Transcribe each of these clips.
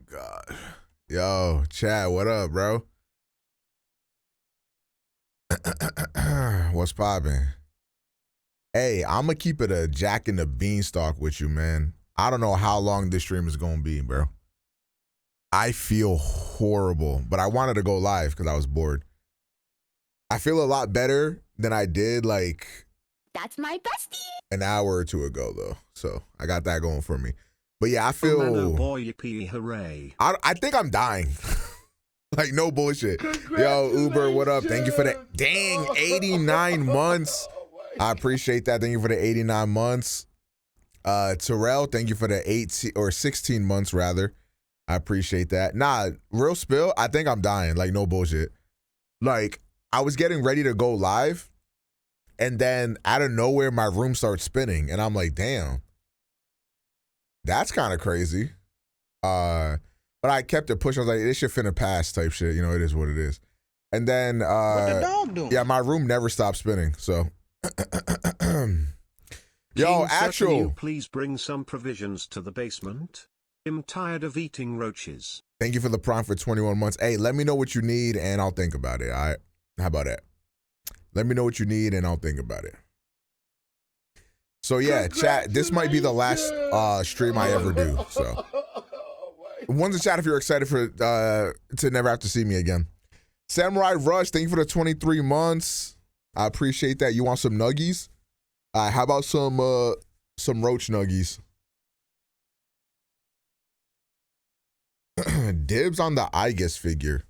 God. Yo, Chad, what up, bro? What's poppin'? Hey, I'm gonna keep it a Jack and the Beanstalk with you, man. I don't know how long this stream is gonna be, bro. I feel horrible, but I wanted to go live because I was bored. I feel a lot better than I did like that's my bestie an hour or two ago, though. So I got that going for me. But yeah, I feel. Oh, man, oh boy, yippee, hooray! I think I'm dying. Like, no bullshit. Yo, Uber, what up? Thank you for the dang 89 months. I appreciate that. Thank you for the 89 months. Terrell, thank you for the 18 or 16 months rather. I appreciate that. Nah, real spill, I think I'm dying. Like, no bullshit. Like, I was getting ready to go live, and then out of nowhere, my room starts spinning, and I'm like, damn. That's kind of crazy. But I kept it pushing. I was like, this shit finna pass type shit. You know, it is what it is. And then, what the dog doing? Yeah, my room never stopped spinning. So, yo, actual. You please bring some provisions to the basement. I'm tired of eating roaches. Thank you for the prompt for 21 months. Hey, let me know what you need and I'll think about it. All right. How about that? Let me know what you need and I'll think about it. So yeah, chat, this might be the last stream I ever do. So one's a chat if you're excited for to never have to see me again. Samurai Rush, thank you for the 23 months. I appreciate that. You want some nuggies? How about some roach nuggies? Dibs on the Igus figure.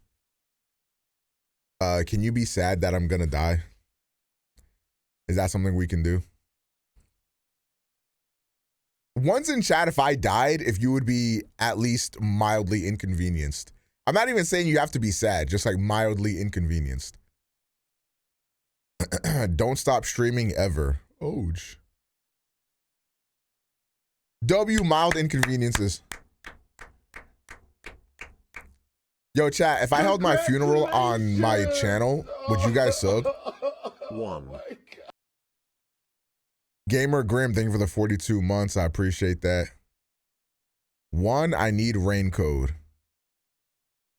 Can you be sad that I'm gonna die? Is that something we can do? One's in chat if I died, if you would be at least mildly inconvenienced. I'm not even saying you have to be sad, just like mildly inconvenienced. Don't stop streaming ever. Oj. W, mild inconveniences. Yo, chat, if I held my funeral on my channel, would you guys sub? One. Gamer Grim, thank you for the 42 months. I appreciate that. One, I need rain code.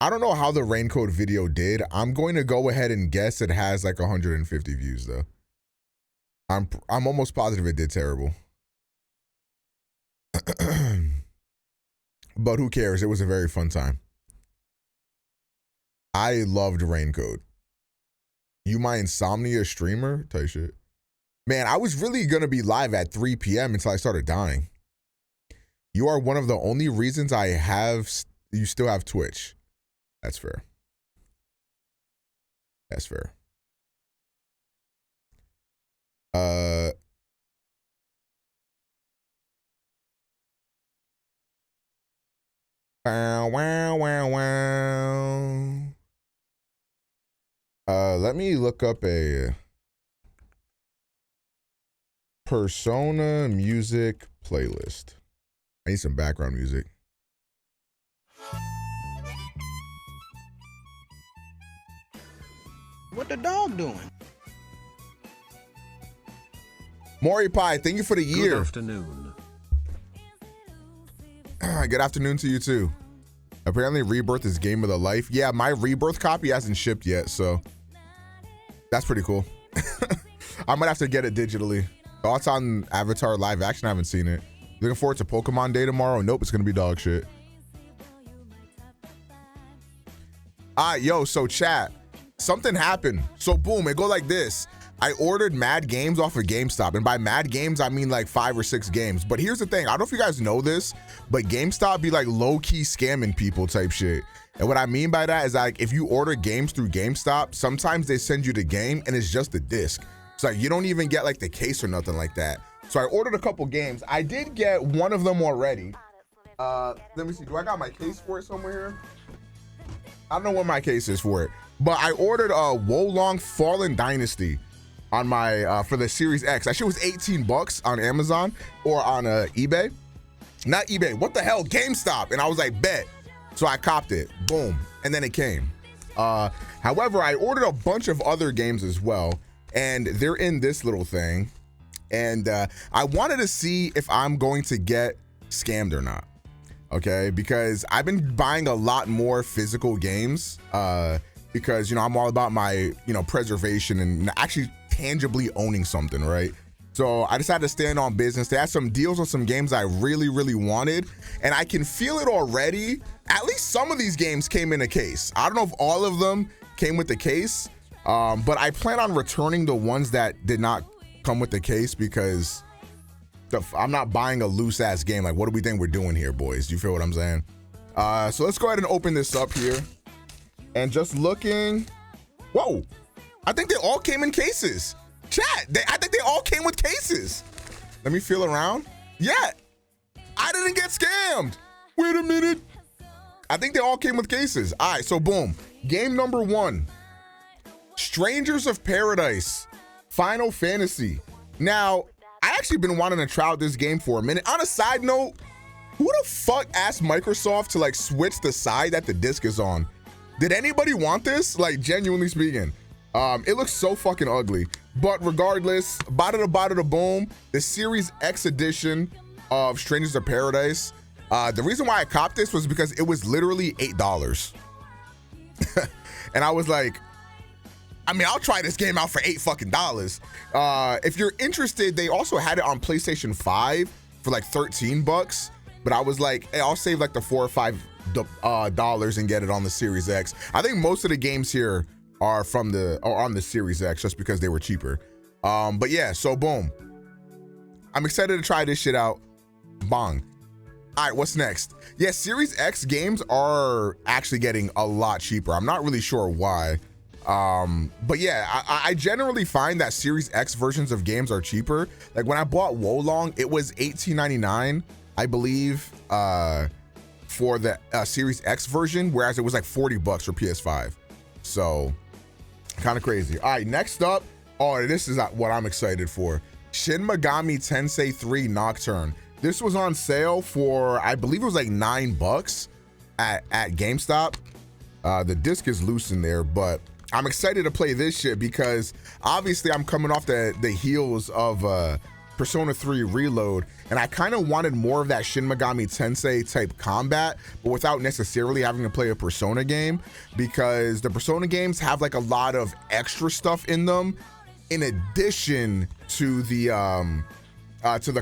I don't know how the rain code video did. I'm going to go ahead and guess it has like 150 views though. I'm almost positive it did terrible. But who cares? It was a very fun time. I loved rain code. You my insomnia streamer? Type shit. Man, I was really going to be live at 3 p.m. until I started dying. You are one of the only reasons you still have Twitch. That's fair. That's fair. Let me look up a Persona music playlist. I need some background music. What the dog doing? Maury Pie, thank you for the year. Good afternoon. Good afternoon to you too. Apparently Rebirth is game of the life. Yeah, my Rebirth copy hasn't shipped yet, so that's pretty cool. I might have to get it digitally. Thoughts on Avatar live action? I haven't seen it. Looking forward to Pokemon Day tomorrow. Nope, it's gonna be dog shit. Yo, so chat, something happened. So boom, it go like this. I ordered mad games off of GameStop, and by mad games I mean like 5 or 6 games. But here's the thing, I don't know if you guys know this, but GameStop be like low-key scamming people type shit. And what I mean by that is like if you order games through GameStop, sometimes they send you the game and it's just a disc. So like you don't even get like the case or nothing like that. So I ordered a couple games. I did get one of them already. Let me see, do I got my case for it somewhere here? I don't know what my case is for it, but I ordered a Wolong Fallen Dynasty on my for the Series X. That shit was 18 bucks on Amazon or on eBay. Not eBay, what the hell, GameStop. And I was like, bet. So I copped it, boom, and then it came. However, I ordered a bunch of other games as well, and they're in this little thing. And I wanted to see if I'm going to get scammed or not. okay? Because I've been buying a lot more physical games because, you know, I'm all about my, you know, preservation and actually tangibly owning something, right? So I decided to stand on business. They had some deals on some games I really, really wanted, and I can feel it already. At least some of these games came in a case. I don't know if all of them came with the case, but I plan on returning the ones that did not come with the case because I'm not buying a loose ass game. Like, what do we think we're doing here, boys? Do you feel what I'm saying? So let's go ahead and open this up here. And just looking, whoa, I think they all came in cases. Chat, I think they all came with cases. Let me feel around. Yeah, I didn't get scammed. Wait a minute. I think they all came with cases. All right, so boom. Game number 1, Strangers of Paradise, Final Fantasy. Now, I actually been wanting to try out this game for a minute. On a side note, who the fuck asked Microsoft to like switch the side that the disc is on? Did anybody want this? Like, genuinely speaking, it looks so fucking ugly. But regardless, bada boom, the Series X edition of Strangers of Paradise. The reason why I copped this was because it was literally $8. And I was like, I mean, I'll try this game out for $8 fucking dollars. If you're interested, they also had it on PlayStation 5 for like $13. But I was like, hey, I'll save like the $4 or $5 dollars and get it on the Series X. I think most of the games here are on the Series X just because they were cheaper. But yeah, so boom. I'm excited to try this shit out. Bong. All right, what's next? Yeah, Series X games are actually getting a lot cheaper. I'm not really sure why. But yeah, I generally find that Series X versions of games are cheaper. Like when I bought Wolong, it was $18.99, I believe, for the Series X version, whereas it was like $40 for PS5. So kind of crazy. All right, next up. Oh, this is what I'm excited for. Shin Megami Tensei 3 Nocturne. This was on sale for, I believe it was like $9 at GameStop. The disc is loose in there, but I'm excited to play this shit because obviously I'm coming off the heels of Persona 3 Reload, and I kind of wanted more of that Shin Megami Tensei type combat, but without necessarily having to play a Persona game, because the Persona games have like a lot of extra stuff in them in addition to the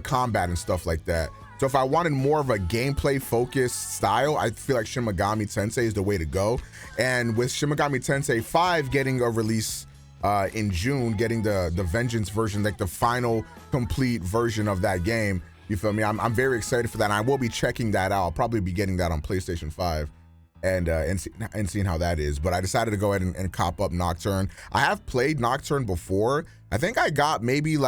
combat and stuff like that. So if I wanted more of a gameplay focused style, I feel like Shin Megami Tensei is the way to go. And with Shin Megami Tensei 5 getting a release in June, getting the Vengeance version, like the final complete version of that game, you feel me? I'm very excited for that. And I will be checking that out. I'll probably be getting that on PlayStation 5 and seeing how that is. But I decided to go ahead and cop up Nocturne. I have played Nocturne before. I think I got maybe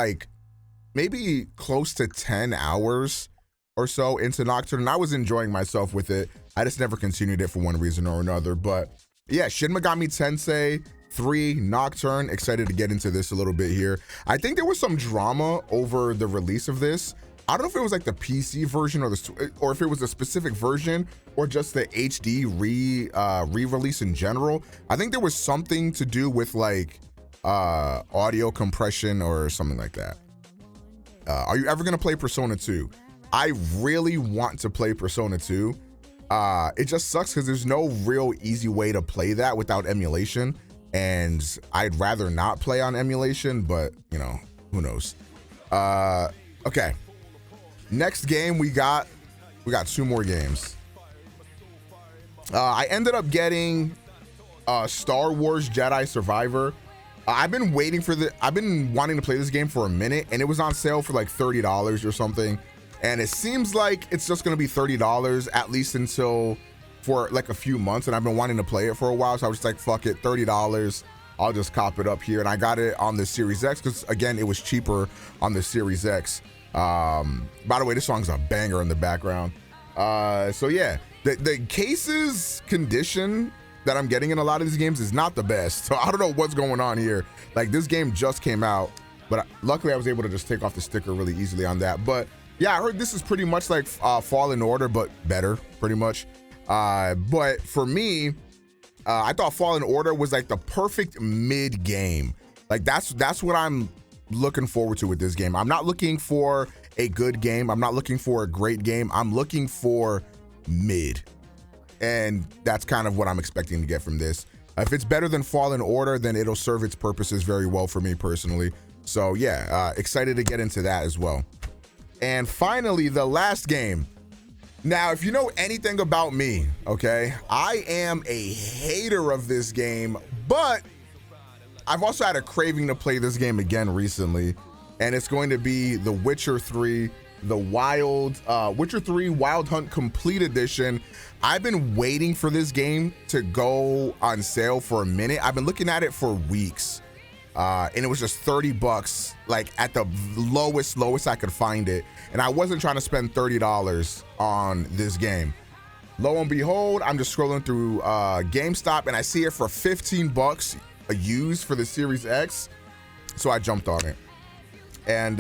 close to 10 hours or so into Nocturne, and I was enjoying myself with it. I just never continued it for one reason or another. But yeah, Shin Megami Tensei 3 Nocturne, excited to get into this a little bit here. I think there was some drama over the release of this. I don't know if it was like the PC version or if it was a specific version or just the HD re-release in general. I think there was something to do with like audio compression or something like that. Are you ever gonna play Persona 2? I really want to play Persona 2. It just sucks because there's no real easy way to play that without emulation, and I'd rather not play on emulation, but you know, who knows. Okay, next game we got 2 more games. I ended up getting Star Wars Jedi Survivor. I've been wanting to play this game for a minute, and it was on sale for like $30 or something. And it seems like it's just gonna be $30 at least for like a few months. And I've been wanting to play it for a while, so I was just like, fuck it, $30. I'll just cop it up here. And I got it on the Series X because again, it was cheaper on the Series X. By the way, this song's a banger in the background. So yeah, the cases condition that I'm getting in a lot of these games is not the best. So I don't know what's going on here. Like, this game just came out, but luckily I was able to just take off the sticker really easily on that. But yeah, I heard this is pretty much like Fallen Order, but better, pretty much. But for me, I thought Fallen Order was like the perfect mid game. Like that's what I'm looking forward to with this game. I'm not looking for a good game. I'm not looking for a great game. I'm looking for mid. And that's kind of what I'm expecting to get from this. If it's better than Fallen Order, then it'll serve its purposes very well for me personally. So yeah, excited to get into that as well. And finally, the last game. Now, if you know anything about me, okay, I am a hater of this game, but I've also had a craving to play this game again recently, and it's going to be The Witcher 3, Witcher 3 Wild Hunt Complete Edition. I've been waiting for this game to go on sale for a minute. I've been looking at it for weeks, and it was just $30, like at the lowest I could find it. And I wasn't trying to spend $30 on this game. Lo and behold, I'm just scrolling through GameStop and I see it for $15 a used for the Series X. So I jumped on it. And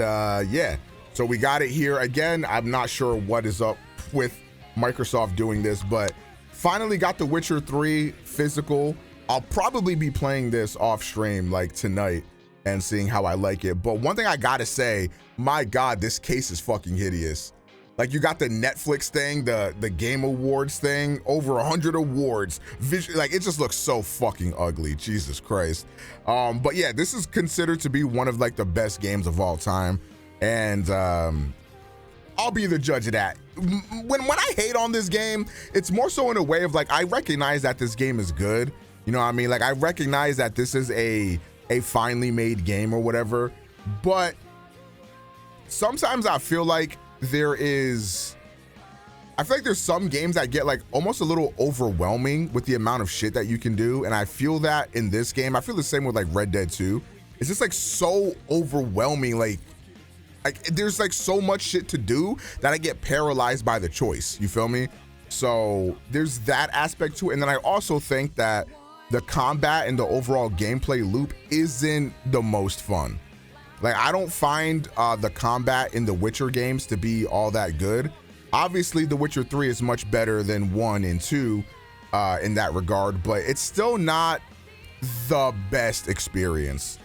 yeah, so we got it here. Again, I'm not sure what is up with Microsoft doing this, but finally got The Witcher 3 physical. I'll probably be playing this off stream like tonight and seeing how I like it. But one thing I gotta say, my God, this case is fucking hideous. Like, you got the Netflix thing, the Game Awards thing, over 100 awards. Like, it just looks so fucking ugly, Jesus Christ. But yeah, this is considered to be one of like the best games of all time. And I'll be the judge of that. When I hate on this game, it's more so in a way of like, I recognize that this game is good. You know what I mean? Like, I recognize that this is a finely made game or whatever, but sometimes I feel like there's some games that get like almost a little overwhelming with the amount of shit that you can do, and I feel that in this game. I feel the same with like Red Dead 2. It's just like so overwhelming, like there's like so much shit to do that I get paralyzed by the choice, you feel me? So there's that aspect to it. And then I also think that the combat and the overall gameplay loop isn't the most fun. Like, I don't find the combat in the Witcher games to be all that good. Obviously, The Witcher 3 is much better than 1 and 2 in that regard, but it's still not the best experience.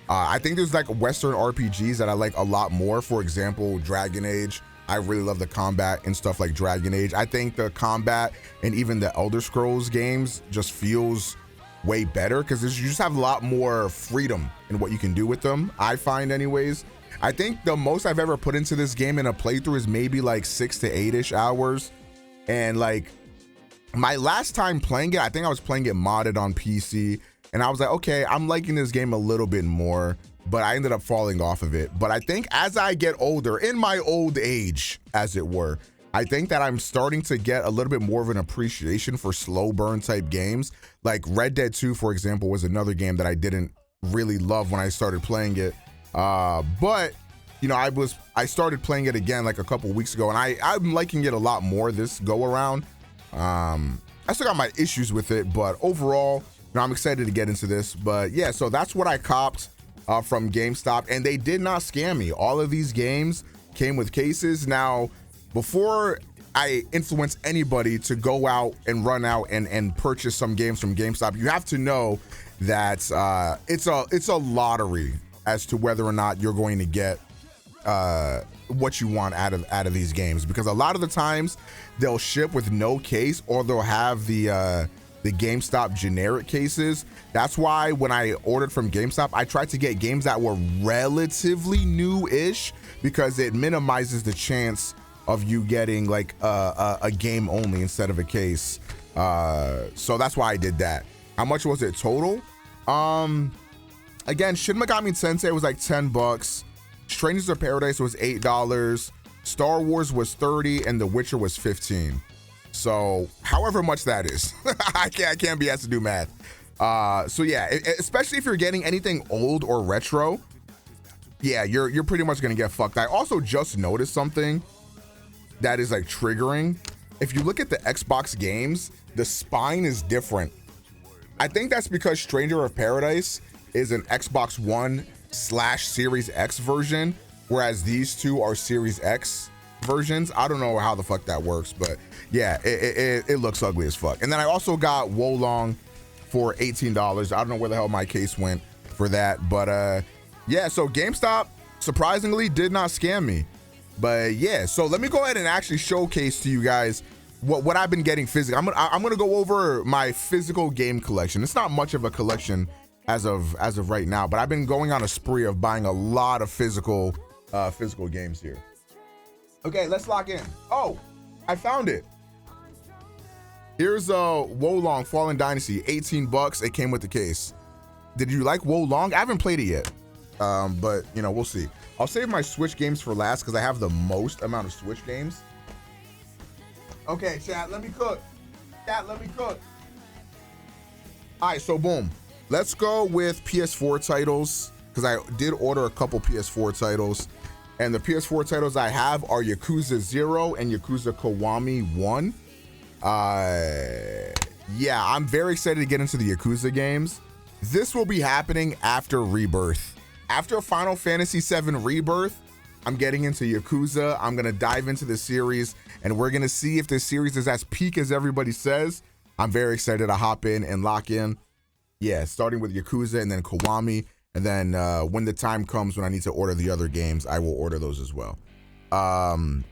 I think there's like Western RPGs that I like a lot more. For example, Dragon Age. I really love the combat and stuff like Dragon Age. I think the combat and even the Elder Scrolls games just feels way better because you just have a lot more freedom in what you can do with them, I find anyways. I think the most I've ever put into this game in a playthrough is maybe like 6 to 8-ish hours. And like my last time playing it, I think I was playing it modded on PC, and I was like, okay, I'm liking this game a little bit more, but I ended up falling off of it. But I think as I get older, in my old age, as it were, I think that I'm starting to get a little bit more of an appreciation for slow burn type games. Like Red Dead 2, for example, was another game that I didn't really love when I started playing it. But you know, I started playing it again like a couple weeks ago, and I'm liking it a lot more this go around. I still got my issues with it, but overall, you know, I'm excited to get into this. But yeah, so that's what I copped from GameStop, and they did not scam me. All of these games came with cases. Now, before I influence anybody to go out and run out and purchase some games from GameStop, you have to know that it's a lottery as to whether or not you're going to get what you want out of these games, because a lot of the times they'll ship with no case, or they'll have the GameStop generic cases. That's why when I ordered from GameStop, I tried to get games that were relatively new-ish, because it minimizes the chance of you getting like a game only instead of a case. So that's why I did that. How much was it total? Again, Shin Megami Tensei was like $10. Strangers of Paradise was $8. Star Wars was $30, and The Witcher was $15. So however much that is, I can't be asked to do math. So yeah, especially if you're getting anything old or retro, yeah, you're pretty much gonna get fucked. I also just noticed something that is like triggering. If you look at the Xbox games, the spine is different. I think that's because Stranger of Paradise is an Xbox One / Series X version, whereas these two are Series X versions. I don't know how the fuck that works, but yeah, it looks ugly as fuck. And then I also got Wolong for $18. I don't know where the hell my case went for that, but yeah, so GameStop surprisingly did not scam me. But yeah, so let me go ahead and actually showcase to you guys what I've been getting physically. I'm gonna go over my physical game collection. It's not much of a collection as of right now, but I've been going on a spree of buying a lot of physical games here. Okay, let's lock in. Oh, I found it. Here's Wolong Fallen Dynasty, $18. It came with the case. Did you like Wolong? I haven't played it yet, but you know, we'll see. I'll save my Switch games for last because I have the most amount of Switch games. Okay, chat, let me cook. Chat, let me cook. All right, so boom. Let's go with PS4 titles because I did order a couple PS4 titles. And the PS4 titles I have are Yakuza 0 and Yakuza Kiwami 1. Yeah, I'm very excited to get into the Yakuza games. This will be happening after Rebirth. After Final Fantasy VII Rebirth, I'm getting into Yakuza. I'm going to dive into the series, and we're going to see if this series is as peak as everybody says. I'm very excited to hop in and lock in. Yeah, starting with Yakuza and then Kiwami. And then when the time comes when I need to order the other games, I will order those as well.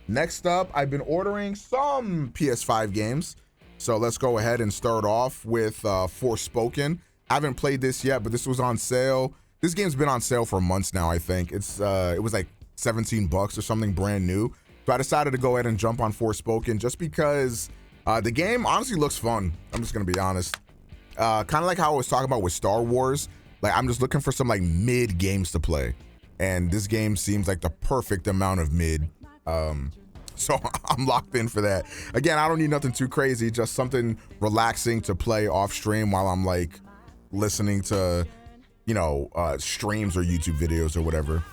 Next up, I've been ordering some PS5 games. So let's go ahead and start off with Forespoken. I haven't played this yet, but this was on sale. This game's been on sale for months now, I think. It was like $17 or something brand new. So I decided to go ahead and jump on Forespoken just because the game honestly looks fun. I'm just going to be honest. Kind of like how I was talking about with Star Wars. Like, I'm just looking for some like mid games to play. And this game seems like the perfect amount of mid. So I'm locked in for that. Again, I don't need nothing too crazy, just something relaxing to play off stream while I'm like listening to, you know, streams or YouTube videos or whatever.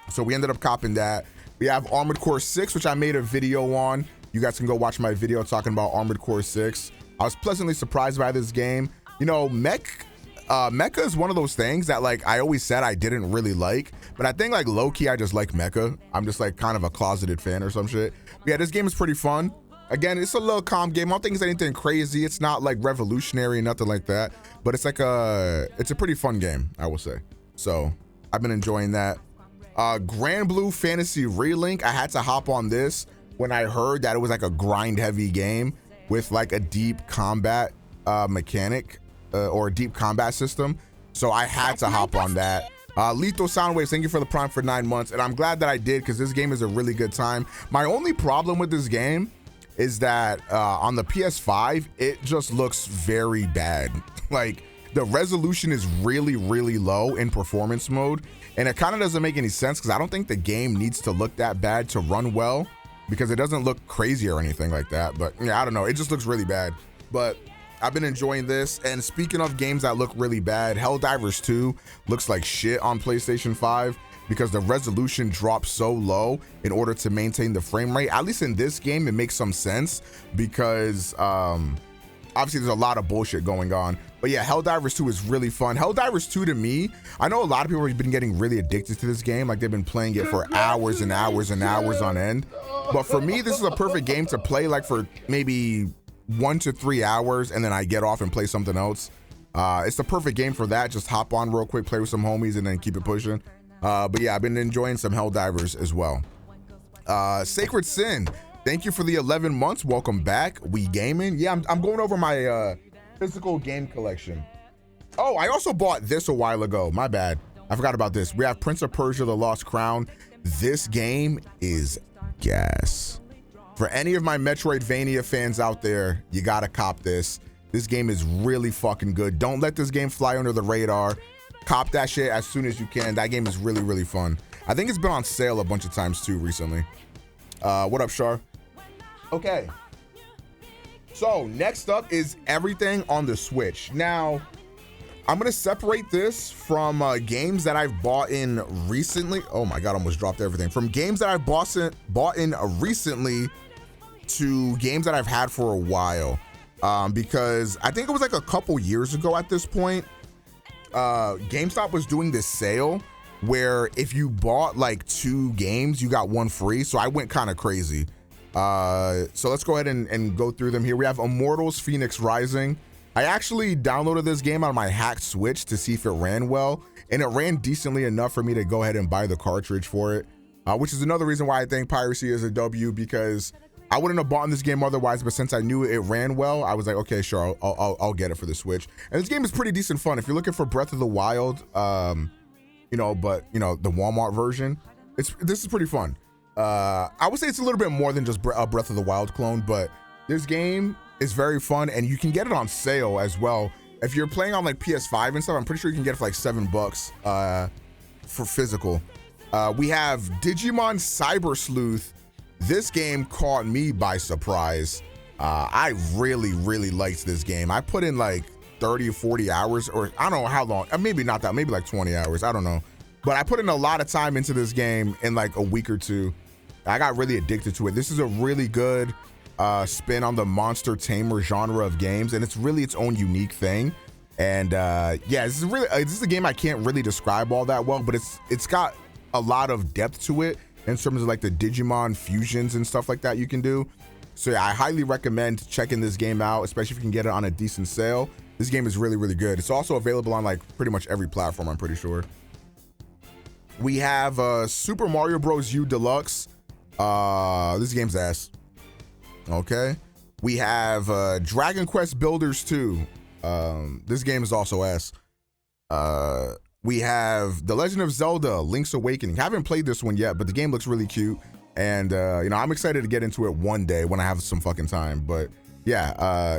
So we ended up copping that. We have Armored Core 6, which I made a video on. You guys can go watch my video talking about Armored Core 6. I was pleasantly surprised by this game. You know, mecha is one of those things that like I always said I didn't really like, but I think like low-key I just like mecha. I'm just like kind of a closeted fan or some shit. But yeah, this game is pretty fun. Again, it's a little calm game. I don't think it's anything crazy. It's not like revolutionary, nothing like that, but it's a pretty fun game, I will say. So I've been enjoying that. Grand Blue Fantasy Relink, I had to hop on this when I heard that it was like a grind heavy game with like a deep combat mechanic or a deep combat system. So I had to hop on that. Lethal Soundwaves, thank you for the prime for 9 months. And I'm glad that I did because this game is a really good time. My only problem with this game is that on the PS5, it just looks very bad. Like the resolution is really, really low in performance mode. And it kind of doesn't make any sense because I don't think the game needs to look that bad to run well because it doesn't look crazy or anything like that. But yeah, I don't know. It just looks really bad. But I've been enjoying this. And speaking of games that look really bad, Helldivers 2 looks like shit on PlayStation 5 because the resolution drops so low in order to maintain the frame rate. At least in this game, it makes some sense because obviously there's a lot of bullshit going on. But yeah, Helldivers 2 is really fun. Helldivers 2 to me, I know a lot of people have been getting really addicted to this game. Like they've been playing it for hours and hours and hours on end. But for me, this is a perfect game to play like for maybe 1 to 3 hours and then I get off and play something else. It's the perfect game for that. Just hop on real quick, play with some homies and then keep it pushing. But yeah, I've been enjoying some Helldivers as well. Sacred Sin, thank you for the 11 months. Welcome back. We gaming. Yeah, I'm going over my physical game collection. Oh, I also bought this a while ago. My bad. I forgot about this. We have Prince of Persia: The Lost Crown. This game is gas. For any of my Metroidvania fans out there, you gotta cop this. This game is really fucking good. Don't let this game fly under the radar. Cop that shit as soon as you can. That game is really, really fun. I think it's been on sale a bunch of times too recently. What up, Shar? Okay. So next up is everything on the Switch. Now, I'm gonna separate this from games that I've bought in recently. Oh my God, I almost dropped everything. From games that I've bought in recently to games that I've had for a while. Because I think it was like a couple years ago at this point, GameStop was doing this sale where if you bought like 2 games, you got 1 free. So I went kind of crazy. So let's go ahead and go through them here. We have Immortals Phoenix Rising. I actually downloaded this game on my hacked Switch to see if it ran well, and it ran decently enough for me to go ahead and buy the cartridge for it, which is another reason why I think piracy is a W, because I wouldn't have bought this game otherwise, but since I knew it ran well, I was like, okay, sure, I'll get it for the Switch. And this game is pretty decent fun. If you're looking for Breath of the Wild, you know, but you know, the Walmart version, this is pretty fun. I would say it's a little bit more than just a Breath of the Wild clone, but this game is very fun, and you can get it on sale as well. If you're playing on like PS5 and stuff, I'm pretty sure you can get it for like $7 for physical. We have Digimon Cyber Sleuth. This game caught me by surprise. I really liked this game. I put in like 30 or 40 hours, or I don't know how long, maybe not that, maybe like 20 hours, I don't know. But I put in a lot of time into this game in like a week or two. I got really addicted to it. This is a really good spin on the monster tamer genre of games, and it's really its own unique thing. And yeah, this is a game I can't really describe all that well, but it's got a lot of depth to it in terms of like the Digimon fusions and stuff like that you can do. So yeah, I highly recommend checking this game out, especially if you can get it on a decent sale. This game is really good. It's also available on like pretty much every platform, I'm pretty sure. We have Super Mario Bros. U Deluxe. This game's ass. Okay. We have Dragon Quest Builders 2. This game is also ass. We have The Legend of Zelda Link's Awakening. Haven't played this one yet, but the game looks really cute. And, you know, I'm excited to get into it one day when I have some fucking time. But yeah,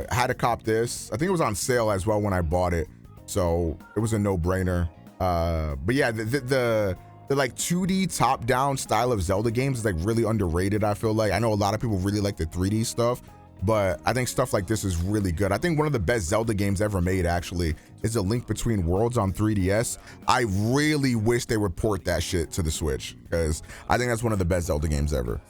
I had to cop this. I think it was on sale as well when I bought it. So it was a no-brainer. But yeah, the like 2D top-down style of Zelda games is like really underrated, I feel like. I know a lot of people really like the 3D stuff, but I think stuff like this is really good. I think one of the best Zelda games ever made, actually, is A Link Between Worlds on 3DS. I really wish they would port that shit to the Switch, because I think that's one of the best Zelda games ever.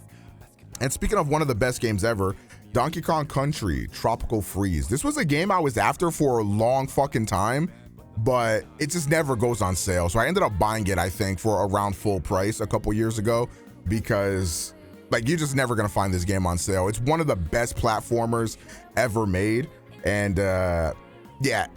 And speaking of one of the best games ever, Donkey Kong Country Tropical Freeze. This was a game I was after for a long fucking time, but it just never goes on sale. So I ended up buying it, I think, for around full price a couple years ago, because like you're just never gonna find this game on sale. It's one of the best platformers ever made. And yeah,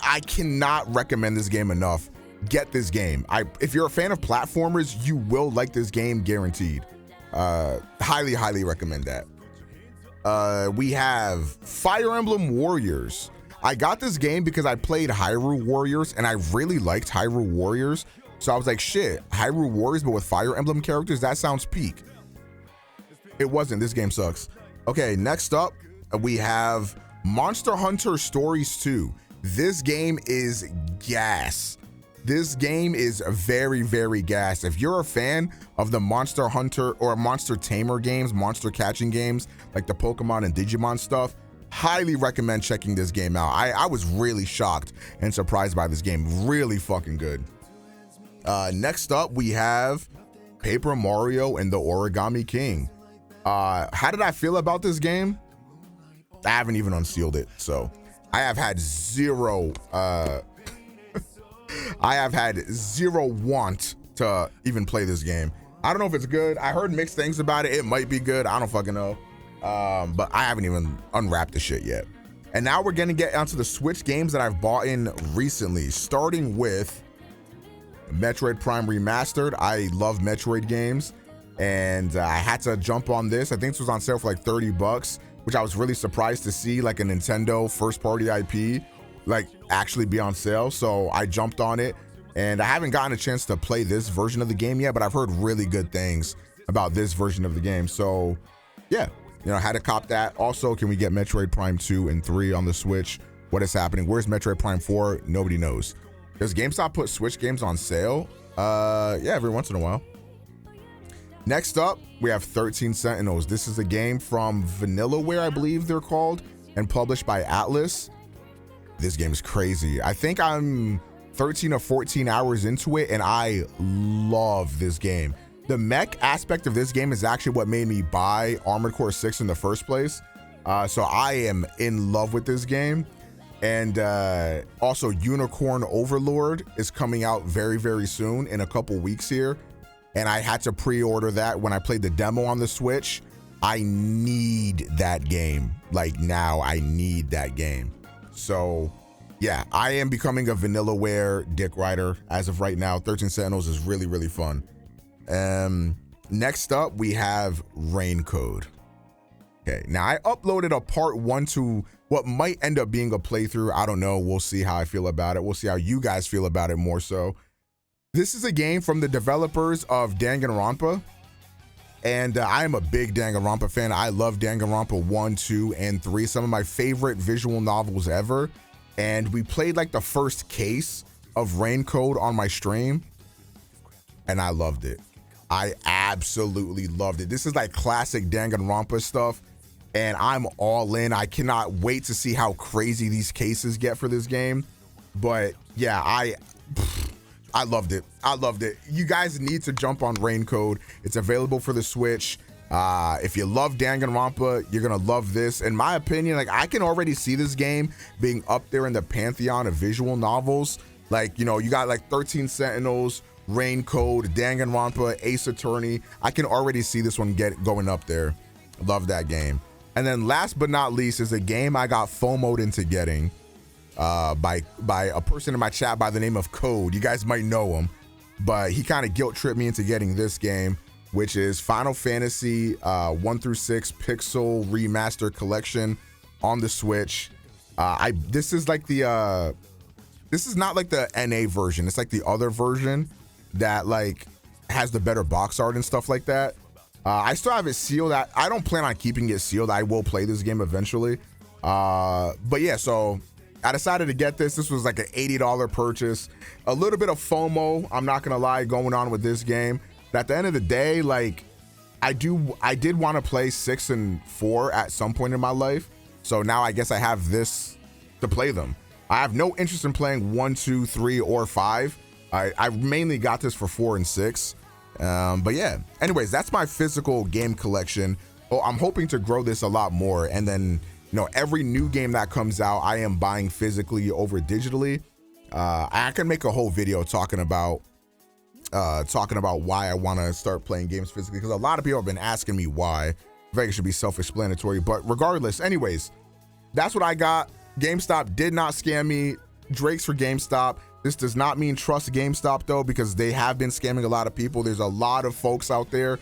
I cannot recommend this game enough. Get this game. If you're a fan of platformers, you will like this game, guaranteed. Highly recommend that. We have Fire Emblem Warriors. I got this game because I played Hyrule Warriors and I really liked Hyrule Warriors. So I was like, shit, Hyrule Warriors, but with Fire Emblem characters, that sounds peak. It wasn't. This game sucks. Okay, next up, we have Monster Hunter Stories 2. This game is gas. This game is very gas. If you're a fan of the Monster Hunter or Monster Tamer games, monster catching games, like the Pokemon and Digimon stuff, highly recommend checking this game out. I was really shocked and surprised by this game. Really fucking good. Next up, we have Paper Mario and the Origami King. How did I feel about this game? I haven't even unsealed it, so I have had zero want to even play this game. I don't know if it's good. I heard mixed things about it. It might be good. I don't fucking know. But I haven't even unwrapped the shit yet. And now we're gonna get onto the Switch games that I've bought in recently, starting with Metroid Prime Remastered. I love Metroid games, and I had to jump on this. I think this was on sale for like $30, which I was really surprised to see, like a Nintendo first-party IP like actually be on sale. So I jumped on it, and I haven't gotten a chance to play this version of the game yet, but I've heard really good things about this version of the game. So yeah, you know, I had to cop that. Also, can we get Metroid Prime 2 and 3 on the Switch? What is happening? Where's Metroid Prime 4? Nobody knows. Does GameStop put Switch games on sale? Yeah, every once in a while. Next up, we have 13 Sentinels. This is a game from Vanillaware, I believe they're called, and published by Atlas. This game is crazy. I think I'm 13 or 14 hours into it, and I love this game. The mech aspect of this game is actually what made me buy Armored Core 6 in the first place. So I am in love with this game. And also Unicorn Overlord is coming out very soon, in a couple weeks here. And I had to pre-order that when I played the demo on the Switch. I need that game. Like now, I need that game. So yeah, I am becoming a Vanillaware dick rider as of right now. 13 Sentinels is really fun. Next up, we have Rain Code. Okay, now I uploaded a part 1 to what might end up being a playthrough. I don't know. We'll see how I feel about it. We'll see how you guys feel about it more so. This is a game from the developers of Danganronpa. And I am a big Danganronpa fan. I love Danganronpa 1, 2, and 3. Some of my favorite visual novels ever. And we played like the first case of Rain Code on my stream. And I loved it. I absolutely loved it. This is like classic Danganronpa stuff. And I'm all in. I cannot wait to see how crazy these cases get for this game. But yeah, I loved it. I loved it. You guys need to jump on Rain Code. It's available for the Switch. If you love Danganronpa, you're gonna love this. In my opinion, like I can already see this game being up there in the pantheon of visual novels. Like, you know, you got like 13 Sentinels, Rain Code, Danganronpa, Ace Attorney. I can already see this one going up there. Love that game. And then last but not least is a game I got FOMO'd into getting by a person in my chat by the name of Code. You guys might know him, but he kind of guilt tripped me into getting this game, which is Final Fantasy 1 through 6 Pixel Remaster Collection on the Switch. This is like the this is not like the NA version. It's like the other version that like has the better box art and stuff like that. I still have it sealed. I don't plan on keeping it sealed. I will play this game eventually. But yeah, so I decided to get this. This was like an $80 purchase. A little bit of FOMO, I'm not gonna lie, going on with this game. But at the end of the day, like I did want to play 6 and 4 at some point in my life. So now I guess I have this to play them. I have no interest in playing 1, 2, 3, or 5. I mainly got this for 4 and 6. But yeah, anyways, that's my physical game collection. Oh, I'm hoping to grow this a lot more. And then, you know, every new game that comes out, I am buying physically over digitally. I can make a whole video talking about why I want to start playing games physically, because a lot of people have been asking me why. I think it should be self-explanatory, but regardless, anyways, that's what I got. GameStop did not scam me. Drake's for GameStop. This does not mean trust GameStop though, because they have been scamming a lot of people. There's a lot of folks out there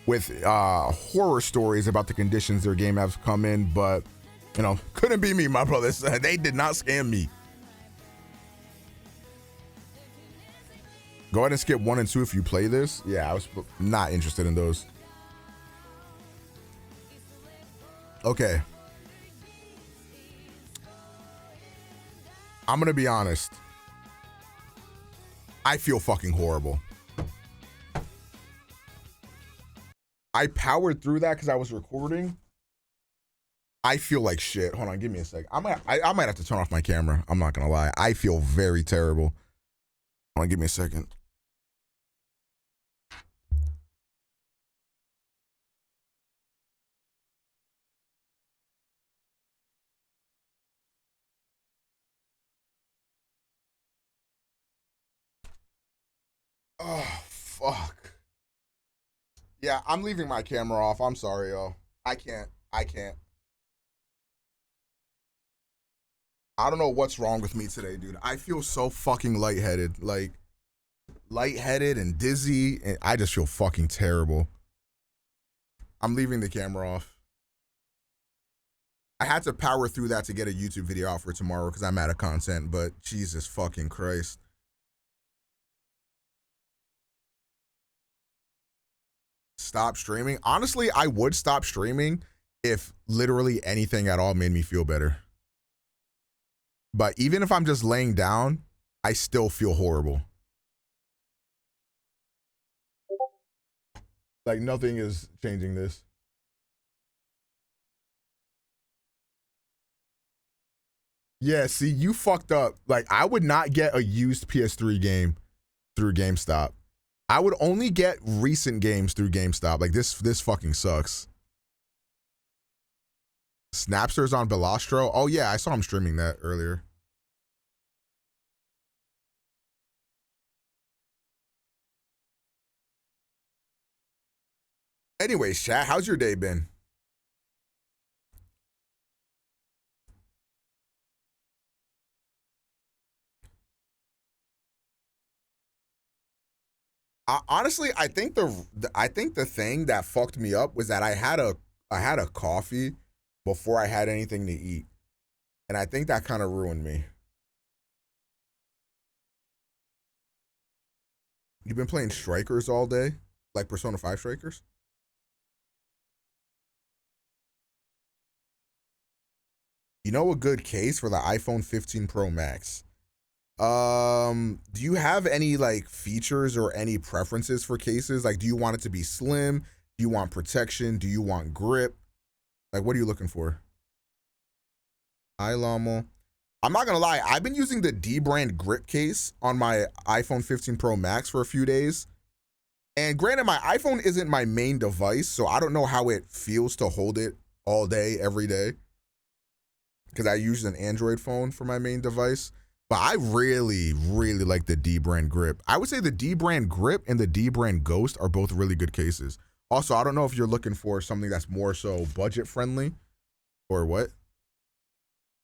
with horror stories about the conditions their game has come in, but you know, couldn't be me, my brothers. They did not scam me. Go ahead and skip 1 and 2 if you play this. Yeah, I was not interested in those. Okay. I'm gonna be honest. I feel fucking horrible. I powered through that because I was recording. I feel like shit. Hold on, give me a sec. I might have to turn off my camera. I'm not gonna lie. I feel very terrible. Hold on, give me a second. Oh, fuck. Yeah, I'm leaving my camera off. I'm sorry, y'all. I can't. I don't know what's wrong with me today, dude. I feel so fucking lightheaded. Like, lightheaded and dizzy. And I just feel fucking terrible. I'm leaving the camera off. I had to power through that to get a YouTube video out for tomorrow because I'm out of content, but Jesus fucking Christ. Stop streaming. Honestly, I would stop streaming if literally anything at all made me feel better. But even if I'm just laying down, I still feel horrible. Like nothing is changing this. Yeah, see, you fucked up. Like, I would not get a used PS3 game through GameStop. I would only get recent games through GameStop. Like, this fucking sucks. Snapster's on Belastro. Oh, yeah, I saw him streaming that earlier. Anyways, chat, how's your day been? Honestly, I think the thing that fucked me up was that I had a I had a coffee before I had anything to eat. And I think that kind of ruined me. You've been playing Strikers all day? Like Persona 5 Strikers? You know a good case for the iPhone 15 Pro Max? Do you have any like features or any preferences for cases? Like, do you want it to be slim? Do you want protection? Do you want grip? Like, what are you looking for? Hi, Lamo. I'm not gonna lie, I've been using the D brand grip case on my iPhone 15 Pro Max for a few days. And granted, my iPhone isn't my main device, so I don't know how it feels to hold it all day, every day. Because I use an Android phone for my main device. But I really, really like the D brand grip. I would say the D brand grip and the D brand Ghost are both really good cases. Also, I don't know if you're looking for something that's more so budget friendly or what.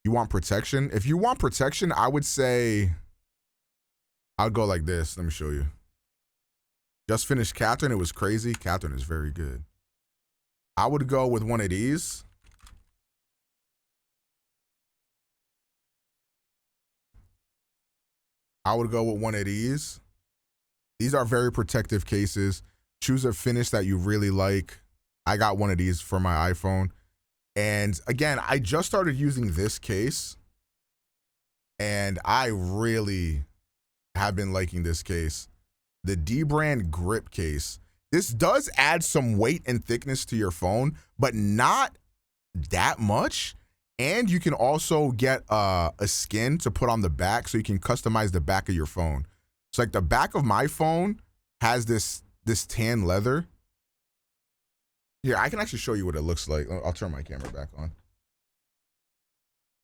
You want protection? If you want protection, I would say I'll go like this. Let me show you. Just finished Catherine. It was crazy. Catherine is very good. I would go with one of these. I would go with one of these. These are very protective cases. Choose a finish that you really like. I got one of these for my iPhone. And again, I just started using this case. And I really have been liking this case. The D brand grip case. This does add some weight and thickness to your phone, but not that much. And you can also get a skin to put on the back so you can customize the back of your phone. So like the back of my phone has this tan leather. Here, I can actually show you what it looks like. I'll turn my camera back on.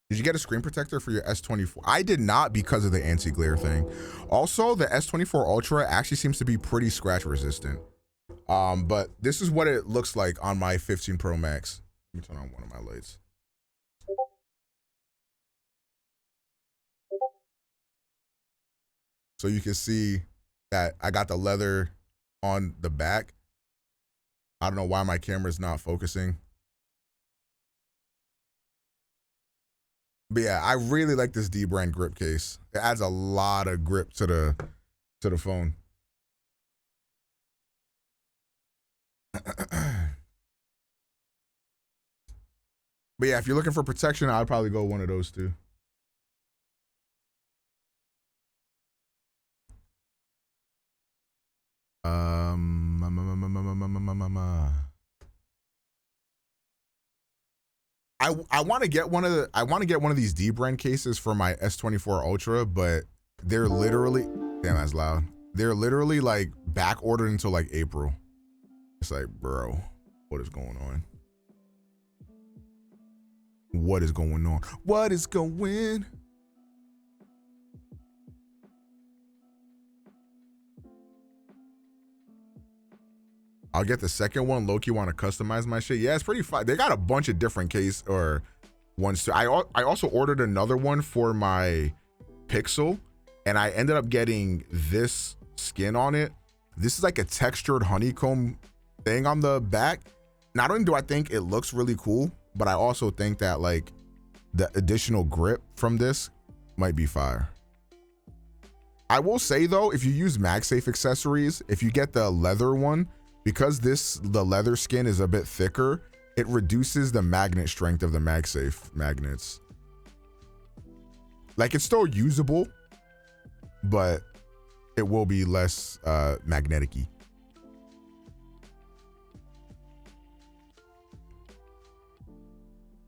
Did you get a screen protector for your S24? I did not because of the anti-glare thing. Also, the S24 Ultra actually seems to be pretty scratch resistant. But this is what it looks like on my 15 Pro Max. Let me turn on one of my lights. So you can see that I got the leather on the back. I don't know why my camera is not focusing. But yeah, I really like this D brand grip case. It adds a lot of grip to the phone. But yeah, if you're looking for protection, I'd probably go one of those two. I want to get one of these D brand cases for my S24 Ultra, but they're literally, damn, that's loud. They're literally like back ordered until like April. It's like, bro, what is going on? What is going on? What is going? I'll get the second one. Loki want to customize my shit. Yeah, it's pretty fun. They got a bunch of different case or ones too. I also ordered another one for my Pixel, and I ended up getting this skin on it. This is like a textured honeycomb thing on the back. Not only do I think it looks really cool, but I also think that like the additional grip from this might be fire. I will say though, if you use MagSafe accessories, if you get the leather one, because the leather skin is a bit thicker, it reduces the magnet strength of the MagSafe magnets. Like, it's still usable, but it will be less magnetic-y.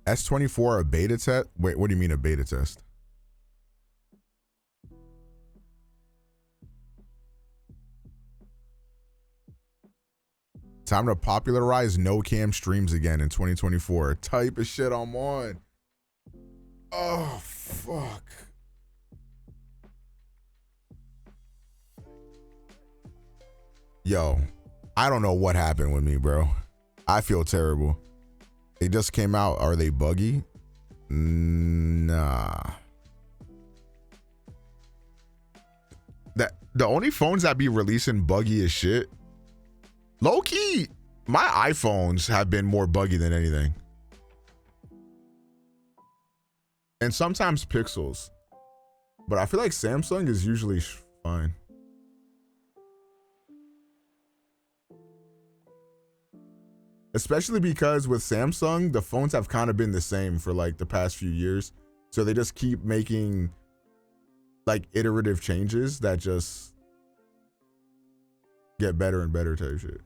S24 a beta test? Wait, what do you mean a beta test? Time to popularize no cam streams again in 2024. Type of shit I'm on. Oh, fuck. Yo, I don't know what happened with me, bro. I feel terrible. They just came out. Are they buggy? Nah. The only phones that be releasing buggy as shit. Low key, My iPhones have been more buggy than anything. And sometimes Pixels. But I feel like Samsung is usually fine. Especially because with Samsung, the phones have kind of been the same for like the past few years. So they just keep making like iterative changes that just get better and better type shit.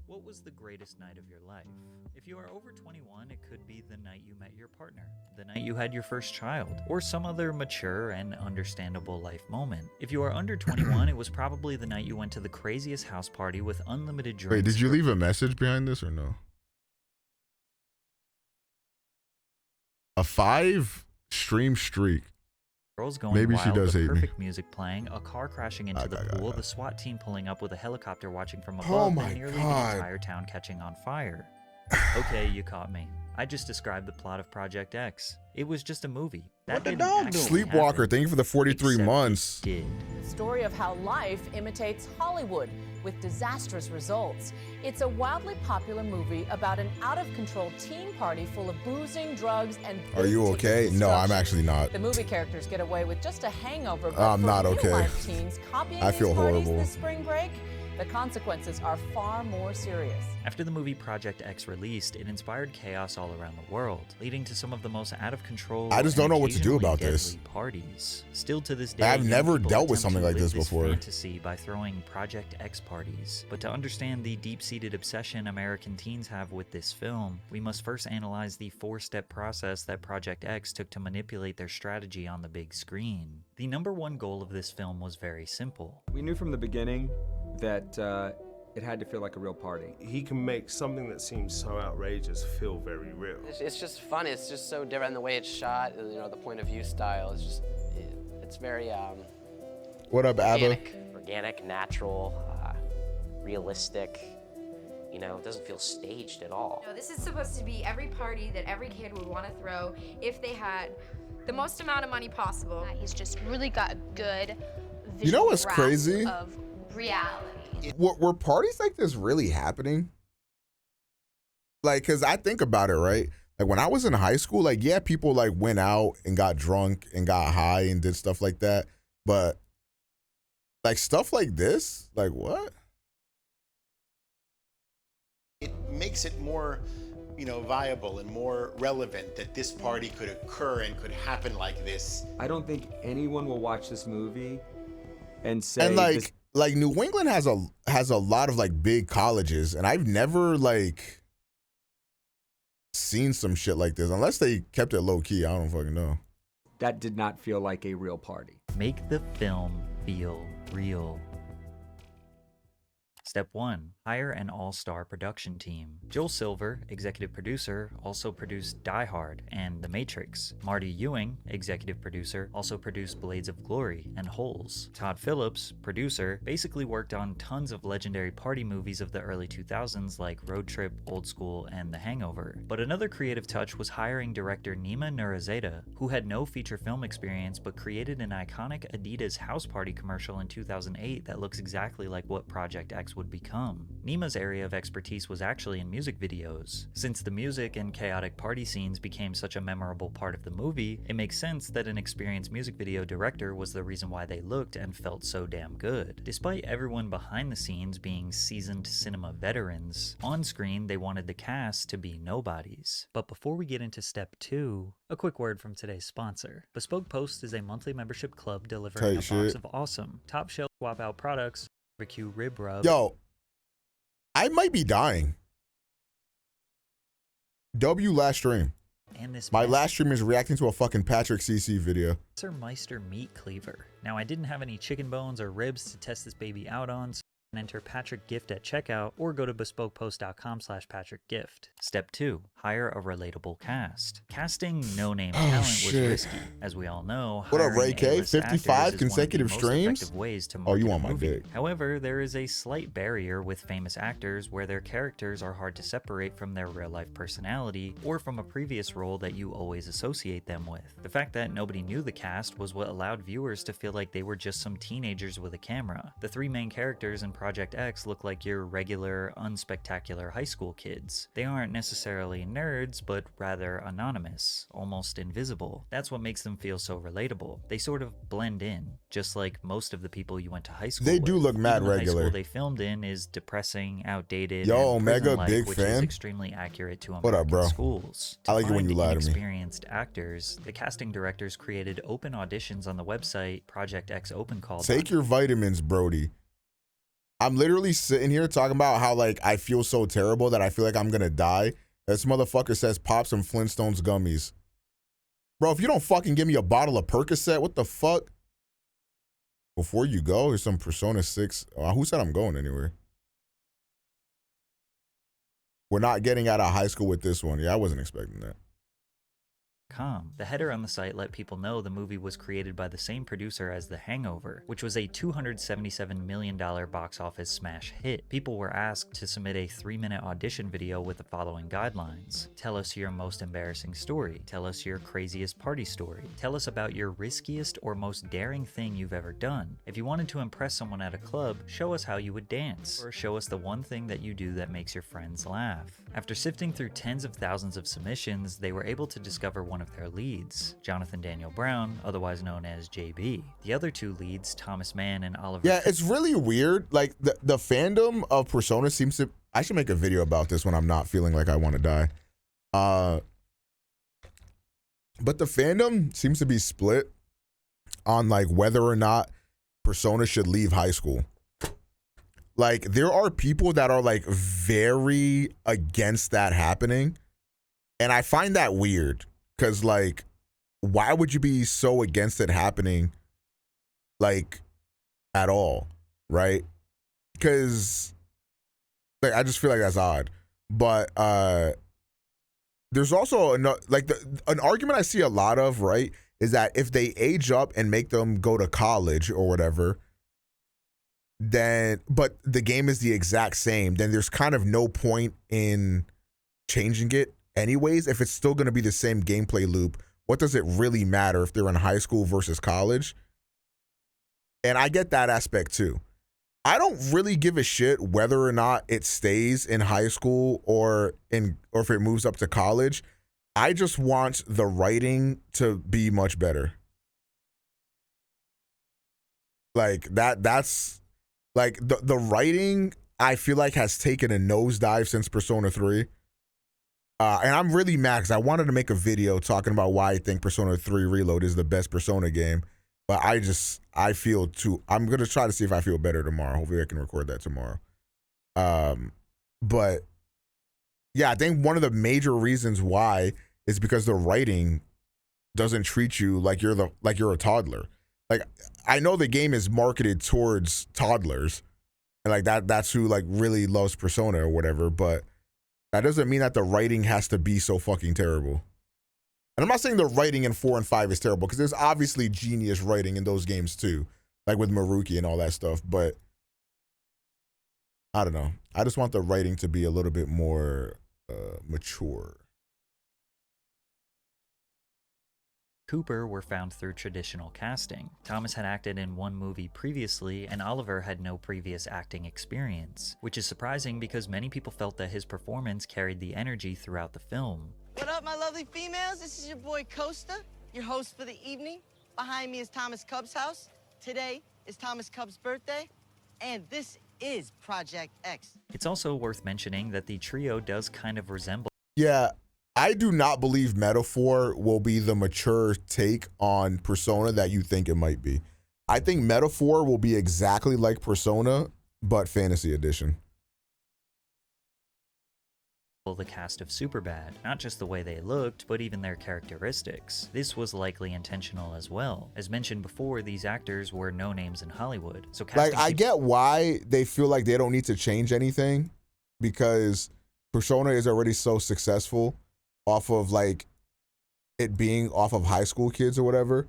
What was the greatest night of your life? If you are over 21, it could be the night you met your partner, the night you had your first child, or some other mature and understandable life moment. If you are under 21, it was probably the night you went to the craziest house party with unlimited drinks. Wait, did you leave a message behind this or no? A 5-stream streak. Girls going Maybe wild, she does the hate me. perfect music playing, a car crashing into the pool, the SWAT team pulling up with a helicopter watching from above, Oh my and nearly God. the entire town catching on fire. Okay, you caught me. I just described the plot of Project X. It was just a movie. That What the didn't dog actually doing? Sleepwalker, happen, thank you for the 43 except it months. did. The story of how life imitates Hollywood with disastrous results. It's a wildly popular movie about an out-of-control teen party full of boozing, drugs, and Are you big-ticket okay? No, I'm destruction. actually not. The movie characters get away with just a hangover, but I'm for not okay. real-life teens copying I these feel parties horrible. this spring break, the consequences are far more serious. After the movie Project X released, it inspired chaos all around the world, leading to some of the most out-of-control I just don't and know what to do occasionally about this. deadly parties. Still to this day, I've young never people dealt with attempt something to like live this before. fantasy by throwing Project X parties. But to understand the deep-seated obsession American teens have with this film, we must first analyze the 4-step process that Project X took to manipulate their strategy on the big screen. The number one goal of this film was very simple. We knew from the beginning that it had to feel like a real party. He can make something that seems so outrageous feel very real. It's just fun. It's just so different. The way it's shot, you know, the point of view style is just, it's very What up, Abba? organic, natural, realistic. You know, it doesn't feel staged at all. No, this is supposed to be every party that every kid would want to throw if they had the most amount of money possible. He's just really got a good You know what's visual grasp crazy? of reality. Were parties like this really happening? Like, cause I think about it, right? Like when I was in high school, like, yeah, people like went out and got drunk and got high and did stuff like that. But like stuff like this, like what? It makes it more, you know, viable and more relevant that this party could occur and could happen like this. I don't think anyone will watch this movie and say And like this, like New England has a lot of like big colleges, and I've never like seen some shit like this unless they kept it low key. I don't fucking know. that did not feel like a real party. Make the film feel real. Step 1. Hire an all-star production team. Joel Silver, executive producer, also produced Die Hard and The Matrix. Marty Ewing, executive producer, also produced Blades of Glory and Holes. Todd Phillips, producer, basically worked on tons of legendary party movies of the early 2000s like Road Trip, Old School, and The Hangover. But another creative touch was hiring director Nima Nurazada, who had no feature film experience but created an iconic Adidas house party commercial in 2008 that looks exactly like what Project X would become. Nima's area of expertise was actually in music videos. Since the music and chaotic party scenes became such a memorable part of the movie, it makes sense that an experienced music video director was the reason why they looked and felt so damn good. Despite everyone behind the scenes being seasoned cinema veterans, on screen they wanted the cast to be nobodies. But before we get into step 2, a quick word from today's sponsor. Bespoke Post is a monthly membership club delivering Tight a box shit. of awesome, top shelf swap out products, barbecue rib rub. Yo, I might be dying. W last stream. And this My mess- last stream is reacting to a fucking Patrick CC video. Meister meat cleaver. Now I didn't have any chicken bones or ribs to test this baby out on, so enter Patrick Gift at checkout or go to bespokepost.com/PatrickGift. Step 2. Hire a relatable cast. Casting no-name talent was risky. As we all know, What up, hiring Ray K? A-list 55 actors is consecutive one of the streams? most effective ways to Oh, market you a want my movie. dick. However, there is a slight barrier with famous actors where their characters are hard to separate from their real-life personality or from a previous role that you always associate them with. The fact that nobody knew the cast was what allowed viewers to feel like they were just some teenagers with a camera. The 3 main characters in Project X look like your regular, unspectacular high school kids. They aren't necessarily nerds, but rather anonymous, almost invisible. That's what makes them feel so relatable. They sort of blend in, just like most of the people you went to high school They with. do look mad Even the regular. high school they filmed in is depressing, outdated, Yo, and Omega, prison-like, big which fan. is extremely accurate to What up, American bro? schools. I like it when you lie to me. Inexperienced actors, the casting directors created open auditions on the website Project X Open Call. Take your vitamins, Brody. I'm literally sitting here talking about how like I feel so terrible that I feel like I'm gonna die. This motherfucker says pop some Flintstones gummies. Bro, if you don't fucking give me a bottle of Percocet, what the fuck? Before you go, here's some Persona 6. Who said I'm going anywhere? We're not getting out of high school with this one. Yeah, I wasn't expecting that. The header on the site let people know the movie was created by the same producer as The Hangover, which was a $277 million box office smash hit. People were asked to submit a 3-minute audition video with the following guidelines. Tell us your most embarrassing story. Tell us your craziest party story. Tell us about your riskiest or most daring thing you've ever done. If you wanted to impress someone at a club, show us how you would dance, or show us the one thing that you do that makes your friends laugh. After sifting through tens of thousands of submissions, they were able to discover one of their leads, Jonathan Daniel Brown, otherwise known as JB. The other 2 leads, Thomas Mann and Oliver. Yeah, it's really weird. Like the fandom of Persona seems to. I should make a video about this when I'm not feeling like I want to die. But the fandom seems to be split on like whether or not Persona should leave high school. Like there are people that are like very against that happening, and I find that weird. Because, like, why would you be so against it happening, like, at all, right? Because, like, I just feel like that's odd. But there's also, an argument I see a lot of, right, is that if they age up and make them go to college or whatever, then, but the game is the exact same, then there's kind of no point in changing it. Anyways, if it's still going to be the same gameplay loop, what does it really matter if they're in high school versus college? And I get that aspect too. I don't really give a shit whether or not it stays in high school or if it moves up to college. I just want the writing to be much better. Like that's like the writing I feel like has taken a nosedive since Persona 3. And I'm really mad because I wanted to make a video talking about why I think Persona 3 Reload is the best Persona game. But I feel I'm going to try to see if I feel better tomorrow. Hopefully I can record that tomorrow. But yeah, I think one of the major reasons why is because the writing doesn't treat you like you're a toddler. Like I know the game is marketed towards toddlers and like that's who like really loves Persona or whatever, but that doesn't mean that the writing has to be so fucking terrible. And I'm not saying the writing in 4 and 5 is terrible, because there's obviously genius writing in those games too, like with Maruki and all that stuff, but I don't know. I just want the writing to be a little bit more mature. Cooper were found through traditional casting. Thomas had acted in one movie previously, and Oliver had no previous acting experience, which is surprising because many people felt that his performance carried the energy throughout the film. What up, my lovely females? This is your boy Costa, your host for the evening. Behind me is Thomas Cub's house. Today is Thomas Cub's birthday, and this is Project X. It's also worth mentioning that the trio does kind of resemble. Yeah. I do not believe Metaphor will be the mature take on Persona that you think it might be. I think Metaphor will be exactly like Persona, but Fantasy Edition. the cast of Superbad, not just the way they looked, but even their characteristics. This was likely intentional as well. As mentioned before, these actors were no names in Hollywood, so casting Like, I get why they feel like they don't need to change anything, because Persona is already so successful off of like it being off of high school kids or whatever.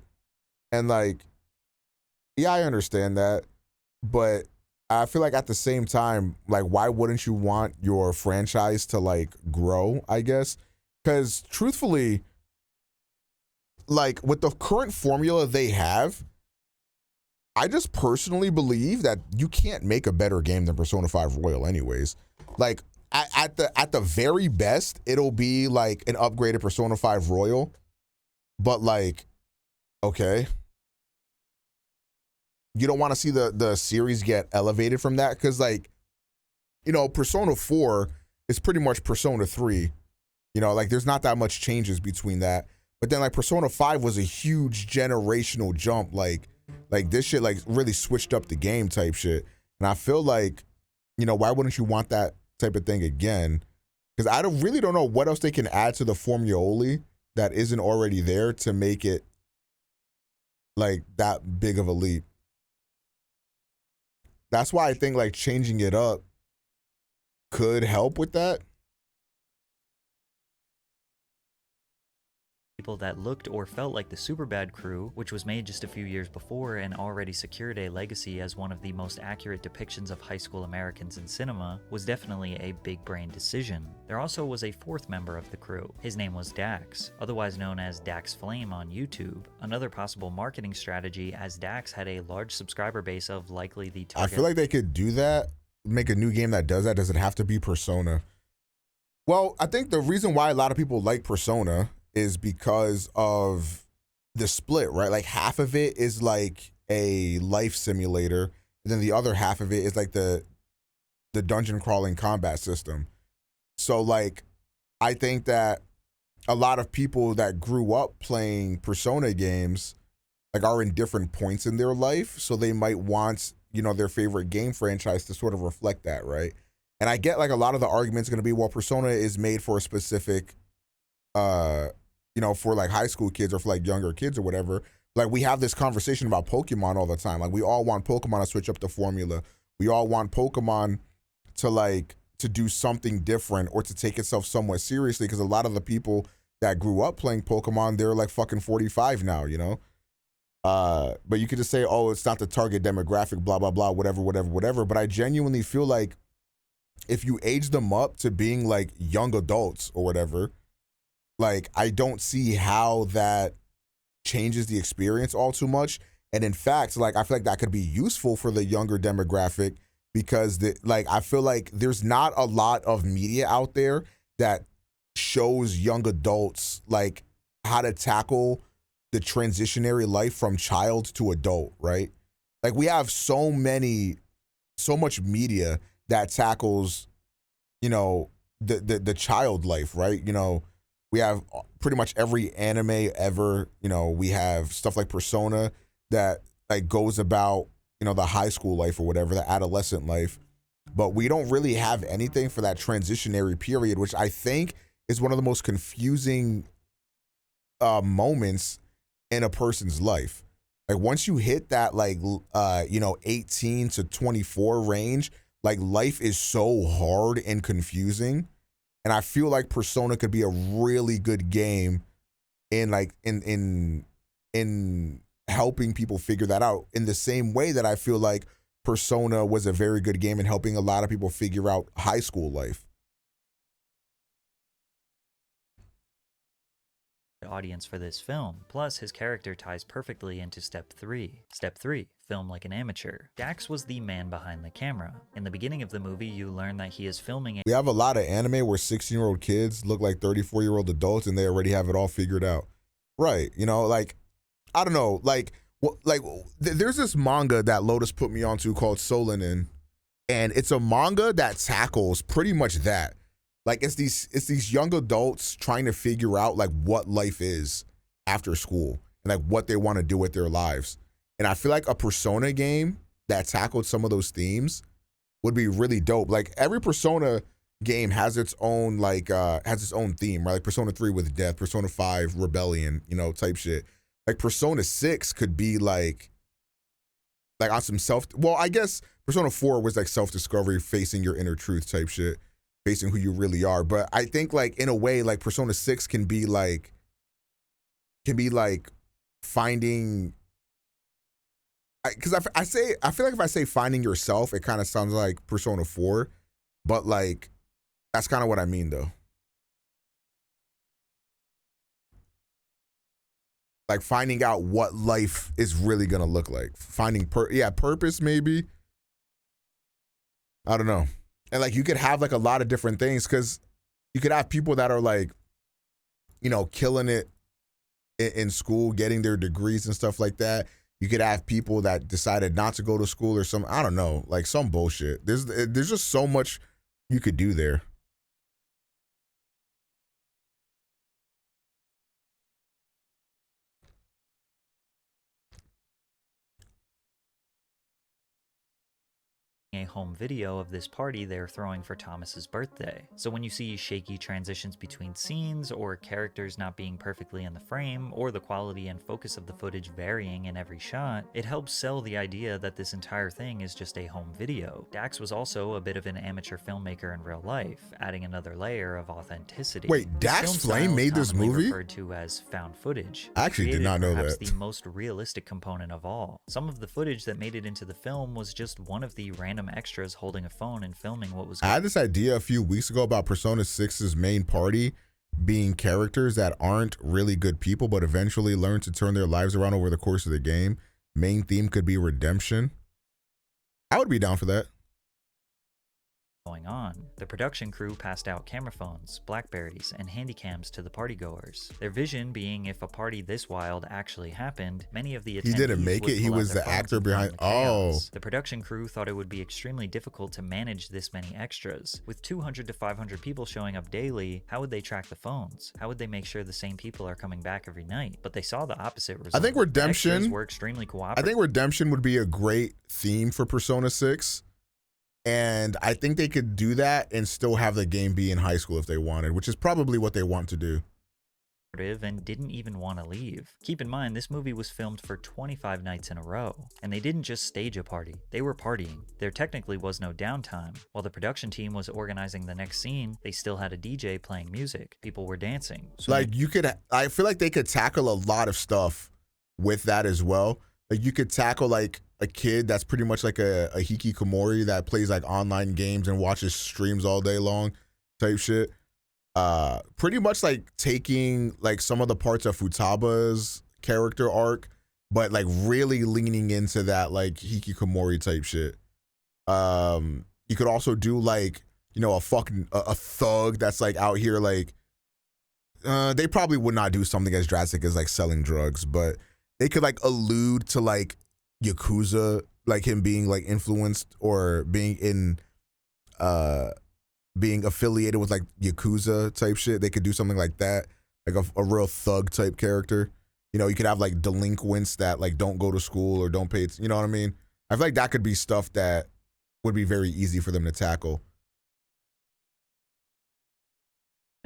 And like, yeah, I understand that, but I feel like at the same time, like, why wouldn't you want your franchise to like grow, I guess? Because truthfully, like with the current formula they have, I just personally believe that you can't make a better game than Persona 5 Royal anyways. Like at the very best, it'll be like an upgraded Persona 5 Royal, but like, okay. You don't want to see the series get elevated from that, because like, you know, Persona 4 is pretty much Persona 3. You know, like there's not that much changes between that. But then like Persona 5 was a huge generational jump. Like this shit like really switched up the game type shit. And I feel like, you know, why wouldn't you want that type of thing again? Because I really don't know what else they can add to the Formuoli that isn't already there to make it like that big of a leap. That's why I think like changing it up could help with that. People that looked or felt like the Superbad crew, which was made just a few years before and already secured a legacy as one of the most accurate depictions of high school Americans in cinema, was definitely a big brain decision. There also was a fourth member of the crew. His name was Dax, otherwise known as Dax Flame on YouTube. Another possible marketing strategy, as Dax had a large subscriber base of likely the target. I feel like they could do that, make a new game that does that. Does it have to be Persona? Well, I think the reason why a lot of people like Persona is because of the split, right? Like half of it is like a life simulator, and then the other half of it is like the dungeon crawling combat system. So like, I think that a lot of people that grew up playing Persona games like are in different points in their life, so they might want, you know, their favorite game franchise to sort of reflect that, right? And I get like a lot of the arguments going to be, well, Persona is made for a specific you know, for like high school kids or for like younger kids or whatever. Like we have this conversation about Pokemon all the time. Like we all want Pokemon to switch up the formula. We all want Pokemon to like to do something different or to take itself somewhat seriously, because a lot of the people that grew up playing Pokemon, they're like fucking 45 now, you know? But you could just say, oh, it's not the target demographic, blah, blah, blah, whatever. But I genuinely feel like if you age them up to being like young adults or whatever, like, I don't see how that changes the experience all too much. And in fact, like, I feel like that could be useful for the younger demographic, because I feel like there's not a lot of media out there that shows young adults like how to tackle the transitionary life from child to adult, right? Like we have so much media that tackles, you know, the child life, right? You know, we have pretty much every anime ever. You know, we have stuff like Persona that like goes about, you know, the high school life or whatever, the adolescent life. But we don't really have anything for that transitionary period, which I think is one of the most confusing moments in a person's life. Like once you hit that like, you know, 18 to 24 range, like life is so hard and confusing. And I feel like Persona could be a really good game in like in helping people figure that out, in the same way that I feel like Persona was a very good game in helping a lot of people figure out high school life. Audience for this film. Plus, his character ties perfectly into Step 3. Step 3. Film like an amateur. Dax was the man behind the camera. In the beginning of the movie, you learn that he is filming We have a lot of anime where 16-year-old kids look like 34-year-old adults and they already have it all figured out. Right. You know, like, I don't know, there's this manga that Lotus put me onto called Solinin, and it's a manga that tackles pretty much that. Like it's these young adults trying to figure out like what life is after school and like what they want to do with their lives. And I feel like a Persona game that tackled some of those themes would be really dope. Like every Persona game has its own theme, right? Like Persona 3 with death, Persona 5 rebellion, you know, type shit. Like Persona 6 could be like on some I guess Persona 4 was like self-discovery, facing your inner truth type shit, facing who you really are. But I think like in a way, like Persona 6 can be like finding, because I feel like if I say finding yourself, it kind of sounds like Persona 4, but like that's kind of what I mean though. Like finding out what life is really gonna look like. Finding purpose maybe. I don't know. And like you could have like a lot of different things, because you could have people that are like, you know, killing it in school, getting their degrees and stuff like that. You could have people that decided not to go to school or some, I don't know, like some bullshit. There's just so much you could do there. A home video of this party they're throwing for Thomas's birthday. So when you see shaky transitions between scenes, or characters not being perfectly in the frame, or the quality and focus of the footage varying in every shot, it helps sell the idea that this entire thing is just a home video. Dax was also a bit of an amateur filmmaker in real life, adding another layer of authenticity. Wait, Dax Flame made this movie? Referred to as found footage. I actually did not know perhaps that. The most realistic component of all. Some of the footage that made it into the film was just one of the random extras holding a phone and filming what was going on. I had this idea a few weeks ago about Persona 6's main party being characters that aren't really good people, but eventually learn to turn their lives around over the course of the game. Main theme could be redemption. I would be down for that. Going on. The production crew passed out camera phones, Blackberries, and handycams to the partygoers. Their vision being if a party this wild actually happened, many of the attendees He didn't make would it. He pull out was their the phones actor and film behind. the Oh, chaos. The production crew thought it would be extremely difficult to manage this many extras. With 200 to 500 people showing up daily, how would they track the phones? How would they make sure the same people are coming back every night? But they saw the opposite result. I think redemption were extremely cooperative. I think redemption would be a great theme for Persona 6. And I think they could do that and still have the game be in high school if they wanted, which is probably what they want to do. And didn't even want to leave. Keep in mind, this movie was filmed for 25 nights in a row, and they didn't just stage a party, they were partying. There technically was no downtime. While the production team was organizing the next scene, they still had a DJ playing music. People were dancing. So Like I feel like they could tackle a lot of stuff with that as well. Like you could tackle like a kid that's pretty much like a hikikomori that plays like online games and watches streams all day long type shit. Pretty much like taking like some of the parts of Futaba's character arc, but like really leaning into that like hikikomori type shit. You could also do like, you know, a thug that's like out here like, they probably would not do something as drastic as like selling drugs, but they could like allude to like Yakuza, like him being like influenced or being affiliated with like Yakuza type shit. They could do something like that, like a real thug type character. You know, you could have like delinquents that like don't go to school or don't pay, you know what I mean? I feel like that could be stuff that would be very easy for them to tackle.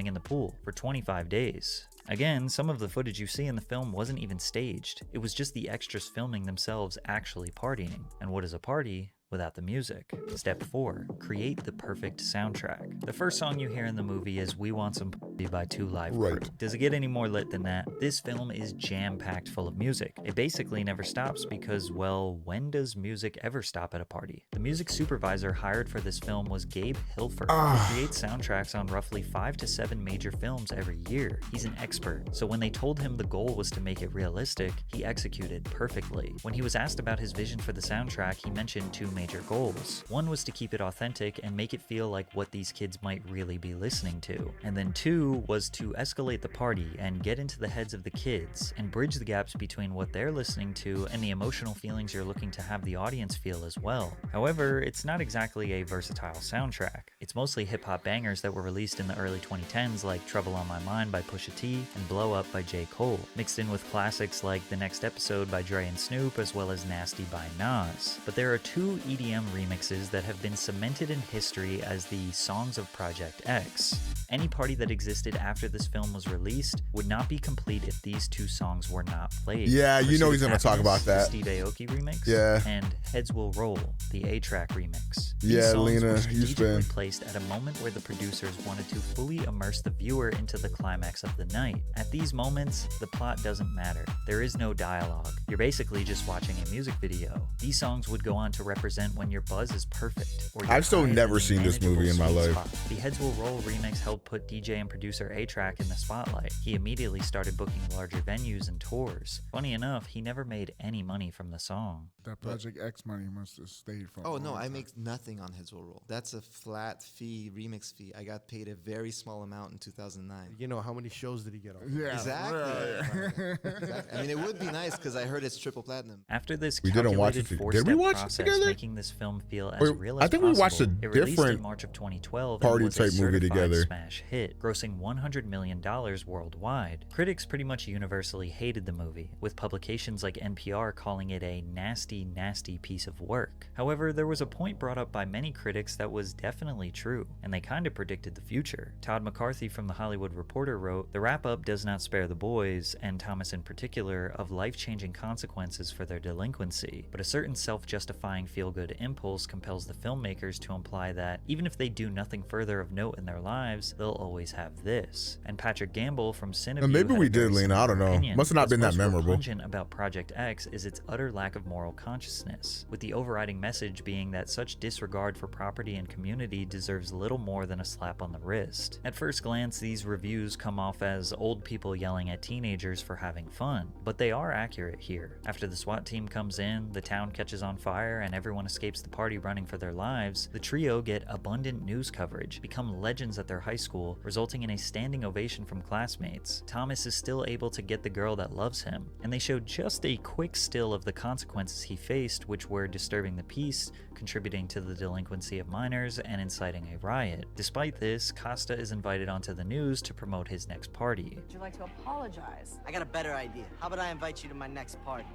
in the pool for 25 days. Again, some of the footage you see in the film wasn't even staged. It was just the extras filming themselves actually partying. And what is a party without the music? Step 4. Create the perfect soundtrack. The first song you hear in the movie is We Want Some Party by 2 Live Crew. Does it get any more lit than that? This film is jam-packed full of music. It basically never stops because, well, when does music ever stop at a party? The music supervisor hired for this film was Gabe Hilfer, who creates soundtracks on roughly 5 to 7 major films every year. He's an expert, so when they told him the goal was to make it realistic, he executed perfectly. When he was asked about his vision for the soundtrack, he mentioned 2 major goals. One was to keep it authentic and make it feel like what these kids might really be listening to. And then 2 do was to escalate the party and get into the heads of the kids and bridge the gaps between what they're listening to and the emotional feelings you're looking to have the audience feel as well. However, it's not exactly a versatile soundtrack. It's mostly hip-hop bangers that were released in the early 2010s like Trouble on My Mind by Pusha T and Blow Up by J. Cole, mixed in with classics like The Next Episode by Dre and Snoop as well as Nasty by Nas. But there are two EDM remixes that have been cemented in history as the songs of Project X. Any party that existed after this film was released would not be complete if these two songs were not played. Yeah, you know he's gonna talk about that. The Steve Aoki remix, yeah, and Heads Will Roll, the A-Track remix. Yeah, Lena, you been placed at a moment where the producers wanted to fully immerse the viewer into the climax of the night. At these moments, the plot doesn't matter. There is no dialogue. You're basically just watching a music video. These songs would go on to represent when your buzz is perfect. Or I've still never seen this movie in my life. The Heads Will Roll remix helped put DJ and producer A-Track in the spotlight. He immediately started booking larger venues and tours. Funny enough, he never made any money from the song. That Project X money must have stayed for. Oh no, I make nothing on Heads Will Roll. That's a flat fee, remix fee. I got paid a very small amount in 2009. You know, how many shows did he get on? Yeah, exactly. Exactly. I mean, it would be nice because I heard it's triple platinum. After this we didn't watch it. Did we watch it together? Making this film feel as real as I think possible. we watched a It released different in March of 2012 party and was type a movie together. Smash hit, grossing $100 million worldwide. Critics pretty much universally hated the movie, with publications like NPR calling it a nasty, nasty piece of work. However, there was a point brought up by many critics that was definitely true, and they kind of predicted the future. Todd McCarthy from The Hollywood Reporter wrote, "The wrap-up does not spare the boys, and Thomas in particular, of life-changing consequences for their delinquency, but a certain self-justifying feel-good impulse compels the filmmakers to imply that even if they do nothing further of note in their lives, they'll always have this." And Patrick Gamble from Cineview, maybe we did, Lena. I don't know. Must have not been that memorable. Pungent about Project X is its utter lack of moral consciousness, with the overriding message being that such disregard for property and community deserves little more than a slap on the wrist. At first glance, these reviews come off as old people yelling at teenagers for having fun, but they are accurate here. After the SWAT team comes in, the town catches on fire, and everyone escapes the party running for their lives, the trio get abundant news coverage, become legends at their high school, resulting in a standing ovation from classmates. Thomas is still able to get the girl that loves him, and they showed just a quick still of the consequences he faced, which were disturbing the peace, contributing to the delinquency of minors, and inciting a riot. Despite this, Costa is invited onto the news to promote his next party. Would you like to apologize? I got a better idea. How about I invite you to my next party?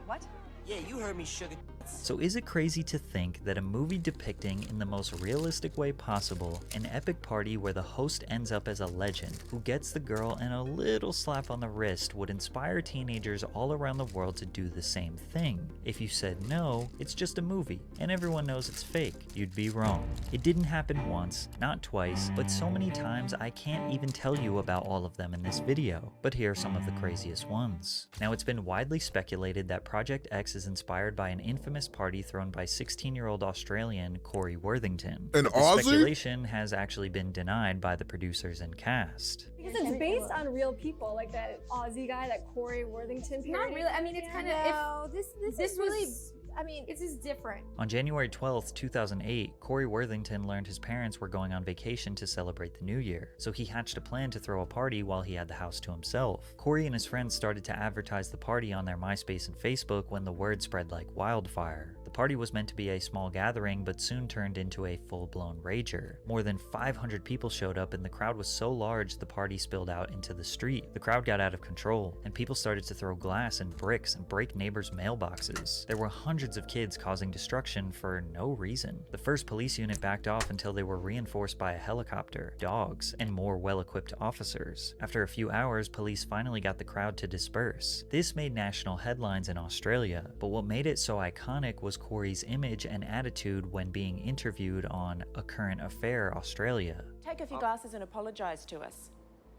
What? Yeah, you heard me, sugar. So is it crazy to think that a movie depicting in the most realistic way possible an epic party where the host ends up as a legend who gets the girl and a little slap on the wrist would inspire teenagers all around the world to do the same thing? If you said no, it's just a movie and everyone knows it's fake, you'd be wrong. It didn't happen once, not twice, but so many times I can't even tell you about all of them in this video. But here are some of the craziest ones. Now, it's been widely speculated that Project X is inspired by an infamous party thrown by 16-year-old Australian Corey Worthington. An The Aussie? speculation has actually been denied by the producers and cast. Because it's based on real people, like that Aussie guy, that Corey Worthington. Not really. I mean, it's kind of. This This is really. was. I mean, This is different. On January 12th, 2008, Corey Worthington learned his parents were going on vacation to celebrate the new year, so he hatched a plan to throw a party while he had the house to himself. Corey and his friends started to advertise the party on their MySpace and Facebook when the word spread like wildfire. The party was meant to be a small gathering, but soon turned into a full-blown rager. More than 500 people showed up, and the crowd was so large the party spilled out into the street. The crowd got out of control, and people started to throw glass and bricks and break neighbors' mailboxes. There were hundreds of kids causing destruction for no reason. The first police unit backed off until they were reinforced by a helicopter, dogs, and more well-equipped officers. After a few hours, police finally got the crowd to disperse. This made national headlines in Australia, but what made it so iconic was Corey's image and attitude when being interviewed on A Current Affair Australia. Take off your glasses and apologise to us.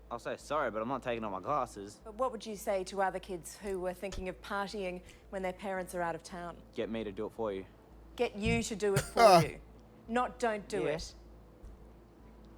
I'll say sorry, but I'm not taking off my glasses. But what would you say to other kids who were thinking of partying when their parents are out of town? Get me to do it for you. Get you to do it for you. Not don't do it.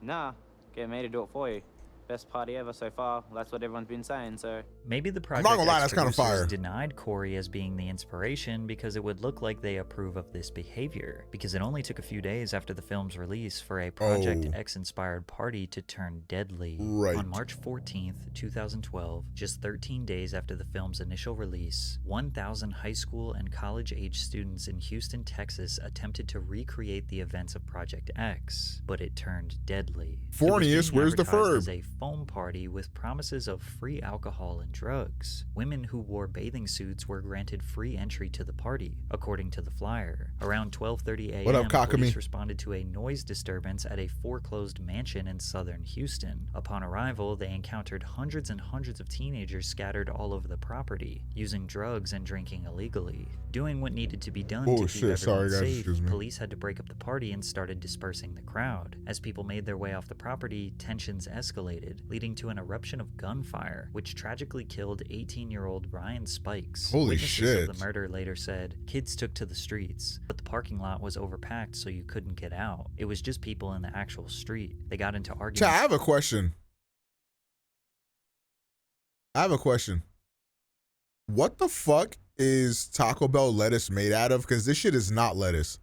Nah, get me to do it for you. best party ever so far. That's what everyone's been saying, so. Maybe the I'm Project not gonna lie, X that's kind of producers fire. denied Corey as being the inspiration because it would look like they approve of this behavior, because it only took a few days after the film's release for a Project X-inspired party to turn deadly. Right. On March 14th, 2012, just 13 days after the film's initial release, 1,000 high school and college-age students in Houston, Texas attempted to recreate the events of Project X, but it turned deadly. Fornius, where's the advertised as verb? a foam party with promises of free alcohol and drugs. Women who wore bathing suits were granted free entry to the party, according to the flyer. Around 12:30 a.m., What up, Cockamy? police responded to a noise disturbance at a foreclosed mansion in southern Houston. Upon arrival, they encountered hundreds and hundreds of teenagers scattered all over the property, using drugs and drinking illegally. Doing what needed to be done to keep shit, everyone sorry guys, safe, excuse me. police had to break up the party and started dispersing the crowd. As people made their way off the property, tensions escalated, leading to an eruption of gunfire, which tragically killed 18-year-old Ryan Spikes. Holy Witnesses shit. of the murder later said, kids took to the streets, but the parking lot was overpacked so you couldn't get out. It was just people in the actual street. They got into arguments. Chat, I have a question. What the fuck is Taco Bell lettuce made out of? Because this shit is not lettuce.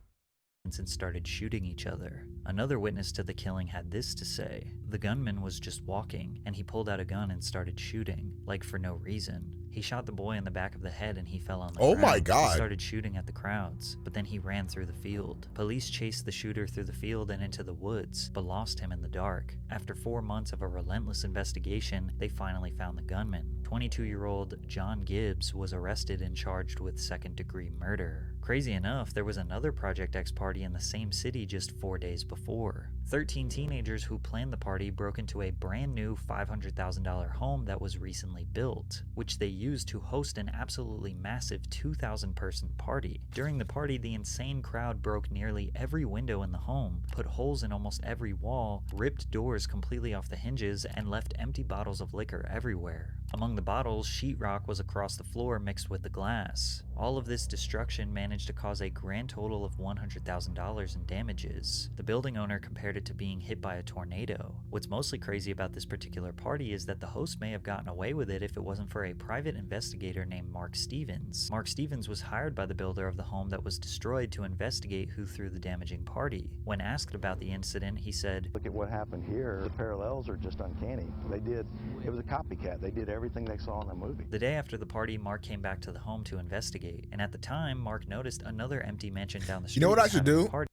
And started shooting each other. Another witness to the killing had this to say: the gunman was just walking, and he pulled out a gun and started shooting, like for no reason. He shot the boy in the back of the head and he fell on the ground. Oh my God. He started shooting at the crowds, but then he ran through the field. Police chased the shooter through the field and into the woods, but lost him in the dark. After 4 months of a relentless investigation, they finally found the gunman. 22-year-old John Gibbs was arrested and charged with second-degree murder. Crazy enough, there was another Project X party in the same city just 4 days before. 13 teenagers who planned the party broke into a brand new $500,000 home that was recently built, which they used to host an absolutely massive 2,000-person party. During the party, the insane crowd broke nearly every window in the home, put holes in almost every wall, ripped doors completely off the hinges, and left empty bottles of liquor everywhere. Among the bottles, sheetrock was across the floor mixed with the glass. All of this destruction managed to cause a grand total of $100,000 in damages. The building owner compared it to being hit by a tornado. What's mostly crazy about this particular party is that the host may have gotten away with it if it wasn't for a private investigator named Mark Stevens. Mark Stevens was hired by the builder of the home that was destroyed to investigate who threw the damaging party. When asked about the incident, he said, "Look at what happened here. The parallels are just uncanny. It was a copycat. They did everything they saw in the movie." The day after the party, Mark came back to the home to investigate, and at the time, Mark noticed another empty mansion down the street. You know what I should having a do? party.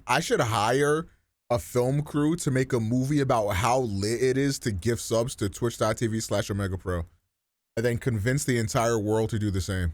I should hire a film crew to make a movie about how lit it is to gift subs to twitch.tv/OmegaPro, and then convince the entire world to do the same.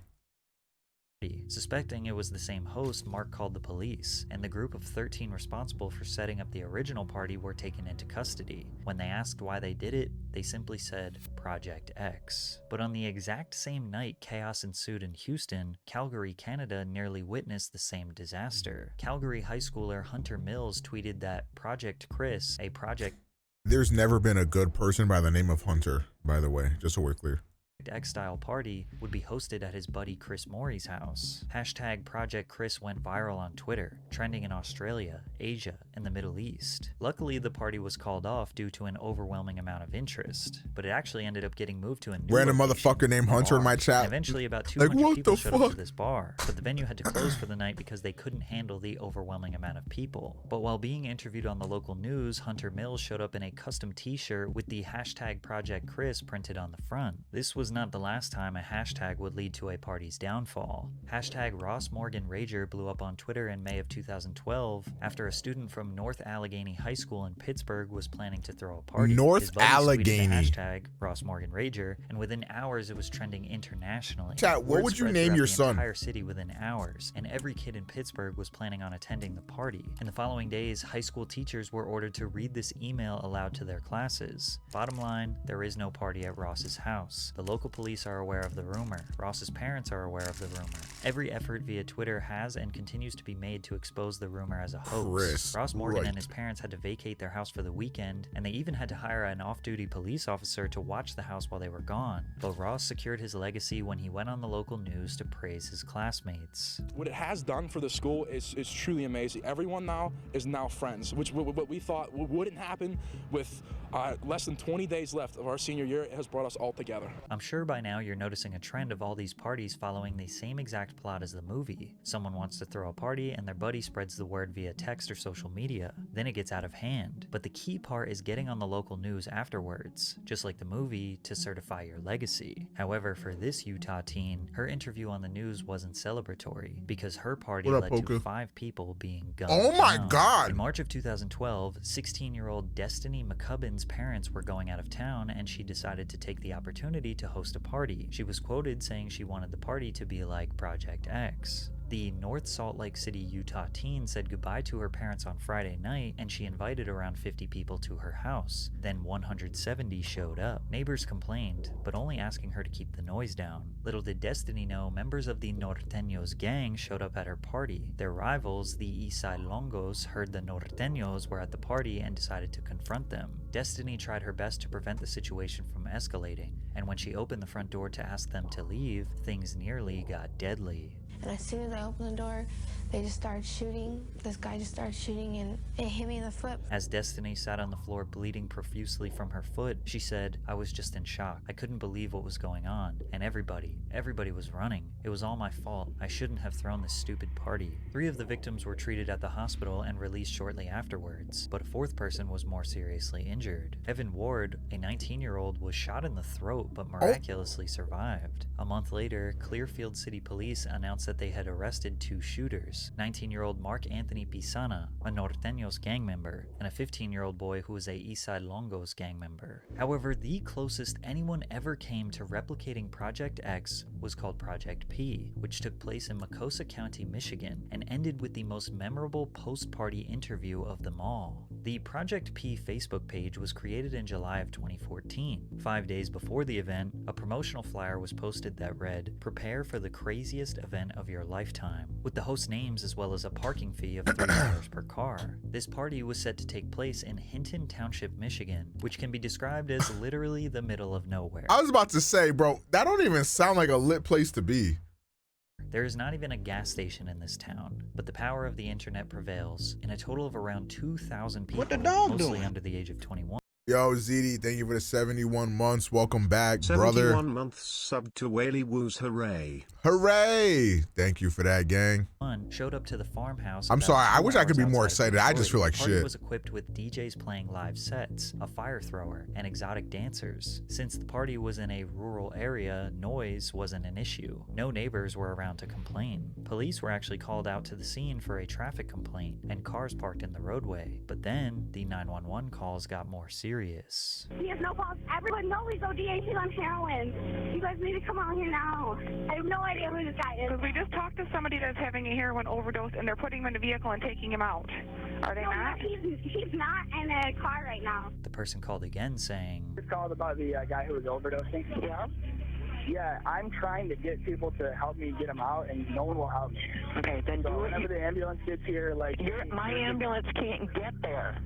Suspecting it was the same host, Mark called the police, and the group of 13 responsible for setting up the original party were taken into custody. When they asked why they did it, they simply said Project X. But on the exact same night chaos ensued in Houston, Calgary, Canada nearly witnessed the same disaster. Calgary high schooler Hunter Mills tweeted that Project Chris, a Project There's never been a good person by the name of Hunter, by the way, just so we're clear. X-style party would be hosted at his buddy Chris Morey's house. Hashtag Project Chris went viral on Twitter, trending in Australia, Asia, and the Middle East. Luckily, the party was called off due to an overwhelming amount of interest, but it actually ended up getting moved to a new Random location, motherfucker named a Hunter in bar. my chat. And eventually, about Like, 200 what people the showed up fuck? to this bar, but the venue had to close for the night because they couldn't handle the overwhelming amount of people. But while being interviewed on the local news, Hunter Mills showed up in a custom t-shirt with the hashtag Project Chris printed on the front. This was not the last time a hashtag would lead to a party's downfall. Hashtag Ross Morgan Rager blew up on Twitter in May of 2012 after a student from North Allegheny High School in Pittsburgh was planning to throw a party. North His buddies tweeted Allegheny. the hashtag Ross Morgan Rager, and within hours it was trending internationally. Chat, what Word would you spread name throughout your the son? entire city within hours, and every kid in Pittsburgh was planning on attending the party. In the following days, high school teachers were ordered to read this email aloud to their classes. Bottom line, there is no party at Ross's house. The local police are aware of the rumor. Ross's parents are aware of the rumor. Every effort via Twitter has and continues to be made to expose the rumor as a hoax. Ross Morgan and his parents had to vacate their house for the weekend, and they even had to hire an off-duty police officer to watch the house while they were gone. But Ross secured his legacy when he went on the local news to praise his classmates. What it has done for the school is truly amazing. Everyone now is friends, which what we thought wouldn't happen with less than 20 days left of our senior year. It has brought us all together. I'm sure by now you're noticing a trend of all these parties following the same exact plot as the movie. Someone wants to throw a party and their buddy spreads the word via text or social media. Then it gets out of hand. But the key part is getting on the local news afterwards, just like the movie, to certify your legacy. However, for this Utah teen, her interview on the news wasn't celebratory because her party led to 5 people being gunned Oh my down. God! In March of 2012, 16-year-old Destiny McCubbin's parents were going out of town and she decided to take the opportunity to host a party. She was quoted saying she wanted the party to be like Project X. The North Salt Lake City, Utah teen said goodbye to her parents on Friday night, and she invited around 50 people to her house. Then 170 showed up. Neighbors complained, but only asking her to keep the noise down. Little did Destiny know, members of the Norteños gang showed up at her party. Their rivals, the Eastside Longos, heard the Norteños were at the party and decided to confront them. Destiny tried her best to prevent the situation from escalating, and when she opened the front door to ask them to leave, things nearly got deadly. And as soon as I opened the door, they just started shooting. This guy just started shooting and it hit me in the foot. As Destiny sat on the floor bleeding profusely from her foot, she said, "I was just in shock. I couldn't believe what was going on. And everybody was running. It was all my fault. I shouldn't have thrown this stupid party." 3 of the victims were treated at the hospital and released shortly afterwards, but a 4th person was more seriously injured. Evan Ward, a 19-year-old, was shot in the throat but miraculously survived. A month later, Clearfield City Police announced that they had arrested 2 shooters, 19-year-old Mark Anthony Pisana, a Norteños gang member, and a 15-year-old boy who was a Eastside Longos gang member. However, the closest anyone ever came to replicating Project X was called Project P, which took place in Macosa County, Michigan, and ended with the most memorable post-party interview of them all. The Project P Facebook page was created in July of 2014. 5 days before the event, a promotional flyer was posted that read, "Prepare for the craziest event of your lifetime," with the host names as well as a parking fee of $3 per car. This party was set to take place in Hinton Township, Michigan, which can be described as literally the middle of nowhere. I was about to say, bro, that don't even sound like a lit place to be. There is not even a gas station in this town, but the power of the internet prevails, and a total of around 2,000 people, mostly under the age of 21. Yo, ZD, thank you for the 71 months. Welcome back, brother. 71 months sub to Whaley Woos, hooray. Hooray! Thank you for that, gang. Showed up to the farmhouse. I'm sorry, I wish I could be more excited. I just feel like shit. The party was equipped with DJs playing live sets, a fire thrower, and exotic dancers. Since the party was in a rural area, noise wasn't an issue. No neighbors were around to complain. Police were actually called out to the scene for a traffic complaint, and cars parked in the roadway. But then, the 911 calls got more serious. He has no fault. Everyone knows he's ODA. He's on heroin. You guys need to come out here now. I have no idea who this guy is. We just talked to somebody that's having a heroin overdose, and they're putting him in a vehicle and taking him out. Are they not? He's not in a car right now. The person called again saying, Just called about the guy who was overdosing. Yeah. Yeah, I'm trying to get people to help me get him out, and no one will help me. Okay, then so whenever the ambulance gets here, like... My ambulance can't get there.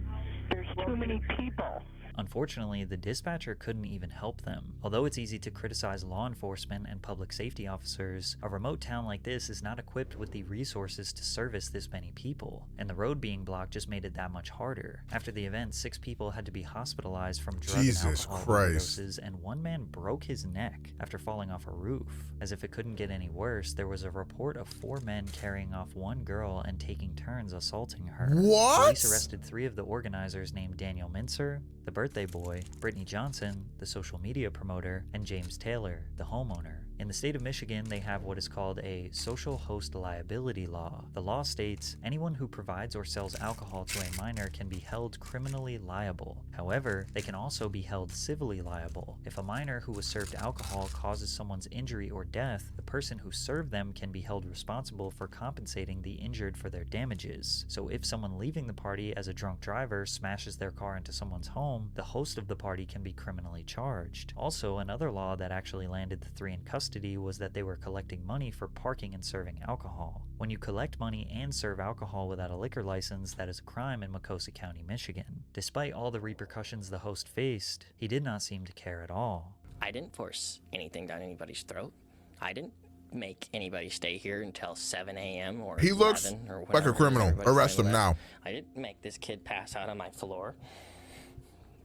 There's too many people. Unfortunately, the dispatcher couldn't even help them. Although it's easy to criticize law enforcement and public safety officers, a remote town like this is not equipped with the resources to service this many people, and the road being blocked just made it that much harder. After the event, 6 people had to be hospitalized from drug and alcohol overdoses, and 1 man broke his neck after falling off a roof. As if it couldn't get any worse, there was a report of 4 men carrying off 1 girl and taking turns assaulting her. What? Police arrested 3 of the organizers named Daniel Mincer, the birthday boy, Brittany Johnson, the social media promoter, and James Taylor, the homeowner. In the state of Michigan, they have what is called a social host liability law. The law states anyone who provides or sells alcohol to a minor can be held criminally liable. However, they can also be held civilly liable. If a minor who was served alcohol causes someone's injury or death, the person who served them can be held responsible for compensating the injured for their damages. So if someone leaving the party as a drunk driver smashes their car into someone's home, the host of the party can be criminally charged. Also, another law that actually landed the three in custody was that they were collecting money for parking and serving alcohol. When you collect money and serve alcohol without a liquor license, that is a crime in Macosa County, Michigan. Despite all the repercussions the host faced, he did not seem to care at all. I didn't force anything down anybody's throat. I didn't make anybody stay here until 7 a.m. or He looks 11 or like a criminal. Arrest him now. I didn't make this kid pass out on my floor.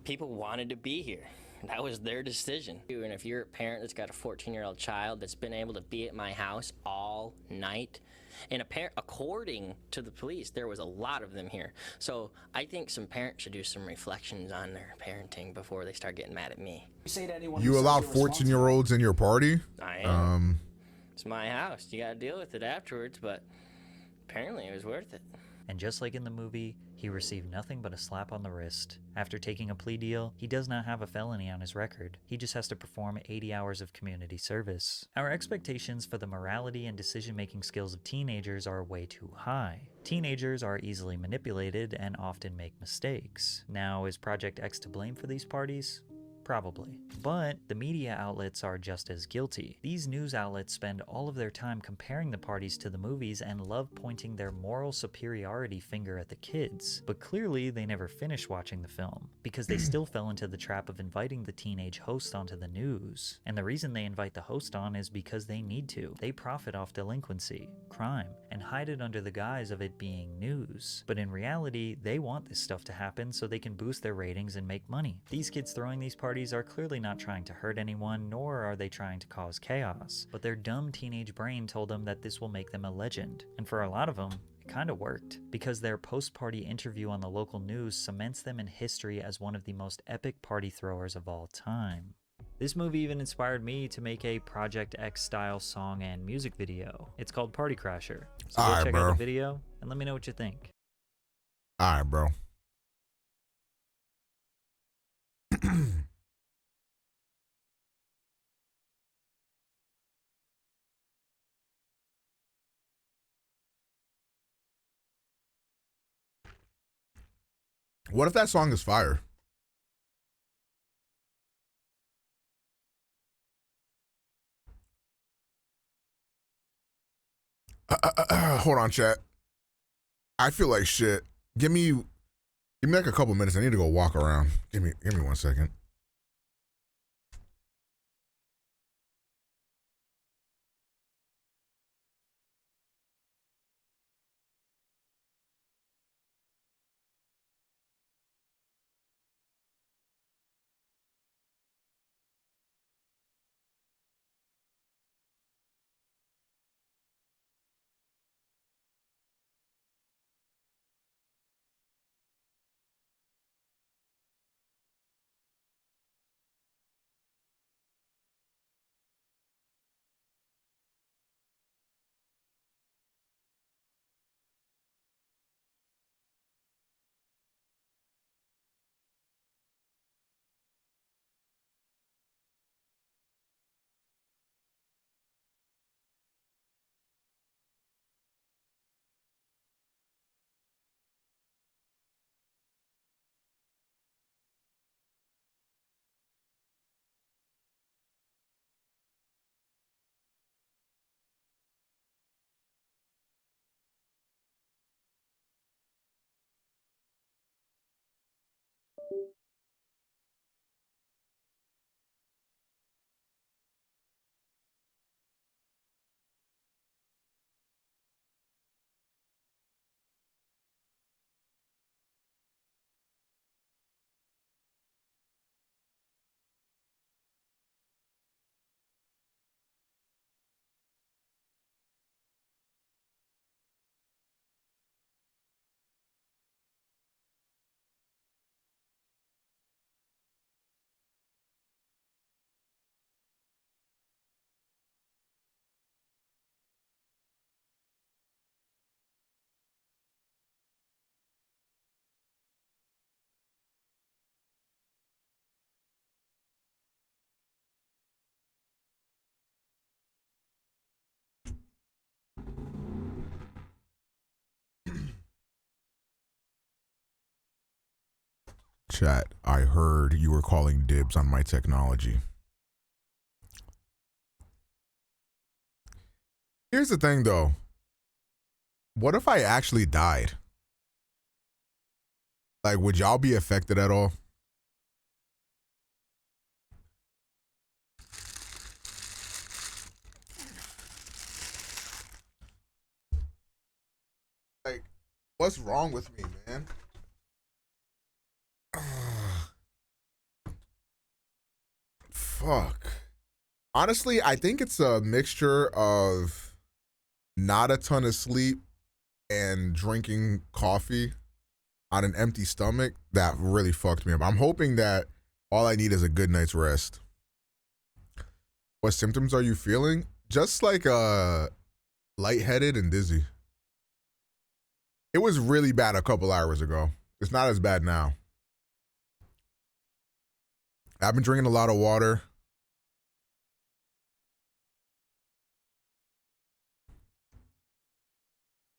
People wanted to be here. That was their decision. And if you're a parent that's got a 14-year-old child that's been able to be at my house all night, and according to the police, there was a lot of them here. So I think some parents should do some reflections on their parenting before they start getting mad at me. You allowed 14-year-olds in your party? I am. It's my house. You gotta deal with it afterwards, but apparently it was worth it. And just like in the movie, he received nothing but a slap on the wrist. After taking a plea deal, he does not have a felony on his record. He just has to perform 80 hours of community service. Our expectations for the morality and decision-making skills of teenagers are way too high. Teenagers are easily manipulated and often make mistakes. Now, is Project X to blame for these parties? Probably. But the media outlets are just as guilty. These news outlets spend all of their time comparing the parties to the movies and love pointing their moral superiority finger at the kids. But clearly they never finished watching the film, because they still fell into the trap of inviting the teenage host onto the news. And the reason they invite the host on is because they need to. They profit off delinquency, crime, and hide it under the guise of it being news. But in reality, they want this stuff to happen so they can boost their ratings and make money. These kids throwing these parties are clearly not trying to hurt anyone, nor are they trying to cause chaos, but their dumb teenage brain told them that this will make them a legend. And for a lot of them, it kinda worked, because their post-party interview on the local news cements them in history as one of the most epic party throwers of all time. This movie even inspired me to make a Project X style song and music video. It's called Party Crasher. So go check out the video and let me know what you think. Alright, bro. What if that song is fire? Hold on, chat. I feel like shit. Give me like a couple minutes. I need to go walk around. Give me 1 second. Chat, I heard you were calling dibs on my technology. Here's the thing though. What if I actually died? Like, would y'all be affected at all? Like, what's wrong with me, man? Fuck. Honestly, I think it's a mixture of not a ton of sleep and drinking coffee on an empty stomach that really fucked me up. I'm hoping that all I need is a good night's rest. What symptoms are you feeling? Just like lightheaded and dizzy. It was really bad a couple hours ago. It's not as bad now. I've been drinking a lot of water.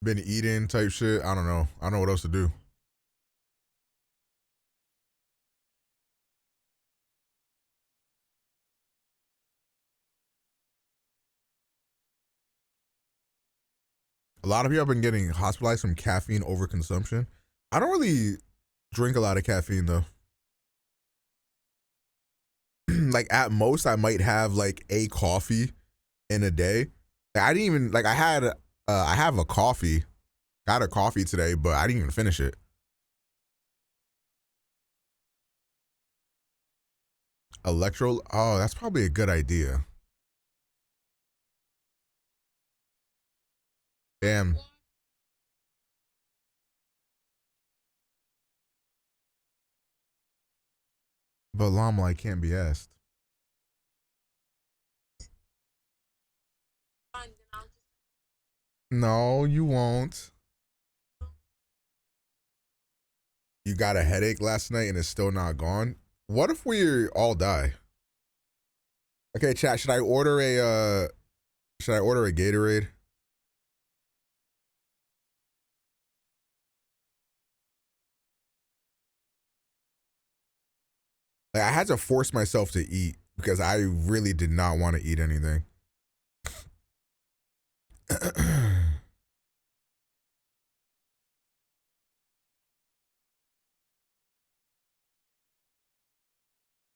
Been eating type shit. I don't know. I don't know what else to do. A lot of people have been getting hospitalized from caffeine overconsumption. I don't really drink a lot of caffeine though. Like at most I might have like a coffee in a day. Like, I didn't even like I have a coffee. Got a coffee today, but I didn't even finish it. Oh, that's probably a good idea. Damn. But llama, I can't be asked. No, you won't. You got a headache last night and it's still not gone. What if we all die? Okay, chat, should I order a Gatorade? Like, I had to force myself to eat because I really did not want to eat anything.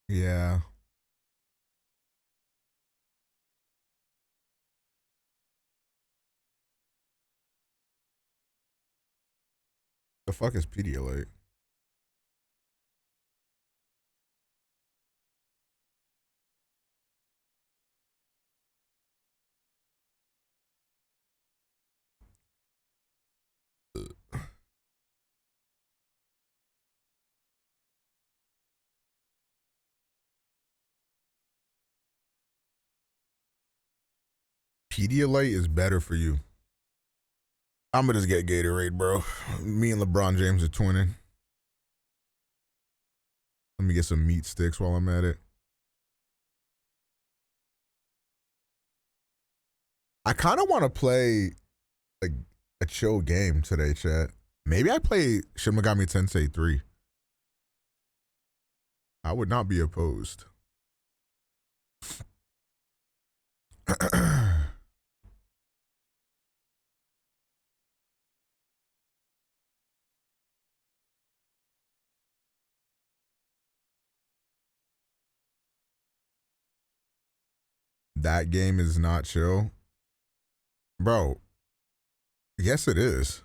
Yeah. The fuck is Pedialyte? Pedialyte is better for you. I'm gonna just get Gatorade, bro. Me and LeBron James are twinning. Let me get some meat sticks while I'm at it. I kind of want to play like a chill game today, chat. Maybe I play Shin Megami Tensei 3. I would not be opposed. That game is not chill. Bro, yes it is.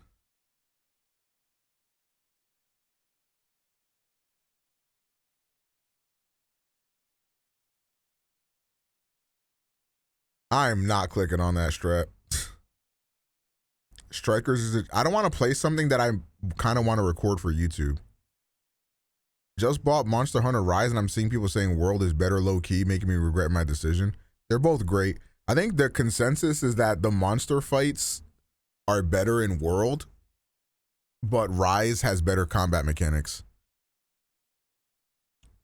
I am not clicking on that strap. Strikers is I don't want to play something that I kind of want to record for YouTube. Just bought Monster Hunter Rise and I'm seeing people saying World is better low key, making me regret my decision. They're both great. I think the consensus is that the monster fights are better in World, but Rise has better combat mechanics.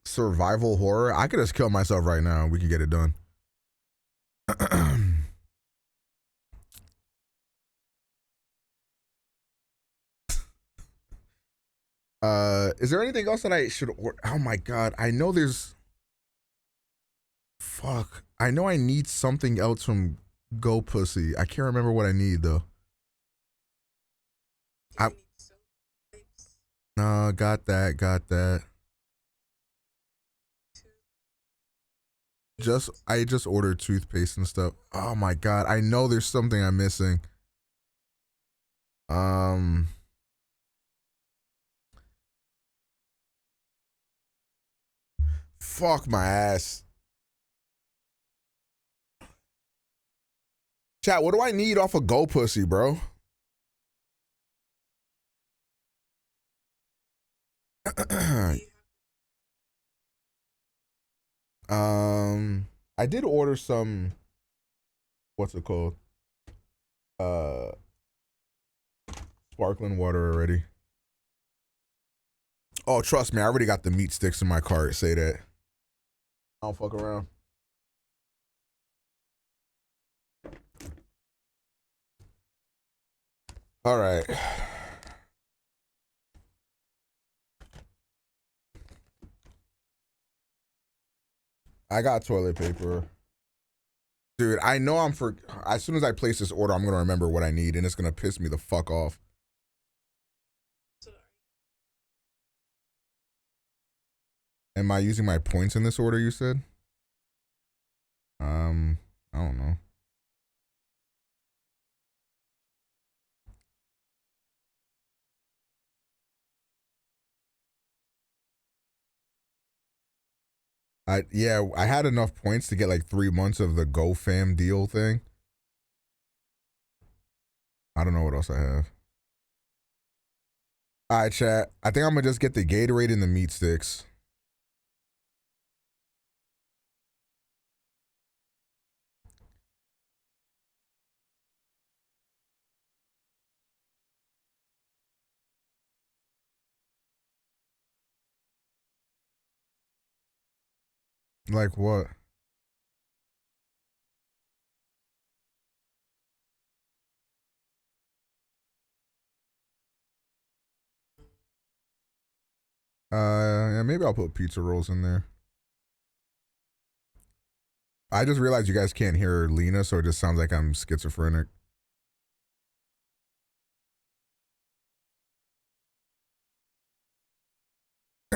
Survival horror. I could just kill myself right now. We could get it done. Is there anything else that I should order? Oh my god, I know there's. Fuck, I know I need something else from Go Pussy. I can't remember what I need though. No, got that. I just ordered toothpaste and stuff. Oh my god, I know there's something I'm missing. Fuck my ass. Chat, what do I need off of Go Pussy, bro? I did order some, what's it called? Sparkling water already. Oh, trust me, I already got the meat sticks in my cart. Say that. I don't fuck around. All right. I got toilet paper. Dude, I know as soon as I place this order, I'm going to remember what I need, and it's going to piss me the fuck off. Am I using my points in this order, you said? I don't know. I had enough points to get like 3 months of the Go Fam deal thing. I don't know what else I have. All right, chat. I think I'm gonna just get the Gatorade and the meat sticks. Like what? Yeah, maybe I'll put pizza rolls in there. I just realized you guys can't hear Lena, so it just sounds like I'm schizophrenic.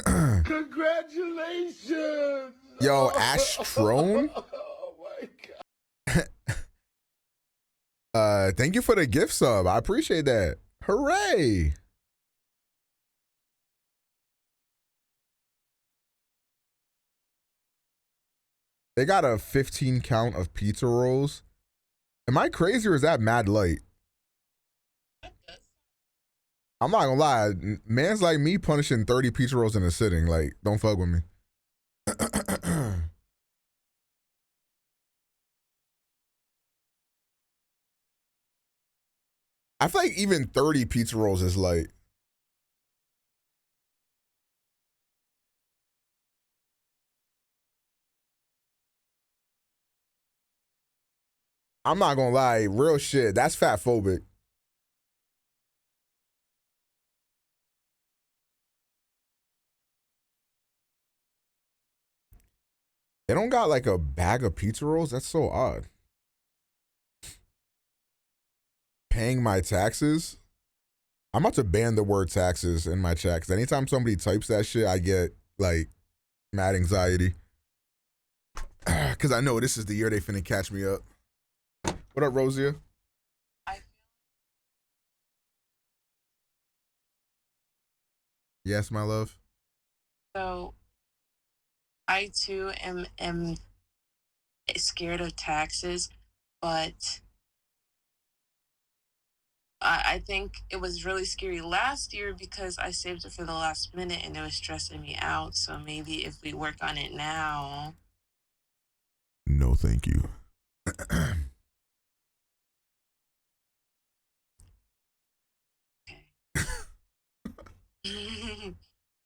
Congratulations! Yo, Ashtrone? Oh my god. Thank you for the gift sub. I appreciate that. Hooray! They got a 15 count of pizza rolls. Am I crazy or is that mad light? I'm not gonna lie. Man's like me punishing 30 pizza rolls in a sitting. Like, don't fuck with me. I feel like even 30 pizza rolls is light. I'm not gonna lie, real shit. That's fat phobic. They don't got like a bag of pizza rolls? That's so odd. Paying my taxes? I'm about to ban the word taxes in my chat, because anytime somebody types that shit, I get like mad anxiety. Because I know this is the year they finna catch me up. What up, Rosia? Yes, my love. So, I too am scared of taxes, but I think it was really scary last year because I saved it for the last minute and it was stressing me out. So maybe if we work on it now. No, thank you.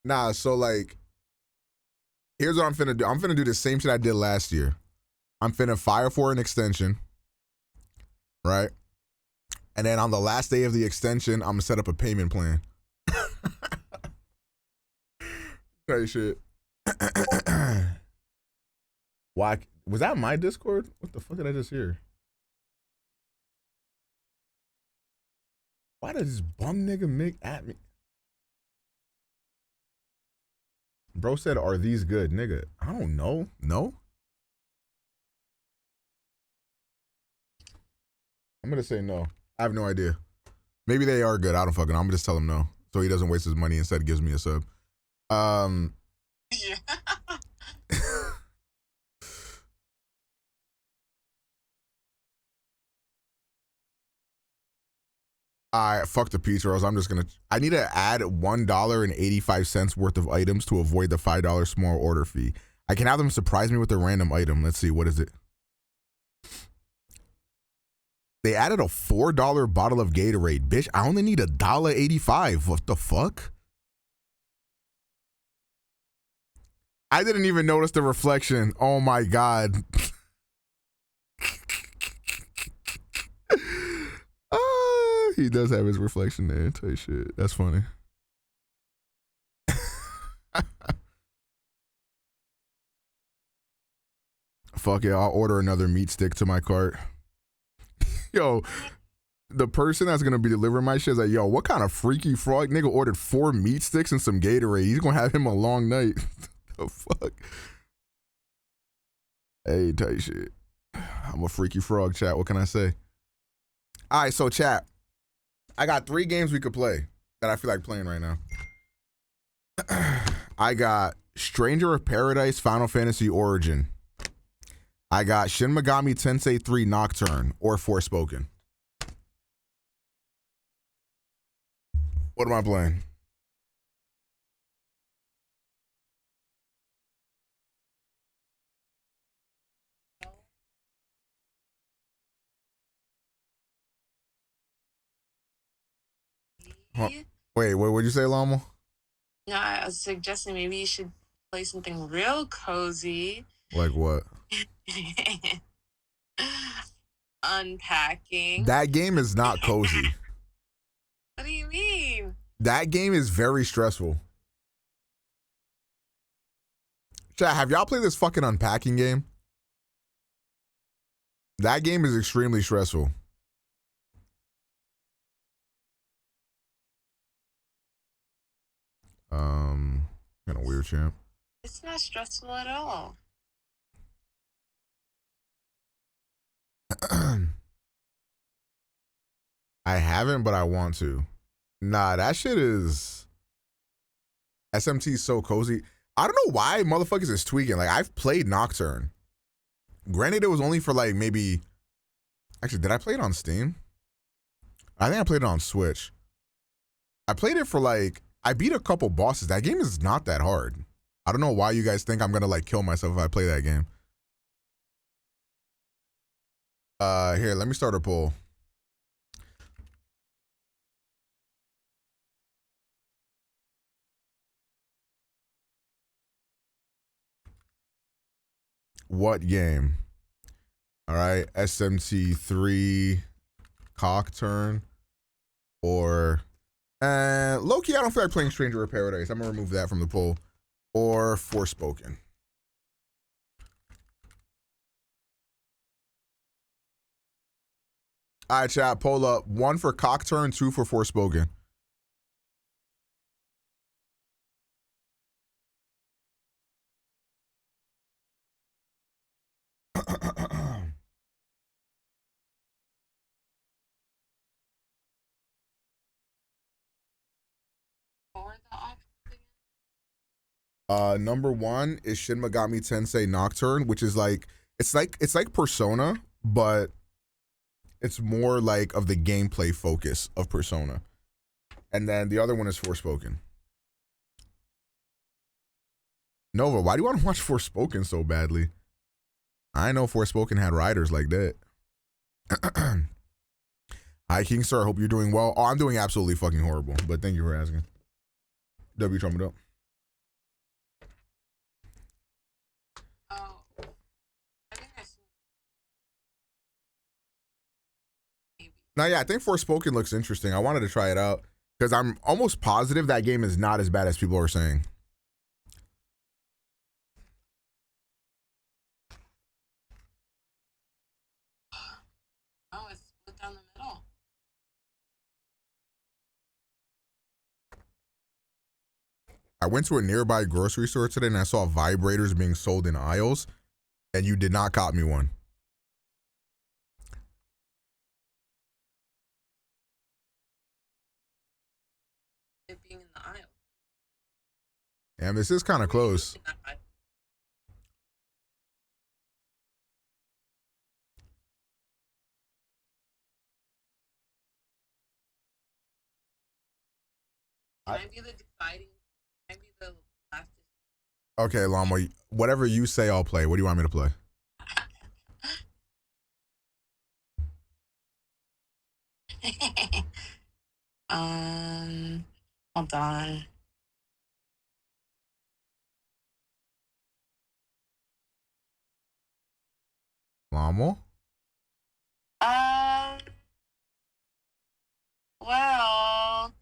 Nah, so like, here's what I'm finna do. I'm finna do the same shit I did last year. I'm finna file for an extension, right? And then on the last day of the extension, I'm gonna set up a payment plan. Hey, shit. Why was that my Discord? What the fuck did I just hear? Why did this bum nigga make at me? Bro said, "Are these good, nigga?" I don't know. No. I'm gonna say no. I have no idea. Maybe they are good. I don't fucking know. I'm gonna just tell him no, so he doesn't waste his money. Instead, gives me a sub. Yeah. Fuck the pizza rolls. I'm just gonna. I need to add $1.85 worth of items to avoid the $5 small order fee. I can have them surprise me with a random item. Let's see, what is it? They added a $4 bottle of Gatorade. Bitch, I only need $1.85. What the fuck? I didn't even notice the reflection. Oh my god. He does have his reflection there. Tell you shit. That's funny. Fuck yeah, I'll order another meat stick to my cart. Yo, the person that's gonna be delivering my shit is like, yo, what kind of freaky frog nigga ordered 4 meat sticks and some Gatorade? He's gonna have him a long night. The fuck? Hey, tight shit. I'm a freaky frog, chat. What can I say? All right, so chat. I got 3 games we could play that I feel like playing right now. I got Stranger of Paradise Final Fantasy Origin. I got Shin Megami Tensei 3 Nocturne or Forespoken. What am I playing? Huh. Wait, what would you say, Lama? No, I was suggesting maybe you should play something real cozy. Like what? Unpacking. That game is not cozy. What do you mean? That game is very stressful. Chat, have y'all played this fucking unpacking game? That game is extremely stressful. Kind of weird, champ. It's not stressful at all. I haven't, but I want to. Nah, that shit is... SMT is so cozy. I don't know why motherfuckers is tweaking. Like, I've played Nocturne. Granted, it was only for like maybe... Actually, did I play it on Steam? I think I played it on Switch. I played it for like... I beat a couple bosses. That game is not that hard. I don't know why you guys think I'm gonna like kill myself if I play that game. Here, let me start a poll. What game? All right, SMT3 Cockturn or low-key, I don't feel like playing Stranger of Paradise. I'm gonna remove that from the poll. Or Forespoken. All right, chat, poll up. 1 for Cockturn, 2 for Forespoken. Number 1 is Shin Megami Tensei Nocturne, which is like it's like Persona, but it's more like of the gameplay focus of Persona. And then the other one is Forespoken. Nova, why do you want to watch Forespoken so badly? I know Forespoken had riders like that. Hi, King Sir. I hope you're doing well. Oh, I'm doing absolutely fucking horrible, but thank you for asking. W trumpet up. Now, yeah, I think Forespoken looks interesting. I wanted to try it out because I'm almost positive that game is not as bad as people are saying. I went to a nearby grocery store today and I saw vibrators being sold in aisles, and you did not cop me one. It being in the aisle. Damn, this is kind of close. Can I be the deciding? Can I be the last? Okay, Llama, whatever you say, I'll play. What do you want me to play? Hold on. Llama? Well,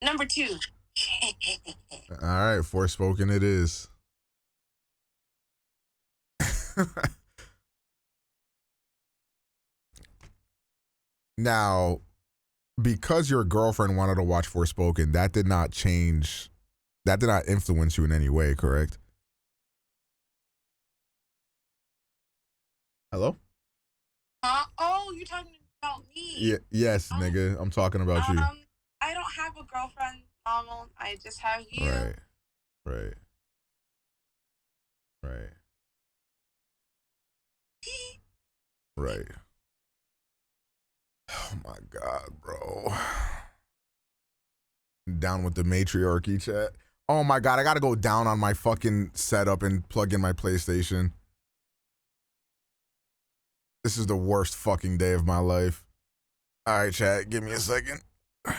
number 2. All right, Forespoken it is. Now, because your girlfriend wanted to watch Forespoken, that did not change, that did not influence you in any way, correct? Hello? Oh, you're talking about me. Yeah, yes, nigga. I'm talking about you. I don't have a girlfriend, Mama. I just have you. Right. Right. Right. Right. Oh my God, bro. Down with the matriarchy, chat. Oh my God, I gotta go down on my fucking setup and plug in my PlayStation. This is the worst fucking day of my life. All right, chat, give me a second. Both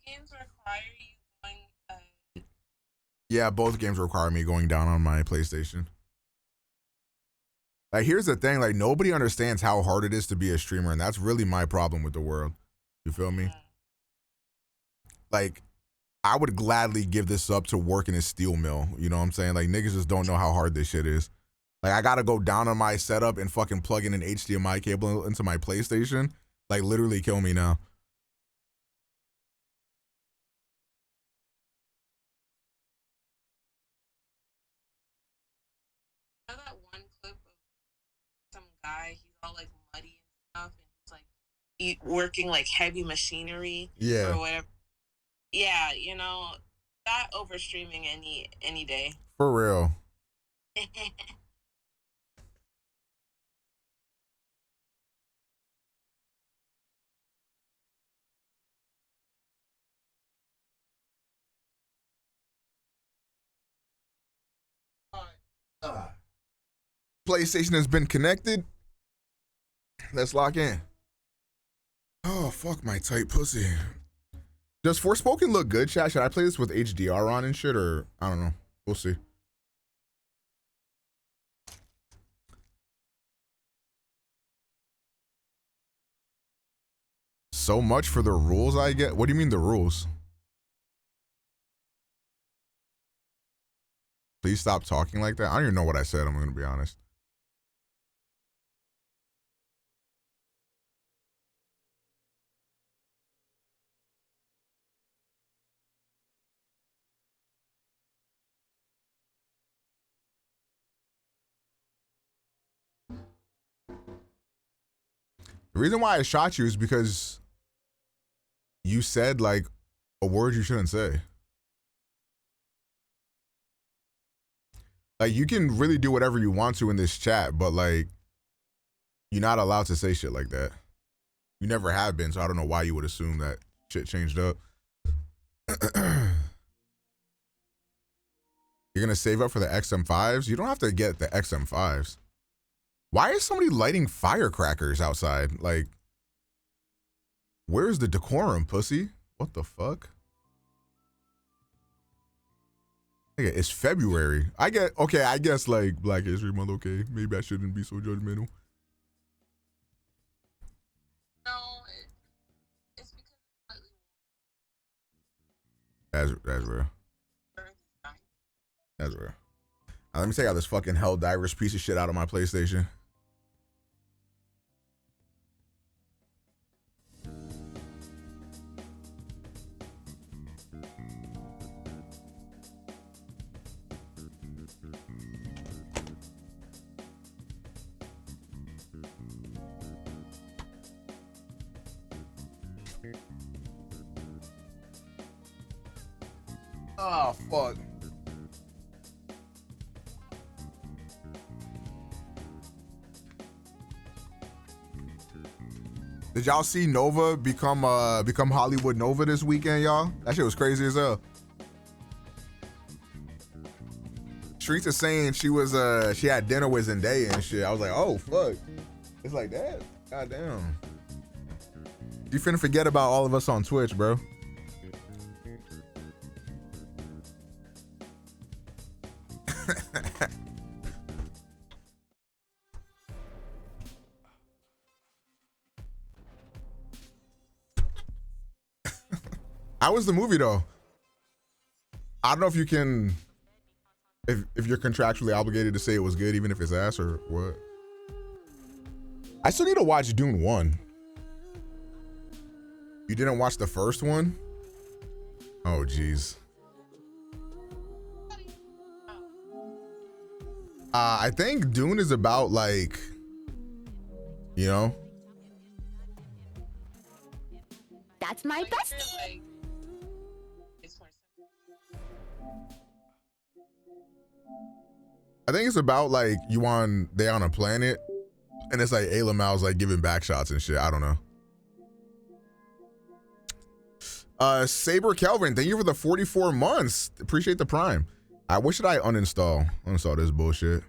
games require you going. Yeah, both games require me going down on my PlayStation. Like, here's the thing, like, nobody understands how hard it is to be a streamer, and that's really my problem with the world. You feel me? Like, I would gladly give this up to work in a steel mill. You know what I'm saying? Like, niggas just don't know how hard this shit is. Like, I gotta go down on my setup and fucking plug in an HDMI cable into my PlayStation. Like, literally kill me now. You know that one clip of some guy, he's all like muddy and stuff, and he's like working like heavy machinery or whatever. Yeah, you know, that over streaming any day. For real. PlayStation has been connected. Let's lock in. Oh, fuck my tight pussy. Does Forespoken look good, chat? Should I play this with HDR on and shit, or I don't know. We'll see. So much for the rules I get. What do you mean the rules? Please stop talking like that. I don't even know what I said. I'm going to be honest. The reason why I shot you is because you said like a word you shouldn't say. Like, you can really do whatever you want to in this chat, but like, you're not allowed to say shit like that. You never have been, so I don't know why you would assume that shit changed up. You're gonna save up for the XM5s? You don't have to get the XM5s. Why is somebody lighting firecrackers outside? Like, where's the decorum, pussy? What the fuck? Okay, it's February. I guess like Black History Month, okay. Maybe I shouldn't be so judgmental. No, it's because That's real. That's real. Let me take out this fucking Helldivers piece of shit out of my PlayStation. Oh, fuck. Did y'all see Nova become Hollywood Nova this weekend, y'all? That shit was crazy as hell. Streets is saying she had dinner with Zendaya and shit. I was like, oh fuck. It's like that. God damn. You finna forget about all of us on Twitch, bro. How was the movie though? I don't know if you can, if you're contractually obligated to say it was good, even if it's ass or what. I still need to watch Dune 1. You didn't watch the first one? Oh, geez. I think Dune is about like, you know. That's my bestie. I think it's about like they on a planet and it's like Ayla Mal's like giving back shots and shit. I don't know. Saber Kelvin, thank you for the 44 months. Appreciate the prime. I wish that I uninstall this bullshit.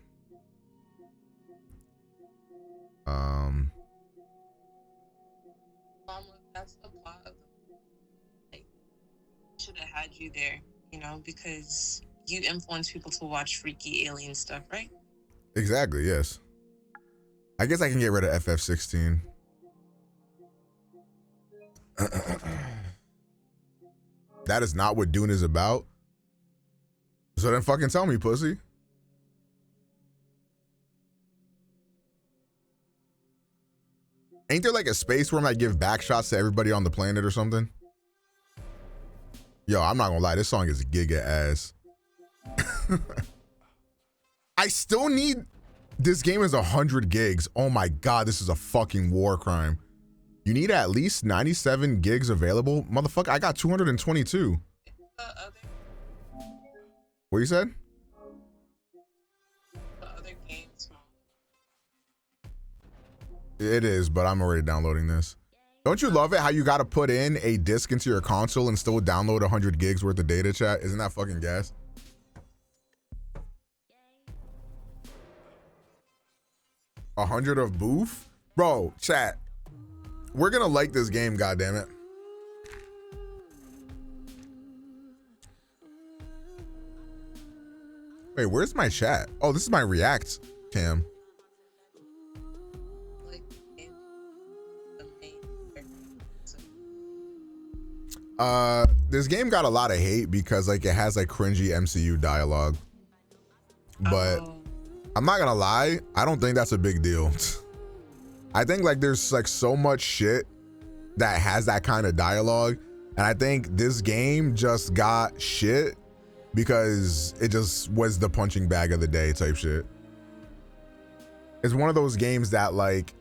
That's the plot of the should have had you there, you know, because you influence people to watch freaky alien stuff, right? Exactly, yes. I guess I can get rid of FF16. That is not what Dune is about. So then fucking tell me, pussy. Ain't there like a space where I might give back shots to everybody on the planet or something? Yo, I'm not gonna lie, this song is giga ass. I still need, this game is 100 gigs. Oh my God, this is a fucking war crime. You need at least 97 gigs available? Motherfucker, I got 222. What you said? It is, but I'm already downloading this. Don't you love it how you gotta put in a disc into your console and still download 100 gigs worth of data, chat? Isn't that fucking gas? A 100 of boof? Bro, chat. We're gonna like this game, goddammit. Wait, where's my chat? Oh, this is my React cam. This game got a lot of hate because like it has like cringy MCU dialogue. But I'm not gonna lie, I don't think that's a big deal. I think like there's like so much shit that has that kind of dialogue, and I think this game just got shit because it just was the punching bag of the day type shit. It's one of those games that like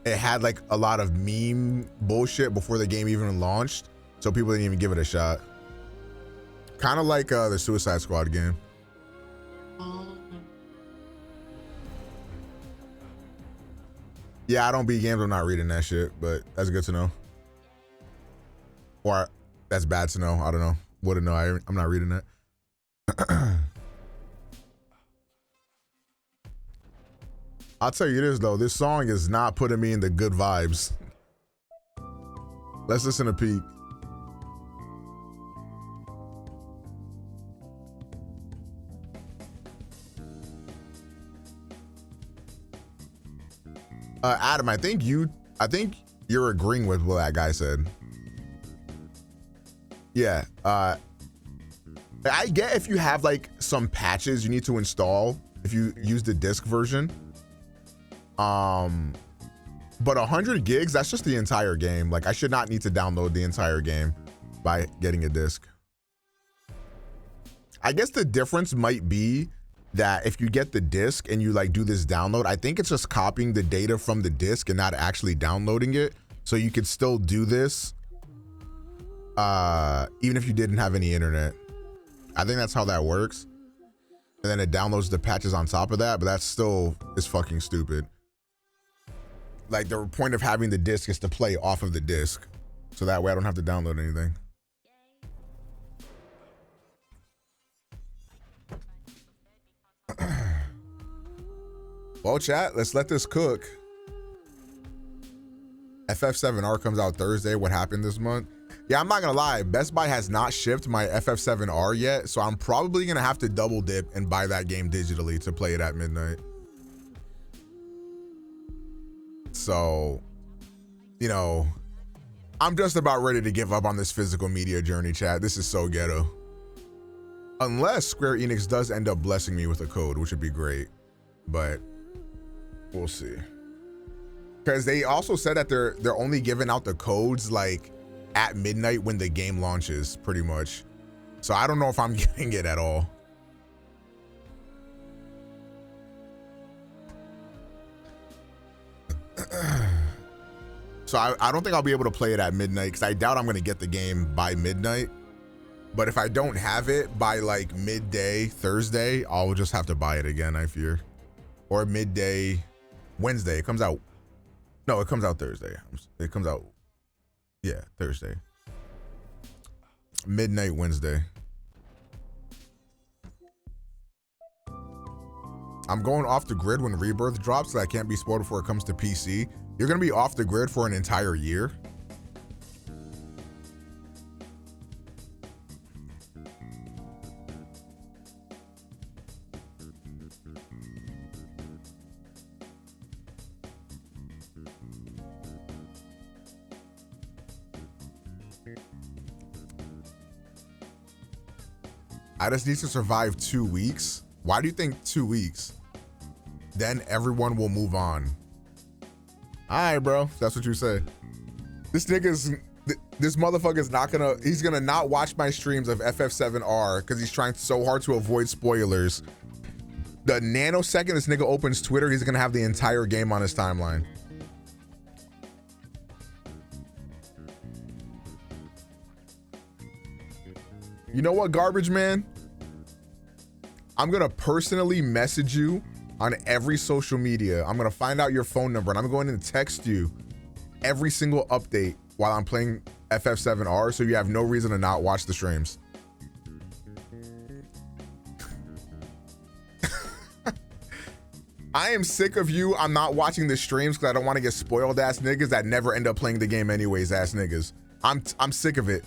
it had like a lot of meme bullshit before the game even launched, so people didn't even give it a shot. Kind of like the Suicide Squad game. Yeah, I don't beat games. I'm not reading that shit, but that's good to know. Or that's bad to know. I don't know. Wouldn't know. I'm not reading that. I'll tell you this though. This song is not putting me in the good vibes. Let's listen to Pete. Adam, I think you're agreeing with what that guy said. Yeah, I get if you have like some patches you need to install if you use the disc version. But 100 gigs, that's just the entire game. Like I should not need to download the entire game by getting a disc. I guess the difference might be that if you get the disc and you like do this download, I think it's just copying the data from the disc and not actually downloading it. So you could still do this even if you didn't have any internet. I think that's how that works. And then it downloads the patches on top of that, but that still is fucking stupid. Like, the point of having the disc is to play off of the disc. So that way I don't have to download anything. Well, chat, let's let this cook. FF7R comes out Thursday. What happened this month? Yeah, I'm not gonna lie. Best Buy has not shipped my FF7R yet, so I'm probably gonna have to double dip and buy that game digitally to play it at midnight. So, you know, I'm just about ready to give up on this physical media journey, chat. This is so ghetto. Unless Square Enix does end up blessing me with a code, which would be great, but we'll see. Because they also said that they're only giving out the codes like at midnight when the game launches, pretty much. So I don't know if I'm getting it at all. So I don't think I'll be able to play it at midnight because I doubt I'm going to get the game by midnight. But if I don't have it by like midday Thursday, I'll just have to buy it again, I fear. Or midday Wednesday. It comes out. No, it comes out Thursday. It comes out. Yeah, Thursday. Midnight Wednesday. I'm going off the grid when Rebirth drops, so I can't be spoiled before it comes to PC. You're going to be off the grid for an entire year? I just need to survive 2 weeks. Why do you think 2 weeks? Then everyone will move on. All right, bro. If that's what you say. This motherfucker's not gonna, he's gonna not watch my streams of FF7R because he's trying so hard to avoid spoilers. The nanosecond this nigga opens Twitter, he's gonna have the entire game on his timeline. You know what, garbage man? I'm gonna personally message you on every social media. I'm gonna find out your phone number and I'm going to text you every single update while I'm playing FF7R, so you have no reason to not watch the streams. I am sick of you. I'm not watching the streams because I don't want to get spoiled ass niggas that never end up playing the game anyways ass niggas. I'm sick of it.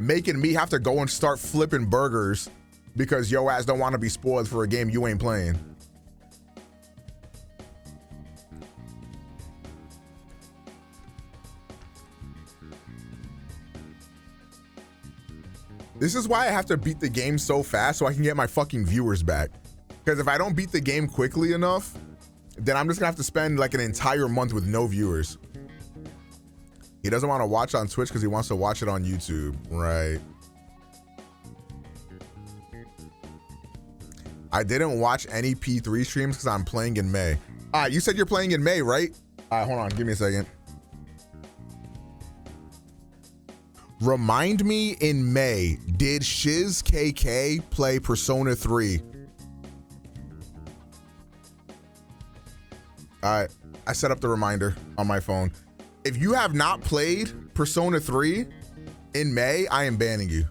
Making me have to go and start flipping burgers because yo ass don't want to be spoiled for a game you ain't playing. This is why I have to beat the game so fast so I can get my fucking viewers back. Because if I don't beat the game quickly enough, then I'm just gonna have to spend like an entire month with no viewers. He doesn't want to watch on Twitch because he wants to watch it on YouTube. Right. I didn't watch any P3 streams because I'm playing in May. All right, you said you're playing in May, right? All right, hold on. Give me a second. Remind me in May, did Shiz KK play Persona 3? All right, I set up the reminder on my phone. If you have not played Persona 3 in May, I am banning you.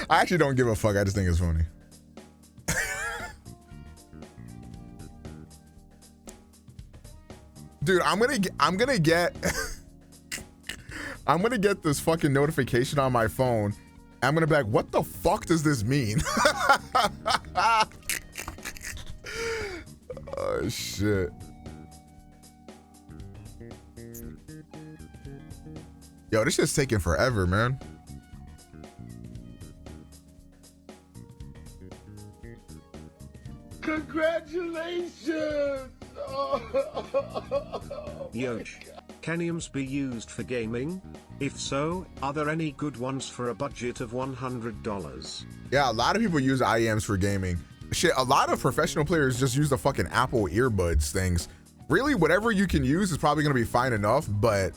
I actually don't give a fuck. I just think it's funny. Dude, I'm gonna get I'm gonna get this fucking notification on my phone. I'm gonna be like, what the fuck does this mean? Oh shit. Yo, this shit's taking forever, man. Congratulations! Yoch, can IMs be used for gaming? If so, are there any good ones for a budget of $100? Yeah, a lot of people use IEMs for gaming. shit, a lot of professional players just use the fucking Apple earbuds things. Really, whatever you can use is probably gonna be fine enough, but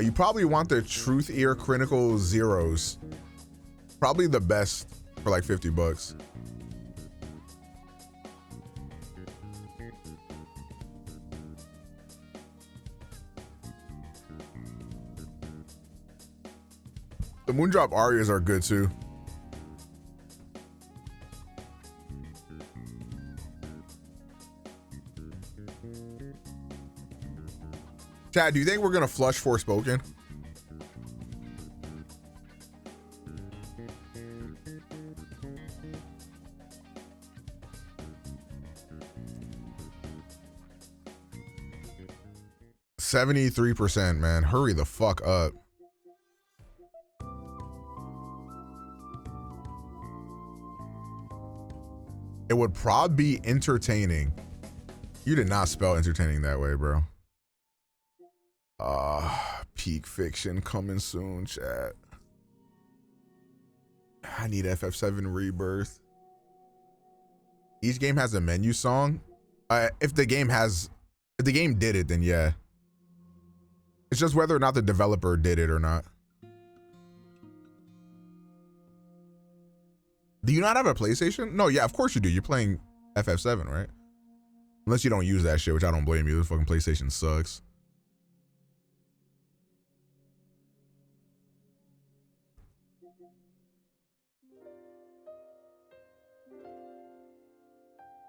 you probably want the Truth Ear Critical Zeros. Probably the best for like 50 bucks. The Moondrop Arias are good too. Chad, do you think we're gonna flush Forespoken? %73%, man. Hurry the fuck up. It would probably be entertaining. You did not spell entertaining that way, bro. Peak Fiction coming soon, chat. I need FF7 Rebirth. Each game has a menu song. If the game did it, then yeah. It's just whether or not the developer did it or not. Do you not have a PlayStation? No, yeah, of course you do. You're playing FF7, right? Unless you don't use that shit, which I don't blame you. This fucking PlayStation sucks.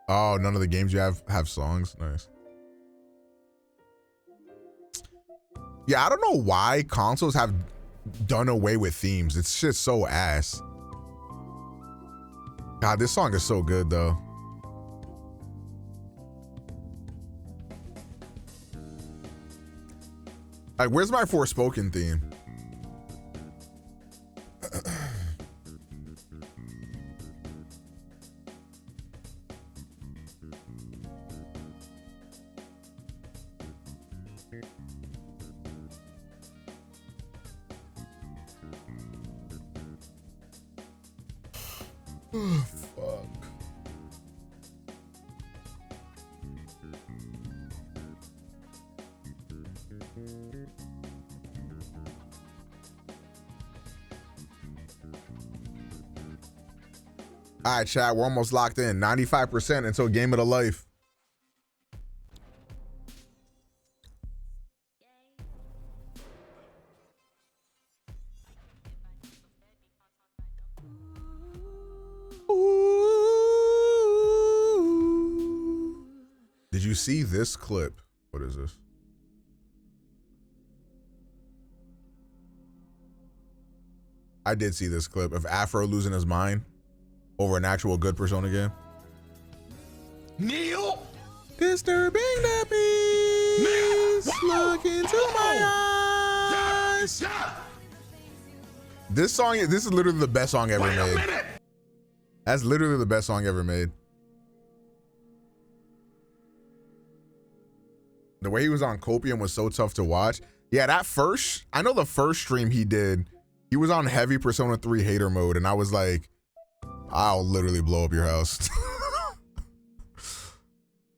Oh, none of the games you have songs? Nice. Yeah, I don't know why consoles have done away with themes. It's just so ass. God, this song is so good though. Like, where's my Forespoken theme? Oh, fuck. All right, chat, we're almost locked in. 95% until game of the life. Did you see this clip? What is this? I did see this clip of Afro losing his mind over an actual good Persona game. Neil! Disturbing the peace. Look into my eyes. This song, this is literally the best song ever made. That's literally the best song ever made. The way he was on Copium was so tough to watch. Yeah, I know the first stream he did, he was on heavy Persona 3 hater mode, and I was like, I'll literally blow up your house.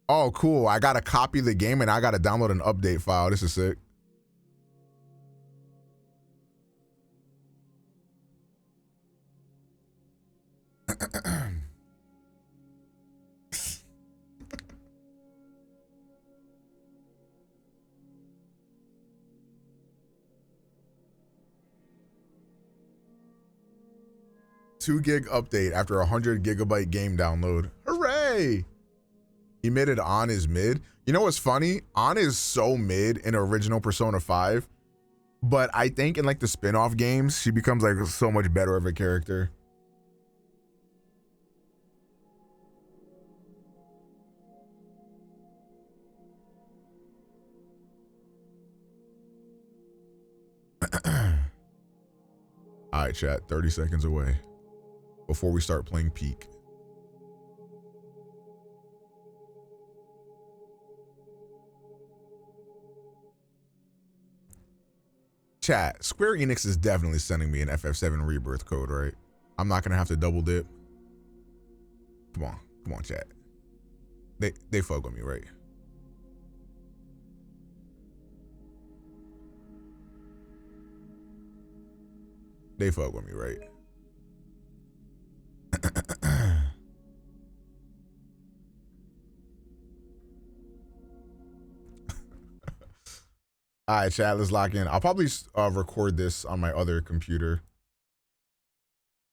Oh, cool. I gotta copy the game and I gotta download an update file. This is sick. $2 gig update after 100 gigabyte game download. Hooray! He made it on is mid. You know what's funny? On is so mid in original Persona 5, but I think in like the spin-off games, she becomes like so much better of a character. All right, chat, 30 seconds away before we start playing Peak. Chat, Square Enix is definitely sending me an FF7 Rebirth code, right? I'm not gonna have to double dip. Come on. Come on, chat. They fuck with me, right? They fuck with me, right? All right, chat, let's lock in. I'll probably record this on my other computer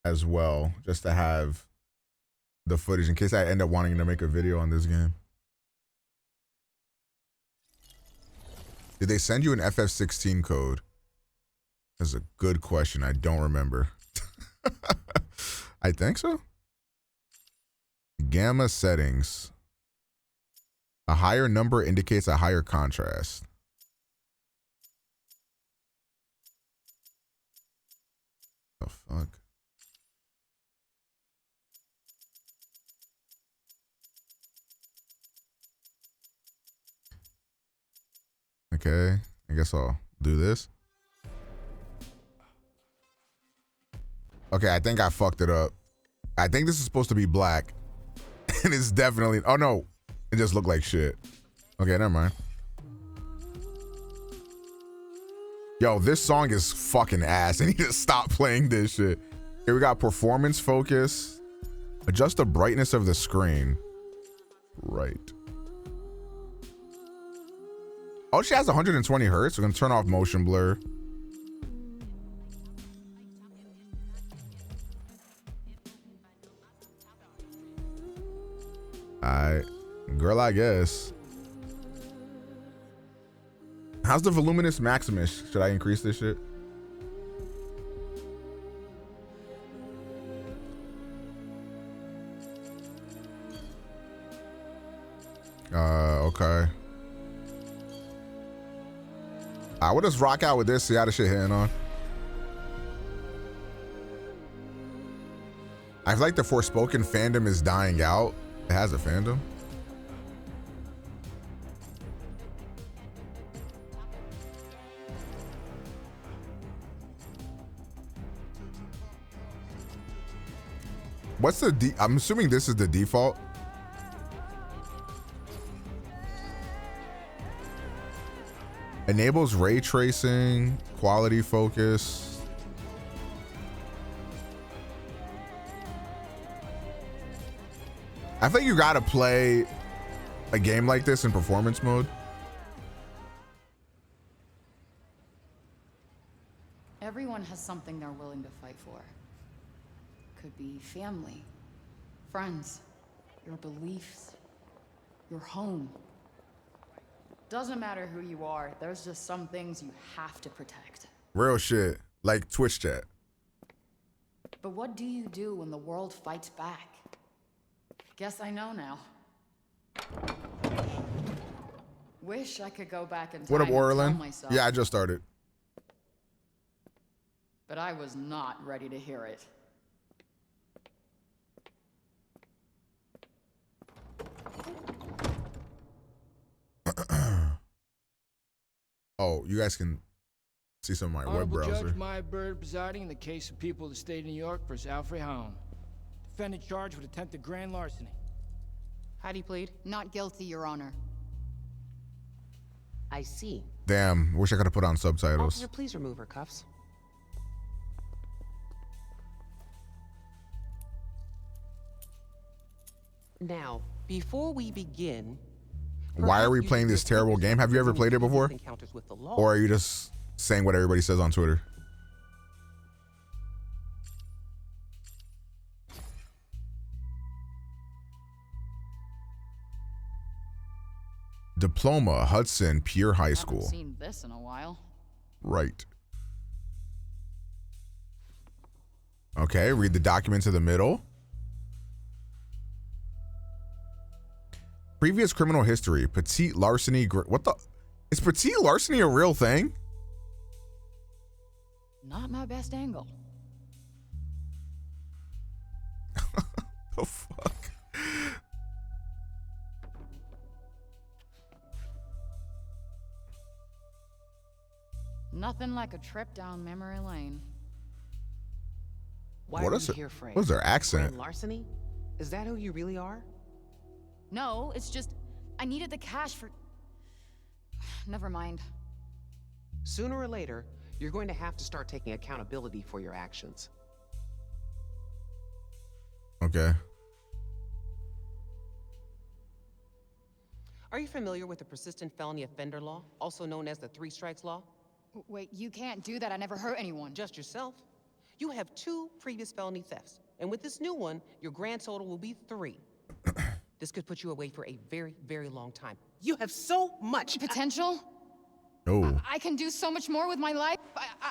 as well, just to have the footage in case I end up wanting to make a video on this game. Did they send you an FF16 code? That's a good question. I don't remember. I think so. Gamma settings. A higher number indicates a higher contrast. The fuck? Okay, I guess I'll do this. Okay, I think I fucked it up. I think this is supposed to be black. And it's definitely, oh no, it just looked like shit. Okay, never mind. Yo, this song is fucking ass. I need to stop playing this shit. Here we got performance focus. Adjust the brightness of the screen. Right. Oh, she has 120 hertz. We're gonna turn off motion blur. Alright, girl, I guess. How's the voluminous Maximus? Should I increase this shit? Okay. I would just rock out with this, see how the shit hitting on. I feel like the Forespoken fandom is dying out. It has a fandom. What's the I'm assuming this is the default. Enables ray tracing, quality focus. I think you gotta play a game like this in performance mode. Everyone has something they're willing to fight for. Could be family, friends, your beliefs, your home. Doesn't matter who you are, there's just some things you have to protect. Real shit, like Twitch chat. But what do you do when the world fights back? Guess I know now. Wish I could go back in time. What up, and tell Orlin? myself, Yeah, I just started. but I was not ready to hear it. Oh, you guys can see some of my web Honorable browser. Judge Maya Bird presiding in the case of people of the state of New York versus Alfred Hound. Defendant charged with attempted grand larceny. How do you plead? Not guilty, Your Honor. I see. Damn, wish I could have put on subtitles. Officer, please remove her cuffs. Now, before we begin, Why are we playing this terrible game? Have you ever played it before? Or are you just saying what everybody says on Twitter? Diploma, Hudson, Pure High School. Haven't seen this in a while. Right. Okay, read the document to the middle. Previous criminal history, petite larceny. What the? Is petite larceny a real thing? Not my best angle. The fuck? Nothing like a trip down memory lane. Why What are is you it? here, Frank? What is their accent? Grand larceny? Is that who you really are? No, it's just I needed the cash for... Never mind. Sooner or later, you're going to have to start taking accountability for your actions. Okay. Are you familiar with the persistent felony offender law, also known as the 3 strikes law? Wait, you can't do that. I never hurt anyone. Just yourself. You have 2 previous felony thefts, and with this new one, your grand total will be 3. This could put you away for a very, very long time. You have so much potential. Oh. I can do so much more with my life.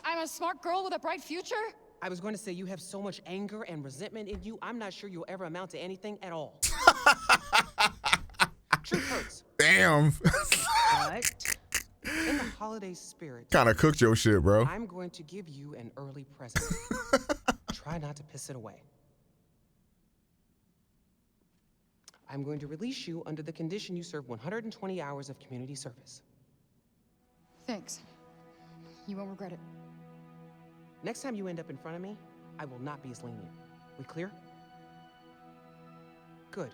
I'm a smart girl with a bright future. I was going to say you have so much anger and resentment in you, I'm not sure you'll ever amount to anything at all. Truth hurts. Damn. But in the holiday spirit, Kind of cooked your shit, bro. I'm going to give you an early present. Try not to piss it away. I'm going to release you under the condition you serve 120 hours of community service. Thanks. You won't regret it. Next time you end up in front of me, I will not be as lenient. We clear? Good.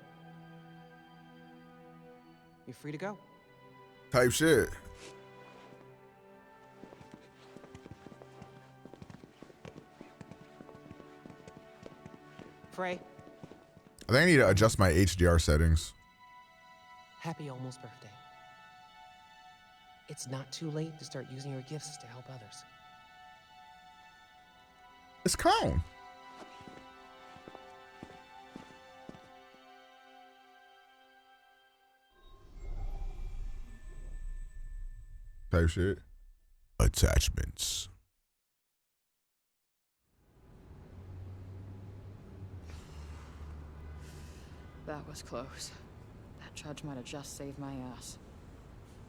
You're free to go. Type shit. Frey, I think I need to adjust my HDR settings. happy almost birthday. It's not too late to start using your gifts to help others. It's calm. Type shit. Attachments. That was close. That judge might have just saved my ass.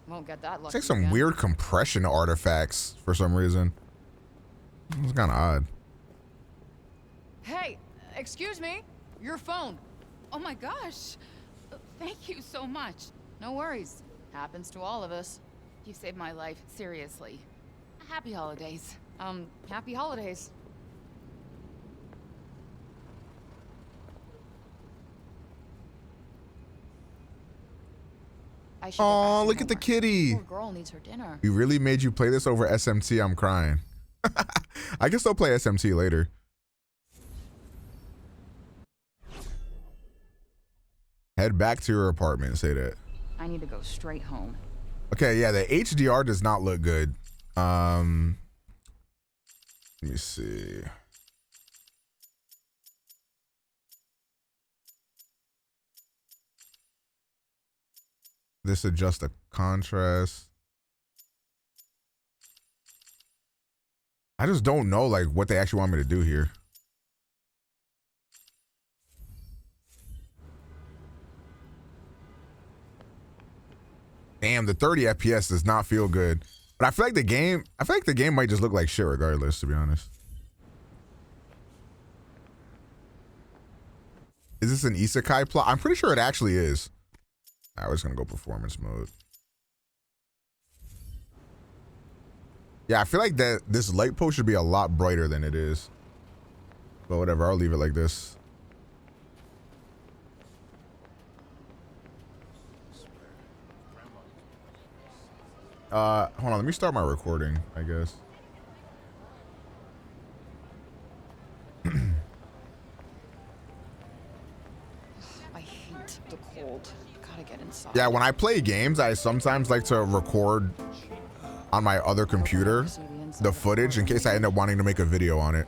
Won't get that lucky. It's like some again. weird compression artifacts for some reason. It's kind of odd. Hey, excuse me. Your phone. Oh my gosh. Thank you so much. No worries. Happens to all of us. You saved my life, seriously. Happy holidays. Happy holidays. I should get back Oh, to look at the homework. kitty. Poor girl needs her dinner. We really made you play this over SMT. I'm crying. I can still play SMT later. Head back to your apartment. Say that. I need to go straight home. Okay, yeah, the HDR does not look good. Let me see. This adjusts the contrast. I just don't know like what they actually want me to do here. Damn, the 30 FPS does not feel good. But I feel like the game might just look like shit regardless, to be honest. Is this an isekai plot? I'm pretty sure it actually is. I was gonna go performance mode. Yeah, I feel like that this light post should be a lot brighter than it is. But whatever, I'll leave it like this. Hold on, let me start my recording, I guess. I hate the cold. Gotta get inside. Yeah, when I play games, I sometimes like to record on my other computer the footage in case I end up wanting to make a video on it.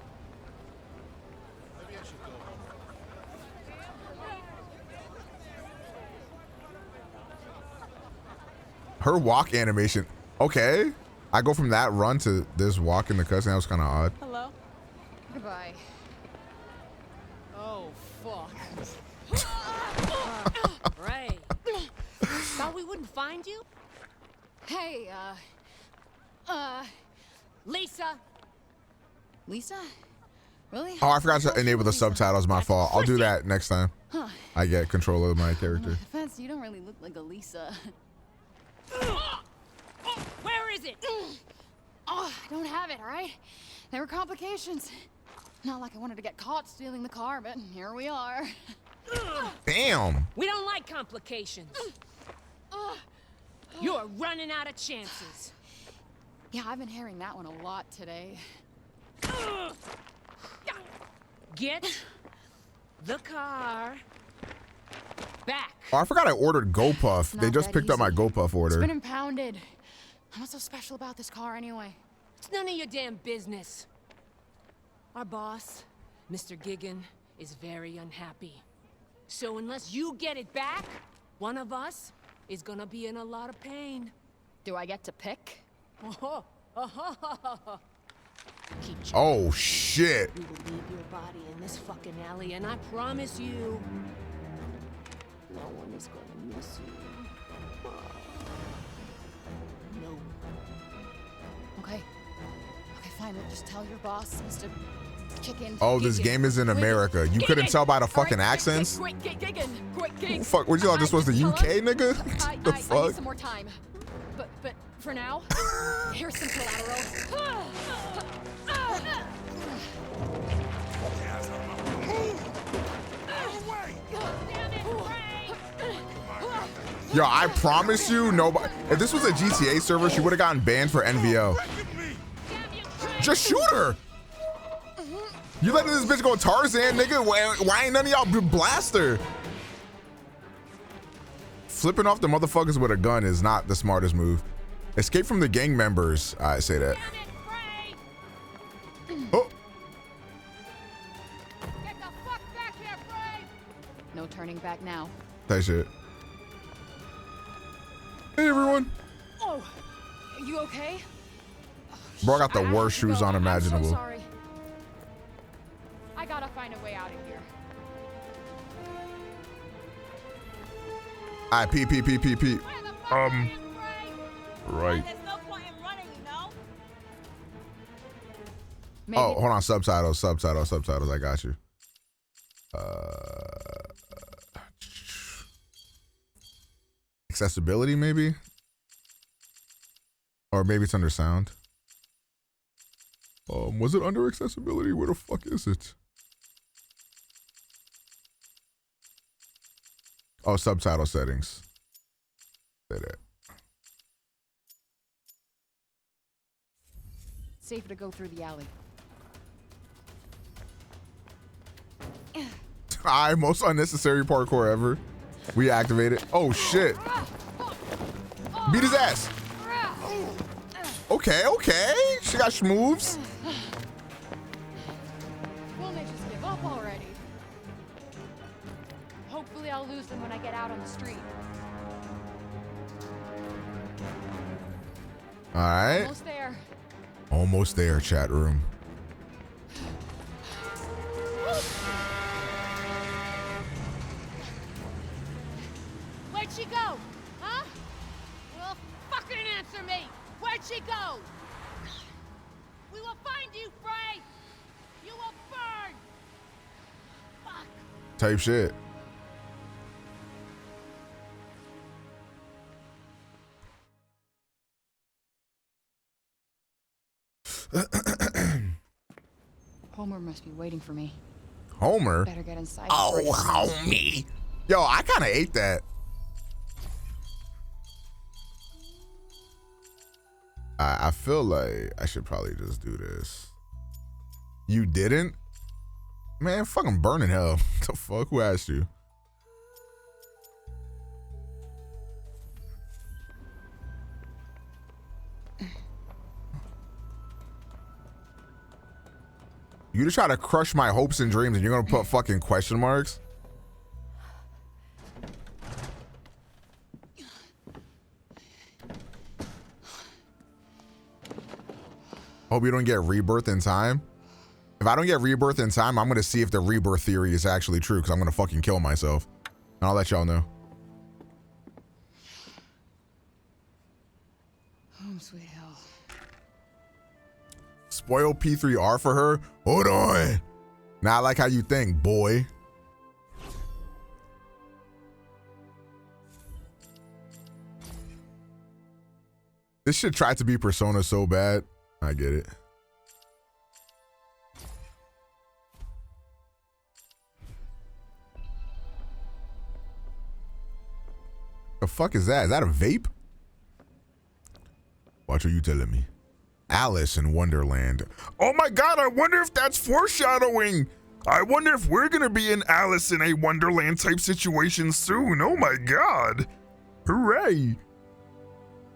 Her walk animation. Okay. I go from that run to this walk in the cutscene. That was kind of odd. Hello? Goodbye. Oh, fuck. Right. Thought we wouldn't find you? Hey, Lisa. Lisa? Really? Oh, I forgot to enable the subtitles. My fault. I'll do that next time Huh. I get control of my character. Defense, you don't really look like a Lisa. Where is it? Oh, I don't have it, all right? There were complications. Not like I wanted to get caught stealing the car, but here we are. Damn. We don't like complications. You're running out of chances. Yeah, I've been hearing that one a lot today. Get the car back. Oh, I forgot I ordered GoPuff. They just picked up my GoPuff order. It's been impounded. What's so special about this car anyway? It's none of your damn business. Our boss, Mr. Gigan, is very unhappy. So unless you get it back, one of us is gonna be in a lot of pain. Do I get to pick? Oh shit. We will leave your body in this fucking alley, and I promise you, no one is gonna miss you. No. Okay. Okay, fine. We'll just tell your boss, Mr. Chicken. Oh, this game is in America. You couldn't tell by the fucking accents? Fuck, what you thought this was the UK, nigga? The I need fuck? some more time. But for now, here's some collateral. Yo, I promise you, nobody. If this was a GTA server, she would have gotten banned for NVO. Just shoot her. You letting this bitch go Tarzan, nigga? Why ain't none of y'all blast her? Flipping off the motherfuckers with a gun is not the smartest move. Escape from the gang members. I say that. Oh. Get the fuck back here, Bray! No turning back now. That shit. Hey, everyone. Oh, are you okay? Bro, I got the worst shoes on imaginable. I'm so sorry. I gotta find a way out of here. All right, P. Right. Maybe. Oh, hold on. Subtitles. I got you. Accessibility, maybe? Or maybe it's under sound. Was it under accessibility? Where the fuck is it? Oh, subtitle settings. Say that. Safer to go through the alley. Most unnecessary parkour ever. We activated. Oh shit. Beat his ass. Okay. She got schmoves. Won't they just give up already? Hopefully I'll lose them when I get out on the street. All right. Almost there. Almost there, chat room. Where'd she go? Huh? Well, fucking answer me. Where'd she go? We will find you, Frey. You will burn. Fuck. Type shit. Homer must be waiting for me. Homer? Better get inside. Oh, homie. Yo, I kind of ate that. I feel like I should probably just do this. You didn't? Man, fucking burn in hell. What the fuck? Who asked you? You just try to crush my hopes and dreams and you're gonna put fucking question marks? Hope you don't get rebirth in time. If I don't get rebirth in time, I'm gonna see if the rebirth theory is actually true because I'm gonna fucking kill myself. And I'll let y'all know. Home sweet hell. Spoil P3R for her? Hold on. Not like how you think, boy. This shit tried to be Persona so bad. I get it. fuck is that? Is that a vape? Watch what you telling me. Alice in Wonderland. Oh my God, I wonder if that's foreshadowing. I wonder if we're gonna be in Alice in a Wonderland type situation soon. Oh my God. Hooray.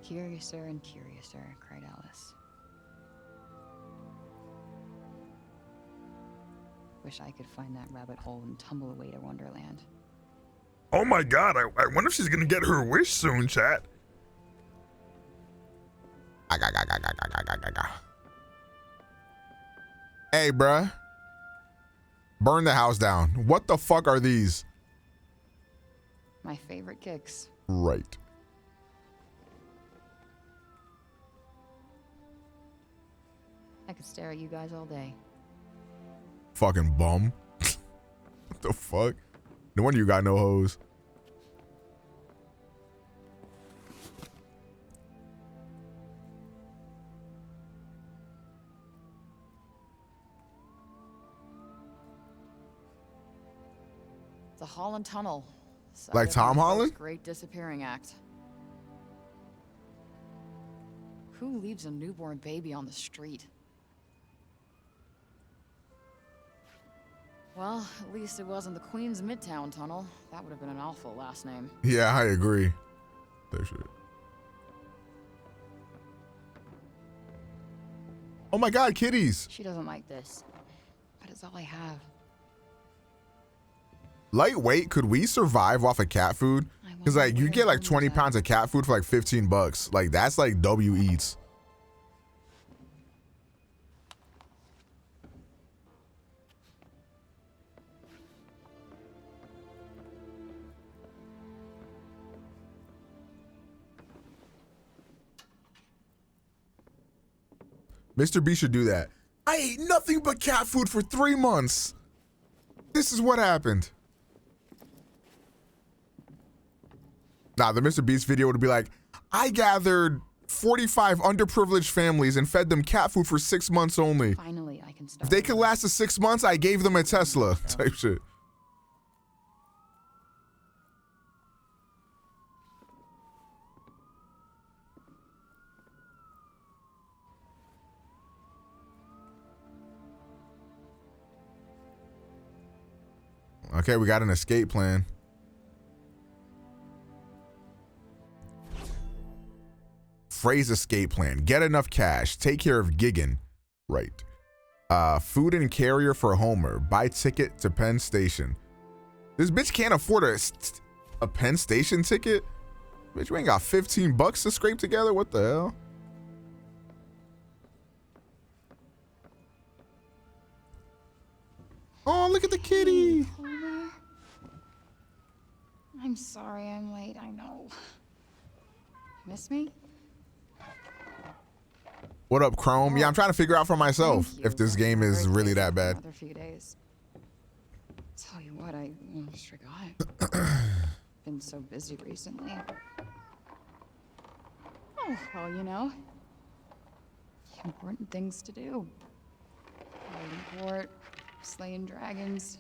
Curiouser and curiouser, cried Alice. Wish I could find that rabbit hole and tumble away to Wonderland. Oh my God, I wonder if she's gonna get her wish soon, chat. Hey, bruh. Burn the house down. What the fuck are these? My favorite kicks. Right. I could stare at you guys all day. Fucking bum. What the fuck? No wonder you got no hoes. The Holland Tunnel. Like Tom Holland? Great disappearing act. Who leaves a newborn baby on the street? Well, at least it wasn't the Queens Midtown Tunnel. That would have been an awful last name. Yeah, I agree. That shit. Oh my God, kitties. She doesn't like this, but it's all I have. Lightweight, could we survive off of cat food? Because like you get like 20 pounds of cat food for like 15 bucks. Like that's like W Eats. Mr. B should do that. I ate nothing but cat food for 3 months. This is what happened. Nah, the Mr. Beast video would be like, I gathered 45 underprivileged families and fed them cat food for 6 months only. Finally, I can start. If they could last 6 months, I gave them a Tesla type shit. Okay, we got an escape plan. Phrase escape plan. Get enough cash. Take care of Gigan. Right. Food and carrier for Homer. Buy ticket to Penn Station. This bitch can't afford a Penn Station ticket? Bitch, we ain't got 15 bucks to scrape together? What the hell? Oh, look at the kitty. Homer. I'm sorry I'm late, I know. Miss me? What up, Chrome? Yeah, I'm trying to figure out for myself if this game is really that bad. Another few days. Tell you what, I almost forgot. Been so busy recently. Oh, well, you know. Important things to do. Holding court, slaying dragons.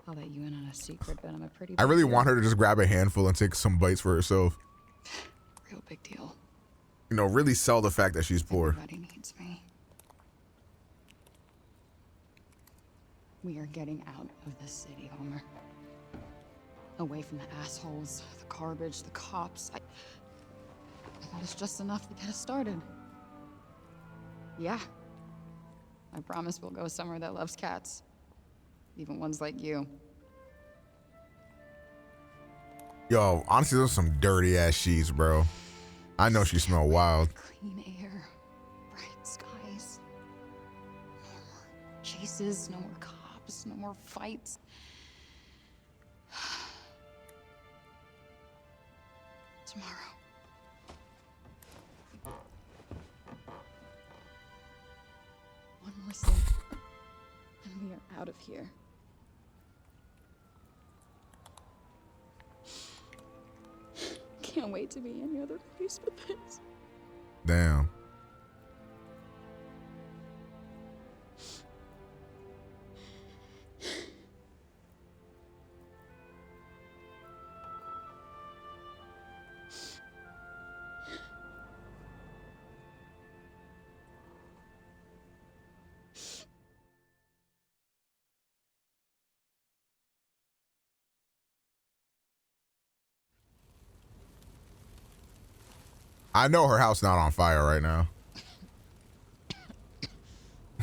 I'll let you in on a secret, but I'm a pretty I really big want deal. her to just grab a handful and take some bites for herself. Real big deal. You know, really sell the fact that she's poor. Everybody needs me. We are getting out of the city, Homer. Away from the assholes, the garbage, the cops. I thought it's just enough to get us started. Yeah. I promise we'll go somewhere that loves cats. Even ones like you. Yo, honestly, those are some dirty ass sheets, bro. I know she smell wild. Clean air, bright skies. No more chases, no more cops, no more fights. Tomorrow. One more step, and we are out of here. Can't wait to be any other place but this. Damn. I know her house not on fire right now.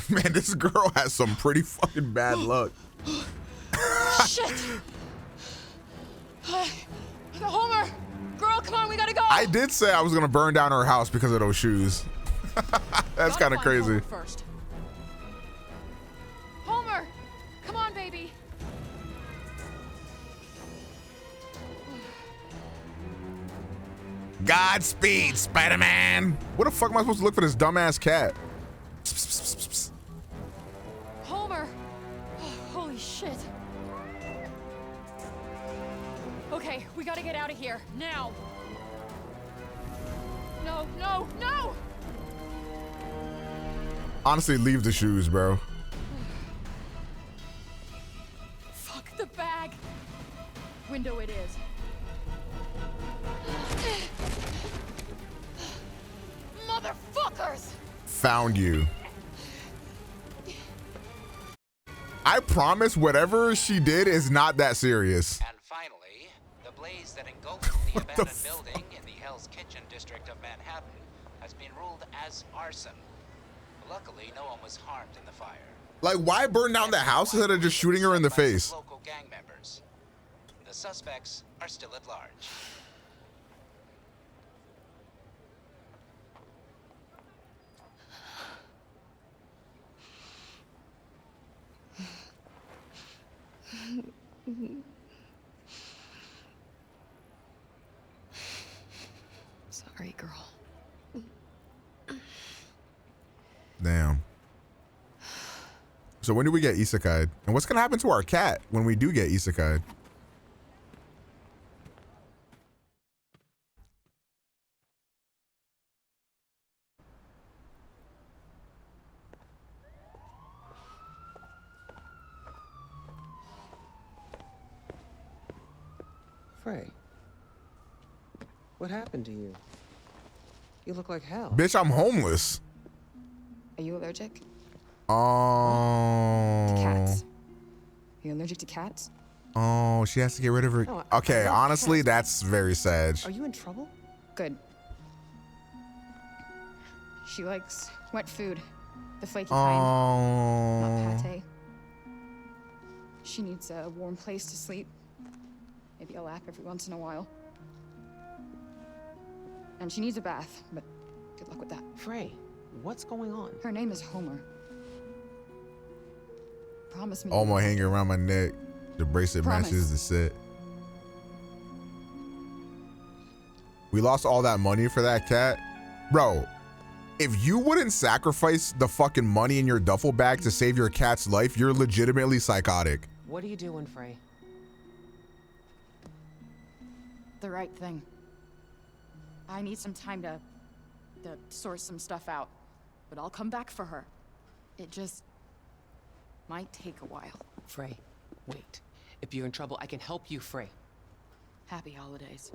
Man, this girl has some pretty fucking bad luck. Shit! Homer! Girl, come on, we gotta go! I did say I was gonna burn down her house because of those shoes. That's kind of crazy. Homer first. Homer! Come on, baby! Godspeed, Spider-Man! What the fuck am I supposed to look for this dumbass cat? Homer! Holy shit. Okay, we gotta get out of here, now! No, no, no! Honestly, leave the shoes, bro. Fuck the bag! Window it is. Motherfuckers! Found you. I promise whatever she did is not that serious. And finally, the blaze that engulfed the abandoned building in the Hell's Kitchen district of Manhattan has been ruled as arson. Luckily, no one was harmed in the fire. Like, why burn down the house instead of just shooting her in the face? Local gang members. The suspects are still at large. Sorry, girl. Damn. So when do we get isekai'd? And what's gonna happen to our cat when we do get isekai'd? Frey, what happened to you? You look like hell. Bitch, I'm homeless. Are you allergic? Oh. To cats. Are you allergic to cats? Oh, she has to get rid of her. No, Okay, honestly, that's very sad. Are you in trouble? Good. She likes wet food. The flaky kind. Not pate. She needs a warm place to sleep. Maybe a lap every once in a while. And she needs a bath, but good luck with that. Frey, what's going on? Her name is Homer. Promise me. Almost hanging around my neck. The bracelet Promise. matches the set. We lost all that money for that cat. Bro, if you wouldn't sacrifice the fucking money in your duffel bag to save your cat's life, you're legitimately psychotic. What are you doing, Frey? The right thing. I need some time to sort some stuff out, but I'll come back for her. It just might take a while. Frey, wait. If you're in trouble, I can help you, Frey. Happy holidays.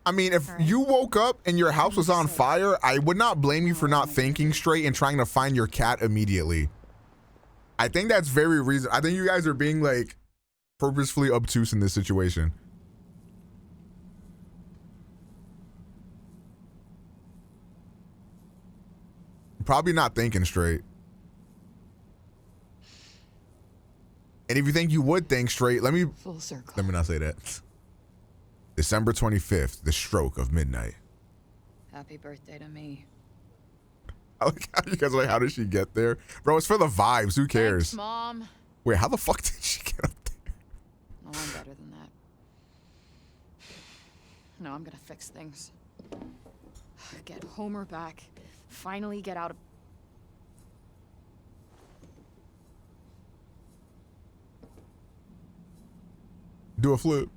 I mean, if you woke up and your house was on fire, I would not blame you for not thinking straight and trying to find your cat immediately. I think that's very reason. I think you guys are being like purposefully obtuse in this situation. Probably not thinking straight. And if you think you would think straight, let me not say that. December 25th, the stroke of midnight. Happy birthday to me. I like how you guys are like, how did she get there? Bro, it's for the vibes. Who cares? Thanks, Mom. Wait, how the fuck did she get up there? No, I'm better than that. No, I'm gonna fix things. Get Homer back. Finally get out of... Do a flip.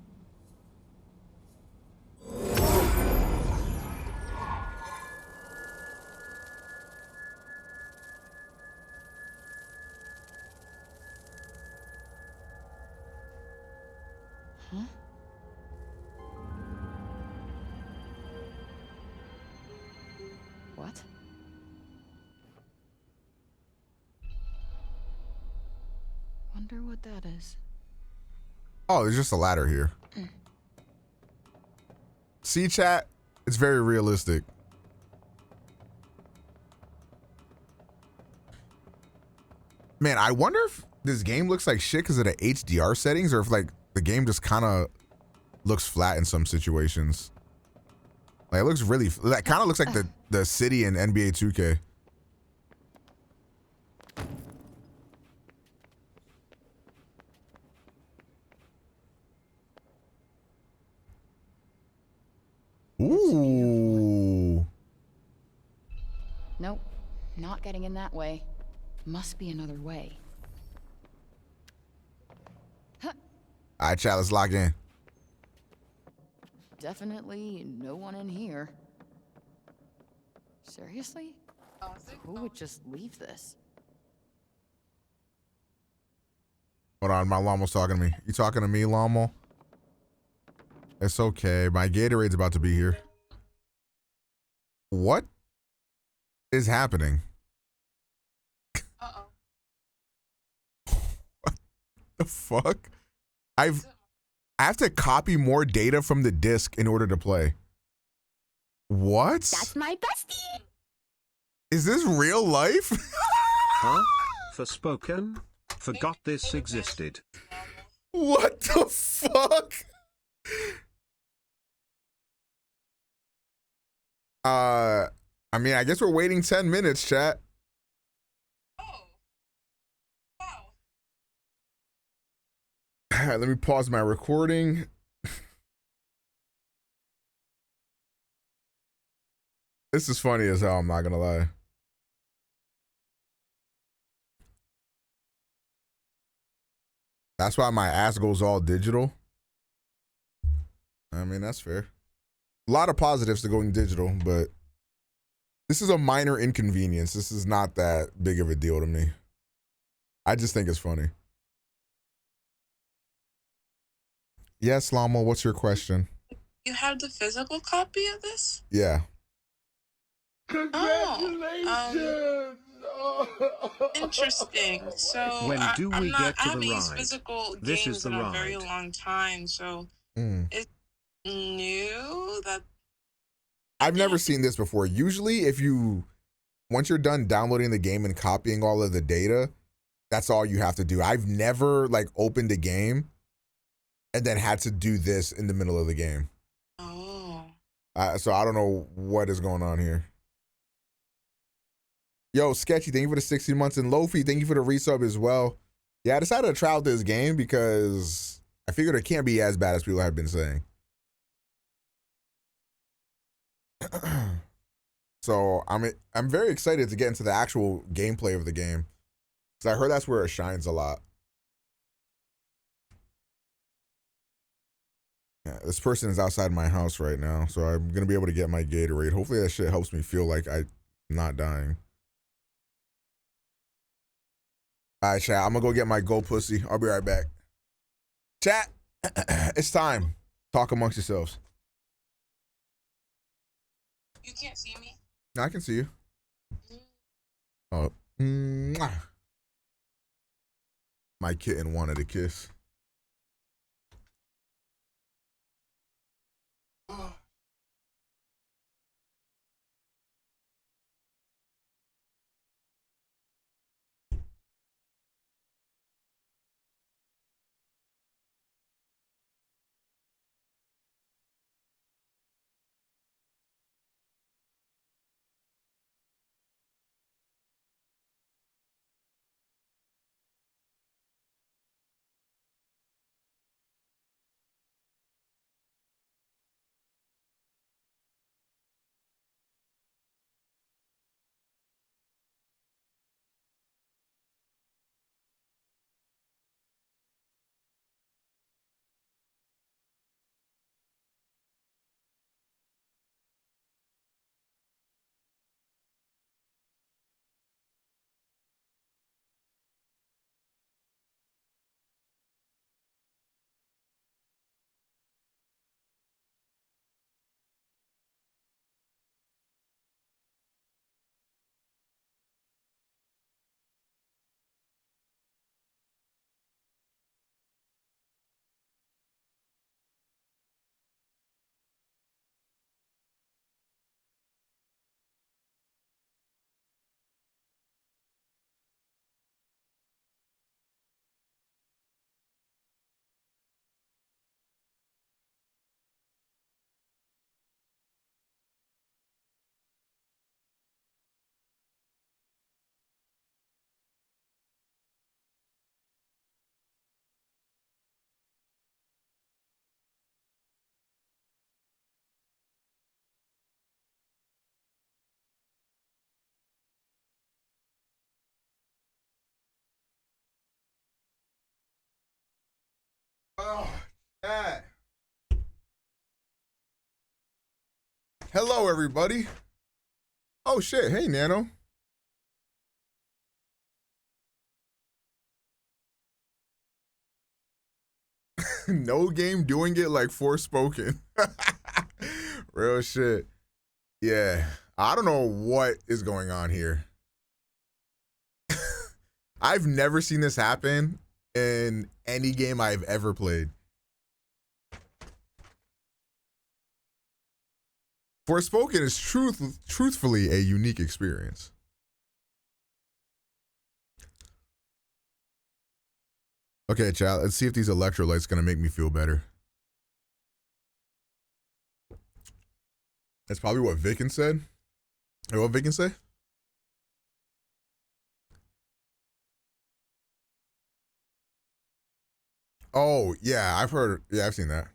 Huh? What? Wonder what that is. Oh, there's just a ladder here. See, chat? It's very realistic. Man, I wonder if this game looks like shit because of the HDR settings, or if like the game just kind of looks flat in some situations. Like it looks really, that kind of looks like the city in NBA 2K. Ooh. Nope, not getting in that way. Must be another way. All right, chat, let's lock in. Definitely no one in here. Seriously? Who would just leave this? Hold on, my llama's talking to me. You talking to me, llama? It's okay. My Gatorade's about to be here. What is happening? Uh-oh. What the fuck? I have to copy more data from the disk in order to play. What? That's my bestie. Is this real life? Huh? Forespoken? Forgot this existed. What the fuck? I mean, I guess we're waiting 10 minutes, chat. Let me pause my recording. This is funny as hell, I'm not gonna lie. That's why my ass goes all digital. I mean, that's fair. A lot of positives to going digital, but this is a minor inconvenience. This is not that big of a deal to me. I just think it's funny. Yes, Lama, what's your question? You have the physical copy of this? Yeah. Congratulations! Interesting. So When do we I get to haven't the used ride? physical This games is the in a very ride. long time. So it's new that I've never seen this before. Usually, once you're done downloading the game and copying all of the data, that's all you have to do. I've never like opened a game and then had to do this in the middle of the game. Oh. So I don't know what is going on here. Yo, Sketchy, thank you for the 16 months. And Lofi, thank you for the resub as well. Yeah, I decided to try out this game because I figured it can't be as bad as people have been saying. So I'm very excited to get into the actual gameplay of the game, because I heard that's where it shines a lot. Yeah, this person is outside my house right now, so I'm gonna be able to get my Gatorade. Hopefully that shit helps me feel like I'm not dying. All right, chat, I'm gonna go get my Go Pussy. I'll be right back. Chat, it's time. Talk amongst yourselves. you can't see me. I can see you. Oh, mwah. My kitten wanted a kiss. Hello, everybody. Oh, shit. Hey, Nano. No game doing it like Forespoken. Real shit. Yeah. I don't know what is going on here. I've never seen this happen in any game I've ever played. Forespoken is truthfully a unique experience. Okay, chat, let's see if these electrolytes gonna make me feel better. That's probably what Vicken said. Or what Vicken say? Oh, yeah, I've heard. Yeah, I've seen that.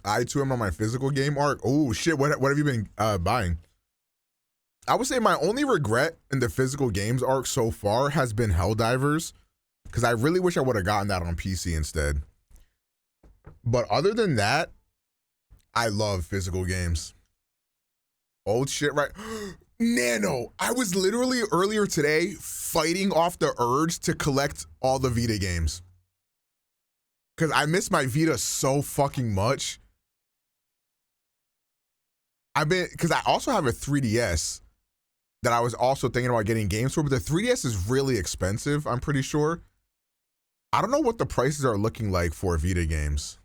I too am on my physical game arc. Oh, shit, what have you been buying? I would say my only regret in the physical games arc so far has been Helldivers, because I really wish I would have gotten that on PC instead. But other than that, I love physical games. Old shit, right? Nano, I was literally earlier today fighting off the urge to collect all the Vita games. Because I miss my Vita so fucking much. Because I also have a 3DS that I was also thinking about getting games for, but the 3DS is really expensive, I'm pretty sure. I don't know what the prices are looking like for Vita games.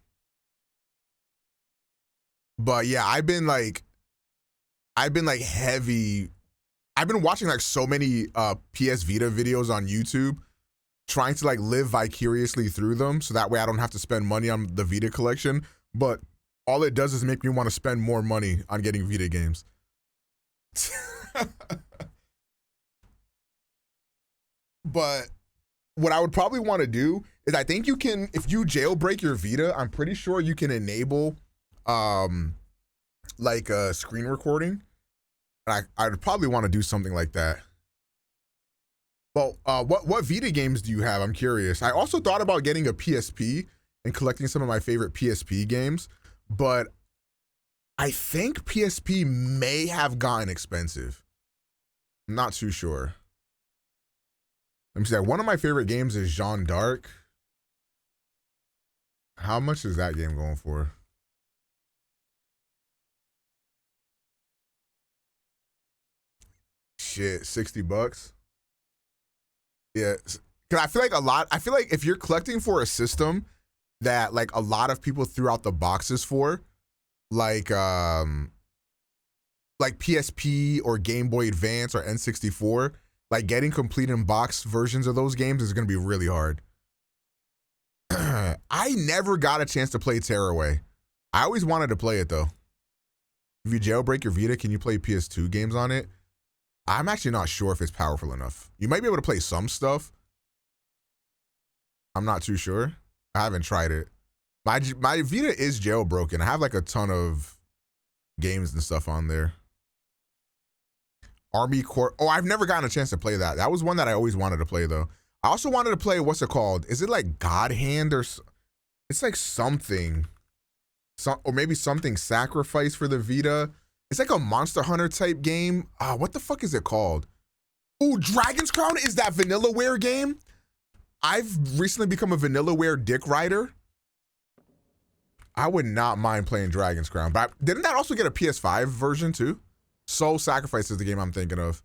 But yeah, I've been watching like so many PS Vita videos on YouTube, trying to like live vicariously through them so that way I don't have to spend money on the Vita collection. But all it does is make me want to spend more money on getting Vita games. But what I would probably want to do is, I think you can, if you jailbreak your Vita, I'm pretty sure you can enable like a screen recording. And I'd probably want to do something like that. Well, what Vita games do you have? I'm curious. I also thought about getting a PSP and collecting some of my favorite PSP games, but I think PSP may have gotten expensive. I'm not too sure. Let me see. One of my favorite games is Jeanne d'Arc. How much is that game going for? Shit, $60. Yeah, because I feel like if you're collecting for a system that like a lot of people threw out the boxes for, like PSP or Game Boy Advance or N64, like getting complete in box versions of those games is gonna be really hard. I never got a chance to play Tearaway. I always wanted to play it though. If you jailbreak your Vita, can you play PS2 games on it? I'm actually not sure if it's powerful enough. You might be able to play some stuff. I'm not too sure. I haven't tried it. My Vita is jailbroken. I have like a ton of games and stuff on there. Army Corps. Oh, I've never gotten a chance to play that. That was one that I always wanted to play though. I also wanted to play, what's it called? Is it like God Hand or it's like something. Or maybe something Sacrifice for the Vita. It's like a Monster Hunter type game. What the fuck is it called? Oh, Dragon's Crown is that Vanillaware game. I've recently become a Vanillaware dick rider. I would not mind playing Dragon's Crown, but didn't that also get a PS5 version too? Soul Sacrifice is the game I'm thinking of.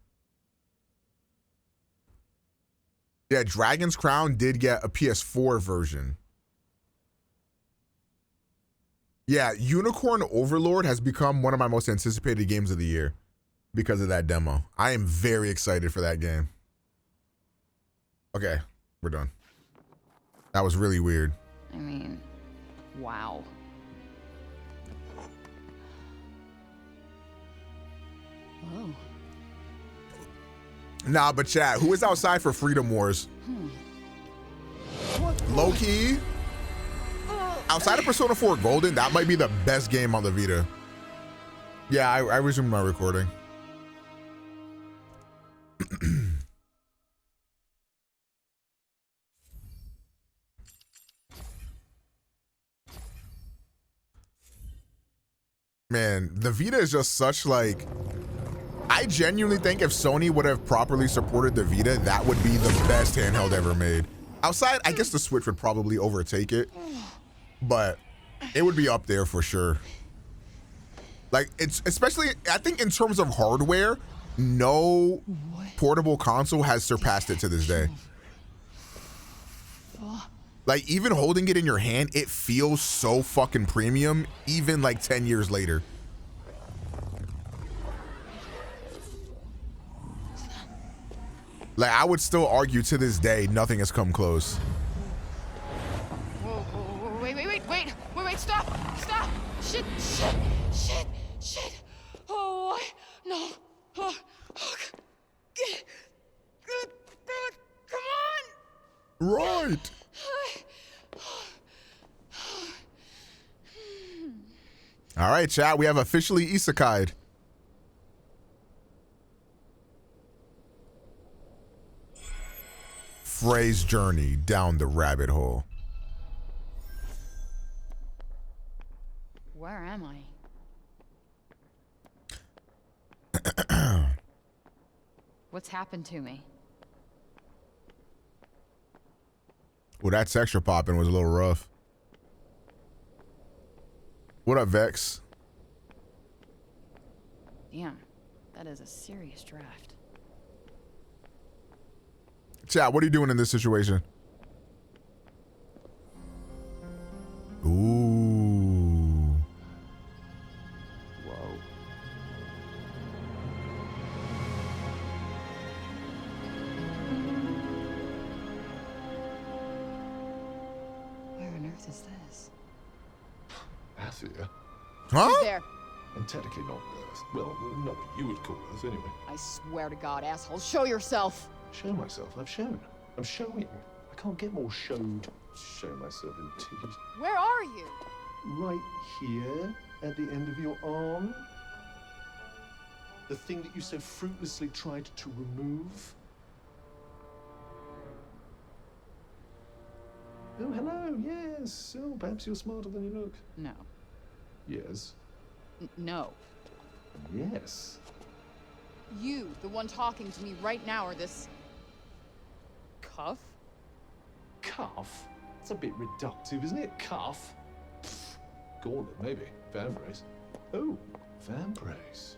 Yeah, Dragon's Crown did get a PS4 version. Yeah, Unicorn Overlord has become one of my most anticipated games of the year because of that demo. I am very excited for that game. Okay, we're done. That was really weird. I mean, wow. Whoa. Nah, but chat, who is outside for Freedom Wars? Low key, outside of Persona 4 Golden, that might be the best game on the Vita. Yeah, I resumed my recording. Man, the Vita is just such like, I genuinely think if Sony would have properly supported the Vita, that would be the best handheld ever made. Outside, I guess the Switch would probably overtake it, but it would be up there for sure. Like, it's especially, I think in terms of hardware, no portable console has surpassed it to this day. Like, even holding it in your hand, it feels so fucking premium, even like 10 years later. Like, I would still argue to this day, nothing has come close. Whoa, wait, stop! Shit! Oh, no. Oh, come on! Right. All right, chat, we have officially isekai'd. Frey's journey down the rabbit hole. Where am I? What's happened to me? Well, that texture popping was a little rough. What up, Vex? Damn, that is a serious draft. Chat, what are you doing in this situation? Ooh. Whoa. Where on earth is this? Athia. Huh? Who's there? And technically not Earth. Well, not what you would call Earth anyway. I swear to God, asshole, show yourself. Show myself. I've shown. I'm showing. I can't get more showed. Show myself indeed. Where are you? Right here, at the end of your arm. The thing that you so fruitlessly tried to remove. Oh, hello, yes. Oh, perhaps you're smarter than you look. No. Yes. No. Yes. You, the one talking to me right now, or this... cuff? Cuff? That's a bit reductive, isn't it? Cuff? Pfft. Gauntlet, maybe. Vambrace. Oh, Vambrace.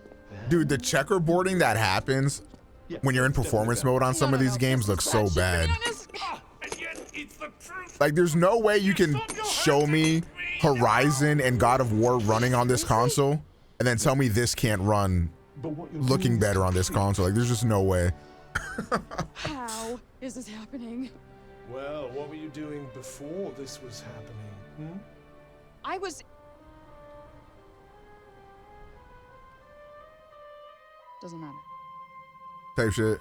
Dude, the checkerboarding that happens when you're in performance mode on some of these games looks so bad. Like, there's no way you can show me Horizon and God of War running on this console and then tell me this can't run looking better on this console. Like, there's just no way. How is this happening? Well, what were you doing before this was happening? I was... Doesn't matter. Type shit.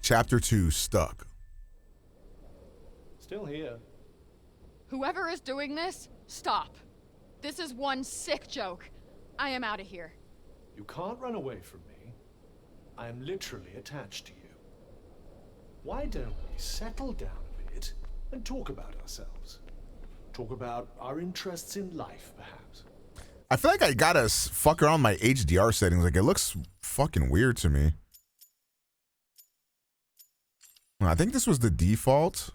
Chapter 2, Stuck. Still here. Whoever is doing this, stop. This is one sick joke. I am out of here. You can't run away from me. I am literally attached to you. Why don't we settle down a bit and talk about ourselves? Talk about our interests in life, perhaps. I feel like I gotta fuck around my HDR settings. Like, it looks fucking weird to me. I think this was the default.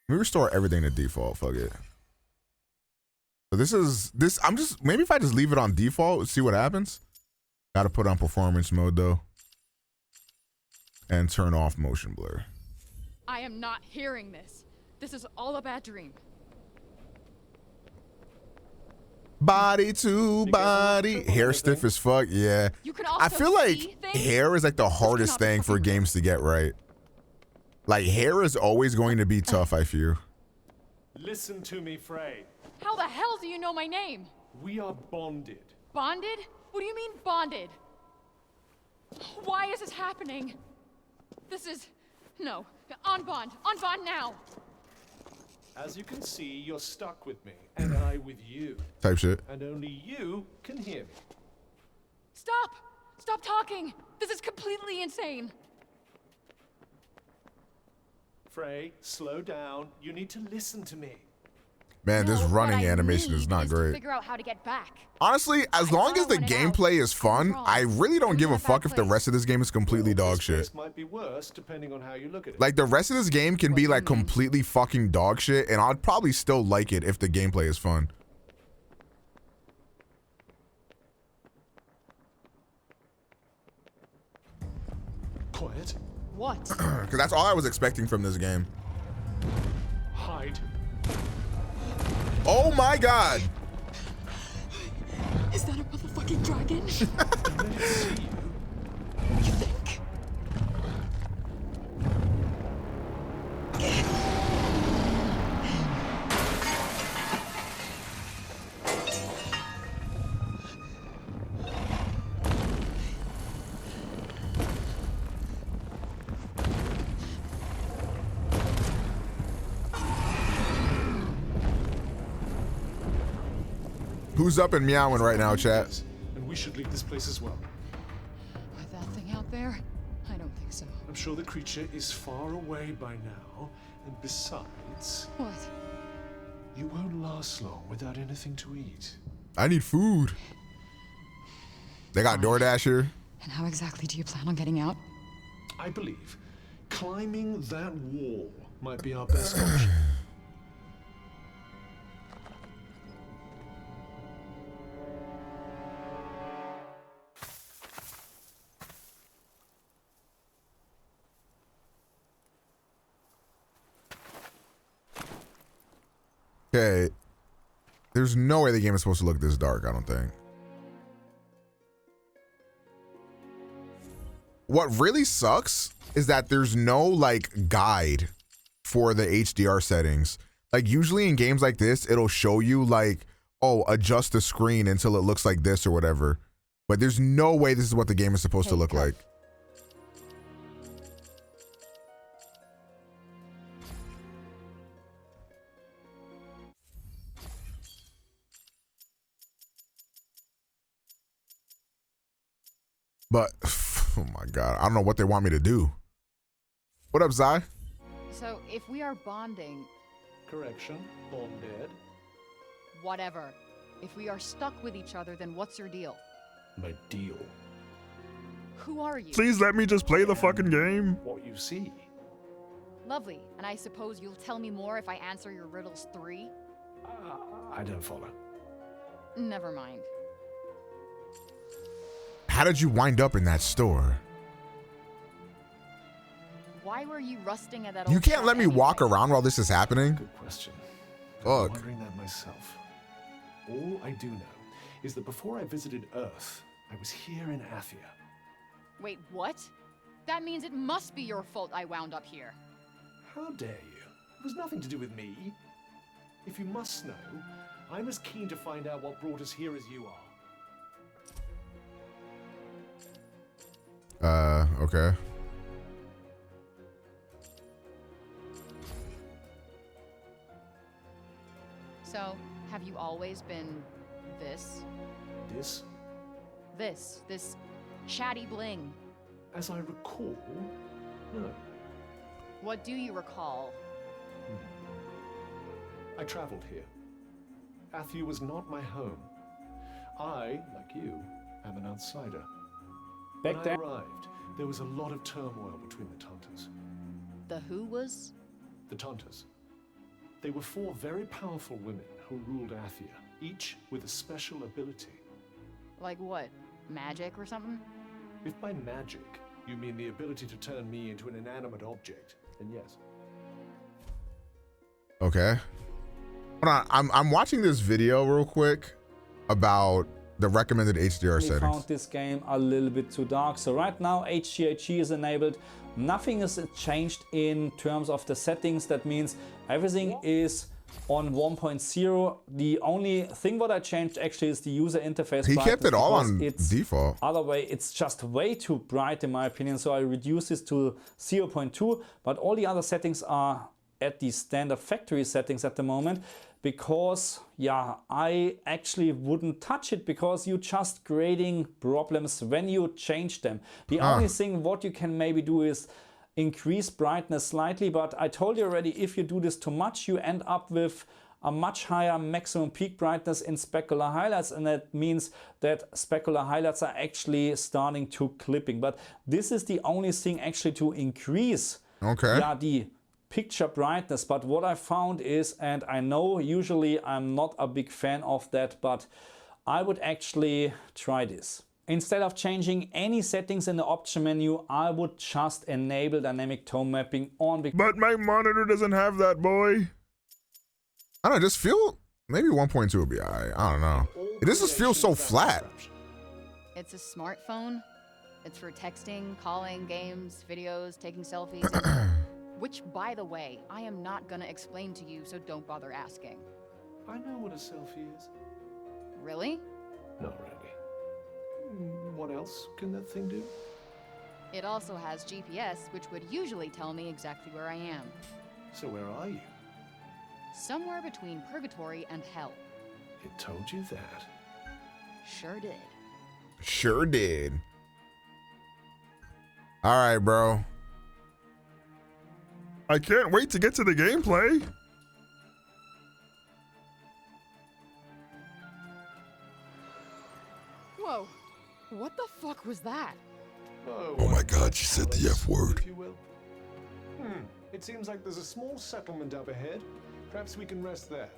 Let me restore everything to default. Fuck it. So I'm just, maybe if I just leave it on default, see what happens. Gotta put on performance mode though. And turn off motion blur. I am not hearing this. This is all a bad dream. Body to body. Hair stiff as fuck, yeah. You can also I feel like see things? hair is like the hardest thing for games to get right. Like, hair is always going to be tough, I feel. Listen to me, Frey. How the hell do you know my name? We are bonded. Bonded? What do you mean bonded? Why is this happening? This is... No. On bond now. As you can see, you're stuck with me, and I with you. Type shit. And only you can hear me. Stop! Stop talking! This is completely insane. Frey, slow down. You need to listen to me. Man, this running animation is not great. Figure out how to get back. Honestly, as long as the gameplay is fun, I really don't give a fuck if the rest of this game is completely dog shit. This might be worse depending on how you look at it. Like, the rest of this game can be like completely fucking dog shit, and I'd probably still like it if the gameplay is fun. Quiet. What? Because that's all I was expecting from this game. Hide. Oh my god! Is that a motherfucking dragon? You think? Who's up and meowing right now, chat? And we should leave this place as well. With that thing out there? I don't think so. I'm sure the creature is far away by now, and besides... What? You won't last long without anything to eat. I need food. They got DoorDash here. And how exactly do you plan on getting out? I believe climbing that wall might be our best option. Okay. There's no way the game is supposed to look this dark, I don't think. What really sucks is that there's no like guide for the HDR settings. Like usually in games like this, it'll show you like, oh, adjust the screen until it looks like this or whatever. But there's no way this is what the game is supposed to look like. But, oh my God, I don't know what they want me to do. What up, Zai? So, if we are bonding... Correction, bonded. Whatever. If we are stuck with each other, then what's your deal? My deal. Who are you? Please let me just play the fucking game. What you see. Lovely. And I suppose you'll tell me more if I answer your riddles 3? I don't follow. Never mind. How did you wind up in that store? Why were you rusting at that You old can't shop let me anyway? walk around while this is happening? Good question. Fuck. I'm wondering that myself. All I do know is that before I visited Earth, I was here in Athia. Wait, what? That means it must be your fault I wound up here. How dare you? It was nothing to do with me. If you must know, I'm as keen to find out what brought us here as you are. Okay. So, have you always been this? This chatty bling? As I recall, no. What do you recall? I traveled here. Athia was not my home. I, like you, am an outsider. When I arrived, there was a lot of turmoil between the Tantas. The who was? The Tantas. They were 4 very powerful women who ruled Athia, each with a special ability. Like what? Magic or something? If by magic you mean the ability to turn me into an inanimate object, then yes. Okay. Hold on, I'm watching this video real quick about the recommended HDR We settings. found this game a little bit too dark. So right now HDRG is enabled. Nothing is changed in terms of the settings. That means everything is on 1.0. The only thing what I changed actually is the user interface. He kept it all on it's default. Other way, it's just way too bright in my opinion. So I reduced this to 0.2, but all the other settings are at the standard factory settings at the moment. Because, yeah, I actually wouldn't touch it because you're just creating problems when you change them. The only thing what you can maybe do is increase brightness slightly, but I told you already, if you do this too much, you end up with a much higher maximum peak brightness in specular highlights, and that means that specular highlights are actually starting to clipping. But this is the only thing actually to increase the picture brightness. But what I found is, and I know usually I'm not a big fan of that, but I would actually try this. Instead of changing any settings in the option menu, I would just enable dynamic tone mapping on. But my monitor doesn't have that, boy. I don't know, just feel, maybe 1.2 would be all right. I don't know. This just feels so flat. It's a smartphone. It's for texting, calling, games, videos, taking selfies. Which, by the way, I am not gonna explain to you, so don't bother asking. I know what a selfie is. Really? Not really. What else can that thing do? It also has GPS, which would usually tell me exactly where I am. So where are you? Somewhere between purgatory and hell. It told you that. Sure did. Sure did. All right, bro. I can't wait to get to the gameplay. Whoa. What the fuck was that? Oh my God, she said the F word. If you will. It seems like there's a small settlement up ahead. Perhaps we can rest there.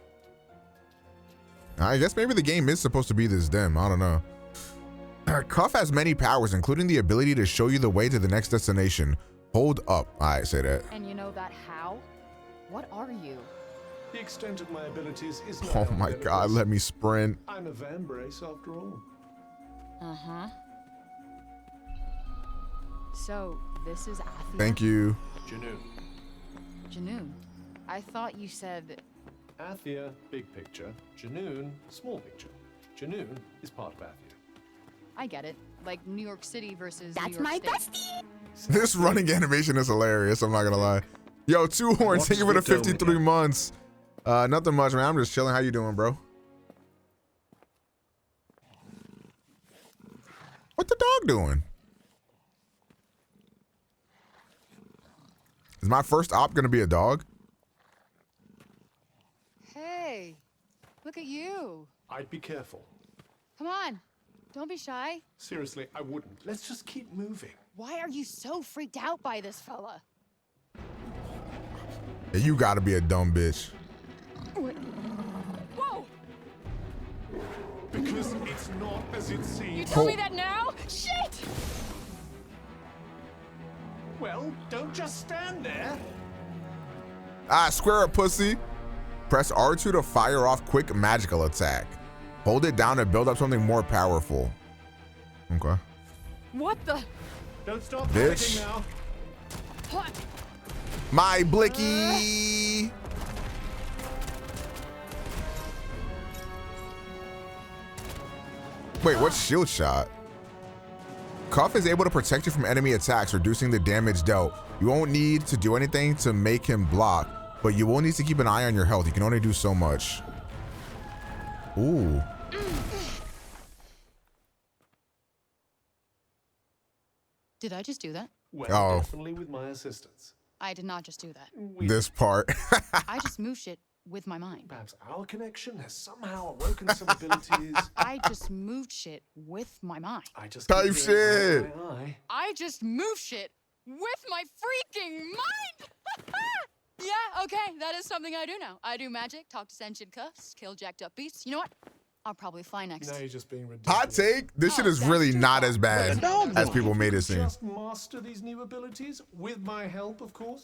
I guess maybe the game is supposed to be this dim. I don't know. Cuff has many powers, including the ability to show you the way to the next destination. Hold up. I say that. And you know that how? What are you? The extent of my abilities is not Oh my God, let me sprint. I'm a van brace after all. Uh-huh. So, this is Athia? Thank you. Janoon. Janoon. I thought you said... Athia, big picture. Janoon, small picture. Janoon is part of Athia. I get it. Like New York City versus That's New York my State. bestie. This running animation is hilarious. I'm not gonna lie. Yo, Two Horns, thank you for the 53 months. Nothing much, man. I'm just chilling. How you doing, bro? What the dog doing? Is my first op gonna be a dog? Hey, look at you. I'd be careful. Come on. Don't be shy. Seriously, I wouldn't. Let's just keep moving. Why are you so freaked out by this fella? Yeah, you gotta be a dumb bitch. Whoa! Because it's not as it seems. You tell me that now? Shit! Well, don't just stand there. Ah, square up, pussy. Press R2 to fire off quick magical attack. Hold it down to build up something more powerful. Okay. What the? Don't stop Bitch. now. What? My blicky. Wait, what's shield shot? Cuff is able to protect you from enemy attacks, reducing the damage dealt. You won't need to do anything to make him block, but you will need to keep an eye on your health. You can only do so much. Ooh. Did I just do that? Well, definitely with my assistance. I did not just do that. This part. I just moved shit with my mind. Perhaps our connection has somehow awoken some abilities. I just moved shit with my mind. I just type shit. I just moved shit with my freaking mind. Yeah, okay, that is something I do now. I do magic, talk to sentient cuffs, kill jacked up beasts. You know what? I'll probably fly next. Now you're just being ridiculous. Hot take. This shit is really not as bad as people made it seem. Just master these new abilities with my help, of course.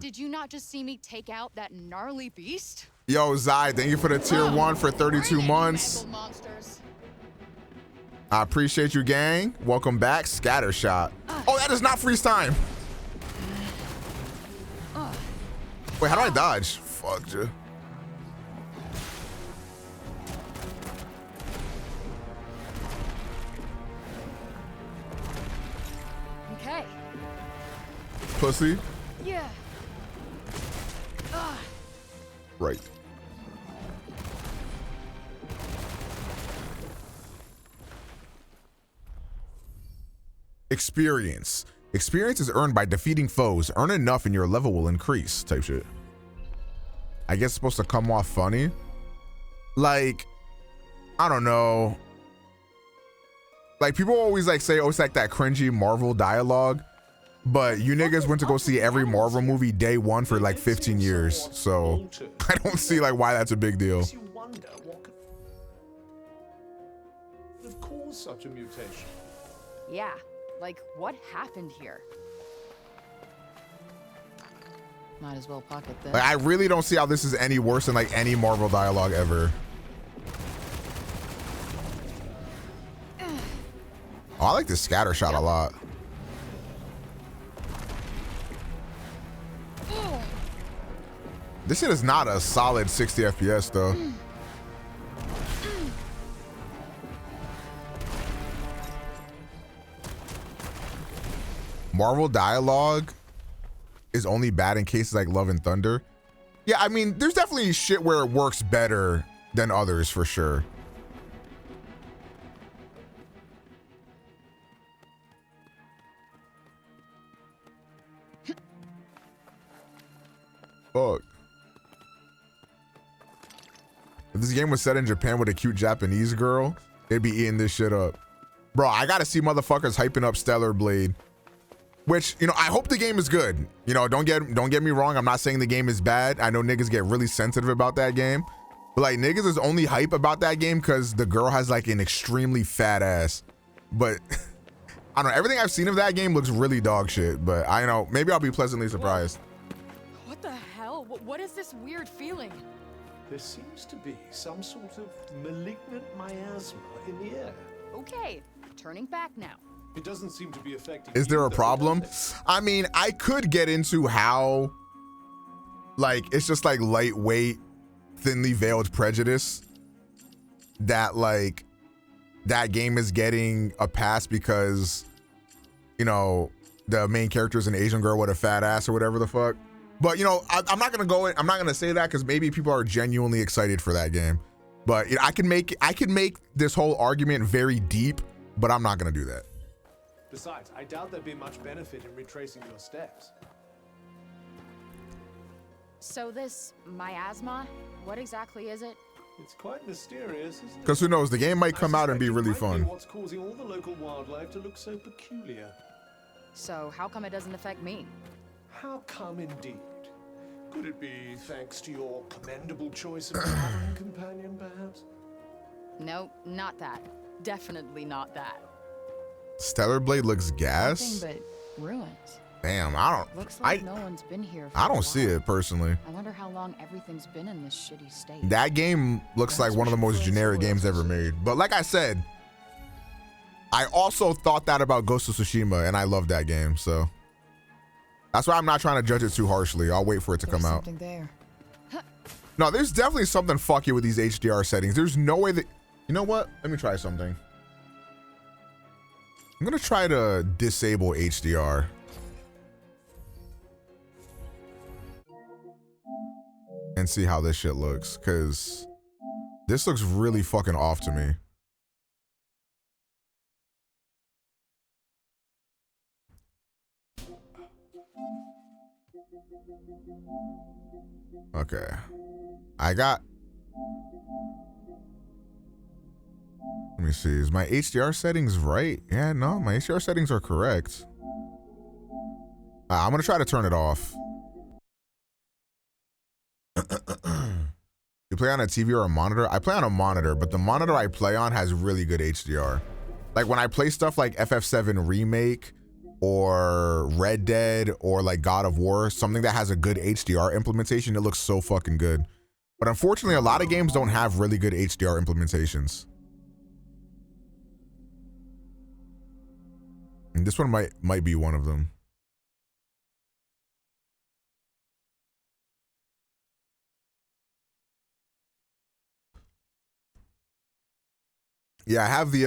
Did you not just see me take out that gnarly beast? Yo, Zai, thank you for the tier 1 for 32 months. I appreciate you, gang. Welcome back. Scatter shot. Oh, that is not freeze time. Wait, how do I dodge? Fuck you. Okay. Pussy. Yeah. Right. Experience. Experience is earned by defeating foes. Earn enough and your level will increase. Type shit. I guess it's supposed to come off funny. Like, I don't know. Like, people always like say, oh, it's like that cringy Marvel dialogue. But you niggas went to go see every Marvel movie day one for like 15 years. So I don't see like why that's a big deal. You wonder what could have caused such a mutation. Yeah, like what happened here? Might as well pocket this. Like, I really don't see how this is any worse than like any Marvel dialogue ever. Oh, I like the scatter shot a lot. This shit is not a solid 60 FPS though. Marvel dialogue is only bad in cases like Love and Thunder. Yeah, I mean, there's definitely shit where it works better than others for sure. Fuck. If this game was set in Japan with a cute Japanese girl, they'd be eating this shit up. Bro, I gotta see motherfuckers hyping up Stellar Blade. Which, you know, I hope the game is good. You know, don't get me wrong. I'm not saying the game is bad. I know niggas get really sensitive about that game. But like niggas is only hype about that game because the girl has like an extremely fat ass. But I don't know, everything I've seen of that game looks really dog shit. But I know, maybe I'll be pleasantly surprised. What the hell? What is this weird feeling? There seems to be some sort of malignant miasma in the air. Okay, turning back now. It doesn't seem to be affecting. Is there a problem? I mean, I could get into how, like, it's just like lightweight, thinly veiled prejudice that like that game is getting a pass because, you know, the main character is an Asian girl with a fat ass or whatever the fuck. But you know, I'm not gonna say that because maybe people are genuinely excited for that game. But you know, I can make this whole argument very deep, but I'm not gonna do that. Besides, I doubt there'd be much benefit in retracing your steps. So this miasma, what exactly is it? It's quite mysterious, isn't it? Because who knows, the game might come out and be really fun. What's causing all the local wildlife to look so peculiar? So how come it doesn't affect me? How come indeed? Could it be thanks to your commendable choice of traveling companion, perhaps? No, not that. Definitely not that. Stellar Blade looks gas. Nothing but ruins. Damn, I don't. Looks like no one's been here. I don't see it personally. I wonder how long everything's been in this shitty state. That game looks like one of the most generic games ever made. But like I said, I also thought that about Ghost of Tsushima, and I love that game. So that's why I'm not trying to judge it too harshly. I'll wait for it to come out. There. No, there's definitely something fucky with these HDR settings. There's no way that. You know what? Let me try something. I'm gonna try to disable HDR. And see how this shit looks, because this looks really fucking off to me. Okay. Let me see, is my HDR settings right? Yeah, no, my HDR settings are correct. I'm gonna try to turn it off. You play on a TV or a monitor? I play on a monitor, but the monitor I play on has really good HDR. Like when I play stuff like FF7 Remake or Red Dead or like God of War, something that has a good HDR implementation, it looks so fucking good. But unfortunately, a lot of games don't have really good HDR implementations. And this one might be one of them. Yeah, I have the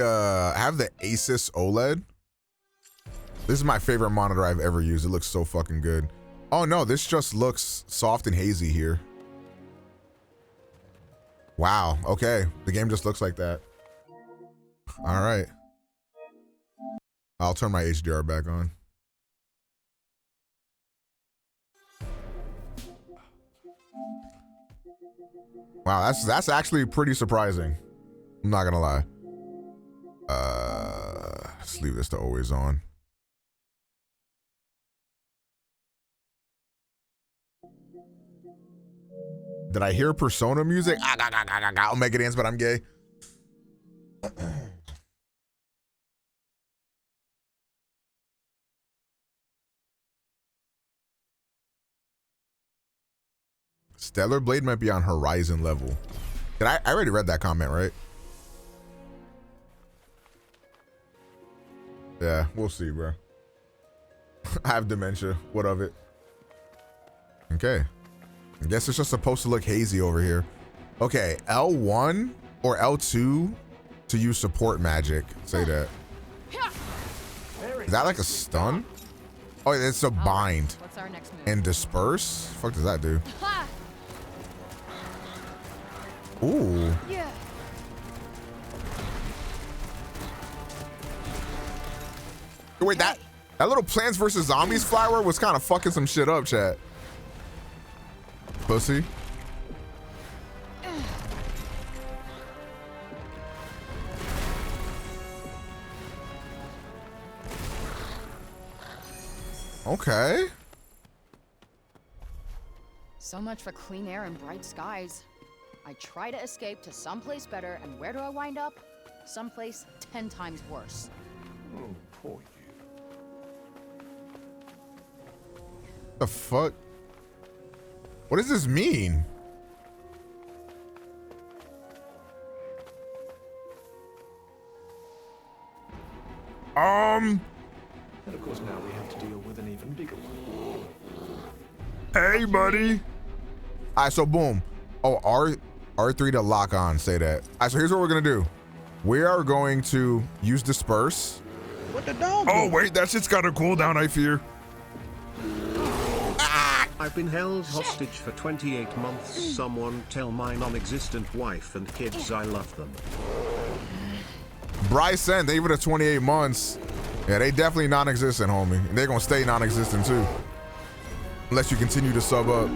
Asus OLED. This is my favorite monitor I've ever used. It looks so fucking good. Oh no, this just looks soft and hazy here. Wow, okay. The game just looks like that. All right. I'll turn my HDR back on. Wow, that's actually pretty surprising. I'm not gonna lie. Let's leave this to always on. Did I hear Persona music? Omega dance, but I'm gay. Stellar Blade might be on Horizon level. I already read that comment, right? Yeah, we'll see, bro. I have dementia. What of it? Okay. I guess it's just supposed to look hazy over here. Okay, L1 or L2 to use support magic. Say that. Is that like a stun? Oh, it's a bind. What's our next move? And disperse? Fuck does that do? Ooh. Yeah. Wait, that little Plants vs. Zombies flower was kind of fucking some shit up, chat. Pussy. Okay. So much for clean air and bright skies. I try to escape to someplace better, and where do I wind up? Someplace 10 times worse. Oh, poor you. The fuck? What does this mean? And of course now we have to deal with an even bigger one. Hey, buddy. All right, so boom. Oh, R3 to lock on, say that. All right, so here's what we're gonna do. We are going to use disperse. What the dog? Oh, wait, that shit's got a cooldown, I fear. I've been held hostage for 28 months. Someone tell my non-existent wife and kids I love them. Bryson, they were 28 months. Yeah, they definitely non-existent, homie. And they're gonna stay non-existent too. Unless you continue to sub up.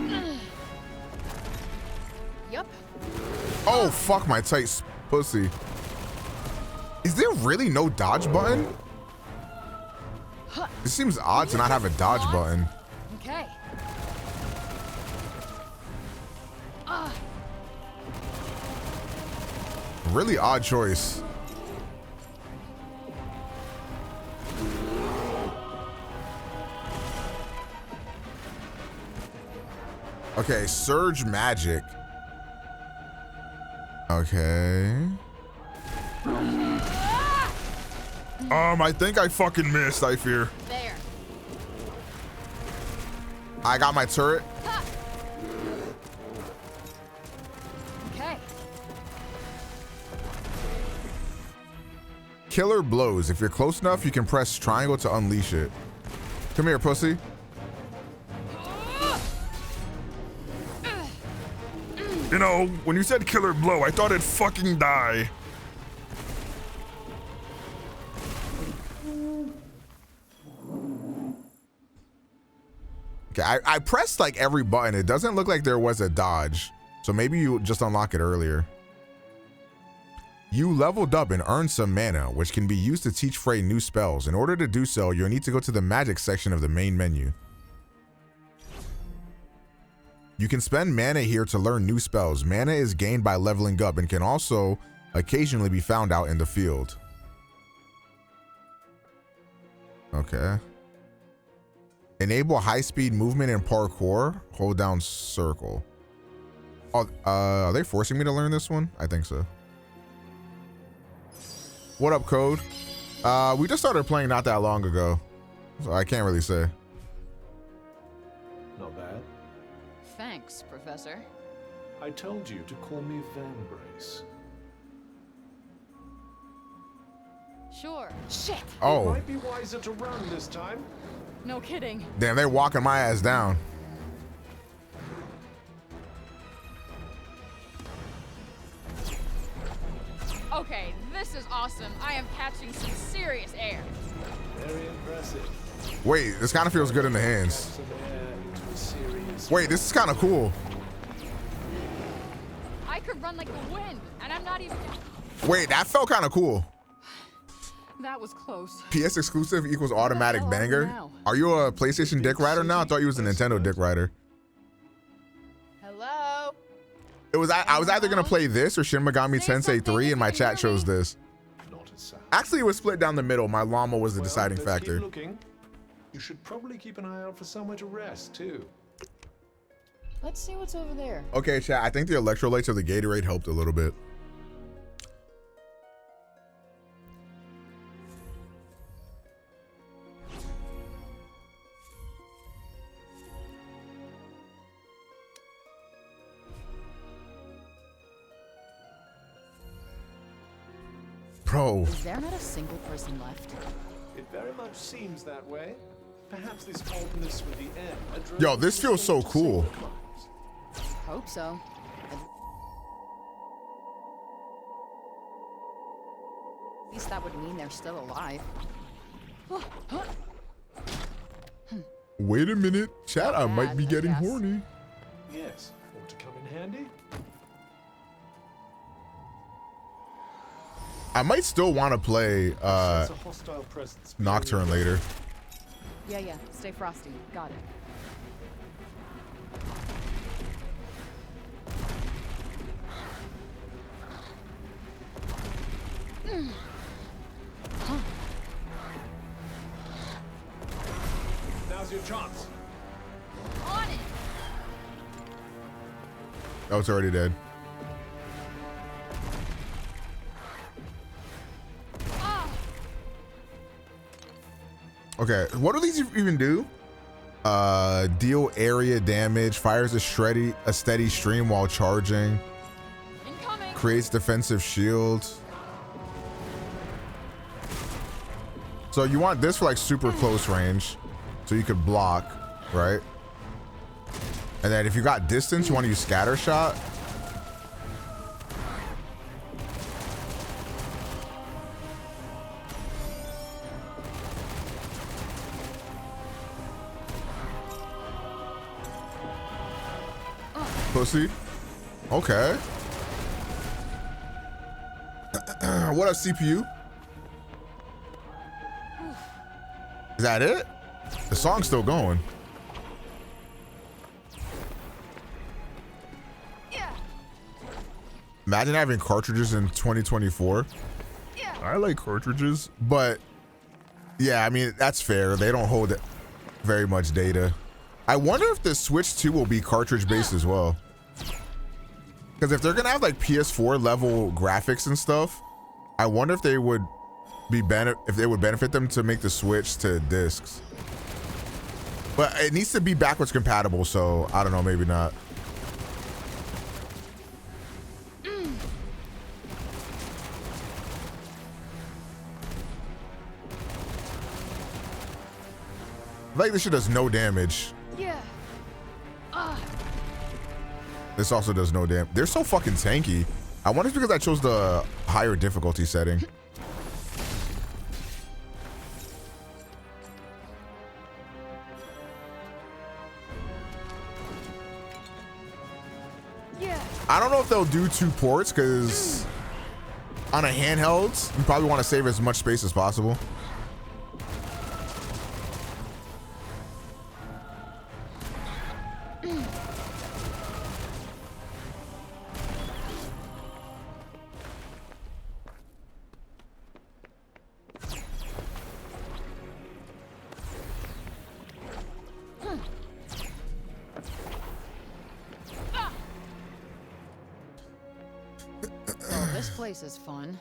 Yep. Oh, fuck my tight pussy. Is there really no dodge button? It seems odd to not have a dodge button. Okay. Really odd choice. Okay, surge magic. Okay. I think I fucking missed, I fear. There. I got my turret. Okay. Killer blows. If you're close enough, you can press triangle to unleash it. Come here, pussy. You know, when you said killer blow, I thought it'd fucking die. Okay, I pressed like every button. It doesn't look like there was a dodge. So maybe you just unlock it earlier. You leveled up and earned some mana, which can be used to teach Frey new spells. In order to do so, you'll need to go to the magic section of the main menu. You can spend mana here to learn new spells. Mana is gained by leveling up and can also occasionally be found out in the field. Okay. Enable high-speed movement and parkour. Hold down circle. Oh, are they forcing me to learn this one? I think so. What up, Code? We just started playing not that long ago, so I can't really say. Not bad. Thanks, Professor. I told you to call me Van Brace. Sure. Shit. Oh. It might be wiser to run this time. No kidding. Damn, they're walking my ass down. Okay, this is awesome. I am catching some serious air. Very impressive. Wait, this kind of feels good in the hands. Some air into a serious Wait, this is kind of cool. could run like the wind, and I'm not even. Wait, that felt kind of cool. That was close. PS exclusive equals automatic hell are we banger. now? Are you a PlayStation dick rider now? I thought you was a Nintendo dick rider. Hello? It was I was either gonna play this or Shin Megami Tensei 3, and my chat chose this. Actually, it was split down the middle. My llama was the deciding let's factor. Keep looking. You should probably keep an eye out for somewhere to rest too. Let's see what's over there. Okay, chat. I think the electrolytes of the Gatorade helped a little bit. Bro. Is there not a single person left? It very much seems that way. Perhaps this openness with the end. Yo, this feels so cool. Hope so. At least that would mean they're still alive. Wait a minute, chat. I might be bad, I getting guess. horny. Yes, ought to come in handy. I might still want to play Sense a hostile presence Nocturne later. Yeah. Stay frosty. Got it. Now's your chance. On it. Oh, it's already dead. Okay, what do these even do? Deal area damage, fires a steady stream while charging, creates defensive shield. So you want this for like super close range, so you could block, right? And then if you got distance, you want to use scatter shot. Pussy. Okay. What up, CPU? Is that it? The song's still going. Imagine having cartridges in 2024. I like cartridges, but yeah, I mean, that's fair. They don't hold very much data. I wonder if the Switch 2 will be cartridge based as well. Because if they're gonna have like PS4 level graphics and stuff, I wonder if they would be benefit them to make the switch to discs. But it needs to be backwards compatible, so I don't know, maybe not. I think this shit does no damage. Yeah. This also does no damage. They're so fucking tanky. I wonder if it's because I chose the higher difficulty setting. Yeah. I don't know if they'll do 2 ports because on a handheld, you probably want to save as much space as possible. This place is fun.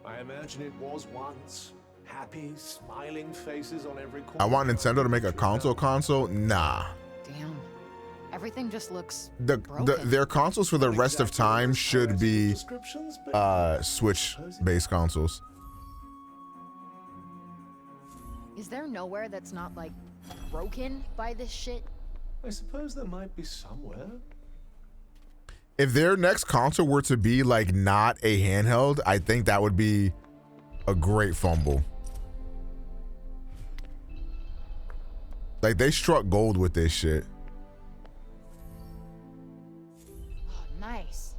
I imagine it was once. Happy, smiling faces on every corner. I want Nintendo to make a console. Nah. Damn. Everything just looks Their consoles for the rest of time should be Switch-based consoles. Is there nowhere that's not like broken by this shit? I suppose there might be somewhere. If their next console were to be like not a handheld, I think that would be a great fumble. Like they struck gold with this shit. Oh, nice.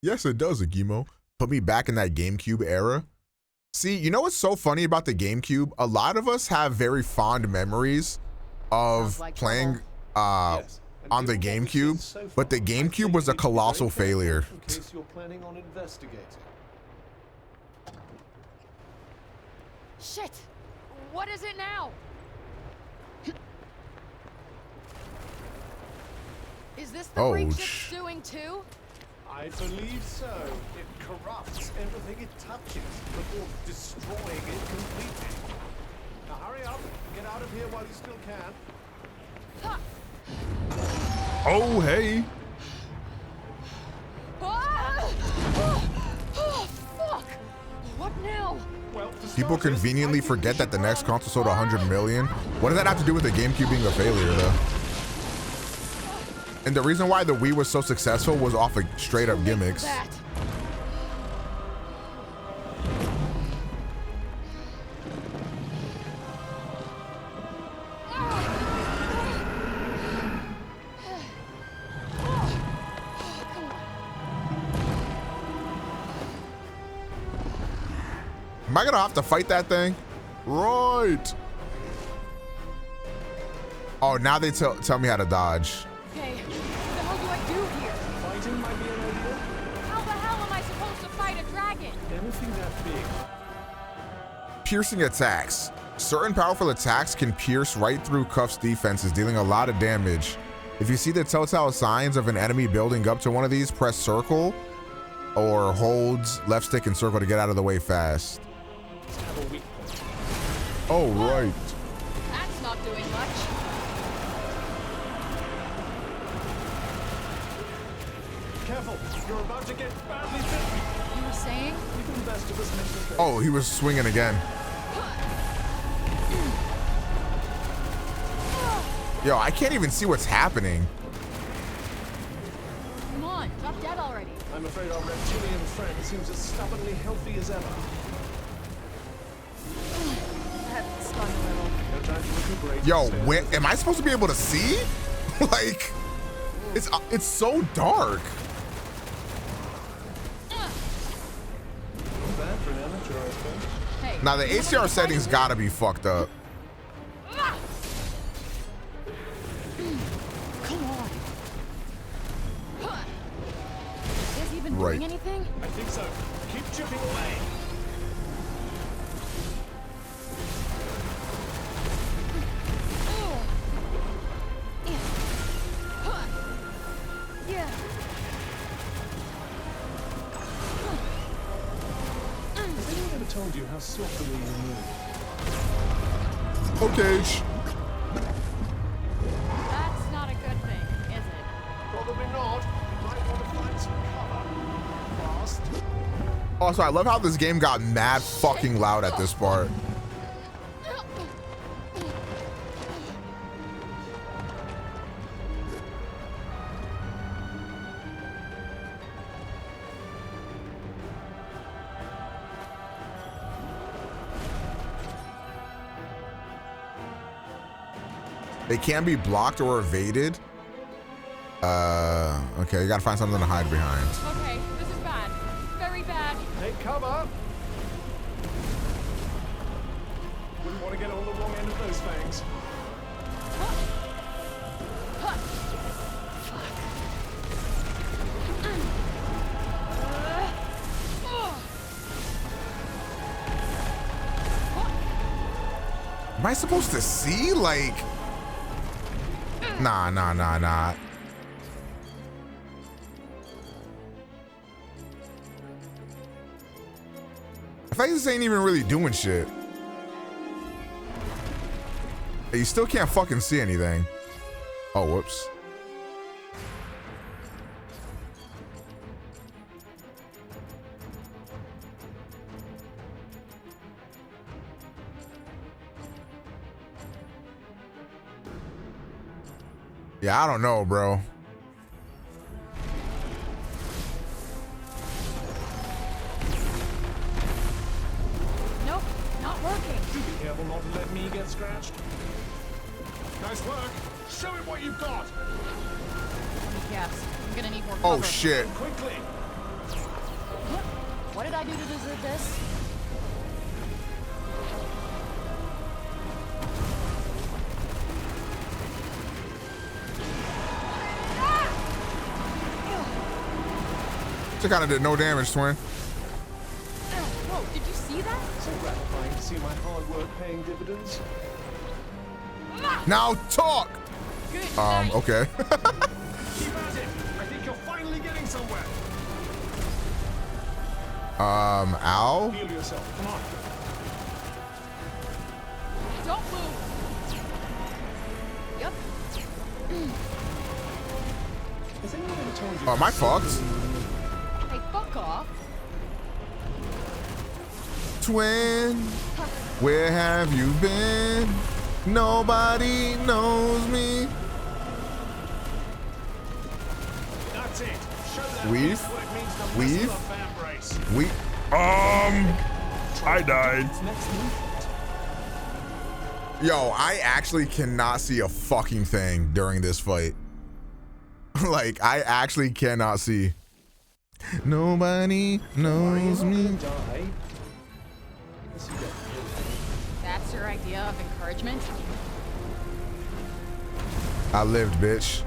Yes, it does, Agimo. Put me back in that GameCube era. See, you know what's so funny about the GameCube? A lot of us have very fond memories of playing on the GameCube, but the GameCube was a colossal failure. In case you're planning on investigating. Shit! What is it now? Is this the freak ship's doing too? I believe so. It corrupts everything it touches before destroying it completely. Now hurry up, get out of here while you still can. Oh, hey. Oh, fuck! What now? Well, People conveniently forget that the next console sold 100 million. What does that have to do with the GameCube being a failure, though? And the reason why the Wii was so successful was off of straight up gimmicks. Am I gonna have to fight that thing? Right. Oh, now they tell me how to dodge. Okay, what the hell do I do here? Fighting might be an idea. How the hell am I supposed to fight a dragon? Anything that big. Piercing attacks. Certain powerful attacks can pierce right through Cuff's defenses, dealing a lot of damage. If you see the telltale signs of an enemy building up to one of these, press circle or hold left stick and circle to get out of the way fast. Oh, right. That's not doing much. Careful, you're about to get badly bitten. You were saying? Even the best of us make mistakes. Oh, he was swinging again. Yo, I can't even see what's happening. Come on, drop dead already. I'm afraid our reptilian friend seems as stubbornly healthy as ever. That stung a little. No time to recuperate. Yo, when am I supposed to be able to see? Like, it's so dark. Bad for an amateur, I think. Hey, Now the HDR settings gotta be fucked up. Come on. Is this even Right. doing anything? I think so. Keep chipping away. Yeah. Has anyone ever told you how softly you move? Okay. That's not a good thing, is it? Probably not. You might want to find some cover. Fast. Also, I love how this game got mad fucking loud at this part. They can be blocked or evaded. Okay, you gotta find something to hide behind. Okay, this is bad. Very bad. Take cover. Wouldn't want to get on the wrong end of those fangs. Am I supposed to see? Like, nah. I feel like this ain't even really doing shit. You still can't fucking see anything. Oh, whoops. Yeah, I don't know, bro. Nope, not working. Be careful not to let me get scratched. Nice work. Show him what you've got. Let me guess. I'm gonna need more Oh cover. shit. Quickly. What did I do to deserve this? She kind of did no damage, twin. Whoa, did you see that? So gratifying to see my hard work paying dividends. Now talk. Okay. Keep at it. I think you're finally getting somewhere. Ow. Heal yourself. Come on. Don't move. Yep. Has anyone ever told you? Oh, am I fucked? Hey, fuck off. Twin, where have you been? Nobody knows me. That's it. Show that Weave. what it means to Weave. wrestle a fan brace. I died. Yo, I actually cannot see a fucking thing during this fight. Like, I actually cannot see. Nobody knows me. That's your idea of encouragement? I lived, bitch.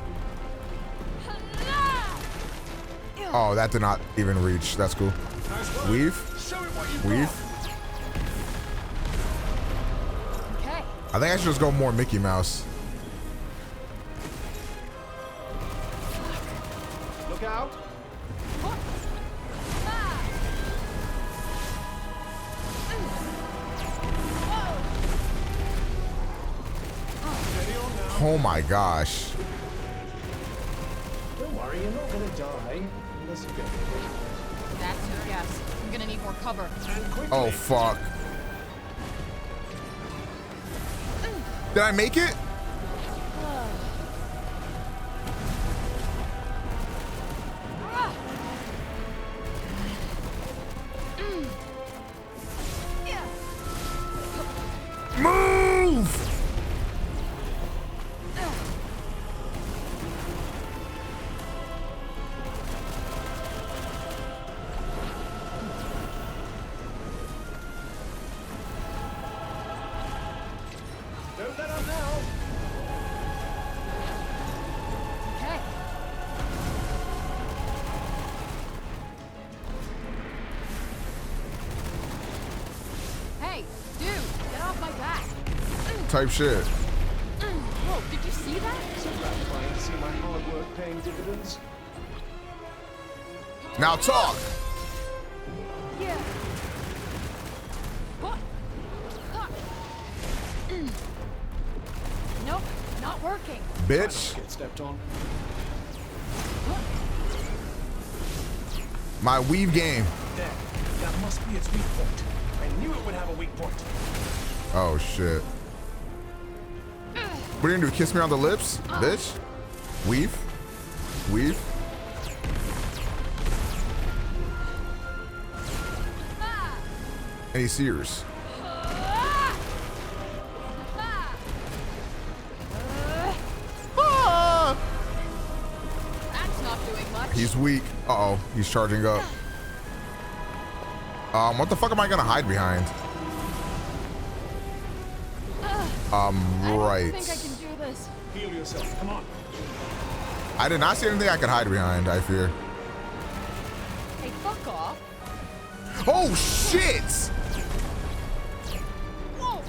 Oh, that did not even reach. That's cool. Weave. Weave. Okay. I think I should just go more Mickey Mouse. Look out. Oh my gosh. Don't worry, you're not gonna die unless you get hit. That's your guess. I'm gonna need more cover. Oh fuck. Did I make it? Move! Don't let up now. Okay. Hey, dude, get off my back. Type shit. Whoa, did you see that? So gratifying to see my hard work paying dividends. Now talk. Yeah. What? Nope, not working. Bitch. Get stepped on. My weave game. There. That must be its weak point. I knew it would have a weak point. Oh shit. What are you gonna do? Kiss me on the lips? Bitch? Weave? Weave? Any sears? That's not doing much. He's weak. Uh-oh. He's charging up. What the fuck am I gonna hide behind? Right. I think I can do this. Heal yourself. Come on. I did not see anything I could hide behind, I fear. Hey, fuck off. Oh, shit! Whoa.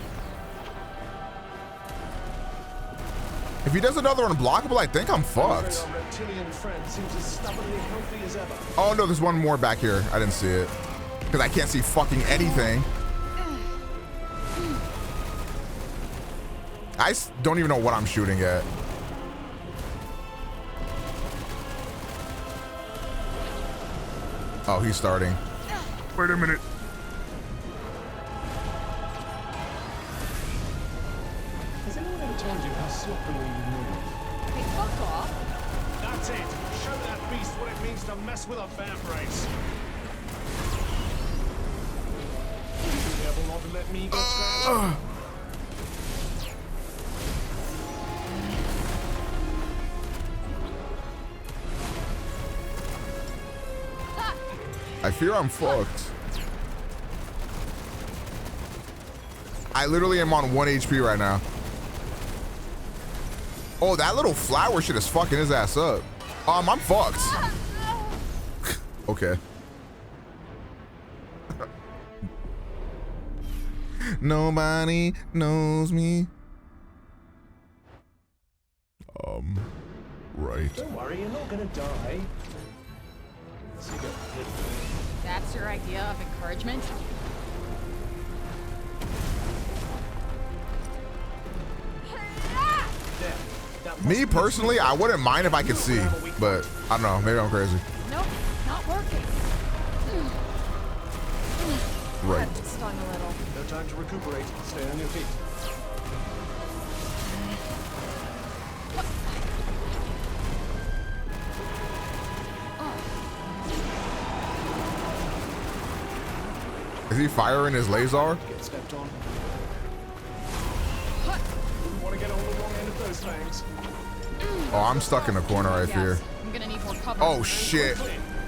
If he does another unblockable, I think I'm fucked. Our reptilian friend seems as stubbornly healthy as ever. Oh, no, there's one more back here. I didn't see it. Because I can't see fucking anything. I don't even know what I'm shooting at. Oh, he's starting. Wait a minute. Has anyone ever told you how sloppily you move? Hey, fuck off. That's it. Show that beast what it means to mess with a fan brace. Be careful not to let me get scratched. I fear I'm fucked. I literally am on 1 HP right now. Oh, that little flower shit is fucking his ass up. I'm fucked. Okay. Nobody knows me. Right. Don't worry, you're not gonna die. That's your idea of encouragement? Me personally, I wouldn't mind if I could see, but I don't know. Maybe I'm crazy. Nope, not working. Right. That stung a little. No time to recuperate. Stay on your feet. Is he firing his laser? Get stepped on. Wouldn't want to get on the wrong end of those things. Oh, I'm stuck in the corner right here. I'm gonna need more cover. Oh shit.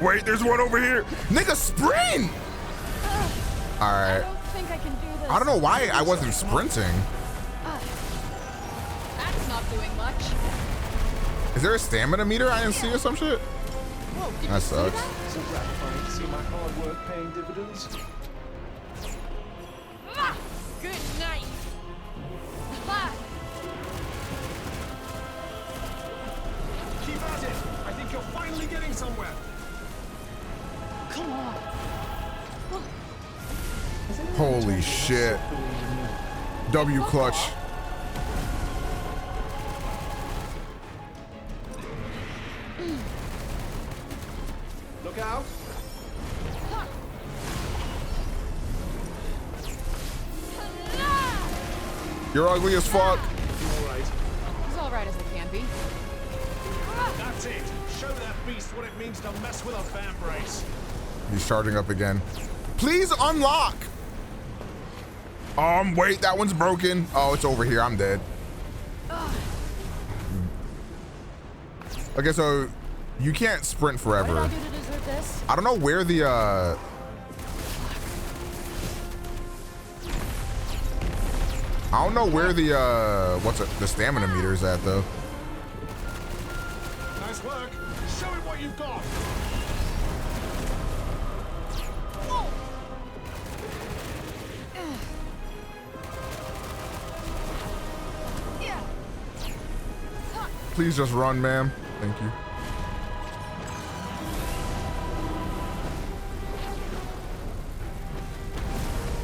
Wait, there's one over here. Nigga, sprint! All right. I don't think I can do this. I don't know why I wasn't sprinting. That's not doing much. Is there a stamina meter I didn't see or some shit? Whoa, did That you see sucks. that? So gratifying to see my hard work paying dividends. Good night. Ah. Keep at it. I think you're finally getting somewhere. Come on. Holy shit. W clutch. Look out. You're ugly as fuck. You all right? As alright as it can be. That's it. Show that beast what it means to mess with a fan brace. He's charging up again. Please unlock. Wait, that one's broken. Oh, it's over here. I'm dead. Okay, so you can't sprint forever. What did I do to deserve this? I don't know where the I don't know where the the stamina meter is at though. Nice work. Show him what you've got. Please just run, ma'am. Thank you.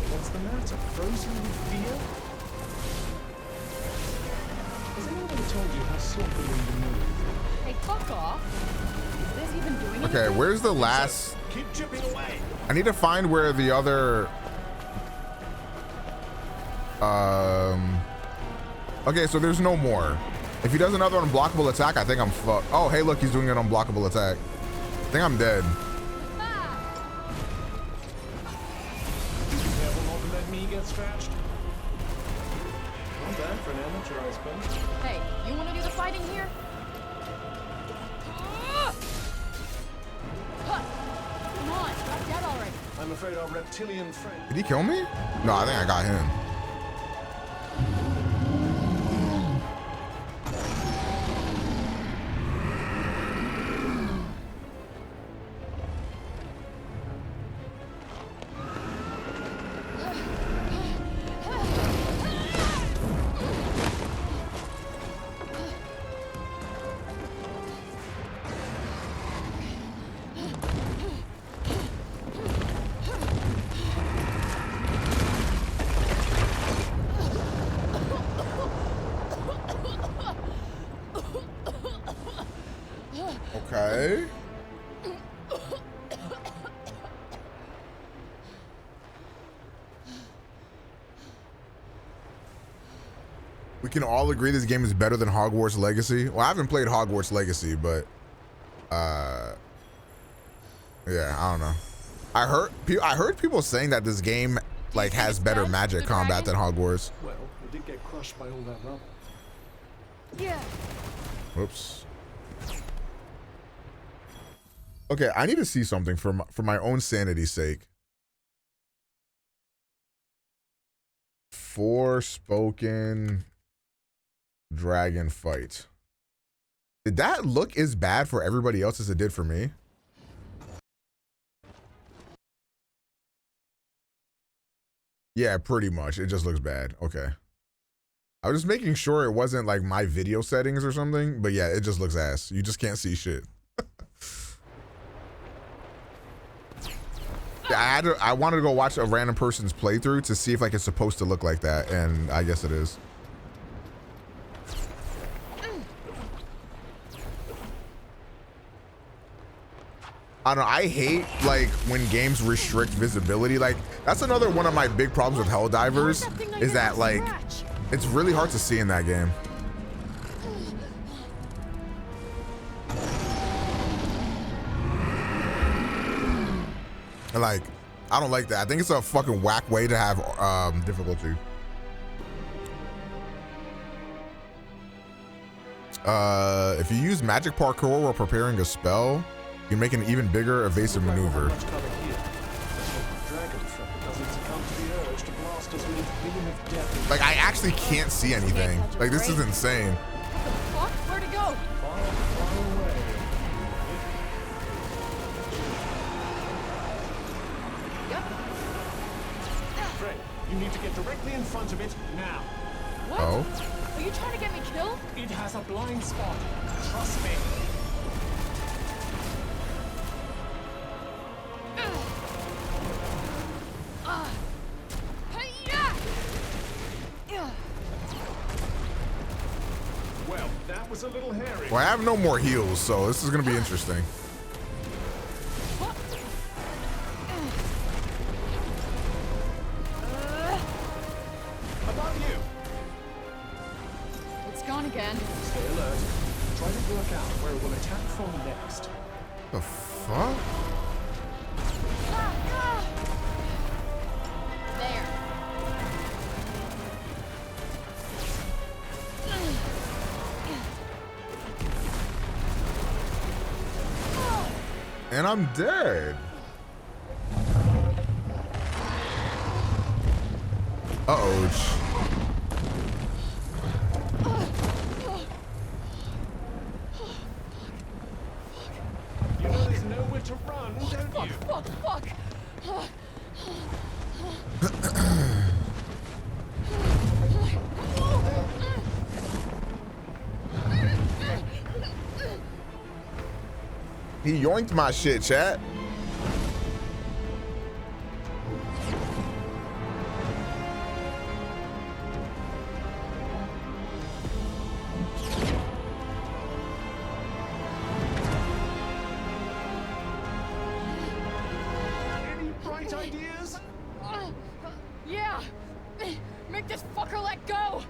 What's the matter? Frozen with fear? Has anyone ever told you how sloppily you move? Hey, fuck off. Is this even doing Okay, anything? where's the last? Keep chipping away. I need to find where the other. Okay, so there's no more. If he does another unblockable attack, I think I'm fucked. Oh, hey, look, he's doing an unblockable attack. I think I'm dead. Careful not to let me get scratched. Not bad for an amateur, I suppose. Hey, you want to do the fighting here? Come on, I'm dead already. I'm afraid our reptilian friend. Did he kill me? No, I think I got him. Okay. We can all agree this game is better than Hogwarts Legacy. Well, I haven't played Hogwarts Legacy, but yeah, I don't know. I heard people saying that this game like has better magic combat than Hogwarts. Well, we did get crushed by all that rubble. Yeah. Whoops. Okay, I need to see something for my own sanity's sake. Forespoken dragon fight. Did that look as bad for everybody else as it did for me? Yeah, pretty much. It just looks bad. Okay. I was just making sure it wasn't like my video settings or something, but yeah, it just looks ass. You just can't see shit. Yeah, I wanted to go watch a random person's playthrough to see if like it's supposed to look like that, and I guess it is. I don't know, I hate like when games restrict visibility. Like that's another one of my big problems with Helldivers is that like it's really hard to see in that game. And like I don't like that. I think it's a fucking whack way to have difficulty. If you use magic parkour while preparing a spell, you make an even bigger evasive maneuver. Like I actually can't see anything. Like this is insane. Where'd it go? Fred, you need to get directly in front of it now. What? Oh. Are you trying to get me killed? It has a blind spot. Trust me. Well, that was a little hairy. Well, I have no more heals, so this is gonna be interesting. About you. It's gone again. Stay alert. Try to work out where it will attack from next. The fuck? There. And I'm dead. Uh-oh. You know there's nowhere to run, don't you? Fuck. He yoinked my shit, chat. Any bright ideas? Yeah. Make this fucker let go.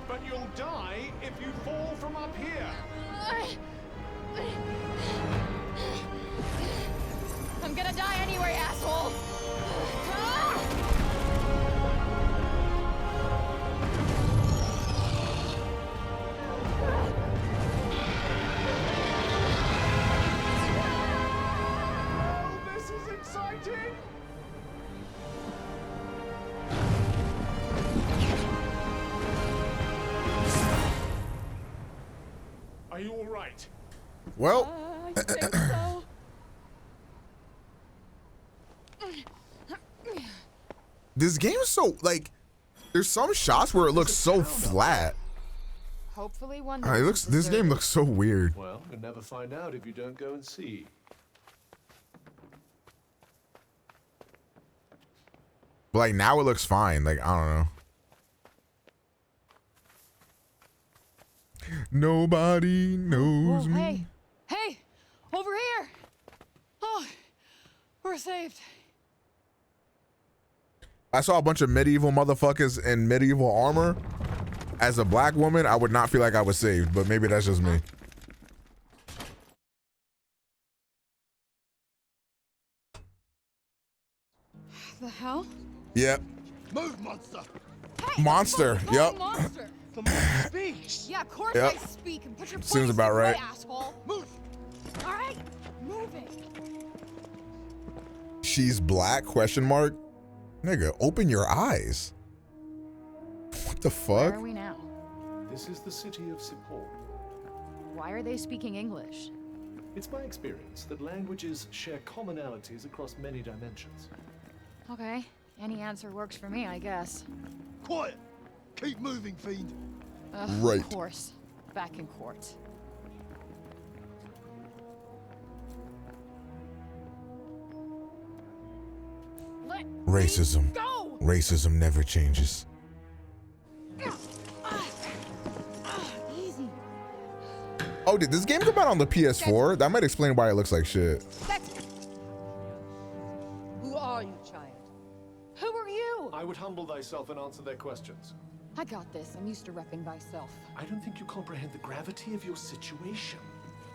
But you'll die if you fall from up here. I'm gonna die anyway, asshole. Oh, this is exciting. Are you all right? Well, I think so. this game is so like there's some shots where it looks so flat. Hopefully one. It looks this game looks so weird. Well, you'll never find out if you don't go and see. But like now it looks fine. Like I don't know. Nobody knows me. Hey, over here. Oh, we're saved. I saw a bunch of medieval motherfuckers in medieval armor. As a black woman, I would not feel like I was saved, but maybe that's just me. The hell? Yep. Move, monster. Monster. Yep. Monster. The monster speaks. Yeah, of course Yep. I speak. And put your Seems place about in the way, right. asshole. Move. All right, moving. She's black? Question mark. Nigga, open your eyes. What the Where fuck? are we now? This is the city of Sipor. Why are they speaking English? It's my experience that languages share commonalities across many dimensions. Okay, any answer works for me, I guess. Quiet! Keep moving, fiend. Right. Of course. Back in court. Racism. Go! Racism never changes. Easy. Oh, did this game come out on the PS4? That might explain why it looks like shit. Who are you, child? Who are you? I would humble thyself and answer their questions. I got this. I'm used to repping myself. I don't think you comprehend the gravity of your situation.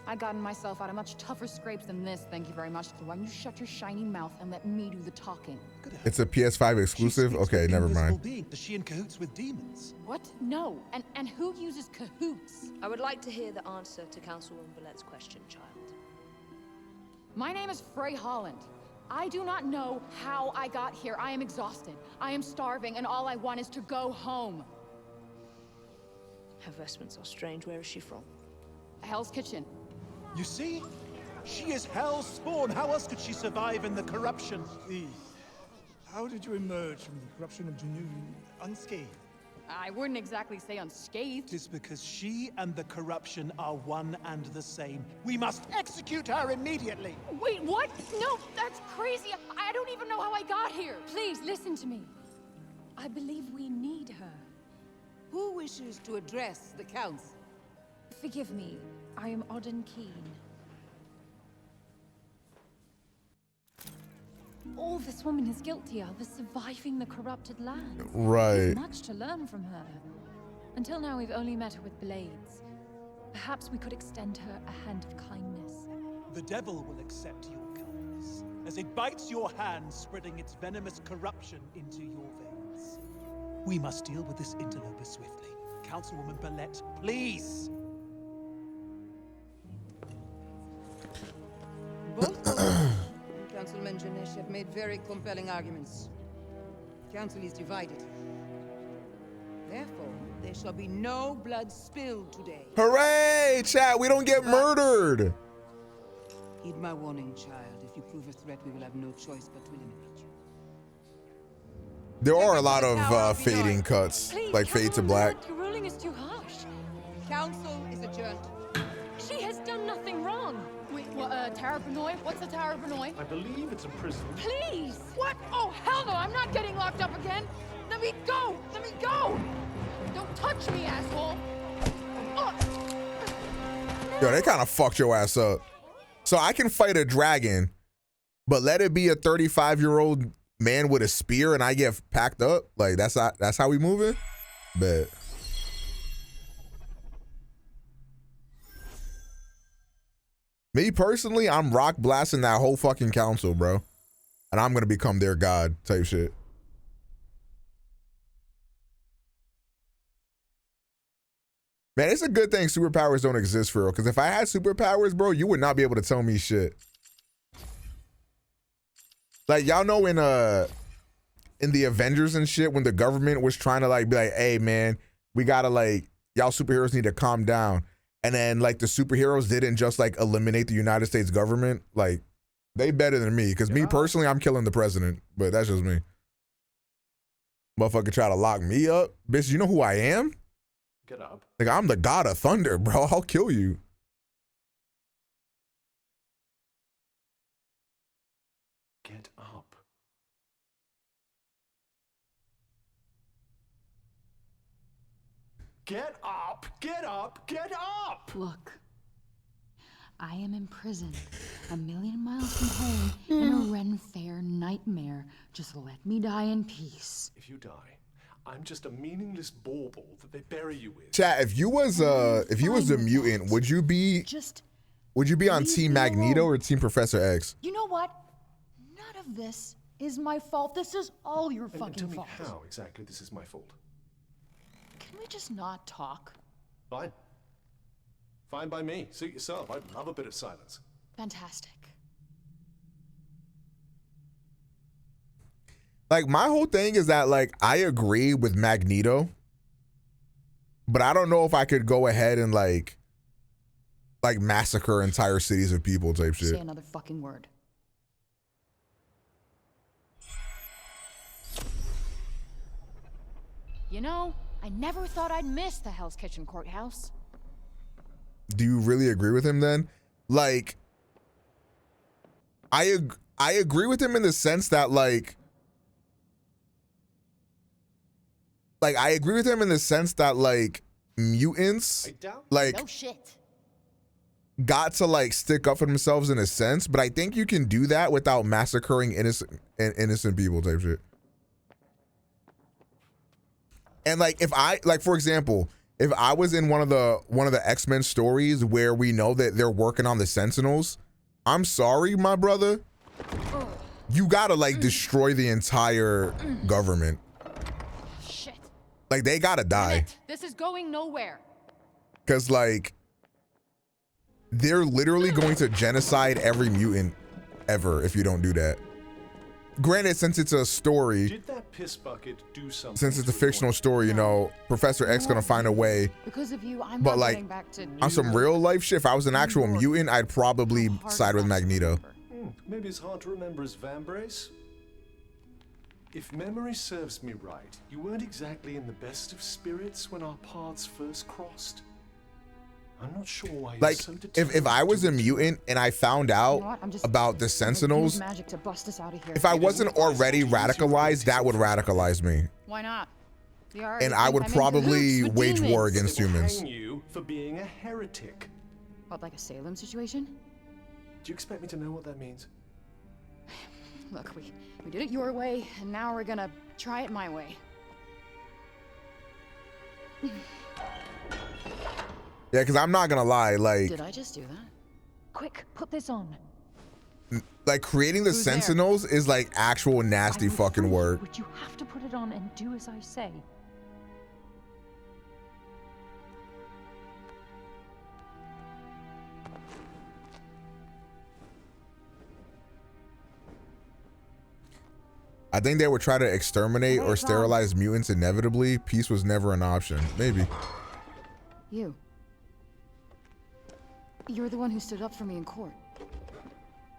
I gotten myself out of much tougher scrapes than this, thank you very much. So why don't you shut your shiny mouth and let me do the talking? It's a PS5 exclusive? Okay, never mind. Is she in cahoots with demons? What? No. And who uses cahoots? I would like to hear the answer to Councilwoman Ballett's question, child. My name is Frey Holland. I do not know how I got here. I am exhausted. I am starving, and all I want is to go home. Her vestments are strange. Where is she from? Hell's Kitchen. You see? She is hell's spawn. How else could she survive in the corruption? Please. How did you emerge from the corruption of Janu unscathed? I wouldn't exactly say unscathed. It's because she and the corruption are one and the same. We must execute her immediately. Wait, what? No, that's crazy. I don't even know how I got here. Please, listen to me. I believe we need her. Who wishes to address the council? Forgive me. I am Odin Keen. All this woman is guilty of is surviving the corrupted land. Right. There's much to learn from her. Until now, we've only met her with blades. Perhaps we could extend her a hand of kindness. The devil will accept your kindness as it bites your hand, spreading its venomous corruption into your veins. We must deal with this interloper swiftly. Councilwoman Ballett, please! Both Councilman Janesh have made very compelling arguments. Council is divided. Therefore, there shall be no blood spilled today. Hooray, chat, we don't get murdered. Heed my warning, child. If you prove a threat, we will have no choice but to eliminate you. There are a lot of fading cuts, Please, like fade to black. Your ruling is too harsh. Council is adjourned. She has done nothing wrong. Wait, what, Tower of Benoit? What's the Tower of Benoit? I believe it's a prison. Please! What? Oh, hell no! I'm not getting locked up again! Let me go! Let me go! Don't touch me, asshole! Yo, they kind of fucked your ass up. So I can fight a dragon, but let it be a 35-year-old man with a spear and I get packed up? Like, that's how we moving? Bet. Me personally, I'm rock blasting that whole fucking council, bro. And I'm gonna become their god type shit. Man, it's a good thing superpowers don't exist for real. Because if I had superpowers, bro, you would not be able to tell me shit. Like, y'all know in the Avengers and shit, when the government was trying to like be like, hey man, we gotta like, y'all superheroes need to calm down. And then like the superheroes didn't just like eliminate the United States government. Like, they better than me. Because me personally, I'm killing the president. But that's just me. Motherfucker try to lock me up. Bitch, you know who I am? Get up. Like, I'm the god of thunder, bro. I'll kill you. Get up. Get up! Get up! Get up! Look, I am in prison, a million miles from home, in a Ren Fair nightmare. Just let me die in peace. If you die, I'm just a meaningless bauble that they bury you with. Chat, if you was a mutant, would you be on Team Magneto or Team Professor X? You know what? None of this is my fault. This is all your And fucking tell me fault. how exactly this is my fault. Can we just not talk? Fine. Fine by me. Suit yourself. I'd love a bit of silence. Fantastic. Like, my whole thing is that, like, I agree with Magneto, but I don't know if I could go ahead and like massacre entire cities of people type shit. Say another fucking word. You know, I never thought I'd miss the Hell's Kitchen courthouse. Do you really agree with him then? Like, I agree with him in the sense that like I agree with him in the sense that like mutants like No shit. got to like stick up for themselves in a sense, but I think you can do that without massacring innocent people type shit. And like if I like, for example, if I was in one of the X-Men stories where we know that they're working on the Sentinels, I'm sorry, my brother, you gotta like destroy the entire government. Shit. Like they gotta die. This is going nowhere. Cause like they're literally going to genocide every mutant ever if you don't do that. Granted, since it's a story, Did that piss bucket do something? since it's a fictional story, you know, Professor X gonna find a way. Because of you, I'm But not like getting back to on some real life shit, if I was an actual mutant, I'd probably side with Magneto. Maybe it's hard to remember as Vambrace. If memory serves me right, you weren't exactly in the best of spirits when our paths first crossed. I'm not sure why you're Like so if I was a mutant and I found out You know what? I'm just about the use Sentinels, magic to bust us out of here. if I wasn't already radicalized, that would radicalize me. Why not? And I would probably wage war against humans. Hang you for being a heretic. What, like a Salem situation? Do you expect me to know what that means? Look, we did it your way, and now we're gonna try it my way. Yeah, because I'm not gonna lie, like Did I just do that? Quick, put this on. like creating the Who's there? Sentinels is like actual nasty fucking work. But you have to put it on and do as I say. I think they would try to exterminate or sterilize mutants inevitably. Peace was never an option. Maybe. You. You're the one who stood up for me in court.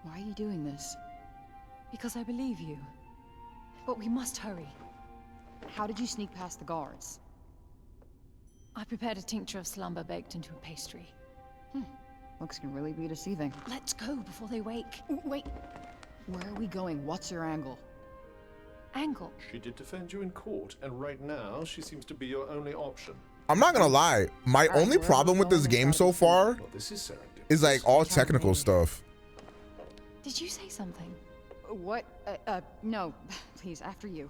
Why are you doing this? Because I believe you. But we must hurry. How did you sneak past the guards? I prepared a tincture of slumber baked into a pastry. Looks can really be deceiving. Let's go before they wake. Wait. Where are we going? What's your angle? Angle? She did defend you in court, and right now she seems to be your only option. I'm not gonna lie. My only problem with this game so far Well, this is serendipitous. is like all technical stuff. Did you say something? What? No. Please, after you.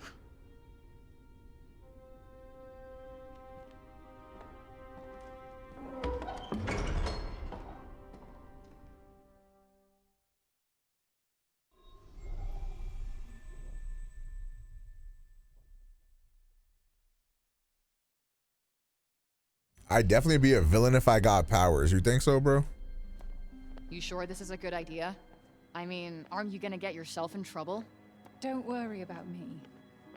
I'd definitely be a villain if I got powers. You think so, bro? You sure this is a good idea? I mean, aren't you gonna get yourself in trouble? Don't worry about me.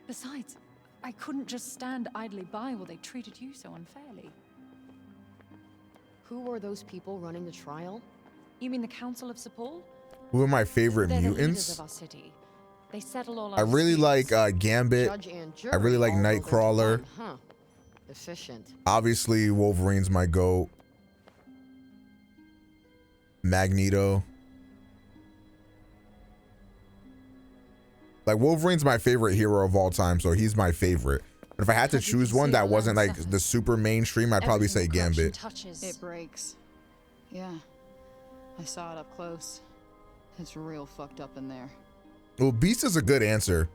Besides, I couldn't just stand idly by while they treated you so unfairly. Who were those people running the trial? You mean the Council of Sepul? Who are my favorite They're the leaders mutants? of our city. They settle all our I really disputes. like Gambit. Judge and jury, I really like all rolled into Nightcrawler. one, Huh. Efficient. Obviously, Wolverine's my GOAT. Magneto. Like, Wolverine's my favorite hero of all time, so he's my favorite. But if I had to choose one that wasn't like the super mainstream, I'd probably say Gambit. It breaks. Yeah. I saw it up close. It's real fucked up in there. Well, Beast is a good answer.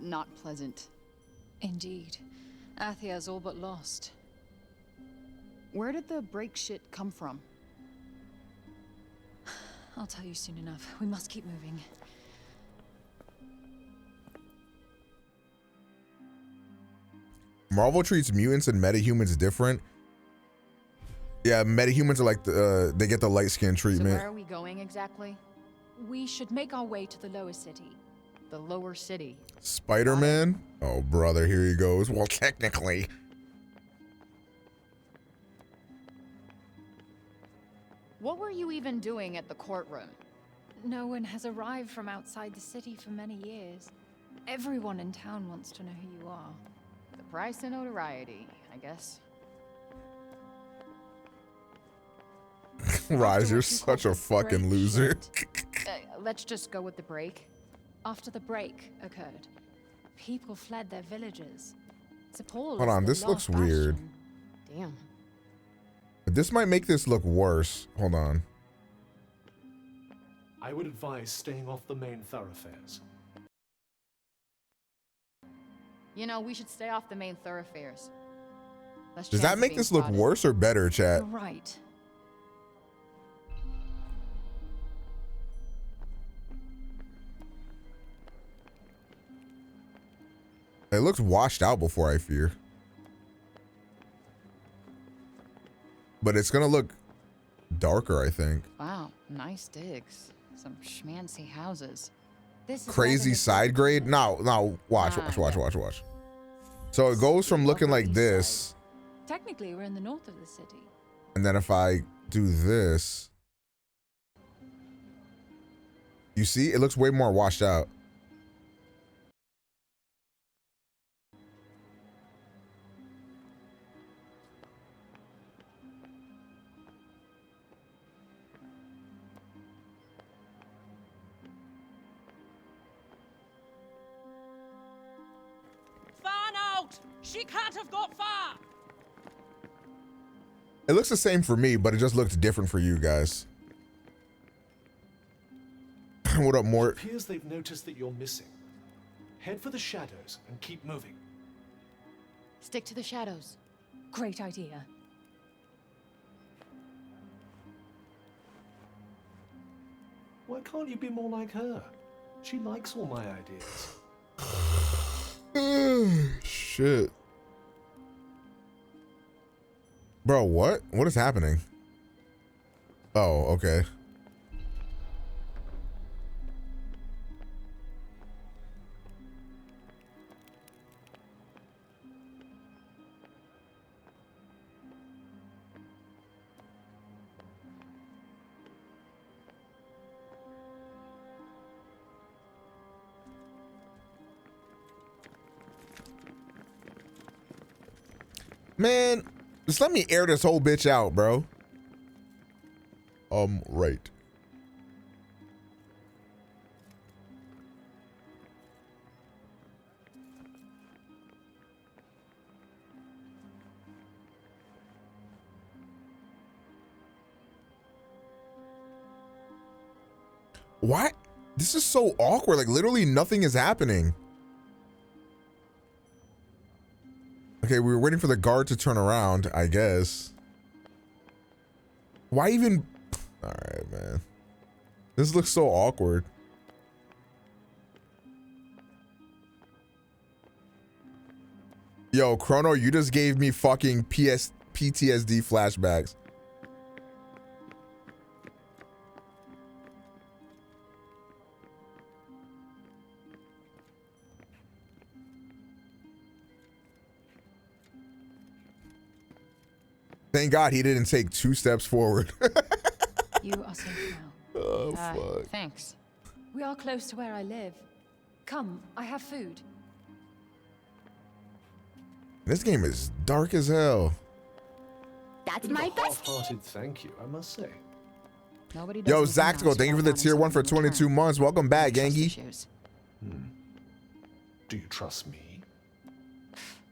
Not pleasant. Indeed. Athia's all but lost. Where did the break shit come from? I'll tell you soon enough. We must keep moving. Marvel treats mutants and metahumans different. Yeah, metahumans are like they get the light skin So treatment. where are we going exactly? We should make our way to the lower city. The lower city. Spider-Man? Oh, brother, here he goes. Well, technically. What were you even doing at the courtroom? No one has arrived from outside the city for many years. Everyone in town wants to know who you are. The price of notoriety, I guess. Rise, you're such a fucking loser. Let's just go with the break. After the break occurred, people fled their villages. Hold on, this looks weird. Damn. This might make this look worse. Hold on. I would advise staying off the main thoroughfares. You know, we should stay off the main thoroughfares. Does that make this look worse or better, chat? You're right. It looks washed out before, I fear. But it's gonna look darker, I think. Wow, nice digs. Some schmancy houses. This is Crazy side grade? No, watch. So it goes from looking like this, Technically, we're in the north of the city. and then if I do this, you see, it looks way more washed out. She can't have got far! It looks the same for me, but it just looks different for you guys. What up, Mort? It appears they've noticed that you're missing. Head for the shadows and keep moving. Stick to the shadows. Great idea. Why can't you be more like her? She likes all my ideas. Shit. Bro, what? What is happening? Oh, okay. Man, just let me air this whole bitch out, bro. Right. What? This is so awkward. Like, literally nothing is happening. Okay, we were waiting for the guard to turn around, I guess. Why even? All right, man. This looks so awkward. Yo, Chrono, you just gave me fucking PTSD flashbacks. Thank God he didn't take 2 steps forward. You are safe now. Oh, fuck. Thanks. We are close to where I live. Come, I have food. This game is dark as hell. That's my best. Half-hearted thank you, I must say. Nobody Yo, Zactical, thank you for the tier 1 for 22 months. Welcome back, Gengi. Do you trust me?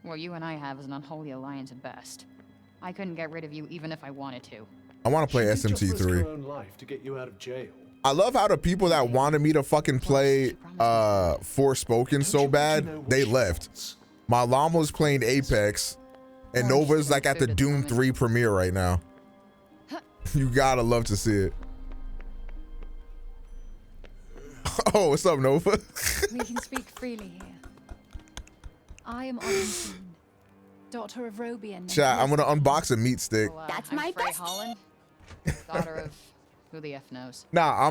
What you and I have is an unholy alliance at best. I couldn't get rid of you even if I wanted to. I want to play She did just risk her SMT3. own life to get you out of jail. I love how the people that wanted me to fucking play Forespoken so bad, they left. My llama was playing Apex, and Nova's like at the Doom 3 premiere right now. You gotta love to see it. Oh, what's up, Nova? We can speak freely here. I am Odin, daughter of Robian. Chat, I'm gonna unbox a meat stick. That's my Frey Holland, daughter of Who the F knows? Nah,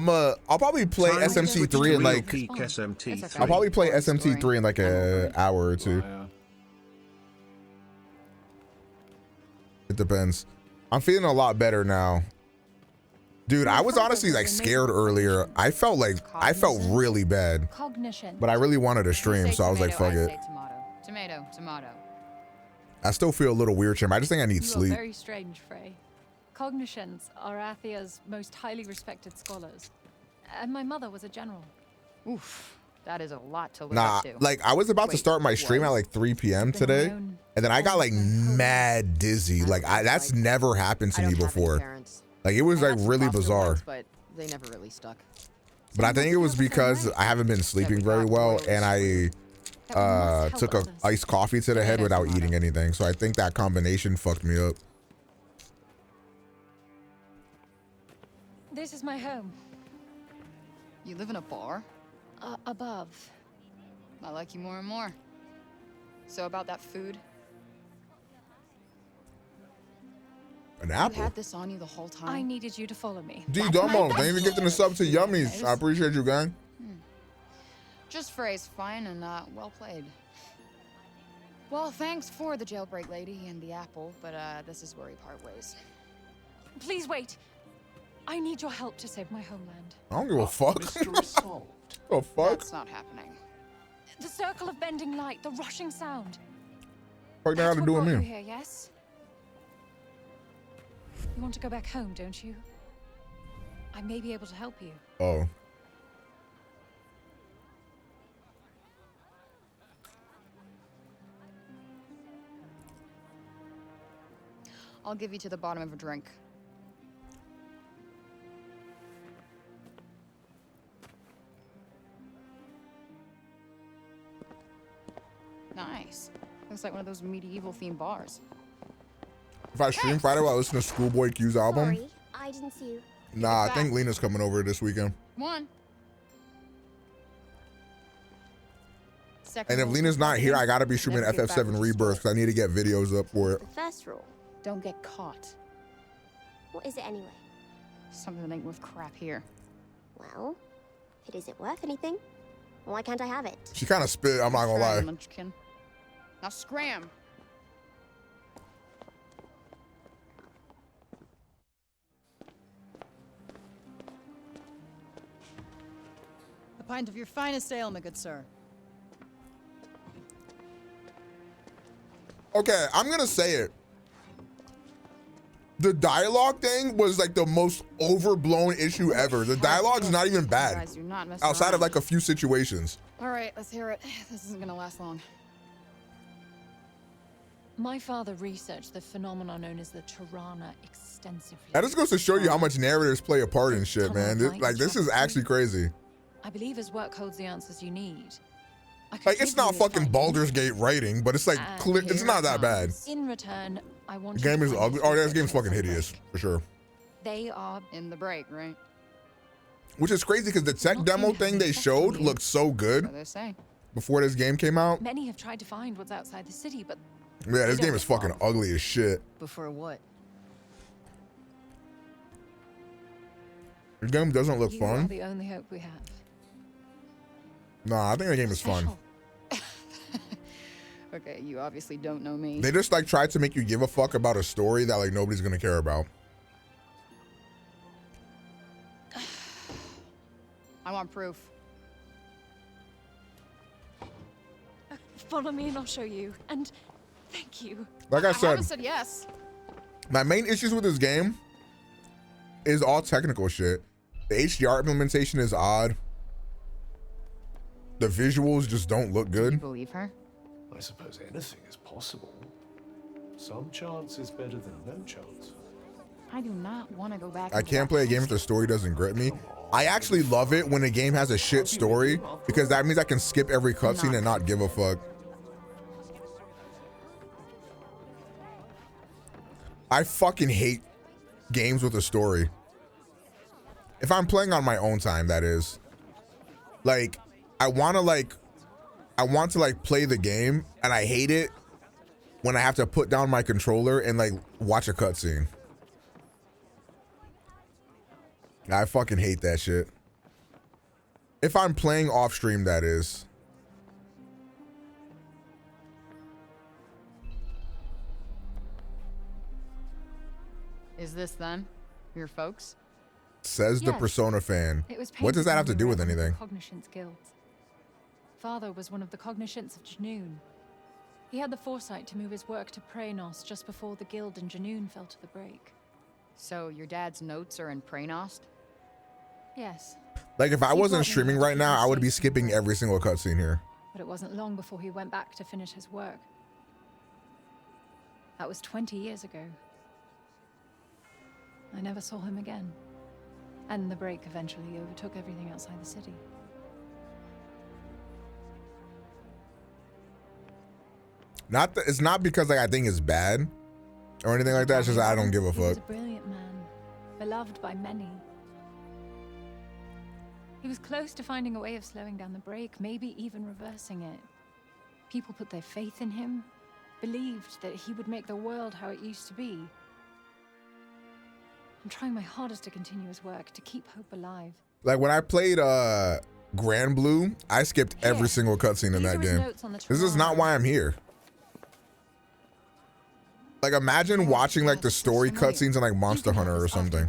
I'll probably play SMT3 in like. Peak SMT3. I'll probably play SMT3 in like an hour or two. It depends. I'm feeling a lot better now. Dude, I was honestly like scared earlier. I felt really bad. Cognition. But I really wanted to stream, so I was like, fuck it. Tomato. I still feel a little weird, Chim. I just think I need You sleep. are very strange, Frey. Cognitions are Athia's most highly respected scholars. And my mother was a general. Oof, that is a lot to live Nah, up to. like I was about to start my stream at like 3 p.m. today, and then I got like mad dizzy. Like that's never happened to me before. Like it was like really bizarre. But they never really stuck. But I think it was because I haven't been sleeping very well, and I took a iced coffee to the head without eating anything. So I think that combination fucked me up. This is my home. You live in a bar? Above. I like you more and more. So about that food? An You apple? had this on you the whole time? I needed you to follow me. D Domo, thank you for gifting the sub to Yummies. I appreciate you, gang. Just phrase fine and well played. Well, thanks for the jailbreak lady and the apple, but this is where we part ways. Please wait. I need your help to save my homeland. I don't give a fuck. Oh fuck? That's not happening. The circle of bending light, the rushing sound. Fuck that got to do with Brought you me? here, yes? You want to go back home, don't you? I may be able to help you. Oh. I'll give you to the bottom of a drink. Nice. Looks like one of those medieval themed bars. If I stream Friday while I listen to Schoolboy Q's album, Sorry, I didn't see you. nah, I think Lena's coming over this weekend. One. And if Lena's not here, I gotta be streaming FF7 Rebirth because I need to get videos up for it. The first rule. Don't get caught. What is it anyway? Something that ain't worth crap here. Well, if it isn't worth anything, why can't I have it? She kind of spit, I'm not gonna lie. Munchkin. Now scram. A pint of your finest ale, my good sir. Okay, I'm gonna say it. The dialogue thing was like the most overblown issue ever. The dialogue's not even bad. Guys, do not mess Outside of around. like a few situations. All right, let's hear it. This isn't gonna last long. My father researched the phenomenon known as the Tirana extensively. That just goes to show you how much narrators play a part in shit, man. This is actually crazy. I believe his work holds the answers you need. Like, it's not fucking Baldur's Gate writing, but it's like clear. It's not that bad. In return, I want The game is ugly. Oh, this game's fucking hideous for sure. They are in the break, right? Which is crazy because the tech demo thing they showed looked so good What do they say? before this game came out. Many have tried to find what's outside the city, but Yeah, this game is fucking ugly as shit. Before what? The game doesn't look you are fun. the only hope we have. Nah, I think the game is fun. Okay, you obviously don't know me. They just like tried to make you give a fuck about a story that like nobody's gonna care about. I want proof. Follow me and I'll show you. And thank you. Like I said, haven't said yes. my main issues with this game is all technical shit. The HDR implementation is odd. The visuals just don't look You good. believe her? I suppose anything is possible. Some chance is better than no chance. I do not want to go back. I can't play a game if the story doesn't grip me. I actually love it when a game has a shit story because that means I can skip every cutscene and not give a fuck. I fucking hate games with a story. If I'm playing on my own time, that is. Like, I want to like play the game, and I hate it when I have to put down my controller and like watch a cutscene. I fucking hate that shit. If I'm playing off stream, that is. Is this them? Your folks? Says the Yes. Persona fan. It was What does painted that have to when do we with were at one of anything? the Cognoscence guilds. Father was one of the Cognoscents of Janoon. He had the foresight to move his work to Praenost just before the guild and Janoon fell to the break. So your dad's notes are in Praenost? Yes, Like, if I He wasn't brought me streaming here to right keep now, me I would be safe from skipping the every single cutscene here. but it wasn't long before he went back to finish his work. That was 20 years ago. I never saw him again. And the break eventually overtook everything outside the city. It's not because like I think it's bad or anything like that. It's just I don't give a He was fuck. a brilliant man, beloved by many. He was close to finding a way of slowing down the break, maybe even reversing it. People put their faith in him, believed that he would make the world how it used to be. I'm trying my hardest to continue his work, to keep hope alive. Like when I played Grand Blue, I skipped every single cutscene in that game. This is not why I'm here. Like imagine watching like the story cutscenes in like Monster Hunter or something.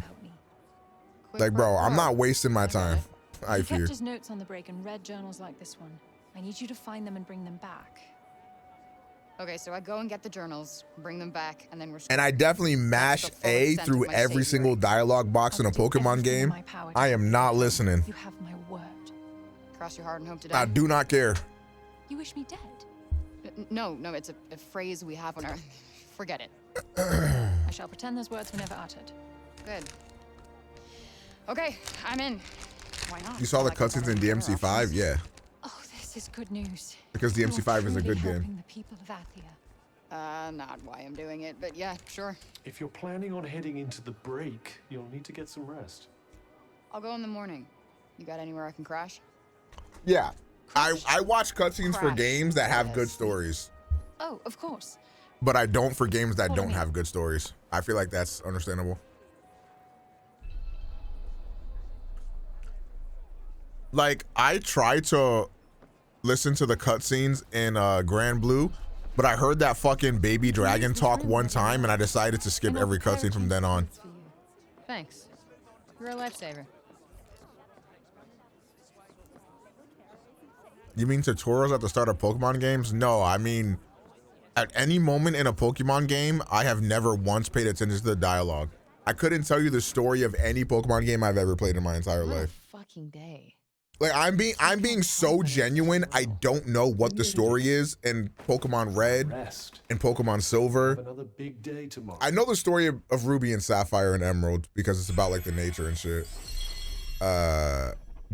Like bro, I'm not wasting my time. I He fear. kept his notes on the break and read journals like this one. I need you to find them and bring them back. Okay, so I go and get the journals, bring them back, and then we're And I definitely mash A through every single dialogue box in a Pokemon game. I am not listening. You have my word. Cross your heart and hope today. I do not care. You wish me dead? No, it's a phrase we have on our... Forget it. I shall pretend those words were never uttered. Good. Okay, I'm in. Why not? You saw the cutscenes in DMC5? Yeah. Oh, this is good news. Because DMC5 is a good game. Helping the people of Athia. Not why I'm doing it, but yeah, sure. If you're planning on heading into the break, you'll need to get some rest. I'll go in the morning. You got anywhere I can crash? Yeah. I watch cutscenes for Crash. games that have good stories. Oh, of course. But I don't for games that Follow don't me. have good stories. I feel like that's understandable. Like, I tried to listen to the cutscenes in Grand Blue, but I heard that fucking baby dragon talk one time and I decided to skip every cutscene from then on. Thanks. You're a lifesaver. You mean tutorials at the start of Pokemon games? No, I mean, at any moment in a Pokemon game, I have never once paid attention to the dialogue. I couldn't tell you the story of any Pokemon game I've ever played in my entire life. Fucking day. Like I'm being so genuine. I don't know what the story is in Pokemon Red and Pokemon Silver. Another big day tomorrow. I know the story of Ruby and Sapphire and Emerald because it's about like the nature and shit.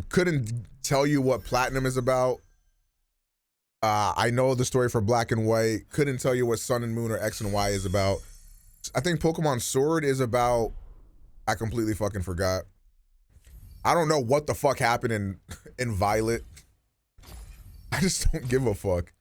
Couldn't tell you what Platinum is about. I know the story for Black and White. Couldn't tell you what Sun and Moon or X and Y is about. I think Pokemon Sword is about, I completely fucking forgot. I don't know what the fuck happened in Violet. I just don't give a fuck.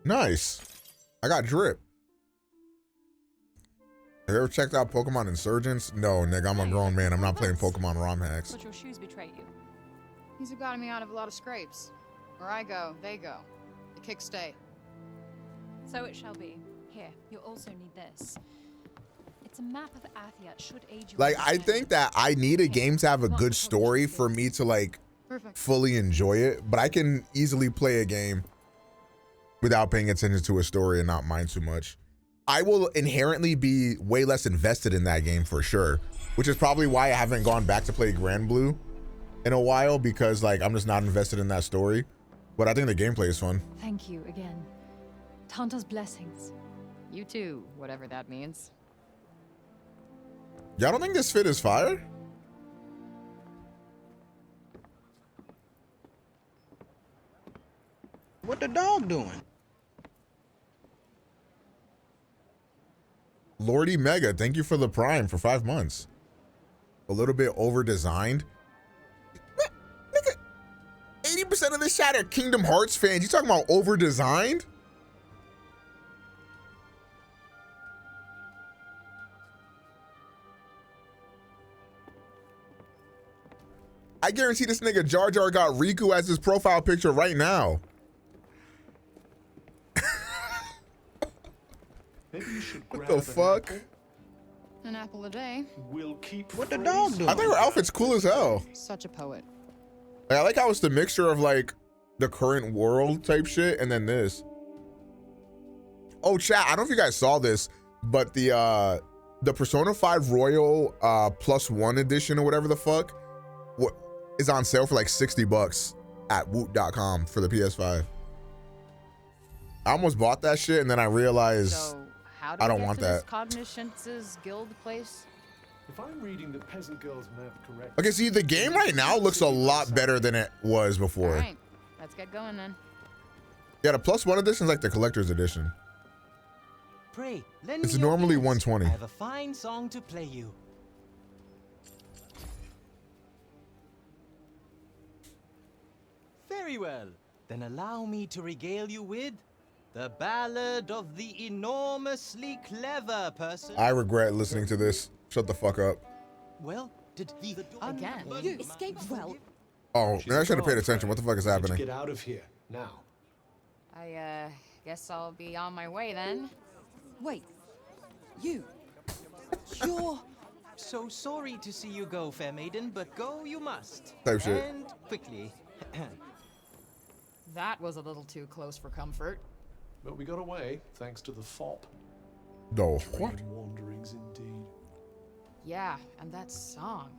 Nice. I got drip. Have you ever checked out Pokemon Insurgents? No, nigga, I'm a grown man. I'm not playing Pokemon ROM hacks. But your shoes betray you. These have gotten me out of a lot of scrapes. Where I go, they go. The kicks stay. So it shall be. Here, you'll also need this. It's a map of Athia. It should aid you. Like, I think that I need a game to have a good story for me to, like, fully enjoy it. But I can easily play a game without paying attention to a story and not mind too much. I will inherently be way less invested in that game for sure, which is probably why I haven't gone back to play Grand Blue in a while, because like I'm just not invested in that story. But I think the gameplay is fun. Thank you again. Tanta's blessings. You too, whatever that means. Y'all don't think this fit is fire? What the dog doing? Lordy Mega, thank you for the Prime for 5 months. A little bit over-designed. Nigga, 80% of this chat are Kingdom Hearts fans. You talking about over-designed? I guarantee this nigga Jar Jar got Riku as his profile picture right now. Maybe you should What grab the an fuck? apple. An apple a day. We'll keep What the dog doing? I think her outfit's cool as hell. Such a poet. Like, I like how it's the mixture of like the current world type shit and then this. Oh, chat, I don't know if you guys saw this, but the Persona 5 Royal +1 edition or whatever the fuck is on sale for like $60 at woot.com for the PS5. I almost bought that shit and then I realized So, how I don't want this that. Cogniscence's guild place? If I'm reading the peasant girl's map correctly. Okay, see, the game right now looks a lot better than it was before. All right, let's get going then. Yeah, the +1 edition is like the collector's edition. Pray, lend It's me your normally ears. 120. I have a fine song to play you. Very well. Then allow me to regale you with the ballad of the enormously clever person. I regret listening to this. Shut the fuck up. Well, did the Again? You escaped well. Oh, man, I should have paid attention. What the fuck is happening? Get out of here now. I guess I'll be on my way then. Wait. You. You're... So sorry to see you go, fair maiden, but go you must. Type shit. And quickly. That was a little too close for comfort. But we got away thanks to the fop. No. What? Wanderings indeed. Yeah, and that song.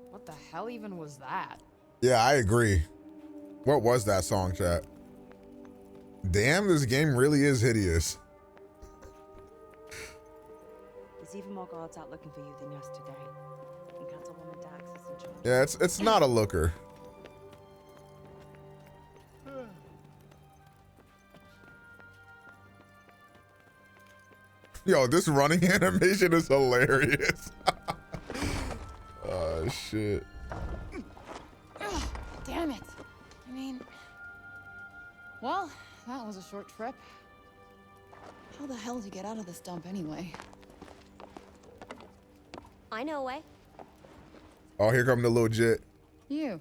What the hell even was that? Yeah, I agree. What was that song, chat? Damn, this game really is hideous. There's even more guards out looking for you than yesterday. And Councilwoman Dax is in charge. Yeah, it's not a looker. Yo, this running animation is hilarious. Oh, shit. Ugh, damn it. I mean... Well, that was a short trip. How the hell did you get out of this dump anyway? I know a way. Oh, here come the little jit. You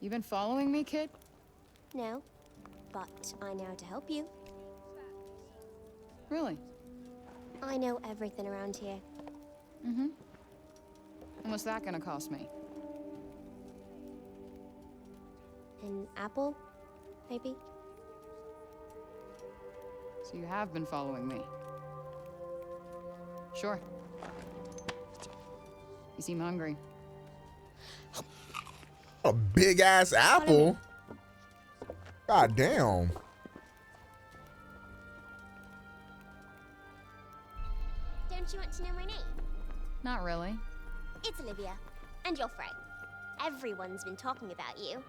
been following me, kid? No, but I know how to help you. Really? I know everything around here. Mm-hmm. And what's that gonna cost me? An apple, maybe? So you have been following me. Sure. You seem hungry. A big ass apple. God damn. Don't you want to know my name? Not really. It's Olivia, and you're Frey. Everyone's been talking about you.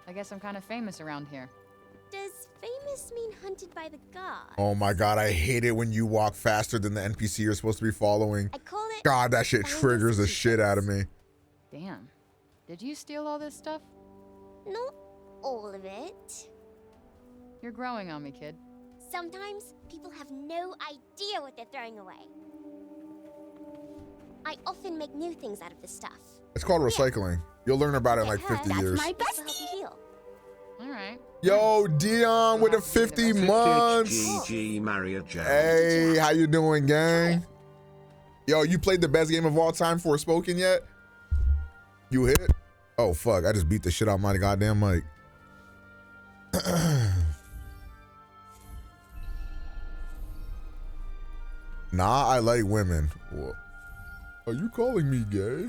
I guess I'm kind of famous around here. Does famous mean hunted by the gods? Oh my god, I hate it when you walk faster than the NPC you're supposed to be following. I call it... God, that shit triggers the shit out of me. Damn. Did you steal all this stuff? Not all of it. You're growing on me, kid. Sometimes people have no idea what they're throwing away. I often make new things out of this stuff. It's called recycling. You'll learn about it in like 50 years. That's my bestie. All right. Yo, Dion with the 50 months. GG Maria J. Hey, how you doing, gang? Yo, you played the best game of all time, Forespoken yet? You hit? Oh, fuck. I just beat the shit out of my goddamn mic. Nah, I like women. What? Are you calling me gay?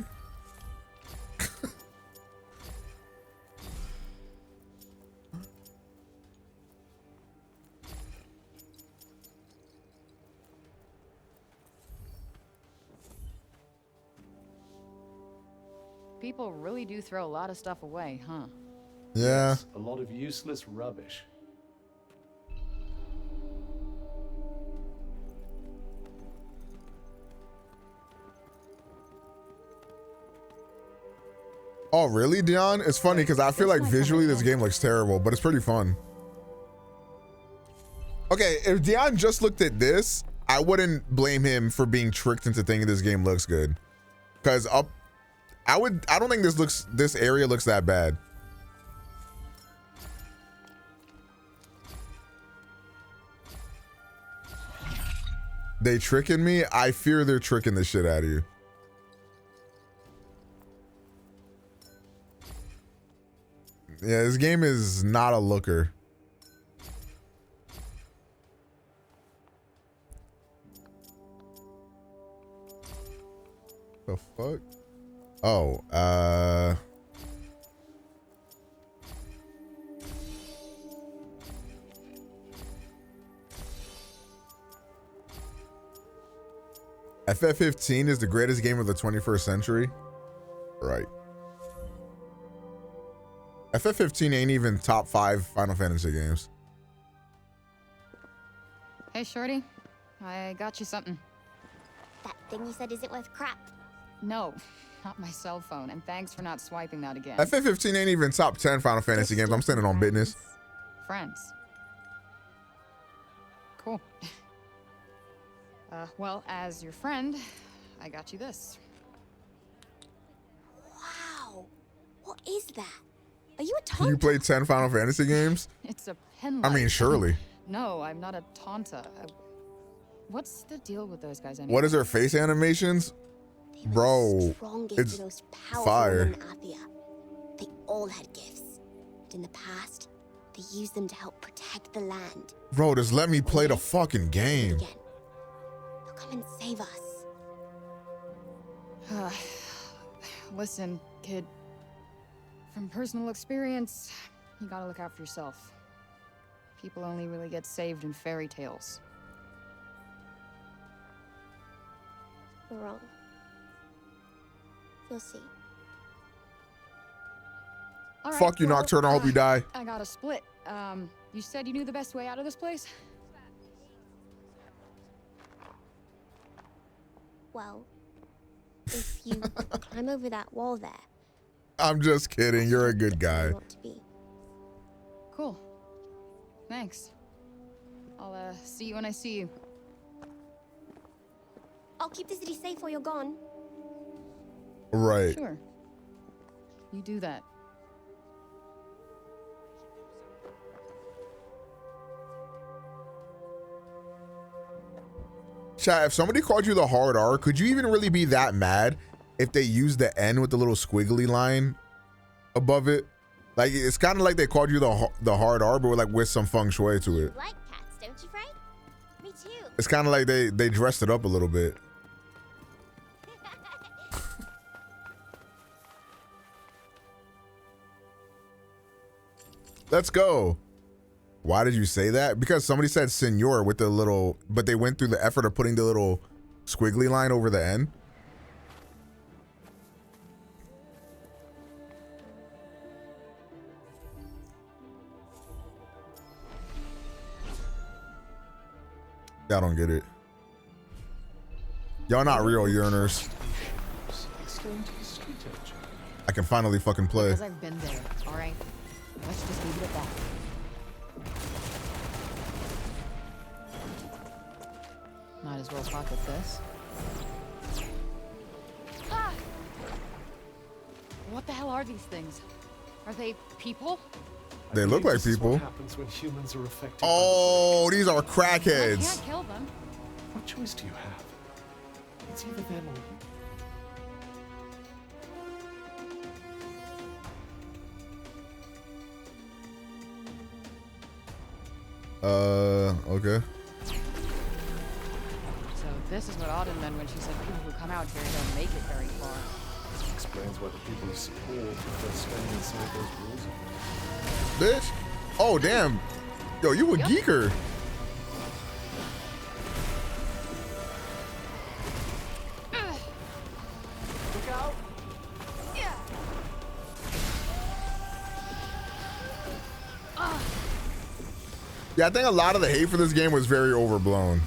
People really do throw a lot of stuff away, huh? Yeah. Yes, a lot of useless rubbish. Oh, really, Dion? It's funny because I feel like visually this game looks terrible, but it's pretty fun. Okay, if Dion just looked at this, I wouldn't blame him for being tricked into thinking this game looks good. Because I don't think this area looks that bad. They tricking me? I fear they're tricking the shit out of you. Yeah, this game is not a looker. The fuck? Oh, FF15 is the greatest game of the 21st century. Right. FF15 ain't even top 5 Final Fantasy games. Hey, shorty. I got you something. That thing you said isn't worth crap. No, not my cell phone. And thanks for not swiping that again. FF15 ain't even top 10 Final Fantasy games. I'm standing on business. Friends. Cool. Well, as your friend, I got you this. Wow. What is that? Are you a Can Tonta? you play 10 Final Fantasy games? It's a pen I mean, light. surely. No, I'm not a Tonta. What's the deal with those guys anyway? What is their face animations? Bro, Strongest it's and most powerful fire. in Athia. They all had gifts. But in the past, they used them to help protect the land. Bro, just let me play the fucking game. They'll come and save us. Listen, kid. From personal experience, you gotta look out for yourself. People only really get saved in fairy tales. You're wrong. You'll see. All right, Fuck you, well, Nocturnal. I hope you die. I got a split. You said you knew the best way out of this place? Well, if you climb over that wall there, I'm just kidding. You're a good guy. want to be. Cool. Thanks. I'll see you when I see you. I'll keep the city safe while you're gone. Right. Sure. You do that. Chat, if somebody called you the hard R, could you even really be that mad if they used the N with the little squiggly line above it? Like, it's kind of like they called you the hard R, but like with some feng shui to it. You like cats, don't you, Frey? Me too. It's kind of like they dressed it up a little bit. Let's go. Why did you say that? Because somebody said senor with the little, but they went through the effort of putting the little squiggly line over the N. I don't get it. Y'all not real yearners. I can finally fucking play. Because I've been there, all right? Let's just leave it at that. Might as well pocket this. Ah! What the hell are these things? Are they people? They look like people. What happens when humans are affected? Oh, these are I crackheads. can't kill them. What choice do you have? It's either them or you. Okay. So this is what Auden meant when she said people who come out here don't make it very far. This explains why the people who support prefer staying inside those walls. Bitch. Oh, damn. Yo, you a geeker. Look out! Yeah, I think a lot of the hate for this game was very overblown.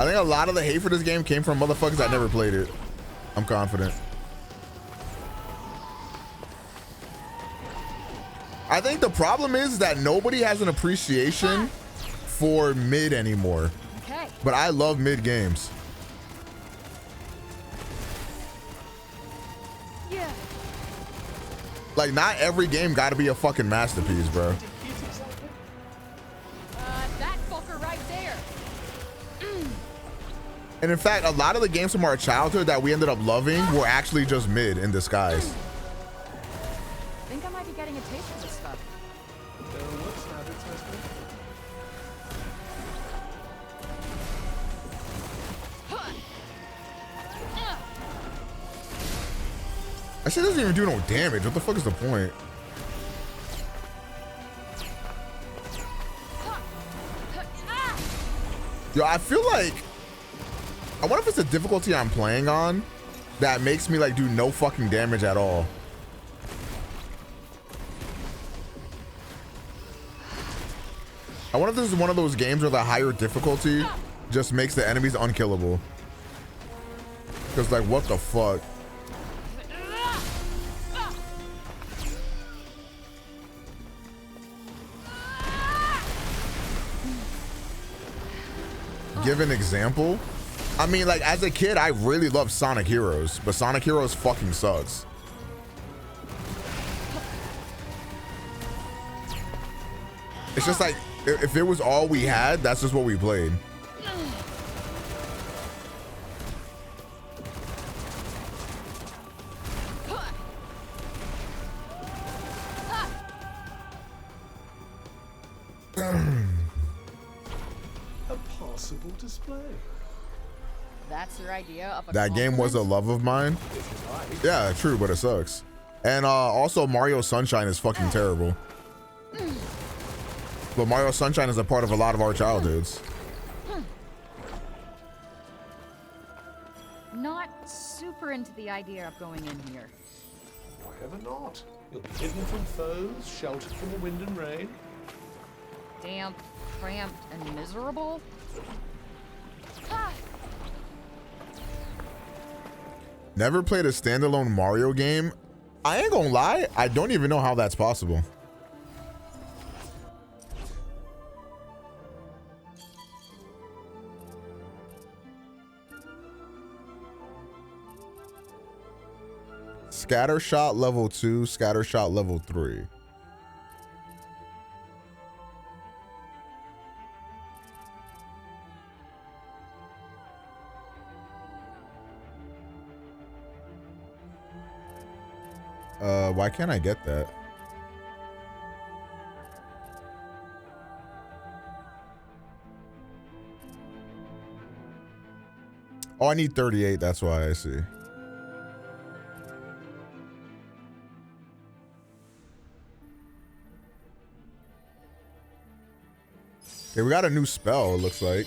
I think a lot of the hate for this game came from motherfuckers that never played it. I'm confident. I think the problem is that nobody has an appreciation for mid anymore. Okay. But I love mid games. Yeah. Like, not every game got to be a fucking masterpiece, bro. That fucker right there. And in fact, a lot of the games from our childhood that we ended up loving were actually just mid in disguise. I think I might be getting a taste of this stuff. That shit doesn't even do no damage. What the fuck is the point? Yo, I feel like, I wonder if it's the difficulty I'm playing on that makes me like do no fucking damage at all. I wonder if this is one of those games where the higher difficulty just makes the enemies unkillable. Because like, what the fuck? Give an example. I mean, like, as a kid, I really loved Sonic Heroes, but Sonic Heroes fucking sucks. It's just like, if it was all we had, that's just what we played. A possible display. That's your idea of a That game was a love of mine. Yeah, true, but it sucks. And also Mario Sunshine is fucking terrible. But Mario Sunshine is a part of a lot of our childhoods. Not super into the idea of going in here. Why ever not? You'll be hidden from foes, sheltered from the wind and rain. Damp, cramped, and miserable? Never played a standalone Mario game. I ain't gonna lie, I don't even know how that's possible. Scattershot level 2, Scattershot level 3. Why can't I get that? Oh, I need 38, that's why I see. Okay, we got a new spell, it looks like.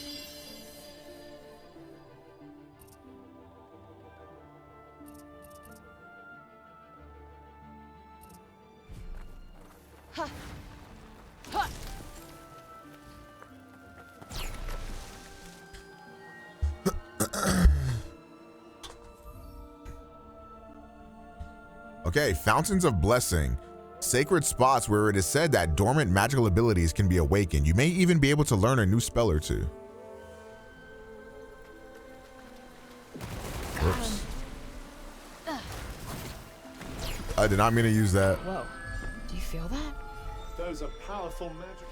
Okay, Fountains of Blessing. Sacred spots where it is said that dormant magical abilities can be awakened. You may even be able to learn a new spell or two. Whoops. I did not mean to use that. Whoa. Do you feel that? Those are powerful magic.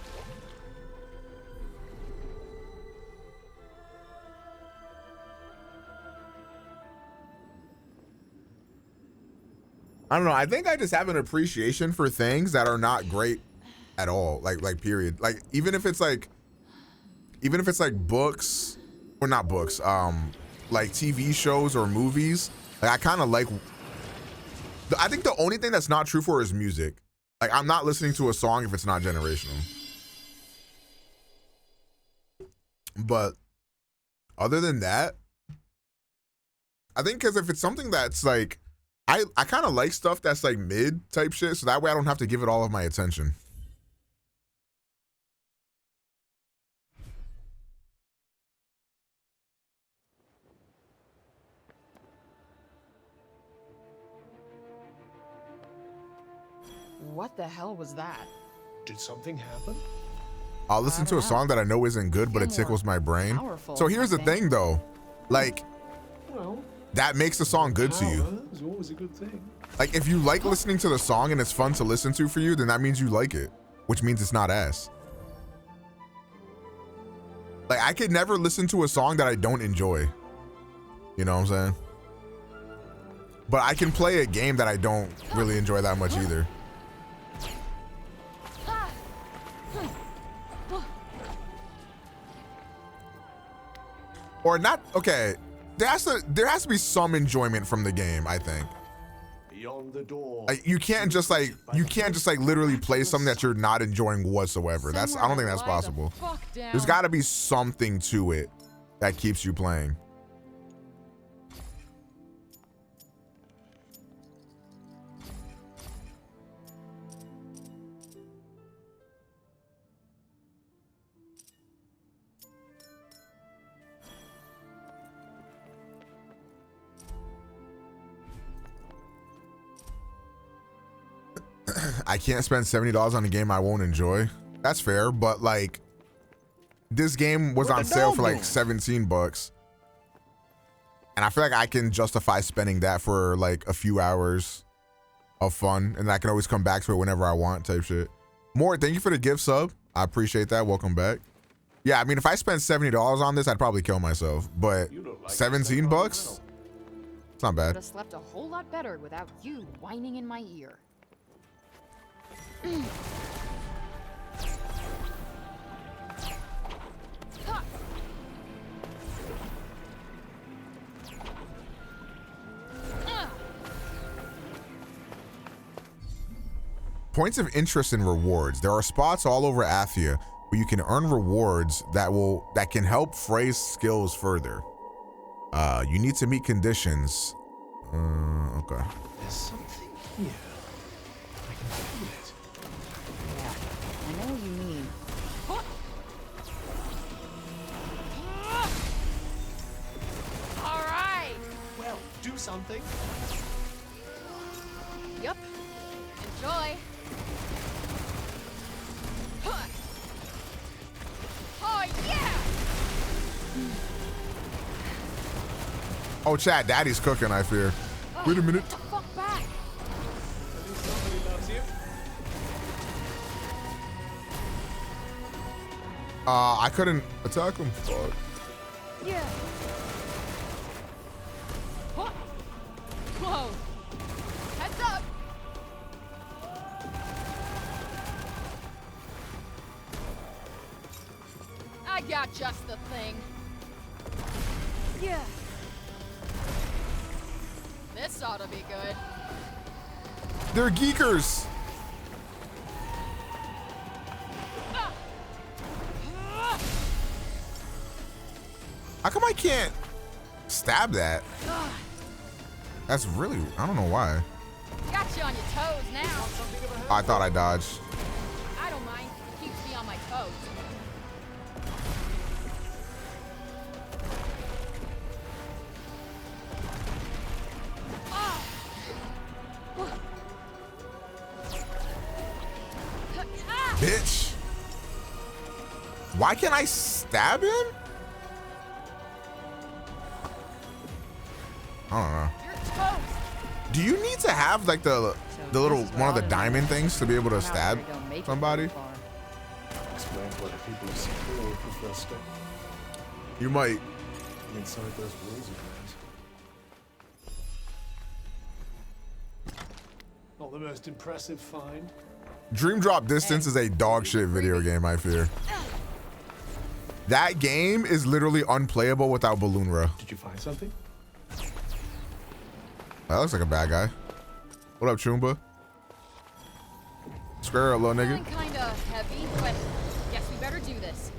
I don't know. I think I just have an appreciation for things that are not great at all. Like period. Like even if it's like books or not books, like TV shows or movies. Like I kind of like. I think the only thing that's not true for is music. Like I'm not listening to a song if it's not generational. But other than that, I think because if it's something that's like. I kind of like stuff that's like mid type shit, so that way I don't have to give it all of my attention. What the hell was that? Did something happen? I'll listen to a song that I know isn't good, but it tickles my brain. So here's the thing though, like, Well, that makes the song good to you. power is always a good thing. Like, if you like listening to the song and it's fun to listen to for you, then that means you like it, which means it's not ass. Like, I could never listen to a song that I don't enjoy. You know what I'm saying? But I can play a game that I don't really enjoy that much either. Or not, okay. There has to be some enjoyment from the game, I think. Beyond the door. Like, you can't just like literally play something that you're not enjoying whatsoever. I don't think that's possible. There's got to be something to it that keeps you playing. I can't spend $70 on a game I won't enjoy. That's fair, but like, this game was on sale for like 17 bucks. And I feel like I can justify spending that for like a few hours of fun, and I can always come back to it whenever I want type shit. More, thank you for the gift sub. I appreciate that. Welcome back. Yeah, I mean, if I spent $70 on this, I'd probably kill myself, but 17 bucks? It's not bad. Would have slept a whole lot better without you whining in my ear. Points of interest and rewards. There are spots all over Athia where you can earn rewards that can help Frey's skills further. You need to meet conditions. Okay. There's something here. I can feel it. Yeah, I know what you mean. All right. Well, do something. Yup. Enjoy. Oh yeah. Oh, chat, daddy's cooking, I fear. Wait a minute. Fuck back. Somebody loves you. I couldn't attack him. Fuck. Yeah. Whoa. Heads up. I got just the thing. Yeah. This ought to be good. They're geekers. How come I can't stab that? That's really, I don't know why. Got you on your toes now. I thought I dodged. I don't mind. Keeps me on my toes. Bitch. Why can't I stab him? I don't know. Do you need to have like the little one of the diamond things to be able to stab somebody? Explains why the people who secure prefer stone. You might. Inside those walls of theirs. Not the most impressive find. Dream Drop Distance is a dog shit video game, I fear. That game is literally unplayable without Balloonra. Did you find something? That looks like a bad guy. What up, Choomba? Square up, little nigga. Kinda heavy, but guess we better do this.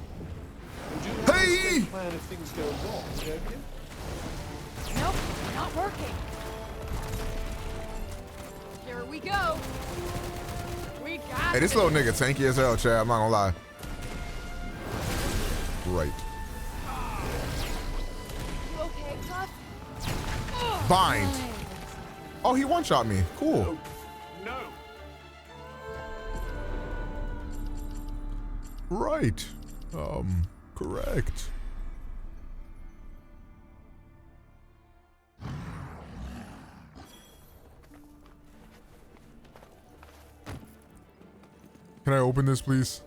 Hey! Plan if things go wrong, don't you? Nope, not working. Here we go. We got Hey, this little nigga tanky as hell, Chad. I'm not gonna lie. Right. You okay, Puff? Bind. Oh, he one-shot me. Cool. No. Right. Correct. Can I open this, please?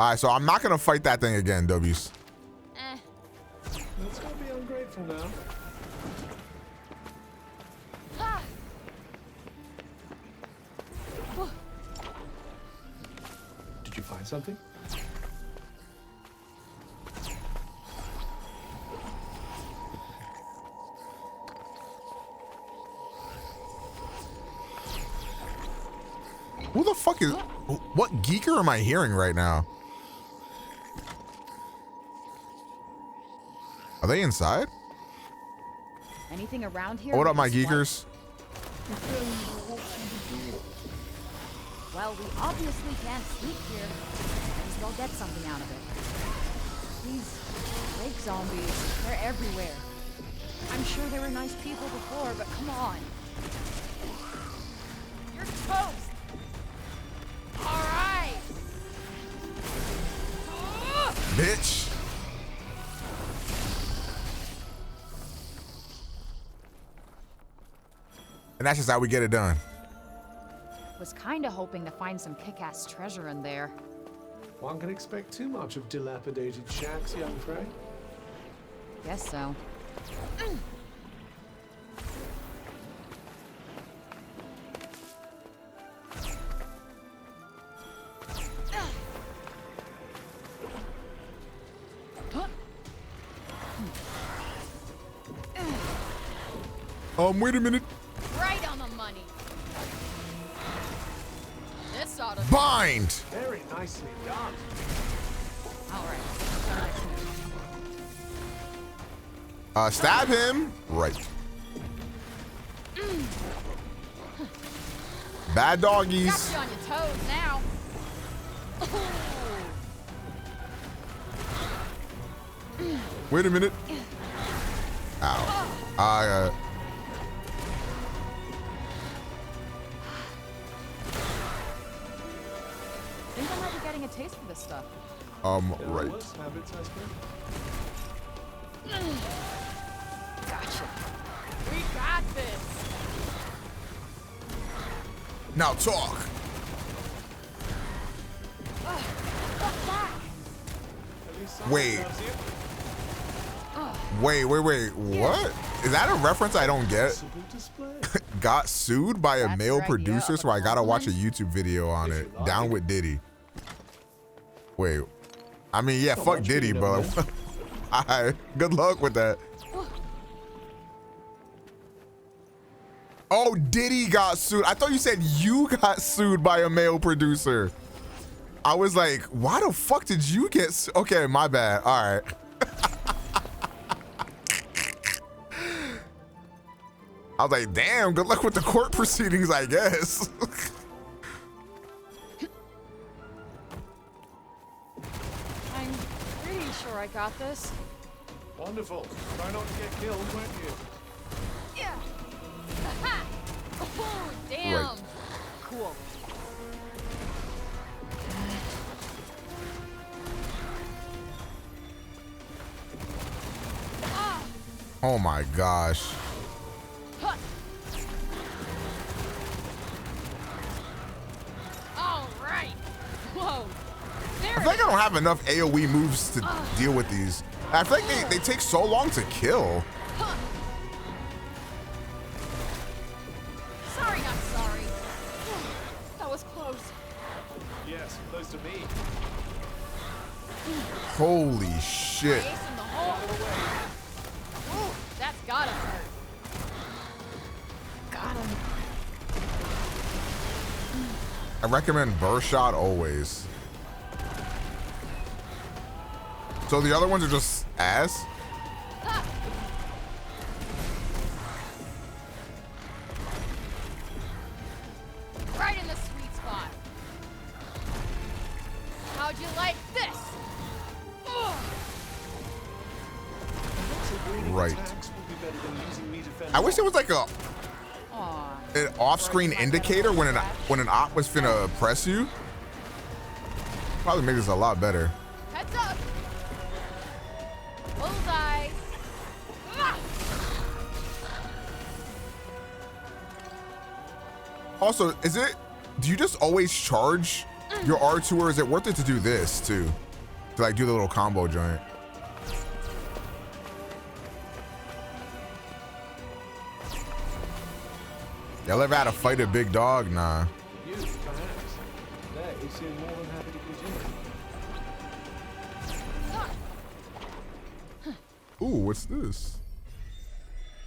All right, so I'm not gonna fight that thing again, W's. Let's not be ungrateful now. Did you find something? Who the fuck is... What geeker am I hearing right now? Are they inside? Anything around here? What up, my Maybe geekers? Well, we obviously can't sleep here. Might as well get something out of it. These lake zombies, they're everywhere. I'm sure they were nice people before, but come on. You're toast! Alright! Bitch! And that's just how we get it done. Was kinda hoping to find some kick-ass treasure in there. One can expect too much of dilapidated shacks, young Frey. Guess so. Wait a minute. Right on the money. This ought to Bind! Very nicely done. Alright. Stab him. Right. Bad doggies. Got you on your toes now. Wait a minute. Ow. I think I might be getting a taste for this stuff. Right. Gotcha. We got this. Now talk. Wait. Wait. What? Is that a reference I don't get? Got sued by a male producer, so I gotta watch a YouTube video on it. Down with Diddy. Wait. I mean, yeah, fuck Diddy, but alright, good luck with that. Oh, Diddy got sued. I thought you said you got sued by a male producer. I was like, why the fuck did you get sued? Okay, my bad. All right. I was like, damn, good luck with the court proceedings, I guess. I'm pretty sure I got this. Wonderful. Try not to get killed, won't you? Yeah. Aha! Oh, damn. Right. Cool. Oh my gosh. All right. Whoa. I feel like I don't have enough AoE moves to deal with these. I feel like they take so long to kill. Sorry, not sorry. That was close. Yes, close to me. Holy shit. Ace in the hole. Ooh, that's gotta hurt. Got him. I recommend burst shot always. So the other ones are just ass? Right in the sweet spot. How'd you like this? Right. I wish there was like an off-screen indicator when an op was finna press you. Probably make this a lot better. Heads up. Bullseye. Also, do you just always charge your R2, or is it worth it to do this too? To like do the little combo joint. Y'all ever had to fight a big dog? Nah. You, perhaps. They seem more than happy to continue. Ooh, what's this?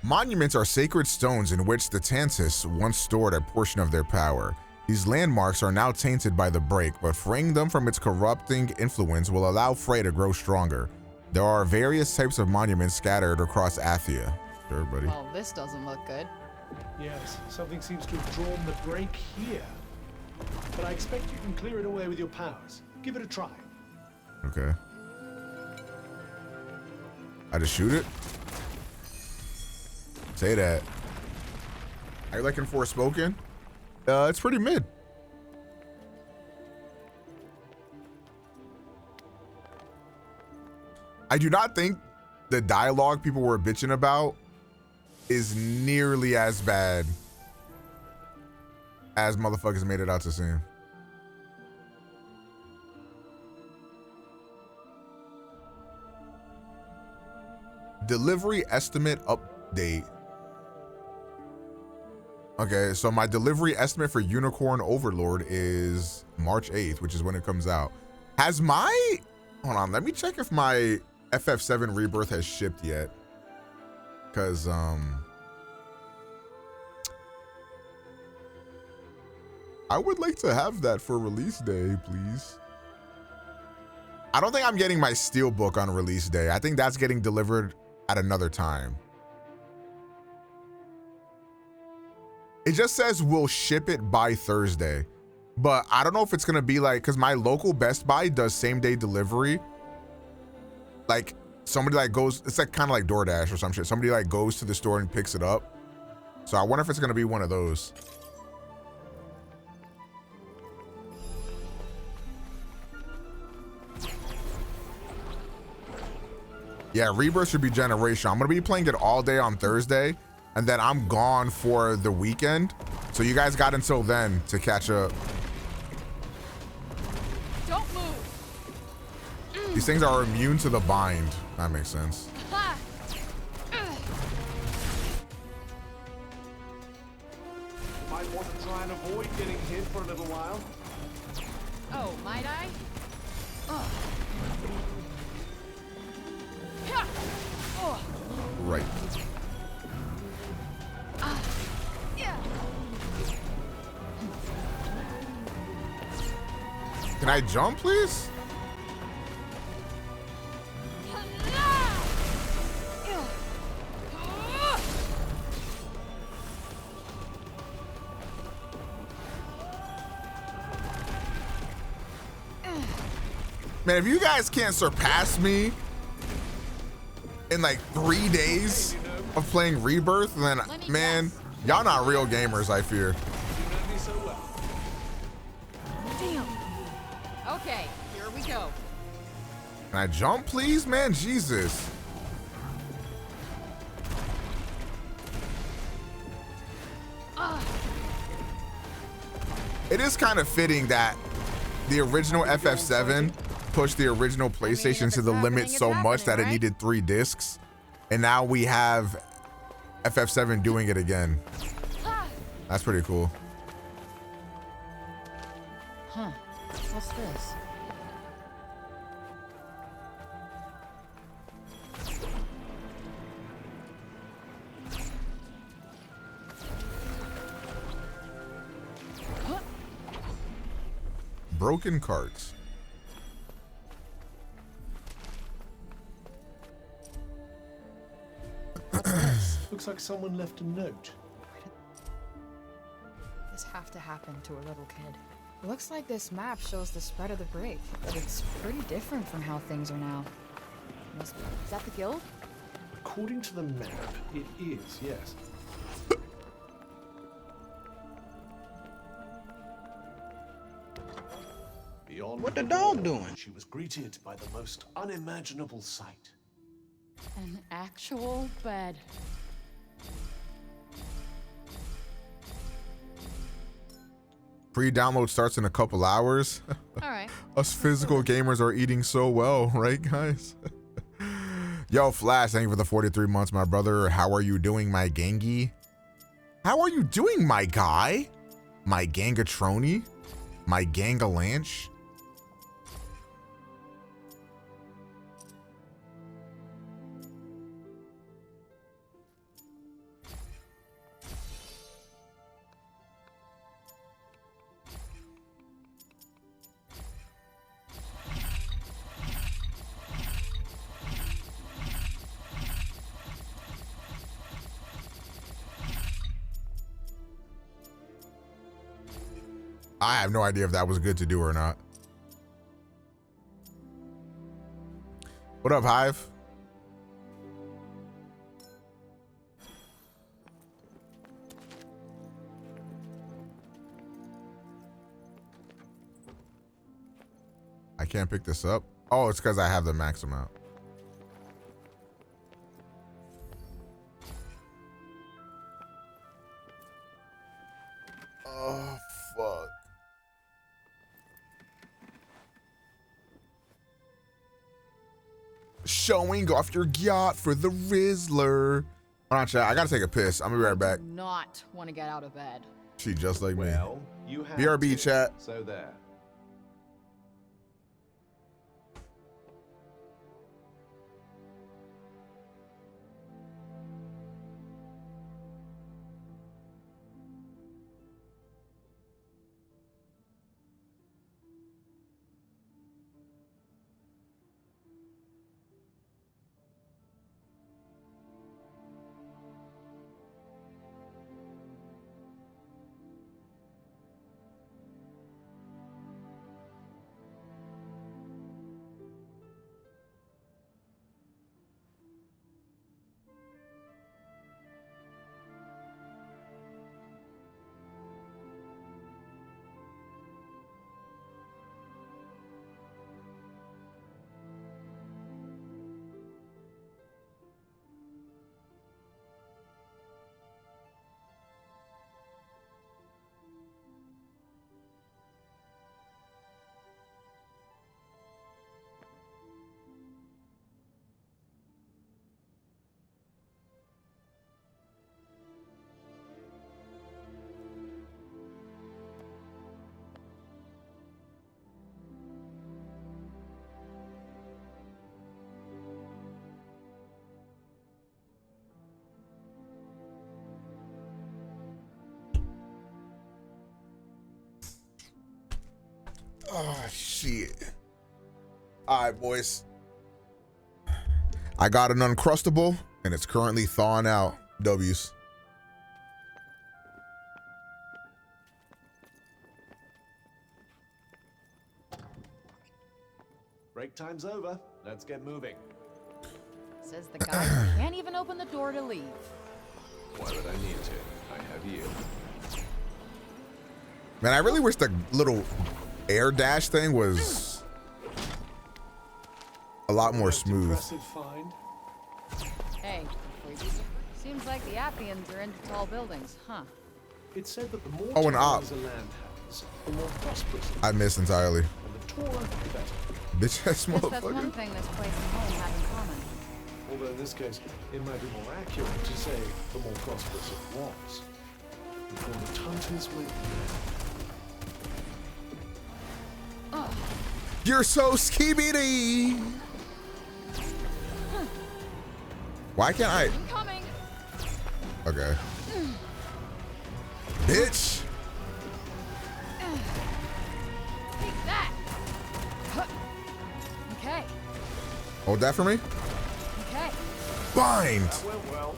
Monuments are sacred stones in which the Tantis once stored a portion of their power. These landmarks are now tainted by the break, but freeing them from its corrupting influence will allow Frey to grow stronger. There are various types of monuments scattered across Athia. Sure, buddy. Well, this doesn't look good. Yes, something seems to have drawn the break here. But I expect you can clear it away with your powers. Give it a try. Okay. I just shoot it? Say that. Are you liking Forespoken? It's pretty mid. I do not think the dialogue people were bitching about is nearly as bad as motherfuckers made it out to seem. Delivery estimate update. Okay, so my delivery estimate for Unicorn Overlord is March 8th, which is when it comes out. Has my, hold on, let me check if my FF7 Rebirth has shipped yet. Cause I would like to have that for release day, please. I don't think I'm getting my Steelbook on release day. I think that's getting delivered at another time. It just says we'll ship it by Thursday, but I don't know if it's gonna be like, cause my local Best Buy does same day delivery. Like somebody like goes, it's like kind of like DoorDash or some shit. Somebody like goes to the store and picks it up. So I wonder if it's gonna be one of those. Yeah, Rebirth should be Generation. I'm gonna be playing it all day on Thursday, and then I'm gone for the weekend. So you guys got until then to catch up. Don't move. These things are immune to the bind. That makes sense. Might want to try and avoid getting hit for a little while. Oh, might I? Right. Can I jump, please? Man, if you guys can't surpass me in like 3 days of playing Rebirth, then man, y'all not real gamers, I fear. Damn. Okay, here we go. Can I jump, please, man? Jesus. It is kind of fitting that the original FF7 pushed the original PlayStation to the limit so much that it needed 3 discs, and now we have FF7 doing it again. That's pretty cool. Huh. What's this? Broken carts. Looks like someone left a note. This have to happen to a little kid. Looks like this map shows the spread of the break, but it's pretty different from how things are now. Must be. Is that the guild? According to the map, it is, yes. The beyond What the dog doing? She was greeted by the most unimaginable sight. An actual bed. Pre-download starts in a couple hours. All right. Us physical gamers are eating so well, right, guys? Yo, Flash, thank you for the 43 months, my brother. How are you doing, my Gangi? How are you doing, my guy? My Gangatroni? My Gangalanche? I have no idea if that was good to do or not. What up, Hive? I can't pick this up. Oh, it's because I have the max amount. Oh, fuck. Showing off your yacht for the Rizzler. Hold on, chat. I gotta take a piss. I'm gonna be right back. I do not want to get out of bed. She just like Well, me. you have BRB, to, chat. So there. Oh, shit. All right, boys. I got an Uncrustable, and it's currently thawing out. W's. Break time's over. Let's get moving. Says the guy who can't even open the door to leave. Why would I need to? I have you. Man, I really wish the little air dash thing was a lot more smooth. Impressive find. Hey, seems like the Appians are into tall buildings, huh? It said that the more Oh, an op. towers a land has, the more prosperous. I missed entirely. And the taller, the better. Bitch ass Guess that's motherfucker. one thing this place and home have in common. Although in this case, it might be more accurate to say the more prosperous it was. Before the Tunters went You're so skibidi. Why can't I? I'm coming. Okay. Bitch. Take that. Okay. Hold that for me. Okay. Bind. That went well.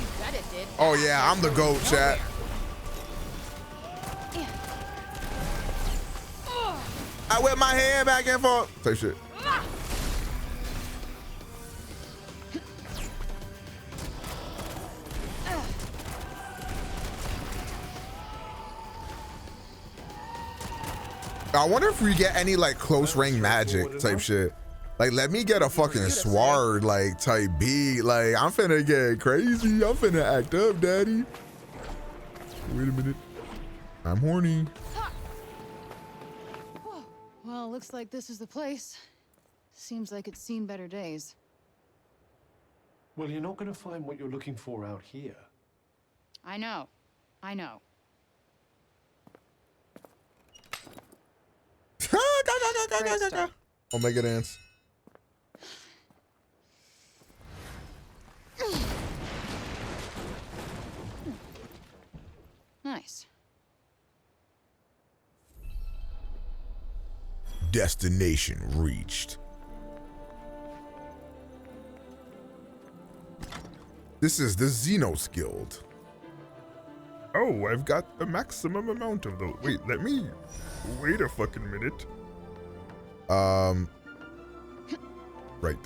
You bet it did. Oh yeah, I'm the GOAT, chat. I whip my hand back and forth. Say shit. I wonder if we get any like close range magic type shit. Like, let me get a fucking sword like type beat. Like, I'm finna get crazy. I'm finna act up, daddy. Wait a minute. I'm horny. Well, looks like this is the place. Seems like it's seen better days. Well, you're not going to find what you're looking for out here. I know. I know. Omega dance. Nice. Destination reached. This is the Xenos Guild. Oh, I've got the maximum amount of those. Wait, wait a fucking minute. Right.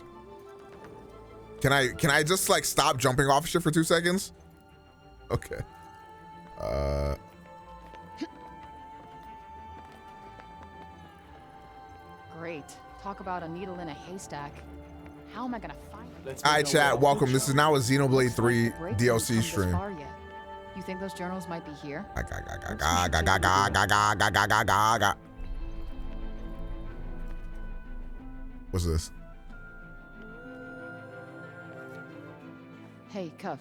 Can I just like stop jumping off shit for 2 seconds? Okay. Great. Talk about a needle in a haystack. How am I gonna find it? All right, chat. Welcome. This is now a Xenoblade 3 DLC stream. You think those journals might be here? What's this? Hey, Cuff.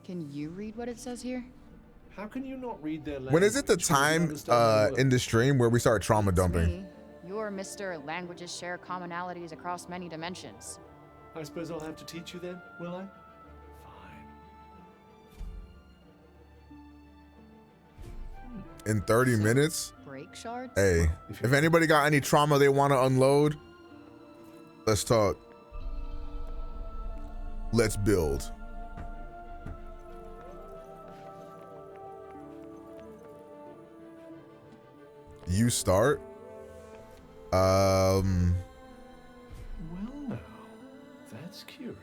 Can you read what it says here? How can you not read their language? When is it the time in the stream where we start trauma dumping? You're Mr. Languages share commonalities across many dimensions. I suppose I'll have to teach you then, will I? In 30 minutes? Break shards? Hey, if anybody got any trauma they want to unload, let's talk. Let's build. You start? Well now, that's curious.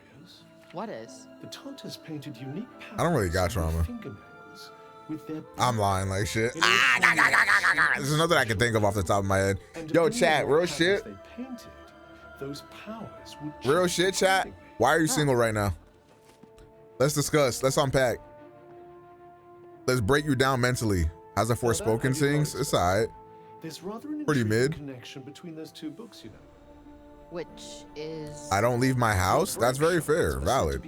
What is? The Taunters painted unique patterns I don't really got on their trauma. fingernails with their I'm lying like shit. There's nothing I can think of off the top of my head. Yo, chat, real shit. They painted, those powers would Real shit, chat. Why are you single right now? Let's discuss. Let's unpack. Let's break you down mentally. How's the Forespoken sings? It's alright. There's rather an Pretty mid. connection between those two books, you know. Which is... I don't leave my house. That's very fair. Valid.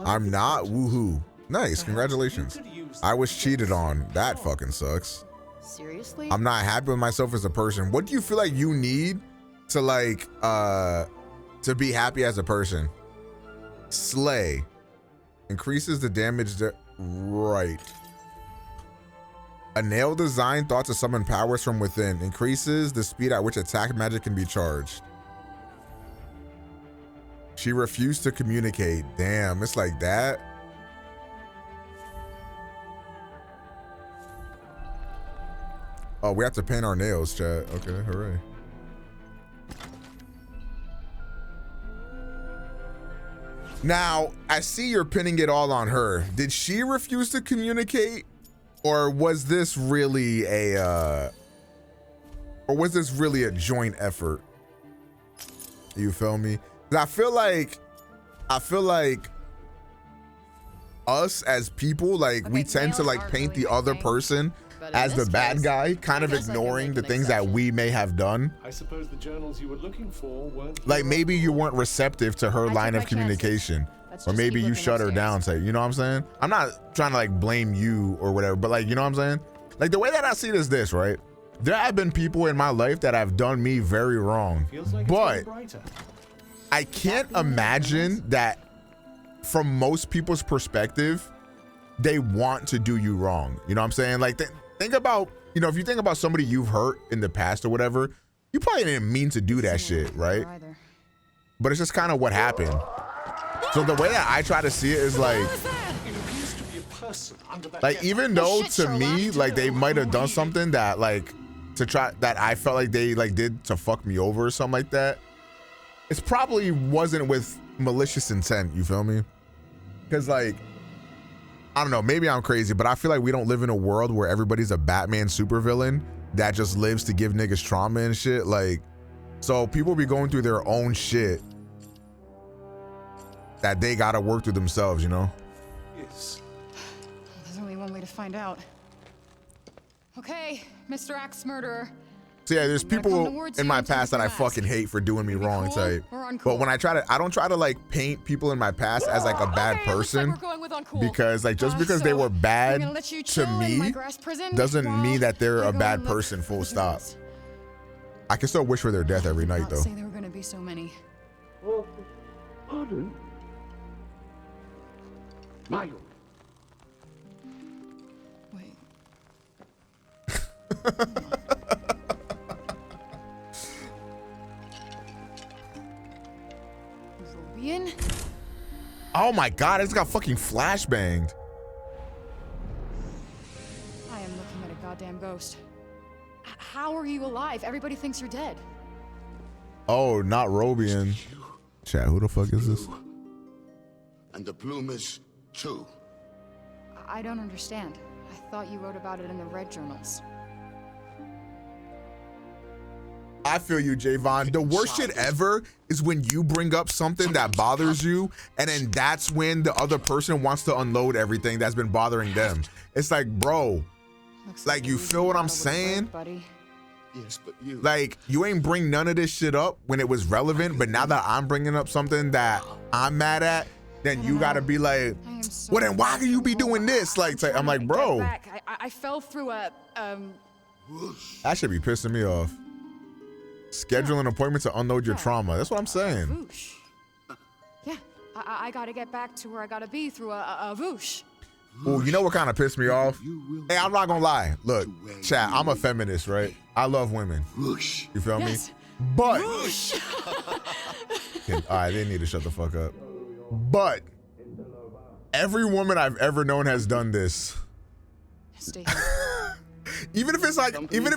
I'm not. Woohoo. Nice. Congratulations. I was cheated on. That fucking sucks. Seriously? I'm not happy with myself as a person. What do you feel like you need to like to be happy as a person? Slay. Increases the damage that right. A nail design thought to summon powers from within. Increases the speed at which attack magic can be charged. She refused to communicate. Damn, it's like that. Oh, we have to paint our nails, chat. Okay, hooray. Now, I see you're pinning it all on her. Did she refuse to communicate? Or was this really a joint effort? You feel me? I feel like us as people, like we tend to like paint the other person as the bad guy, kind of ignoring the things that we may have done. I suppose the journals you were looking for weren't. Like maybe you weren't receptive to her line of communication. Or maybe you shut her down, say, you know what I'm saying? I'm not trying to like blame you or whatever, but like, you know what I'm saying? Like the way that I see it is this, right? There have been people in my life that have done me very wrong, but I can't imagine that from most people's perspective, they want to do you wrong. You know what I'm saying? Like think about, you know, if you think about somebody you've hurt in the past or whatever, you probably didn't mean to do that shit, right? But it's just kind of what happened. So the way that I try to see it is like even though to me, like they might have done something that like that I felt like they like did to fuck me over or something like that, it's probably wasn't with malicious intent, you feel me? Because like, I don't know, maybe I'm crazy, but I feel like we don't live in a world where everybody's a Batman supervillain that just lives to give niggas trauma and shit. Like, so people be going through their own shit that they gotta work through themselves, you know? Yes. There's only one way to find out. Okay, Mr. Axe Murderer. So yeah, there's people in my past that I fucking hate for doing me wrong type. But when I don't try to like paint people in my past as like a bad person, because like just because they were bad to me doesn't mean that they're a bad person, full stop. I can still wish for their death every night though. Say there were gonna be so many. Well, pardon? My lord. Wait. Rubian? Oh my god, I just got fucking flashbanged. I am looking at a goddamn ghost. How are you alive? Everybody thinks you're dead. Oh, not Robian. Chat, who the fuck is this? And the plumage, too. I don't understand. I thought you wrote about it in the red journals. I feel you, Javon. The worst shit ever is when you bring up something that bothers you, and then that's when the other person wants to unload everything that's been bothering them. It's like, bro, like, you feel what I'm saying? Buddy. Yes, but you. Like, you ain't bring none of this shit up when it was relevant, but now that I'm bringing up something that I'm mad at, then you gotta be like, well, then why can you be doing this? Like, I'm like, bro. I fell through a, That should be pissing me off. Schedule an appointment to unload your trauma. That's what I'm saying. Voosh. Yeah, I gotta get back to where I gotta be through a voosh. Oh, you know what kind of pissed me off? Hey, I'm not gonna lie. Look, chat, I'm a feminist, right? I love women. You feel me? But all right, they need to shut the fuck up. But every woman I've ever known has done this. Stay Even if it's like, even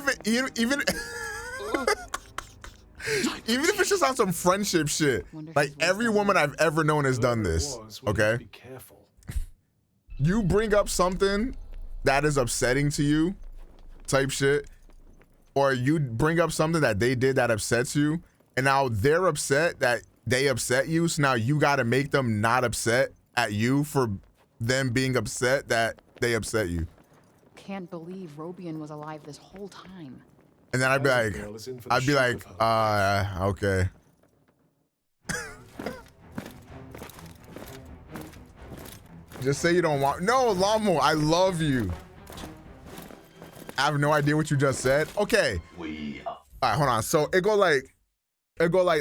if it's just on some friendship shit, like every woman I've ever known has done this. Okay. Be careful. You bring up something that is upsetting to you, type shit, or you bring up something that they did that upsets you, and now they're upset that they upset you, so now you gotta make them not upset at you for them being upset that they upset you. Can't believe Robian was alive this whole time. And then I'd be like, okay. Just say you don't want. No, Lamo, I love you. I have no idea what you just said. Okay. All right, hold on. So it go like,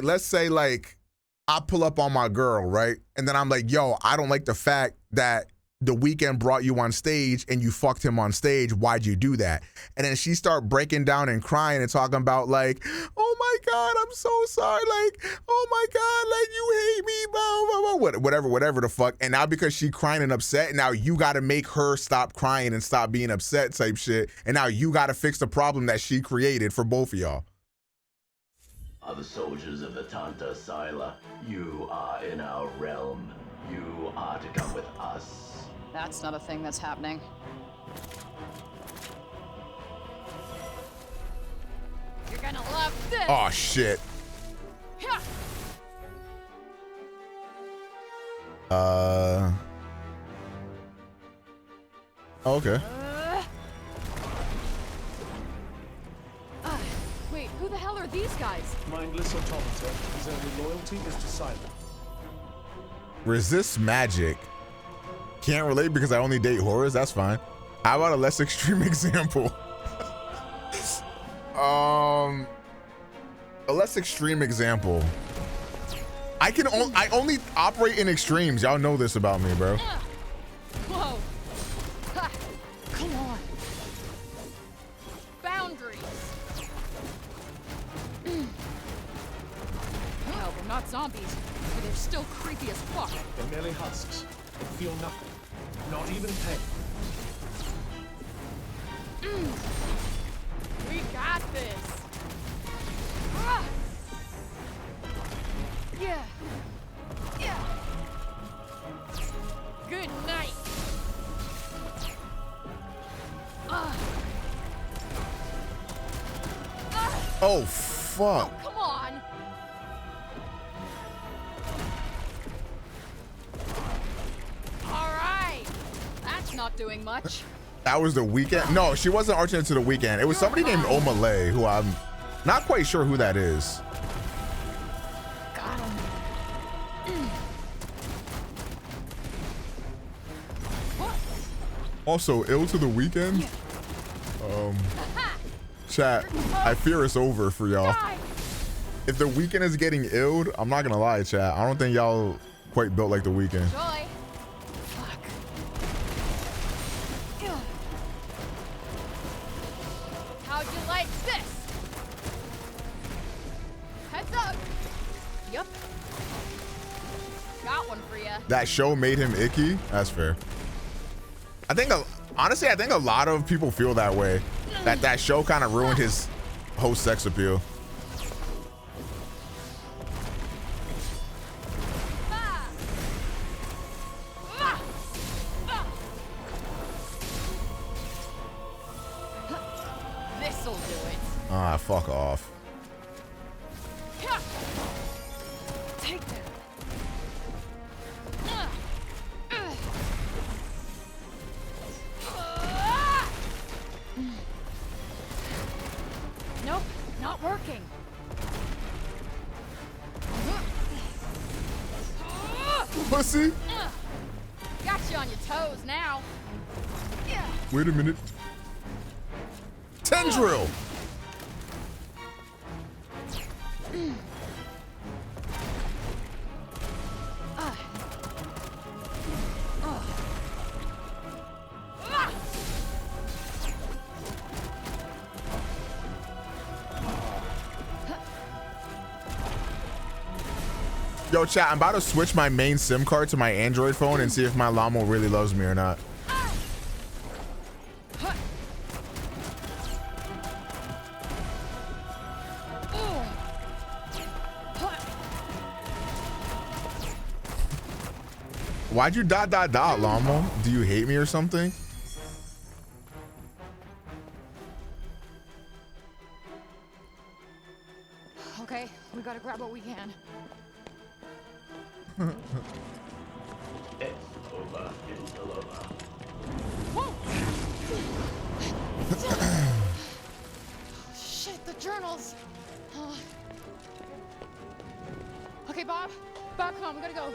let's say like, I pull up on my girl, right? And then I'm like, yo, I don't like the fact that The Weeknd brought you on stage and you fucked him on stage. Why'd you do that? And then she start breaking down and crying and talking about like, oh my God, I'm so sorry. Like, oh my God, like you hate me, blah, blah, blah, whatever the fuck. And now because she crying and upset, now you got to make her stop crying and stop being upset type shit. And now you got to fix the problem that she created for both of y'all. Are the soldiers of the Tanta Sila. You are in our realm. You are to come with us. That's not a thing that's happening. You're gonna love this. Oh shit. Okay. Wait, who the hell are these guys? Mindless automata, whose only loyalty is to silence. Resist magic. Can't relate because I only date horrors. That's fine. How about a less extreme example? A less extreme example. I only operate in extremes. Y'all know this about me, bro. Whoa. Ha. Come on. Boundaries. Hell, they're not zombies, but they're still creepy as fuck. They're merely husks. They feel nothing. Not even pain. We got this. Ah. Yeah. Yeah. Good night. Oh, fuck. Come on. All right. That's not doing much. That was the weekend. No, she wasn't arching into the weekend. It was somebody named Omalay, who I'm not quite sure who that is. Got him. Also, ill to the weekend. Chat, I fear it's over for y'all. If the weekend is getting illed, I'm not gonna lie, chat. I don't think y'all quite built like the weekend. Joy. Fuck. How'd you like this? Heads up. Yep. Got one for you. That show made him icky. That's fair. I think, honestly, I think a lot of people feel that way. That show kind of ruined his whole sex appeal. This'll do it. Ah, fuck off. Take that. Nope, not working. Pussy. Got you on your toes now. Wait a minute. Tendril. Yo, chat, I'm about to switch my main SIM card to my Android phone and see if my Llamo really loves me or not. Why'd you ... Llamo? Do you hate me or something? Okay, we gotta grab what we can. It's over. It's over. Shit, the journals. Okay, Bob. Bob, come on, we gotta go.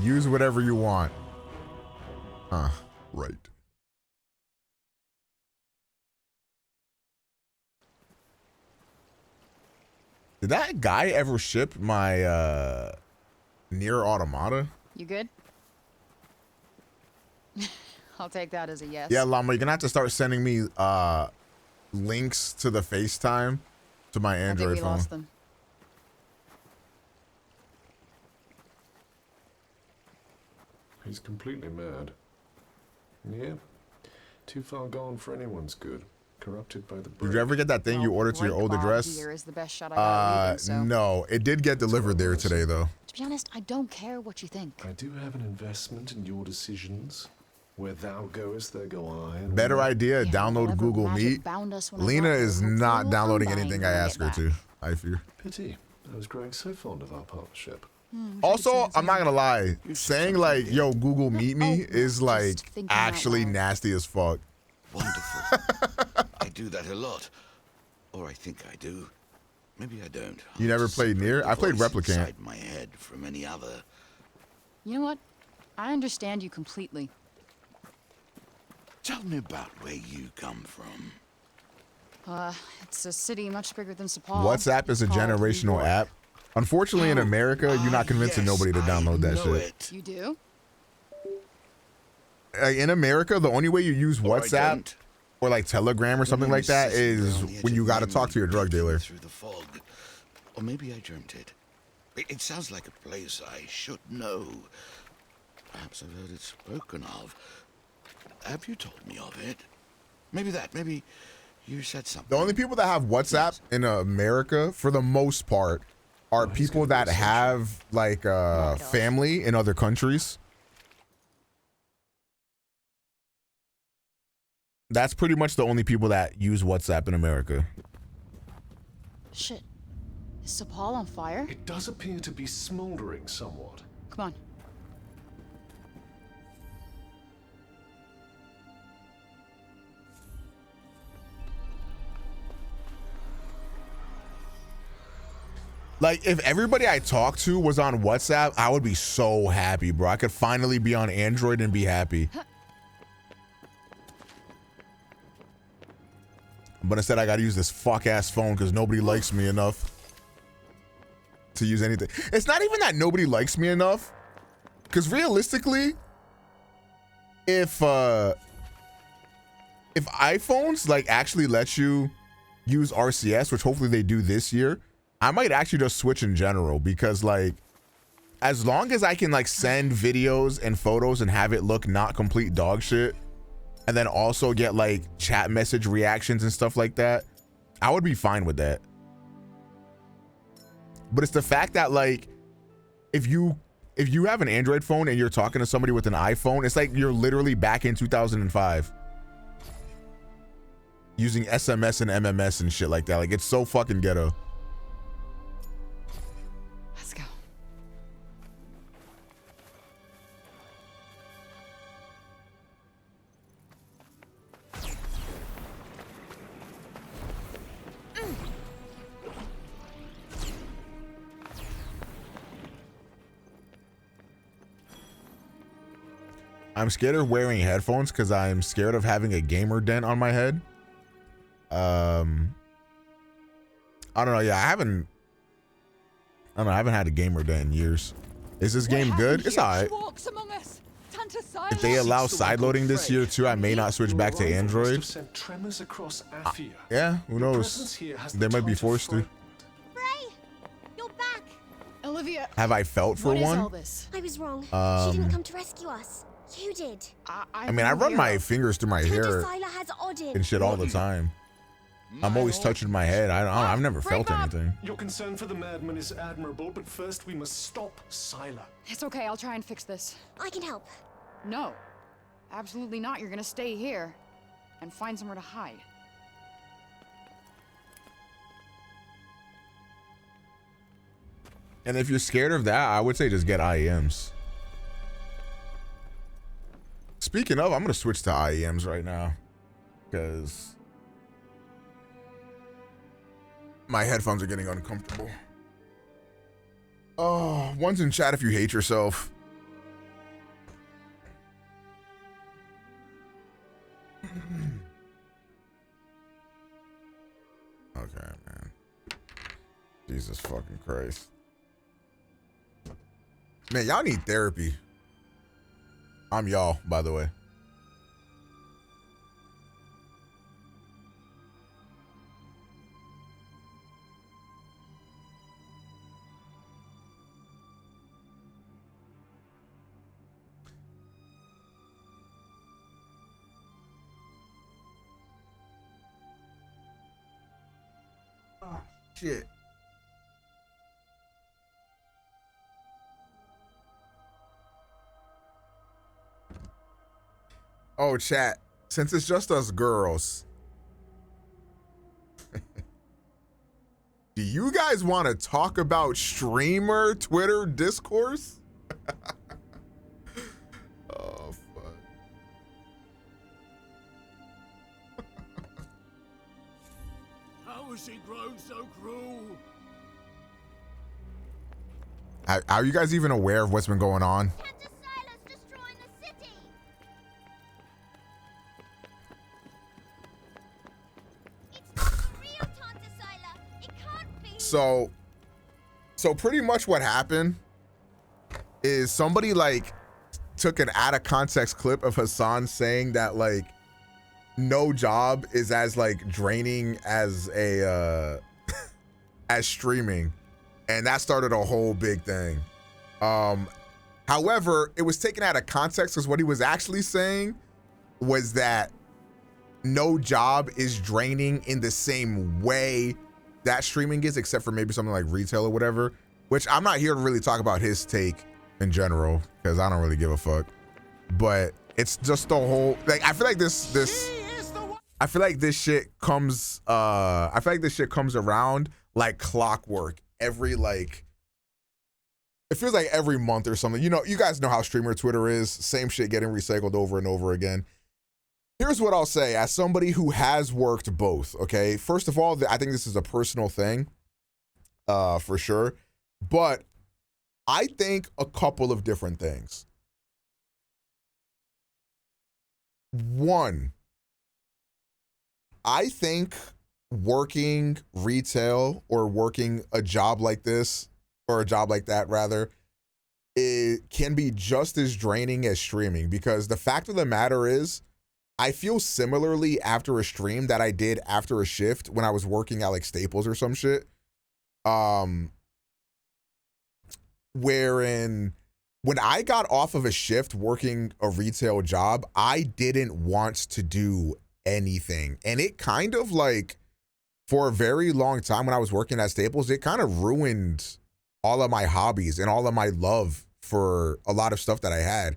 Use whatever you want. Right. Did that guy ever ship my Nier Automata? You good? I'll take that as a yes. Yeah, Llama, you're gonna have to start sending me links to the FaceTime to my Android I think we phone. lost them. He's completely mad. Yeah. Too far gone for anyone's good. Corrupted by the brain. Did you ever get that thing you ordered to your old address? Here is the best shot I got leaving, so. No, it did get delivered there today though. To be honest, I don't care what you think. I do have an investment in your decisions. Where thou goest, there go I. And Better idea, download whatever Google magic Meet. bound us when I Lena got is here, not hopefully we'll downloading combine anything and I bring ask it her back. to, I fear. Pity. I was growing so fond of our partnership. Also, I'm not gonna lie, saying like, yo, Google Meet me is like actually nasty as fuck. Wonderful. I do that a lot. Or I think I do. Maybe I don't. You never played Nier? I played Replicant. Inside my head from any other. You know what? I understand you completely. Tell me about where you come from. It's a city much bigger than Sapal. WhatsApp is a called New generational York. app. Unfortunately, in America, you're not convincing nobody to download that shit. You do? In America, the only way you use WhatsApp or like Telegram or something like that is when you got to talk to your drug dealer. Through the fog. Or maybe I dreamt it. It sounds like a place I should know. Perhaps I've heard it spoken of. Have you told me of it? Maybe you said something. The only people that have WhatsApp in America, for the most part, are people that have like family in other countries. That's pretty much the only people that use WhatsApp in America. Shit. Is Sepal on fire? It does appear to be smoldering somewhat. Come on. Like, if everybody I talked to was on WhatsApp, I would be so happy, bro. I could finally be on Android and be happy. But instead, I gotta use this fuck-ass phone because nobody likes me enough to use anything. It's not even that nobody likes me enough, because realistically, if iPhones like actually let you use RCS, which hopefully they do this year, I might actually just switch in general, because like, as long as I can like send videos and photos and have it look not complete dog shit, and then also get like chat message reactions and stuff like that, I would be fine with that. But it's the fact that like, if you have an Android phone and you're talking to somebody with an iPhone, it's like you're literally back in 2005 using SMS and MMS and shit like that. Like, it's so fucking ghetto. Let's go. I'm scared of wearing headphones because I'm scared of having a gamer dent on my head. I don't know. Yeah, I haven't had a gamer dent in years. Is this game good? It's alright. If they allow sideloading this year too, I may not switch back to Android. Yeah, who knows? They might be forced to. You're back. Olivia. Have I felt for What is one? all this? I was wrong. She didn't come to rescue us. You did. I mean, I run my fingers through my hair has Odin. and shit all the time. I'm always touching my head. I've never felt anything. Your concern for the madman is admirable, but first we must stop Sila. It's okay, I'll try and fix this. I can help. No. Absolutely not. You're gonna stay here and find somewhere to hide. And if you're scared of that, I would say just get IEMs. Speaking of, I'm gonna switch to IEMs right now because my headphones are getting uncomfortable. Oh, one's in chat if you hate yourself. Okay, man. Jesus fucking Christ. Man, y'all need therapy. I'm y'all, by the way. Oh, shit. Oh, chat, since it's just us girls, do you guys want to talk about streamer Twitter discourse? Oh, fuck. How has she grown so cruel? Are you guys even aware of what's been going on? So pretty much what happened is somebody like took an out of context clip of Hassan saying that like no job is as like draining as a as streaming, and that started a whole big thing. However, it was taken out of context because what he was actually saying was that no job is draining in the same way that streaming is, except for maybe something like retail or whatever, which I'm not here to really talk about his take in general because I don't really give a fuck. But it's just the whole, like, I feel like this I feel like this shit comes around like clockwork every like, it feels like every month or something. You know, you guys know how streamer Twitter is. Same shit getting recycled over and over again. Here's what I'll say as somebody who has worked both, okay? First of all, I think this is a personal thing, for sure. But I think a couple of different things. One, I think working retail or working a job like this, or a job like that rather, it can be just as draining as streaming, because the fact of the matter is, I feel similarly after a stream that I did after a shift when I was working at like Staples or some shit. Wherein when I got off of a shift working a retail job, I didn't want to do anything. And it kind of like, for a very long time when I was working at Staples, it kind of ruined all of my hobbies and all of my love for a lot of stuff that I had.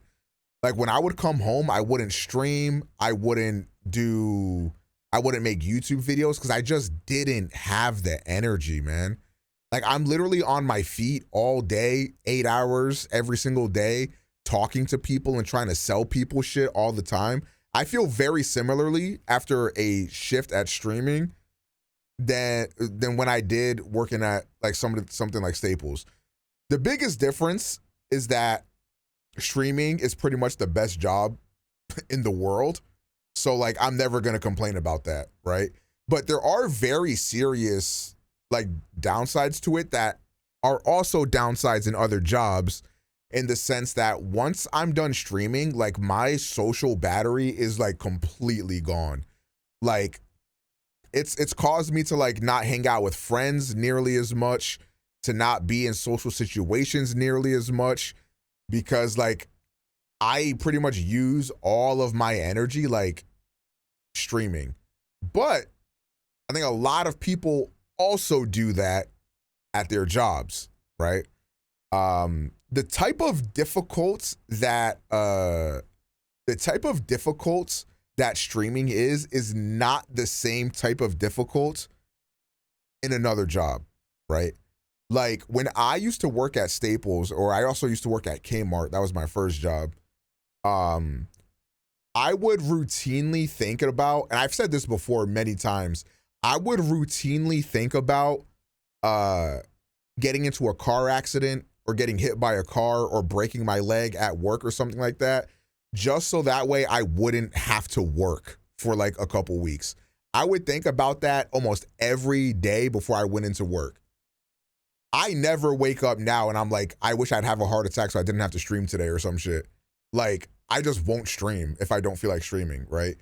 Like when I would come home, I wouldn't stream, I wouldn't make YouTube videos because I just didn't have the energy, man. Like I'm literally on my feet all day, 8 hours every single day, talking to people and trying to sell people shit all the time. I feel very similarly after a shift at streaming than when I did working at like something like Staples. The biggest difference is that streaming is pretty much the best job in the world. So like I'm never going to complain about that, right? But there are very serious like downsides to it that are also downsides in other jobs, in the sense that once I'm done streaming, like my social battery is like completely gone. Like it's caused me to like not hang out with friends nearly as much, to not be in social situations nearly as much, because like I pretty much use all of my energy like streaming. But I think a lot of people also do that at their jobs, right? The type of difficult that streaming is not the same type of difficult in another job, right? Like when I used to work at Staples, or I also used to work at Kmart, that was my first job. I would routinely think about, and I've said this before many times, I would routinely think about getting into a car accident or getting hit by a car or breaking my leg at work or something like that, just so that way I wouldn't have to work for like a couple weeks. I would think about that almost every day before I went into work. I never wake up now and I'm like, I wish I'd have a heart attack so I didn't have to stream today or some shit. Like, I just won't stream if I don't feel like streaming, right?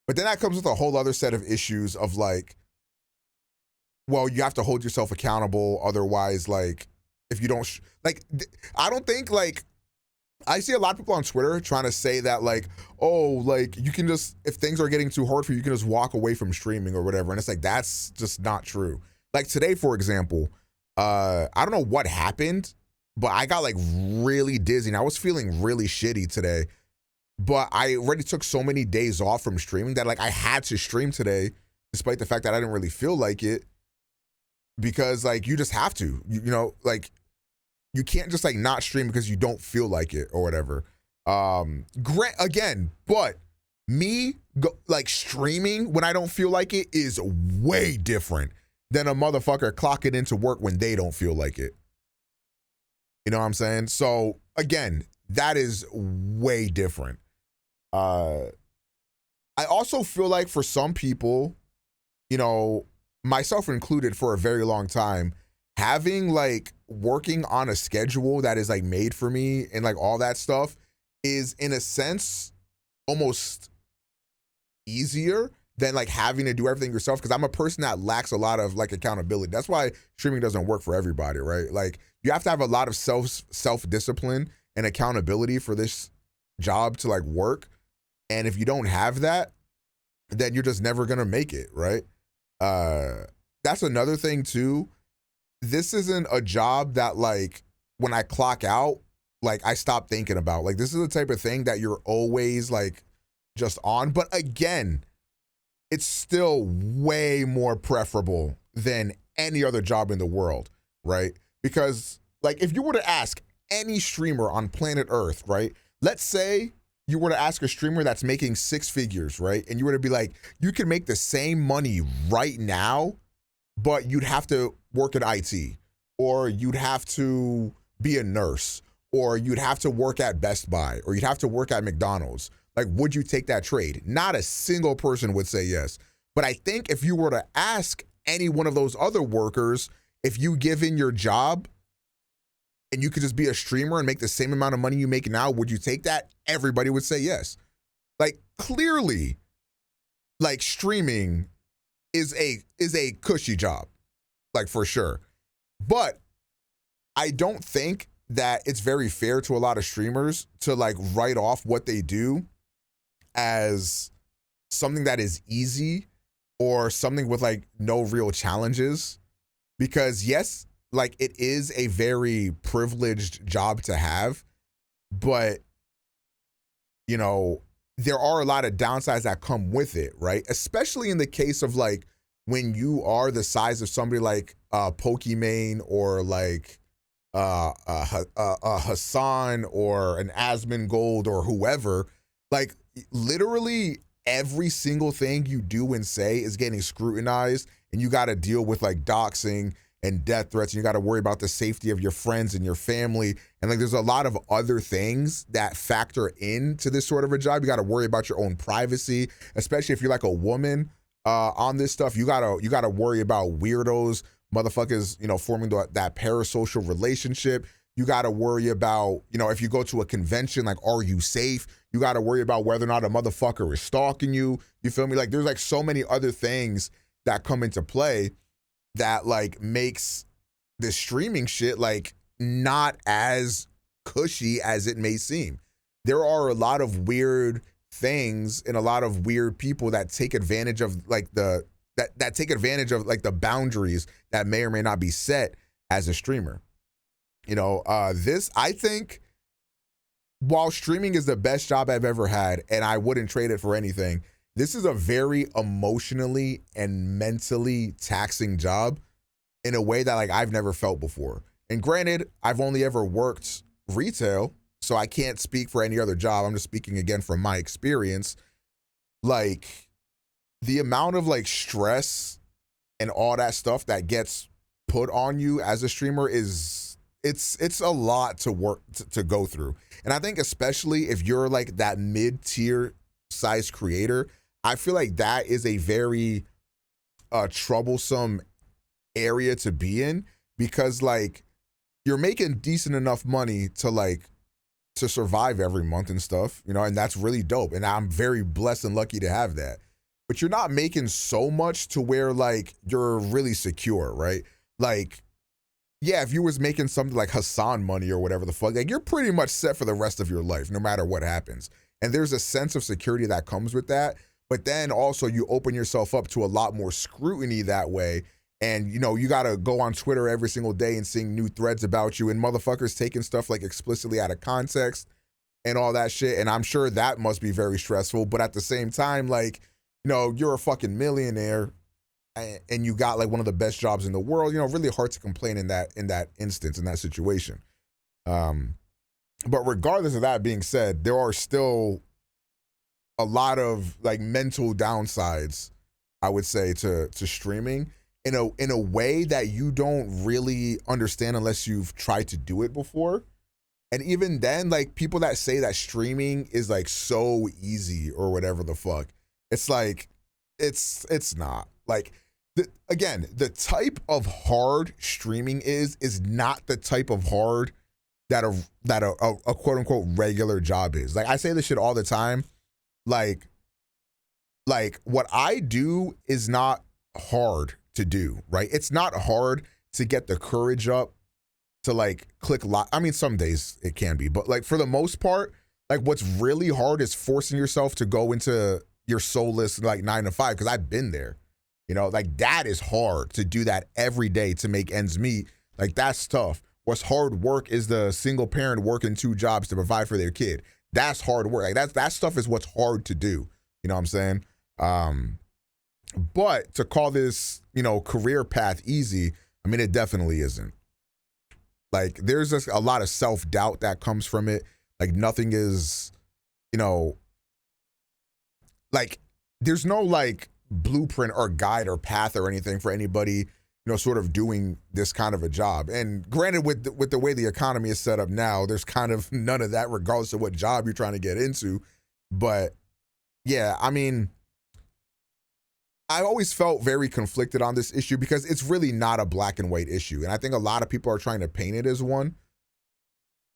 But then that comes with a whole other set of issues of like, well, you have to hold yourself accountable. Otherwise, like, if you don't, I don't think, like, I see a lot of people on Twitter trying to say that, like, oh, like, you can just, if things are getting too hard for you, you can just walk away from streaming or whatever. And it's like, that's just not true. Like today, for example, I don't know what happened, but I got like really dizzy and I was feeling really shitty today. But I already took so many days off from streaming that like I had to stream today, despite the fact that I didn't really feel like it, because like you just have to, you know, like you can't just like not stream because you don't feel like it or whatever. Again, but like streaming when I don't feel like it is way different than a motherfucker clocking into work when they don't feel like it. You know what I'm saying? So again, that is way different. I also feel like for some people, you know, myself included, for a very long time, having like working on a schedule that is like made for me and like all that stuff is in a sense almost easier than like having to do everything yourself, because I'm a person that lacks a lot of like accountability. That's why streaming doesn't work for everybody, right? Like you have to have a lot of self-discipline and accountability for this job to like work. And if you don't have that, then you're just never gonna make it, right? That's another thing too. This isn't a job that like when I clock out, like I stop thinking about. Like this is the type of thing that you're always like just on. But again, it's still way more preferable than any other job in the world, right? Because like if you were to ask any streamer on planet Earth, right? Let's say you were to ask a streamer that's making 6 figures, right? And you were to be like, you can make the same money right now, but you'd have to work at IT, or you'd have to be a nurse, or you'd have to work at Best Buy, or you'd have to work at McDonald's. Like, would you take that trade? Not a single person would say yes. But I think if you were to ask any one of those other workers, if you give in your job and you could just be a streamer and make the same amount of money you make now, would you take that? Everybody would say yes. Like, clearly, like, streaming is a cushy job, like, for sure. But I don't think that it's very fair to a lot of streamers to like write off what they do as something that is easy or something with like no real challenges, because yes, like it is a very privileged job to have, but you know, there are a lot of downsides that come with it, right? Especially in the case of like when you are the size of somebody like Pokimane or like Hassan or an Asmongold or whoever. Like literally every single thing you do and say is getting scrutinized, and you got to deal with like doxing and death threats, and you got to worry about the safety of your friends and your family, and like there's a lot of other things that factor into this sort of a job. You got to worry about your own privacy, especially if you're like a woman on this stuff. You gotta worry about weirdos, motherfuckers, you know, forming that parasocial relationship. You got to worry about, you know, if you go to a convention, like, are you safe? You got to worry about whether or not a motherfucker is stalking you. You feel me? Like, there's like so many other things that come into play that like makes this streaming shit like not as cushy as it may seem. There are a lot of weird things and a lot of weird people that take advantage of like that take advantage of like the boundaries that may or may not be set as a streamer. You know, this, I think, while streaming is the best job I've ever had, and I wouldn't trade it for anything, this is a very emotionally and mentally taxing job in a way that like I've never felt before. And granted, I've only ever worked retail, so I can't speak for any other job. I'm just speaking again from my experience. Like the amount of like stress and all that stuff that gets put on you as a streamer is it's a lot to work to go through. And I think especially if you're like that mid-tier size creator, I feel like that is a very troublesome area to be in, because like you're making decent enough money to survive every month and stuff, you know, and that's really dope. And I'm very blessed and lucky to have that. But you're not making so much to where like you're really secure, right? Like, yeah, if you was making something like Hassan money or whatever the fuck, like you're pretty much set for the rest of your life, no matter what happens. And there's a sense of security that comes with that. But then also you open yourself up to a lot more scrutiny that way. And, you know, you got to go on Twitter every single day and seeing new threads about you and motherfuckers taking stuff like explicitly out of context and all that shit. And I'm sure that must be very stressful. But at the same time, like, you know, you're a fucking millionaire and you got like one of the best jobs in the world, you know, really hard to complain in that instance, in that situation. But regardless of that being said, there are still a lot of like mental downsides, I would say, to streaming in a way that you don't really understand unless you've tried to do it before. And even then, like people that say that streaming is like so easy or whatever the fuck, it's like, it's not. Like, again, the type of hard streaming is not the type of hard that a quote unquote regular job is. Like I say this shit all the time. Like what I do is not hard to do, right? It's not hard to get the courage up to like click I mean, some days it can be, but like for the most part, like what's really hard is forcing yourself to go into your soulless like 9 to 5, because I've been there. You know, like that is hard to do that every day to make ends meet. Like that's tough. What's hard work is the single parent working 2 jobs to provide for their kid. That's hard work. Like that stuff is what's hard to do. You know what I'm saying? But to call this, you know, career path easy, I mean, it definitely isn't. Like, there's just a lot of self-doubt that comes from it. Like, nothing is, you know, like, there's no, like, blueprint or guide or path or anything for anybody, you know, sort of doing this kind of a job. And granted, with the way the economy is set up now, there's kind of none of that regardless of what job you're trying to get into. But, yeah, I mean, I always felt very conflicted on this issue because it's really not a black and white issue. And I think a lot of people are trying to paint it as one.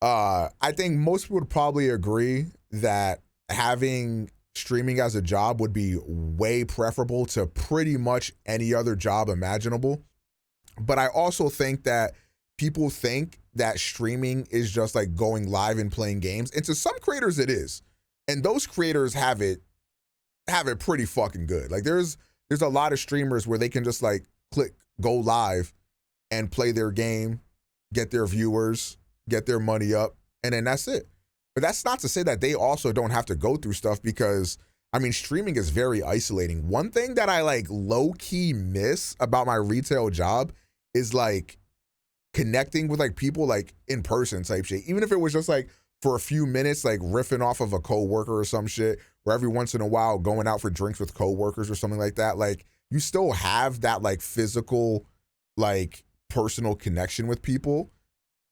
I think most people would probably agree that having streaming as a job would be way preferable to pretty much any other job imaginable. But I also think that people think that streaming is just like going live and playing games. And to some creators it is. And those creators have it pretty fucking good. Like there's a lot of streamers where they can just like click go live and play their game, get their viewers, get their money up, and then that's it. But that's not to say that they also don't have to go through stuff because, I mean, streaming is very isolating. One thing that I like low-key miss about my retail job is like connecting with like people like in person type shit. Even if it was just like for a few minutes, like riffing off of a coworker or some shit, or every once in a while going out for drinks with coworkers or something like that. Like you still have that like physical, like personal connection with people.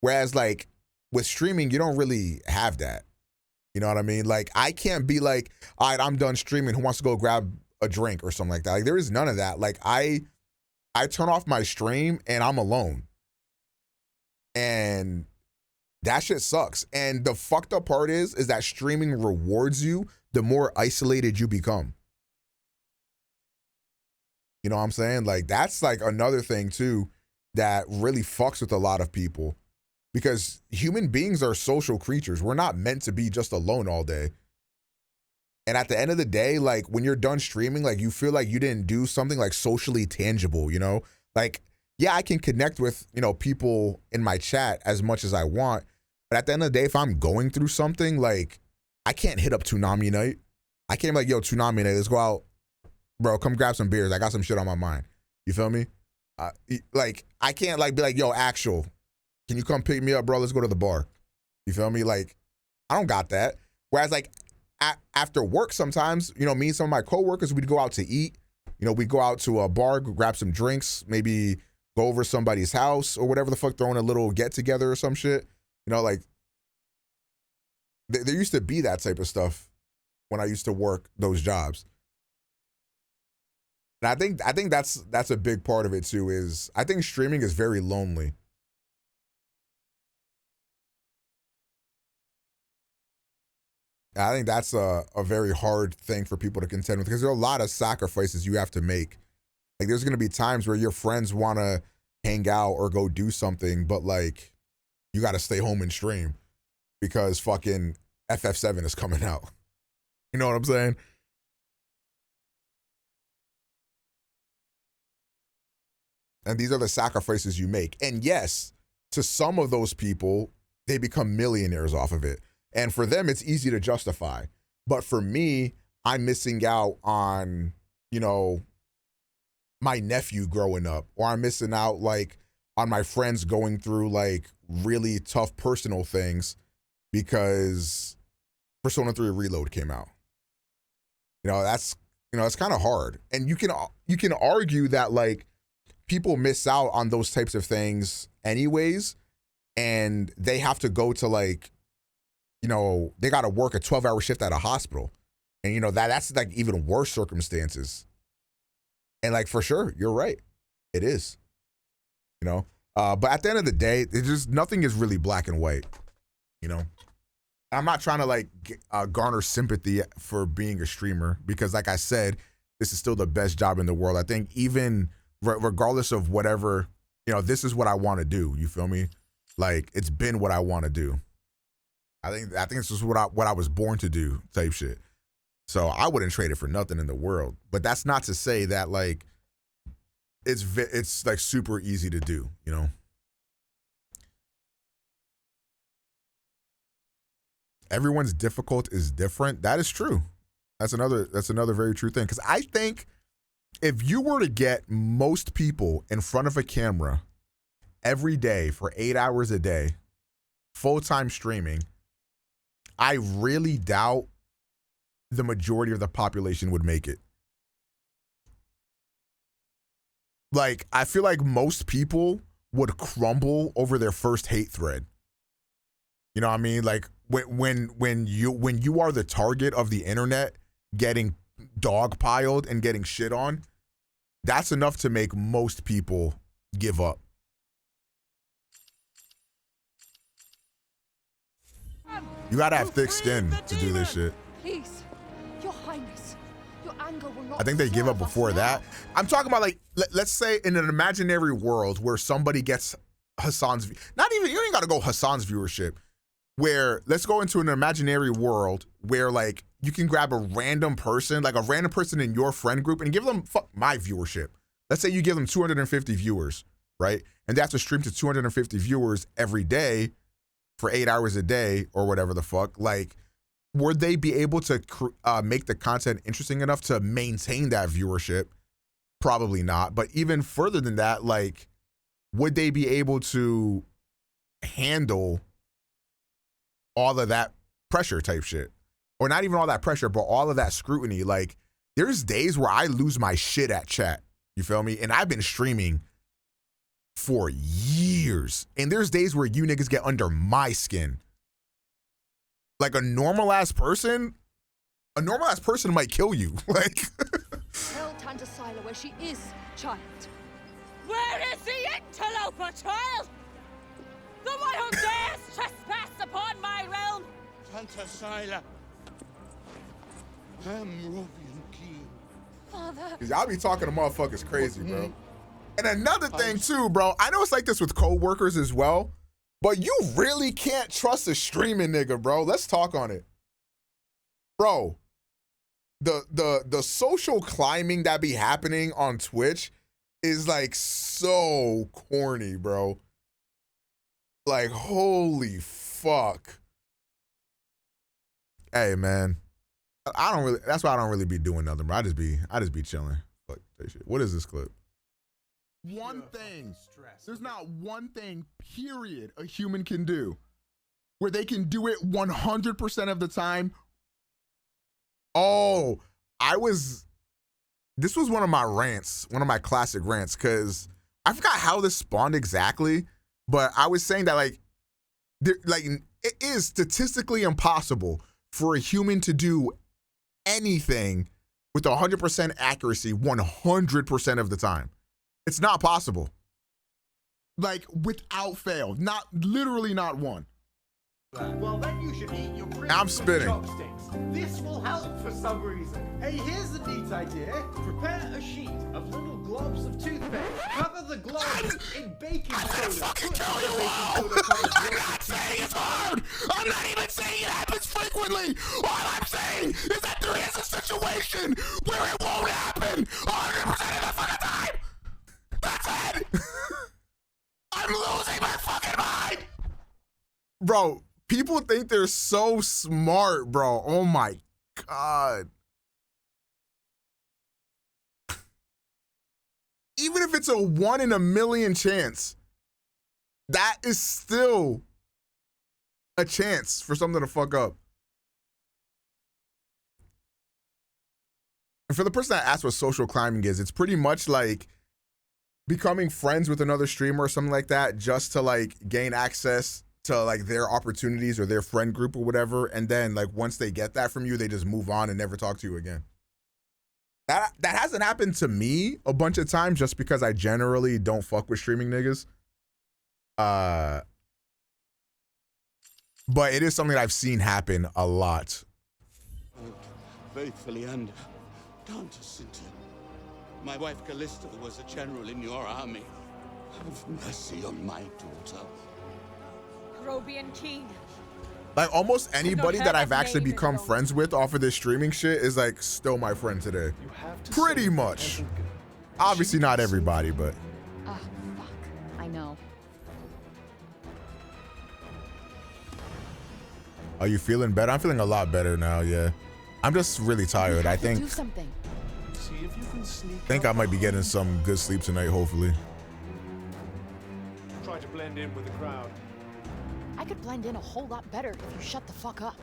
Whereas like with streaming, you don't really have that. You know what I mean? Like I can't be like, all right, I'm done streaming. Who wants to go grab a drink or something like that? Like there is none of that. Like I turn off my stream and I'm alone. And that shit sucks. And the fucked up part is that streaming rewards you the more isolated you become. You know what I'm saying? Like that's like another thing too that really fucks with a lot of people. Because human beings are social creatures. We're not meant to be just alone all day. And at the end of the day, like when you're done streaming, like you feel like you didn't do something like socially tangible, you know? Like, yeah, I can connect with, you know, people in my chat as much as I want. But at the end of the day, if I'm going through something, like I can't hit up Toonami Night. I can't be like, yo, Toonami Night, let's go out. Bro, come grab some beers. I got some shit on my mind. You feel me? Like, I can't like be like, yo, Actual, can you come pick me up, bro? Let's go to the bar. You feel me? Like, I don't got that. Whereas, like, after work sometimes, you know, me and some of my coworkers, we'd go out to eat. You know, we'd go out to a bar, grab some drinks, maybe go over somebody's house or whatever the fuck, throwing a little get-together or some shit. You know, like, there used to be that type of stuff when I used to work those jobs. And I think that's a big part of it, too, is I think streaming is very lonely. I think that's a very hard thing for people to contend with because there are a lot of sacrifices you have to make. Like there's going to be times where your friends want to hang out or go do something, but like you got to stay home and stream because fucking FF7 is coming out. You know what I'm saying? And these are the sacrifices you make. And yes, to some of those people, they become millionaires off of it. And for them, it's easy to justify. But for me, I'm missing out on, you know, my nephew growing up, or I'm missing out like on my friends going through like really tough personal things because Persona 3 Reload came out. You know, that's kind of hard. And you can argue that like people miss out on those types of things anyways, and they have to go to like, you know, they got to work a 12-hour shift at a hospital. And, you know, that's like even worse circumstances. And like, for sure, you're right. It is, you know, but at the end of the day, it's just nothing is really black and white, you know. I'm not trying to like garner sympathy for being a streamer because like I said, this is still the best job in the world. I think even regardless of whatever, you know, this is what I want to do. You feel me? Like it's been what I want to do. I think this is what I was born to do type shit. So I wouldn't trade it for nothing in the world. But that's not to say that like it's like super easy to do, you know. Everyone's difficult is different. That is true. That's another very true thing. Because I think If you were to get most people in front of a camera every day for 8 hours a day, full-time streaming, I really doubt the majority of the population would make it. Like, I feel like most people would crumble over their first hate thread. You know what I mean? Like, when you are the target of the internet getting dogpiled and getting shit on, that's enough to make most people give up. You gotta have thick skin to do this shit. Please, Your Highness, your anger will not. I think they give up before that. I'm talking about, like, let's say in an imaginary world where somebody gets Hassan's, not even, you ain't gotta go Hassan's viewership, where let's go into an imaginary world where, like, you can grab a random person, like a random person in your friend group, and give them my viewership. Let's say you give them 250 viewers, right? And they have to stream to 250 viewers every day for 8 hours a day or whatever the fuck. Like, would they be able to make the content interesting enough to maintain that viewership? Probably not. But even further than that, like, would they be able to handle all of that pressure type shit? Or not even all that pressure, but all of that scrutiny. Like, there's days where I lose my shit at chat. You feel me? And I've been streaming for years. And there's days where you niggas get under my skin. Like, a normal ass person might kill you. Like, Tell Tanta Sila where she is, child. Where is the interloper, child? The one who dares trespass upon my realm? Tanta Sila. I'm Robian King. Father. y'all be talking to motherfuckers crazy, bro. And another thing too, bro, I know it's like this with co-workers as well, but you really can't trust a streaming nigga, bro. Let's talk on it. Bro, the social climbing that be happening on Twitch is like so corny, bro. Like, holy fuck. Hey, man. That's why I don't really be doing nothing, bro. I just be chilling. Fuck that shit. What is this clip? One thing. There's not one thing, period, a human can do where they can do it 100% of the time. Oh, this was one of my rants, one of my classic rants, because I forgot how this spawned exactly, but I was saying that, like, it is statistically impossible for a human to do anything with 100% accuracy 100% of the time. It's not possible. Like, without fail. Literally not one. Well, then you should eat your I'm spitting. chopsticks. This will help for some reason. Hey, here's a neat idea. Prepare a sheet of little globs of toothpaste. Cover the globs in baking soda. I'm not saying it's hard. I'm not even saying it happens frequently. All I'm saying is that there is a situation where it won't happen 100% of the fucking time. That's it. I'm losing my fucking mind. Bro, people think they're so smart, bro. Oh my God. Even if it's a 1 in a million chance, that is still a chance for something to fuck up. And for the person that asked what social climbing is, it's pretty much like becoming friends with another streamer or something like that just to, like, gain access to, like, their opportunities or their friend group or whatever. And then, like, once they get that from you, they just move on and never talk to you again. That hasn't happened to me a bunch of times just because I generally don't fuck with streaming niggas. But it is something that I've seen happen a lot. Faithfully and Tanta Sinta. My wife Callista was a general in your army. Have mercy on my daughter. Robian King. Like, almost anybody that I've actually become friends with off of this streaming shit is, like, still my friend today. Pretty much. Obviously not everybody, but. Ah, fuck. I know. Are you feeling better? I'm feeling a lot better now, yeah. I'm just really tired. I think. Do something. if you can sneak I think I might be getting some good sleep tonight, hopefully. Try to blend in with the crowd. I could blend in a whole lot better if you shut the fuck up.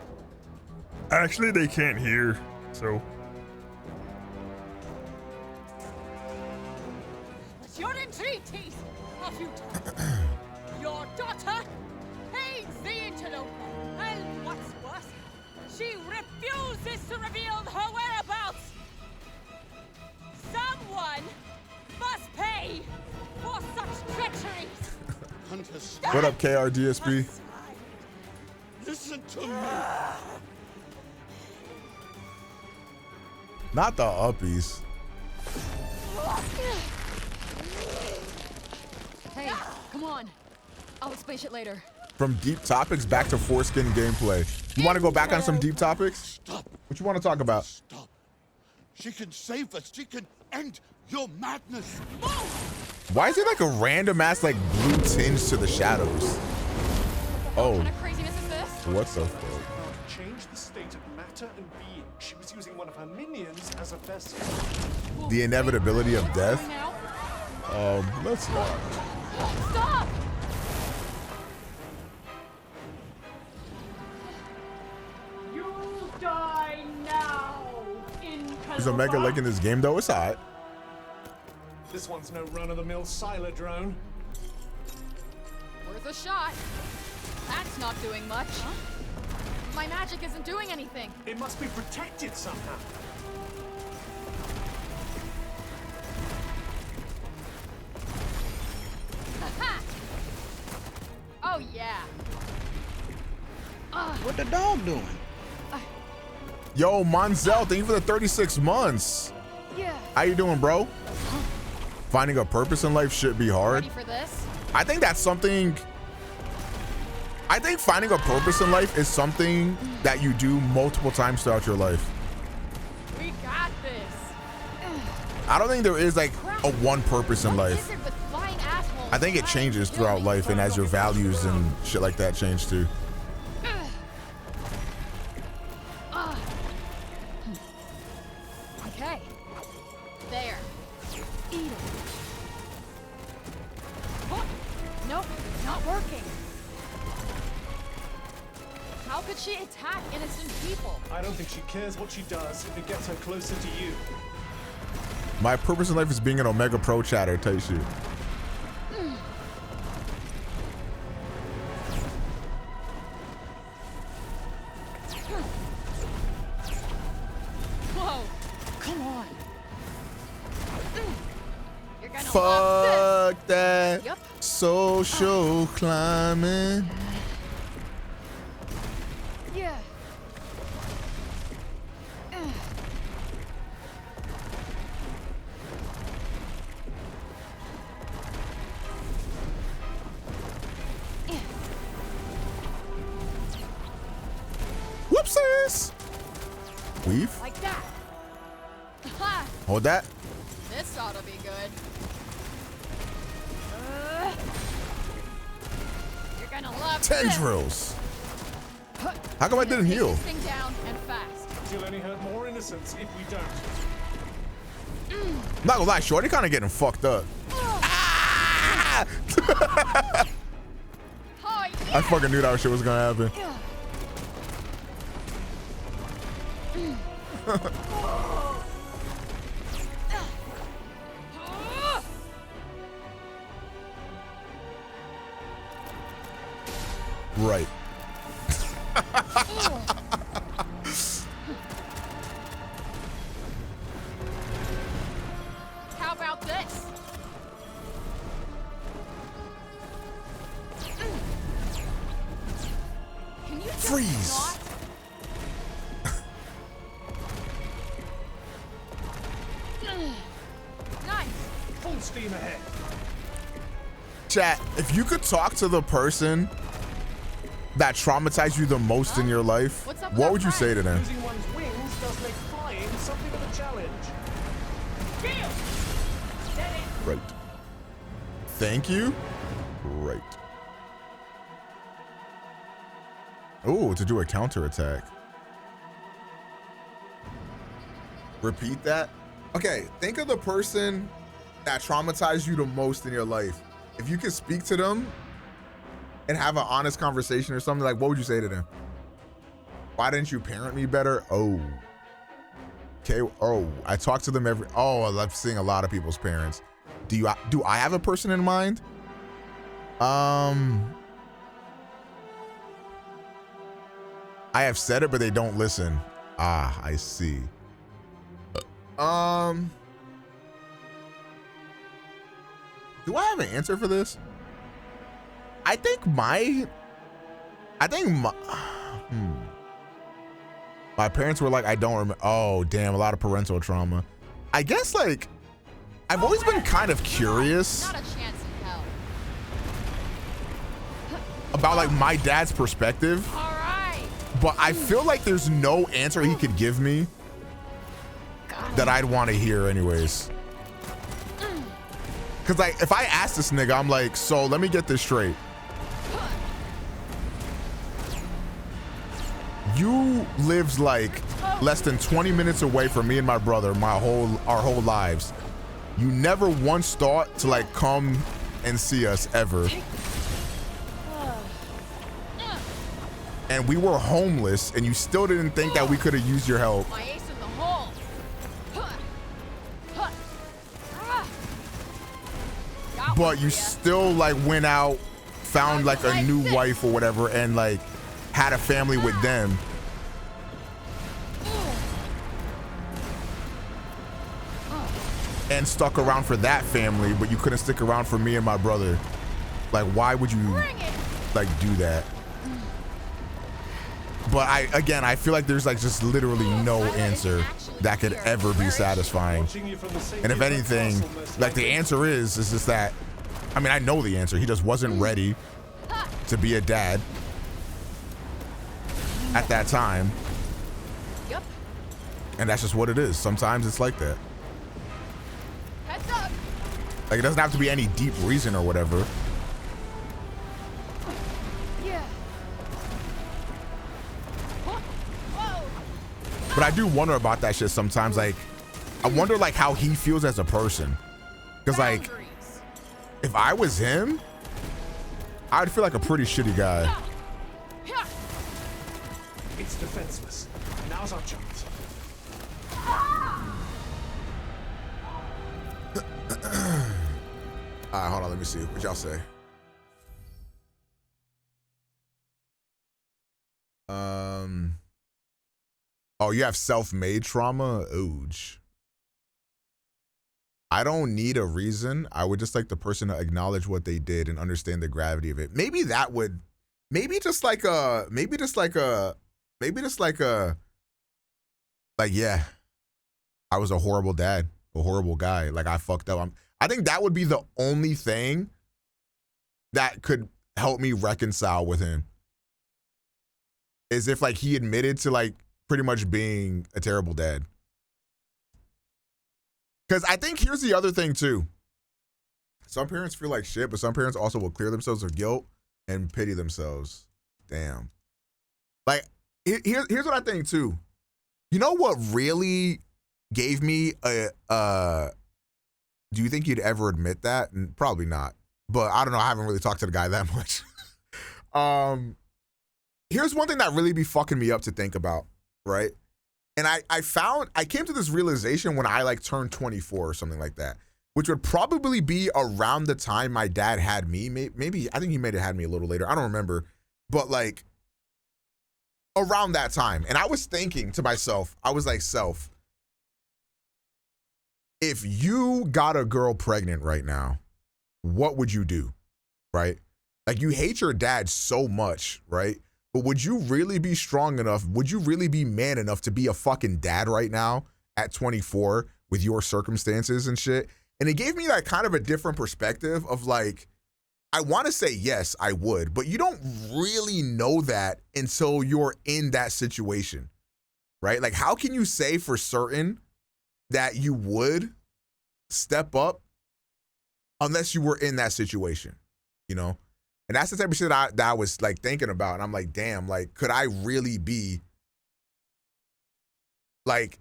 Actually, they can't hear, so. But your entreaties are futile. Your daughter hates the interloper, and what's worse, she refuses to reveal her whereabouts. Someone must pay for such treachery. What up, KRDSP? Listen to me. Not the uppies. Hey, come on. I'll explain shit later. From deep topics back to foreskin gameplay. You want to go back on some deep topics? Stop. What you want to talk about? Stop. She can save us. She can end your madness. Why is there like a random ass like blue tinge to the shadows? Oh. What kind of craziness is this? What the fuck? To change the state of matter and being, she was using one of her minions as a vessel. The inevitability of death? Let's not. Stop! You die now in Is Omega liking this game though? It's alright. This one's no run-of-the-mill Siler drone. Worth a shot. That's not doing much. Huh? My magic isn't doing anything. It must be protected somehow. Oh yeah. What the dog doing? Yo, Monzel, thank you for the 36 months. Yeah. How you doing, bro? Finding a purpose in life should be hard. Ready for this? I think that's something. I think finding a purpose in life is something that you do multiple times throughout your life. We got this. I don't think there is like a one purpose in life. I think it changes throughout life and as your values and shit like that change too. Okay. There. Eat it. Oh, nope, not working. How could she attack innocent people? I don't think she cares what she does if it gets her closer to you. My purpose in life is being an Omega Pro chatter type shit. Whoa, come on. You're gonna love Fuck that Yep. social climbing. Yeah. Whoopsies. Weave. Like that. Ha! Hold that. This ought to be good. You're gonna love Tendrils. this. How come I didn't heal? This thing down and fast. You'll only hurt more innocents if we don't. Not gonna lie, Shorty kind of getting fucked up. Ah! Oh, yeah. I fucking knew that shit was gonna happen. Right. How about this? Can you just Freeze. not? Nice. Full steam ahead. Chat, if you could talk to the person that traumatized you the most in your life, what would you say to them? Using one's wings does make flying something of a challenge. Right. Thank you. Right. Oh, to do a counterattack. Repeat that. Okay, think of the person that traumatized you the most in your life. If you could speak to them and have an honest conversation or something, like, what would you say to them? Why didn't you parent me better? Oh. Okay. Oh, I talk to them every. Oh, I'm seeing a lot of people's parents. Do I have a person in mind? I have said it, but they don't listen. Ah, I see. Do I have an answer for this? I think my parents were like, I don't remember. Oh, damn, a lot of parental trauma. I guess, like, I've always been kind of curious Not a chance in hell. about, like, my dad's perspective. All right. But I feel like there's no answer he could give me that I'd want to hear anyways. Because, like, if I ask this nigga, I'm like, so let me get this straight. You lived like less than 20 minutes away from me and my brother our whole lives. You never once thought to like come and see us ever. And we were homeless and you still didn't think that we could have used your help. My ace in the hole. But you still like went out, found like a new wife or whatever and like had a family with them. And stuck around for that family, but you couldn't stick around for me and my brother. Like, why would you like do that? But I feel like there's like just literally no answer that could ever be satisfying. And if anything, like the answer is just that, I mean, I know the answer. He just wasn't ready to be a dad at that time. Yep. And that's just what it is. Sometimes it's like that. Heads up. Like, it doesn't have to be any deep reason or whatever. Yeah. Whoa. But I do wonder about that shit sometimes. Like, I wonder like how he feels as a person. Because like, if I was him, I'd feel like a pretty shitty guy. It's defenseless. Now's our chance. All right, hold on. Let me see. What y'all say? Oh, you have self-made trauma? Ooge. I don't need a reason. I would just like the person to acknowledge what they did and understand the gravity of it. Maybe that would, maybe just like, yeah, I was a horrible dad, a horrible guy. Like I fucked up. I think that would be the only thing that could help me reconcile with him. Is if like he admitted to like pretty much being a terrible dad. Because I think here's the other thing too. Some parents feel like shit, but some parents also will clear themselves of guilt and pity themselves. Damn. Like, here's what I think too. You know what really gave me a, do you think you'd ever admit that? And probably not. But I don't know. I haven't really talked to the guy that much. Here's one thing that really be fucking me up to think about, right? And I came to this realization when I like turned 24 or something like that, which would probably be around the time my dad had me. Maybe, I think he may have had me a little later. I don't remember. But like around that time. And I was thinking to myself, I was like, self, if you got a girl pregnant right now, what would you do? Right? Like you hate your dad so much, right? But would you really be strong enough? Would you really be man enough to be a fucking dad right now at 24 with your circumstances and shit? And it gave me like kind of a different perspective of like, I want to say yes, I would, but you don't really know that until you're in that situation, right? Like how can you say for certain that you would step up unless you were in that situation, you know? And that's the type of shit that I was like thinking about. And I'm like, damn, like, could I really be like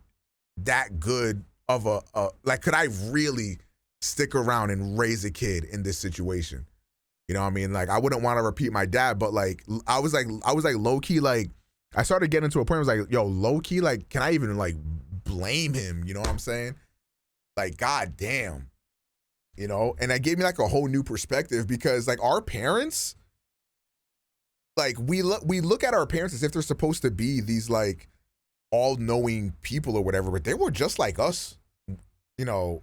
that good of a like, could I really stick around and raise a kid in this situation? You know what I mean? Like, I wouldn't want to repeat my dad, but like, I was like low key, like, I started getting to a point where I was like, yo, low key, like, can I even like blame him? You know what I'm saying? Like, god damn, you know? And that gave me like a whole new perspective, because like our parents, like we look at our parents as if they're supposed to be these like all-knowing people or whatever, but they were just like us, you know,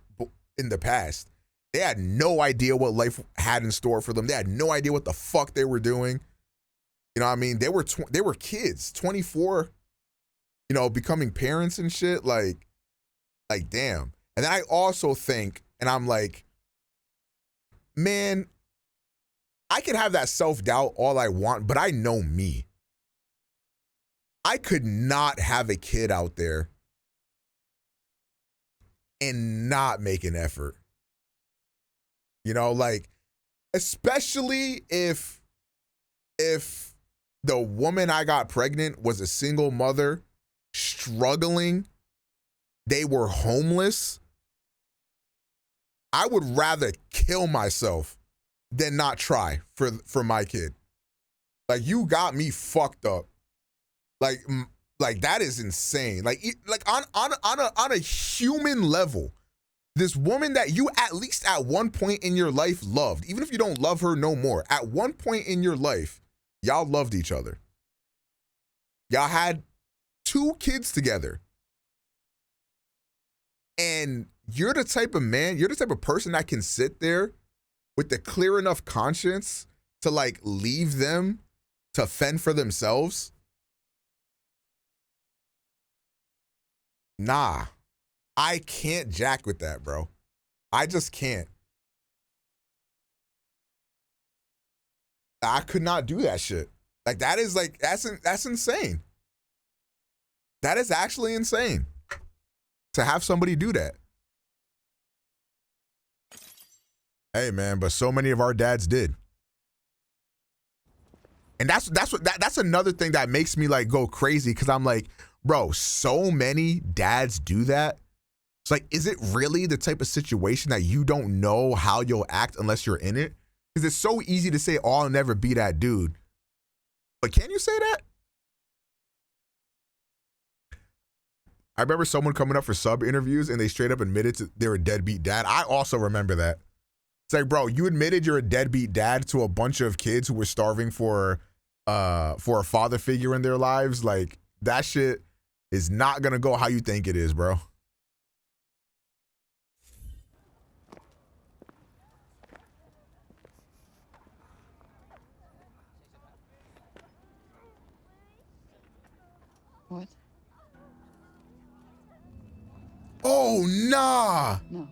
in the past. They had no idea what life had in store for them. They had no idea what the fuck they were doing. You know what I mean? They were kids, 24, you know, becoming parents and shit. Like damn. And then I also think, and I'm like, man, I can have that self-doubt all I want, but I know me. I could not have a kid out there and not make an effort. You know, like, especially if the woman I got pregnant was a single mother, struggling, they were homeless, I would rather kill myself than not try for my kid. Like, you got me fucked up. Like that is insane. Like on a human level, this woman that you at least at one point in your life loved, even if you don't love her no more, at one point in your life, y'all loved each other. Y'all had 2 kids together. And you're the type of man, you're the type of person that can sit there with the clear enough conscience to like leave them to fend for themselves. Nah, I can't jack with that, bro. I just can't. I could not do that shit. Like, that is like, that's insane. That is actually insane to have somebody do that. Hey man, but so many of our dads did. And that's another thing that makes me like go crazy, because I'm like, bro, so many dads do that. It's like, is it really the type of situation that you don't know how you'll act unless you're in it? Because it's so easy to say, oh, I'll never be that dude. But can you say that? I remember someone coming up for sub interviews and they straight up admitted they're a deadbeat dad. I also remember that. It's like, bro, you admitted you're a deadbeat dad to a bunch of kids who were starving for a father figure in their lives. Like, that shit is not gonna go how you think it is, bro. What? Oh, nah. No.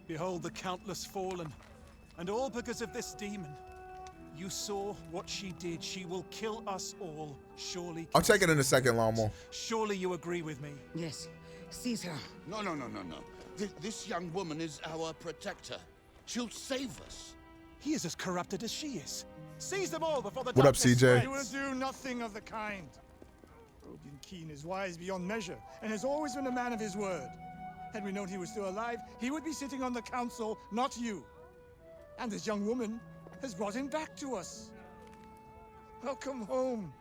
Behold the countless fallen, and all because of this demon. You saw what she did. She will kill us all, surely. I'll check it in a second, Lomo. Surely you agree with me? Yes. Seize her. No. This young woman is our protector. She'll save us. He is as corrupted as she is. Seize them all before the What up, darkness CJ? He will do nothing of the kind. Rodion Keene is wise beyond measure and has always been a man of his word. Had we known he was still alive, he would be sitting on the council, not you. And this young woman has brought him back to us. Welcome home,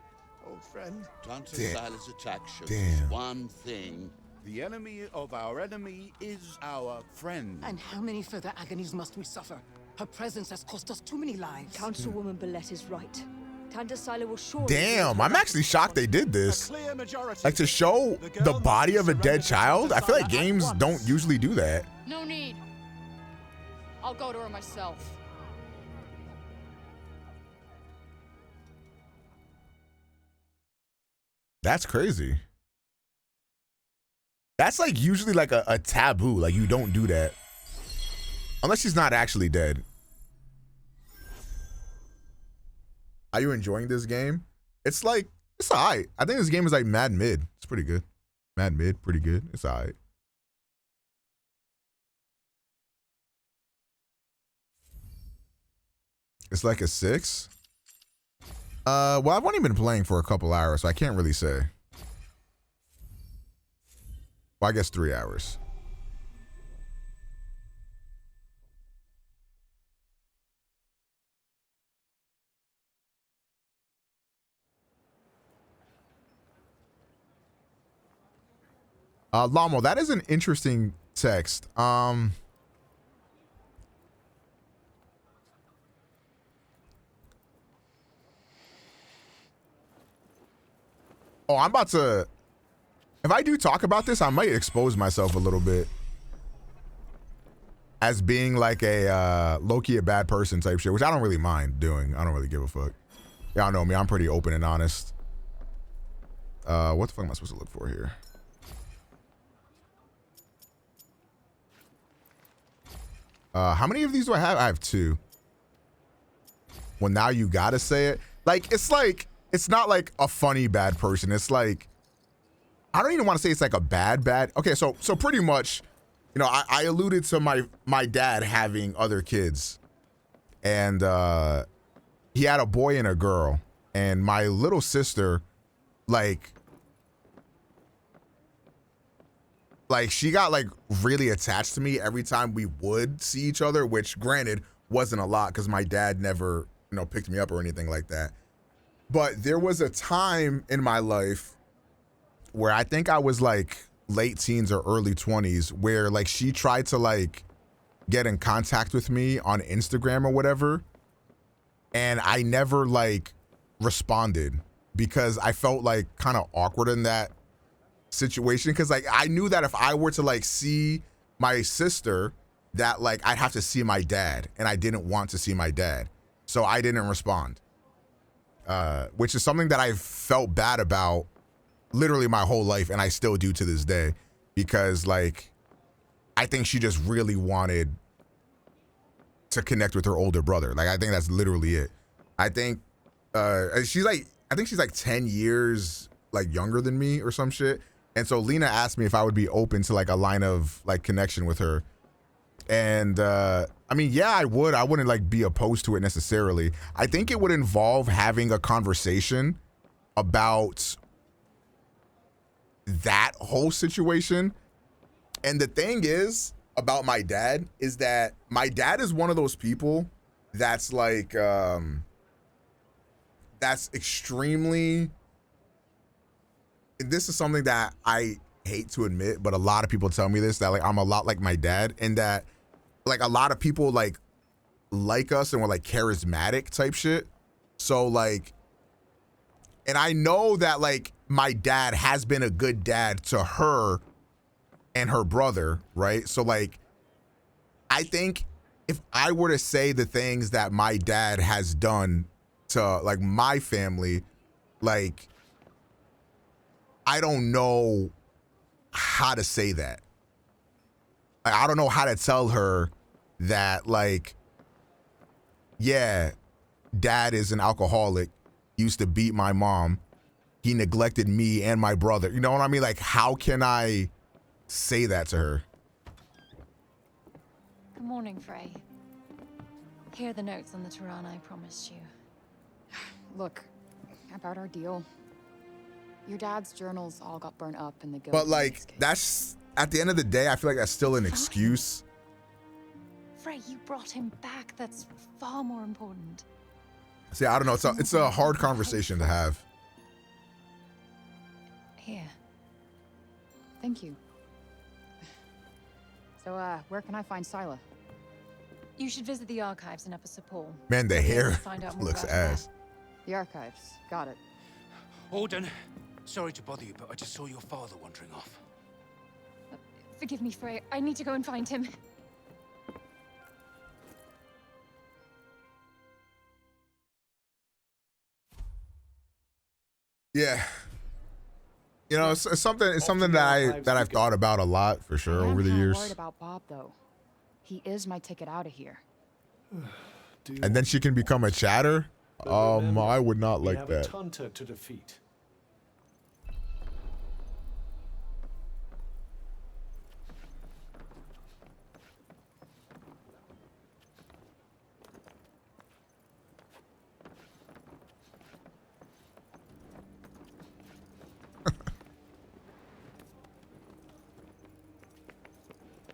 old friend. Tanta Damn. Sila's attack shows Damn. us one thing. The enemy of our enemy is our friend. And how many further agonies must we suffer? Her presence has cost us too many lives. Councilwoman Belette is right. Tanta Sila will surely... Damn, I'm actually shocked they did this. Like, to show the body of a dead child? I feel like games don't usually do that. No need. I'll go to her myself. That's crazy. That's like usually like a taboo. Like, you don't do that. Unless she's not actually dead. Are you enjoying this game? It's like, it's alright. I think this game is like mad mid. It's pretty good. Mad mid, pretty good. It's alright. It's like a 6. Well, I've only been playing for a couple hours, so I can't really say. Well, I guess 3 hours. Lamo, that is an interesting text. Oh, I'm about to, if I do talk about this, I might expose myself a little bit as being like a low-key a bad person type shit, which I don't really mind doing. I don't really give a fuck. Y'all know me, I'm pretty open and honest. What the fuck am I supposed to look for here? How many of these do I have? I have 2. Well, now you gotta say it. Like, it's not like a funny bad person. It's like, I don't even want to say it's like a bad. Okay, so pretty much, you know, I alluded to my dad having other kids, and he had a boy and a girl, and my little sister, like she got like really attached to me every time we would see each other, which granted wasn't a lot because my dad never, you know, picked me up or anything like that. But there was a time in my life where I think I was like late teens or early 20s where like she tried to like get in contact with me on Instagram or whatever. And I never like responded because I felt like kind of awkward in that situation. Cause like I knew that if I were to like see my sister, that like I'd have to see my dad, and I didn't want to see my dad. So I didn't respond. Which is something that I've felt bad about literally my whole life, and I still do to this day, because like I think she just really wanted to connect with her older brother. Like I think that's literally it. I think she's like 10 years like younger than me or some shit. And so Lena asked me if I would be open to like a line of like connection with her. And I mean, yeah, I would. I wouldn't like be opposed to it necessarily. I think it would involve having a conversation about that whole situation. And the thing is about my dad is that my dad is one of those people that's like that's extremely, this is something that I hate to admit, but a lot of people tell me this, that like I'm a lot like my dad, and that like a lot of people like us and we're like charismatic type shit. So like, and I know that like my dad has been a good dad to her and her brother, right? So like, I think if I were to say the things that my dad has done to like my family, like I don't know how to say that. I don't know how to tell her that like, yeah, dad is an alcoholic, used to beat my mom, he neglected me and my brother. You know what I mean? Like, how can I say that to her? Good morning, Frey. Here are the notes on the Tirana I promised you. Look, about our deal. Your dad's journals all got burnt up in the guild. But like, that's, at the end of the day, I feel like that's still an excuse. Frey, you brought him back. That's far more important. See, I don't know. It's a hard conversation to have. Here. Thank you. So, where can I find Sila? You should visit the archives in Upper Sepul. Man, the hair Find out more looks about ass. The archives. Got it. Alden, sorry to bother you, but I just saw your father wandering off. Forgive me, Frey. I need to go and find him. Yeah. You know, it's something that I've thought about a lot for sure over the years. I'm worried about Bob though. He is my ticket out of here. And then she can become a chatter. I would not like that. We have a Tanta to defeat.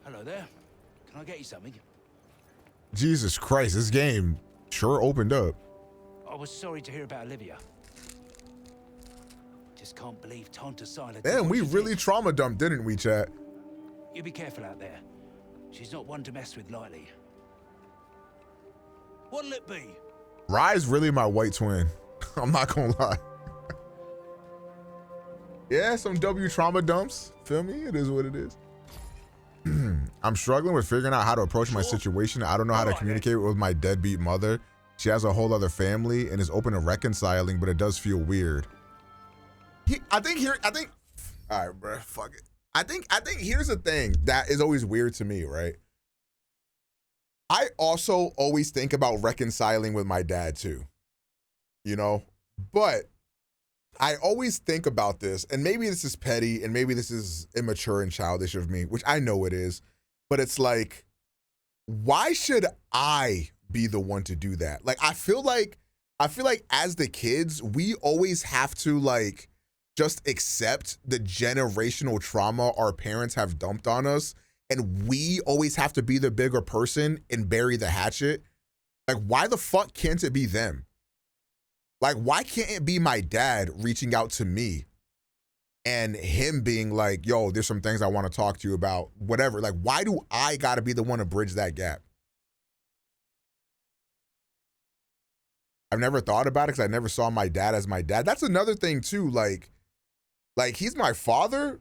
Hello there. Can I get you something? Jesus Christ, this game sure opened up. I was sorry to hear about Olivia. just can't believe Tanta Sila. Damn, we really trauma dumped, didn't we, chat? You be careful out there. She's not one to mess with lightly. What'll it be? Rye's really my white twin. I'm not gonna lie. Yeah, some W trauma dumps. Feel me? It is what it is. I'm struggling with figuring out how to approach my situation. I don't know how to communicate with my deadbeat mother. She has a whole other family and is open to reconciling, but it does feel weird. All right, bro, fuck it. I think here's the thing that is always weird to me, right? I also always think about reconciling with my dad too, you know? But I always think about this, and maybe this is petty, and maybe this is immature and childish of me, which I know it is, but it's like, why should I be the one to do that? Like, I feel like as the kids, we always have to like just accept the generational trauma our parents have dumped on us, and we always have to be the bigger person and bury the hatchet. Like, why the fuck can't it be them? Like, why can't it be my dad reaching out to me and him being like, yo, there's some things I want to talk to you about, whatever. Like, why do I got to be the one to bridge that gap? I've never thought about it because I never saw my dad as my dad. That's another thing too. Like he's my father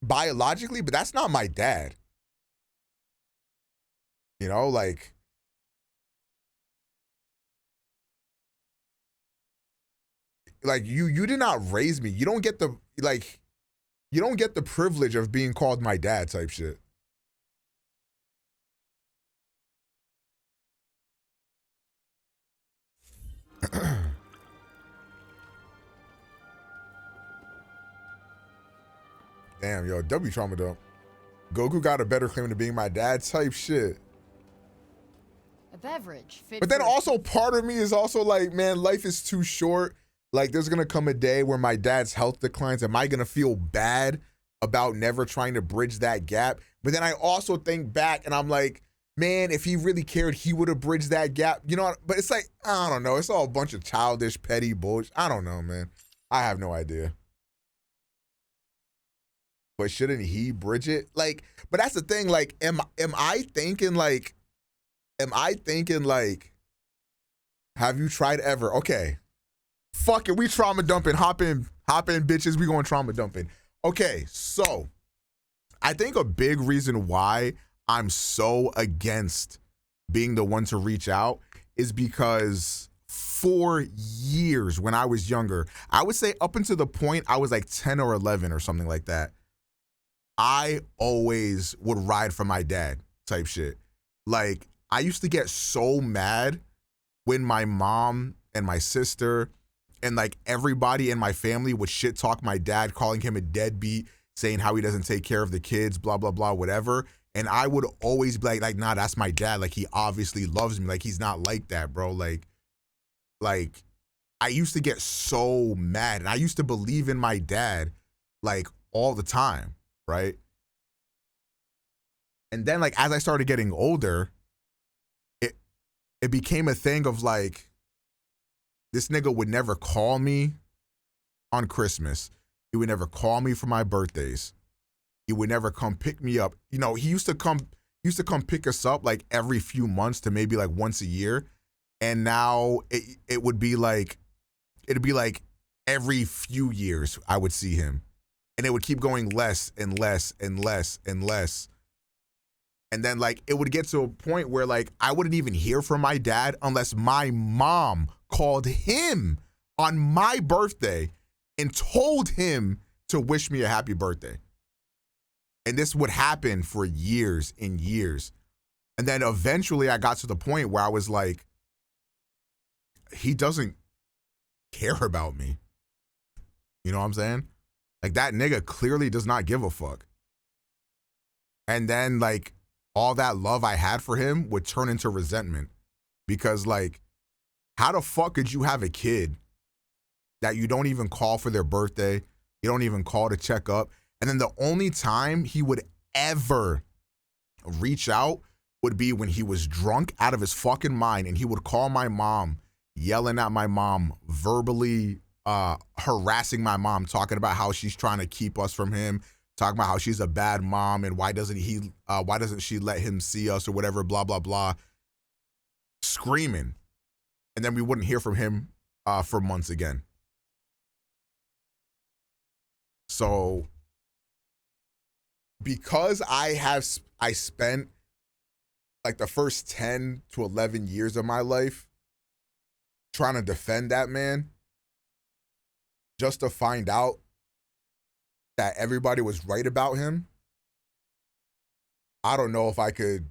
biologically, but that's not my dad. You know, like, you did not raise me. You don't get the privilege of being called my dad type shit. Damn, yo, W trauma dump. Goku got a better claim to being my dad type shit. A beverage. But then also part of me is also like, man, life is too short. Like, there's gonna come a day where my dad's health declines. Am I gonna feel bad about never trying to bridge that gap? But then I also think back and I'm like, man, if he really cared, he would have bridged that gap. You know, but it's like, I don't know. It's all a bunch of childish, petty bullshit. I don't know, man. I have no idea. But shouldn't he bridge it? Like, but that's the thing. Like, am I thinking like, have you tried ever? Okay. Fuck it. We trauma dumping. Hop in, bitches. We going trauma dumping. Okay. So I think a big reason why I'm so against being the one to reach out is because for years when I was younger, I would say up until the point I was like 10 or 11 or something like that, I always would ride for my dad type shit. Like, I used to get so mad when my mom and my sister and like everybody in my family would shit talk my dad, calling him a deadbeat, saying how he doesn't take care of the kids, blah, blah, blah, whatever. And I would always be like, nah, that's my dad. Like, he obviously loves me. Like, he's not like that, bro. Like I used to get so mad, and I used to believe in my dad like all the time, right? And then like as I started getting older, it became a thing of like, this nigga would never call me on Christmas. He would never call me for my birthdays. He would never come pick me up. You know, he used to come pick us up like every few months to maybe like once a year. And now it would be like, it'd be like every few years I would see him. And it would keep going less and less and less and less. And then like it would get to a point where like I wouldn't even hear from my dad unless my mom called him on my birthday and told him to wish me a happy birthday. And this would happen for years and years. And then eventually I got to the point where I was like, he doesn't care about me. You know what I'm saying? Like, that nigga clearly does not give a fuck. And then like all that love I had for him would turn into resentment, because like, how the fuck could you have a kid that you don't even call for their birthday, you don't even call to check up, and then the only time he would ever reach out would be when he was drunk out of his fucking mind, and he would call my mom, yelling at my mom, verbally harassing my mom, talking about how she's trying to keep us from him, talking about how she's a bad mom and why doesn't she let him see us or whatever, blah, blah, blah, screaming. And then we wouldn't hear from him for months again. So because I spent like the first 10 to 11 years of my life trying to defend that man, just to find out that everybody was right about him, I don't know if I could.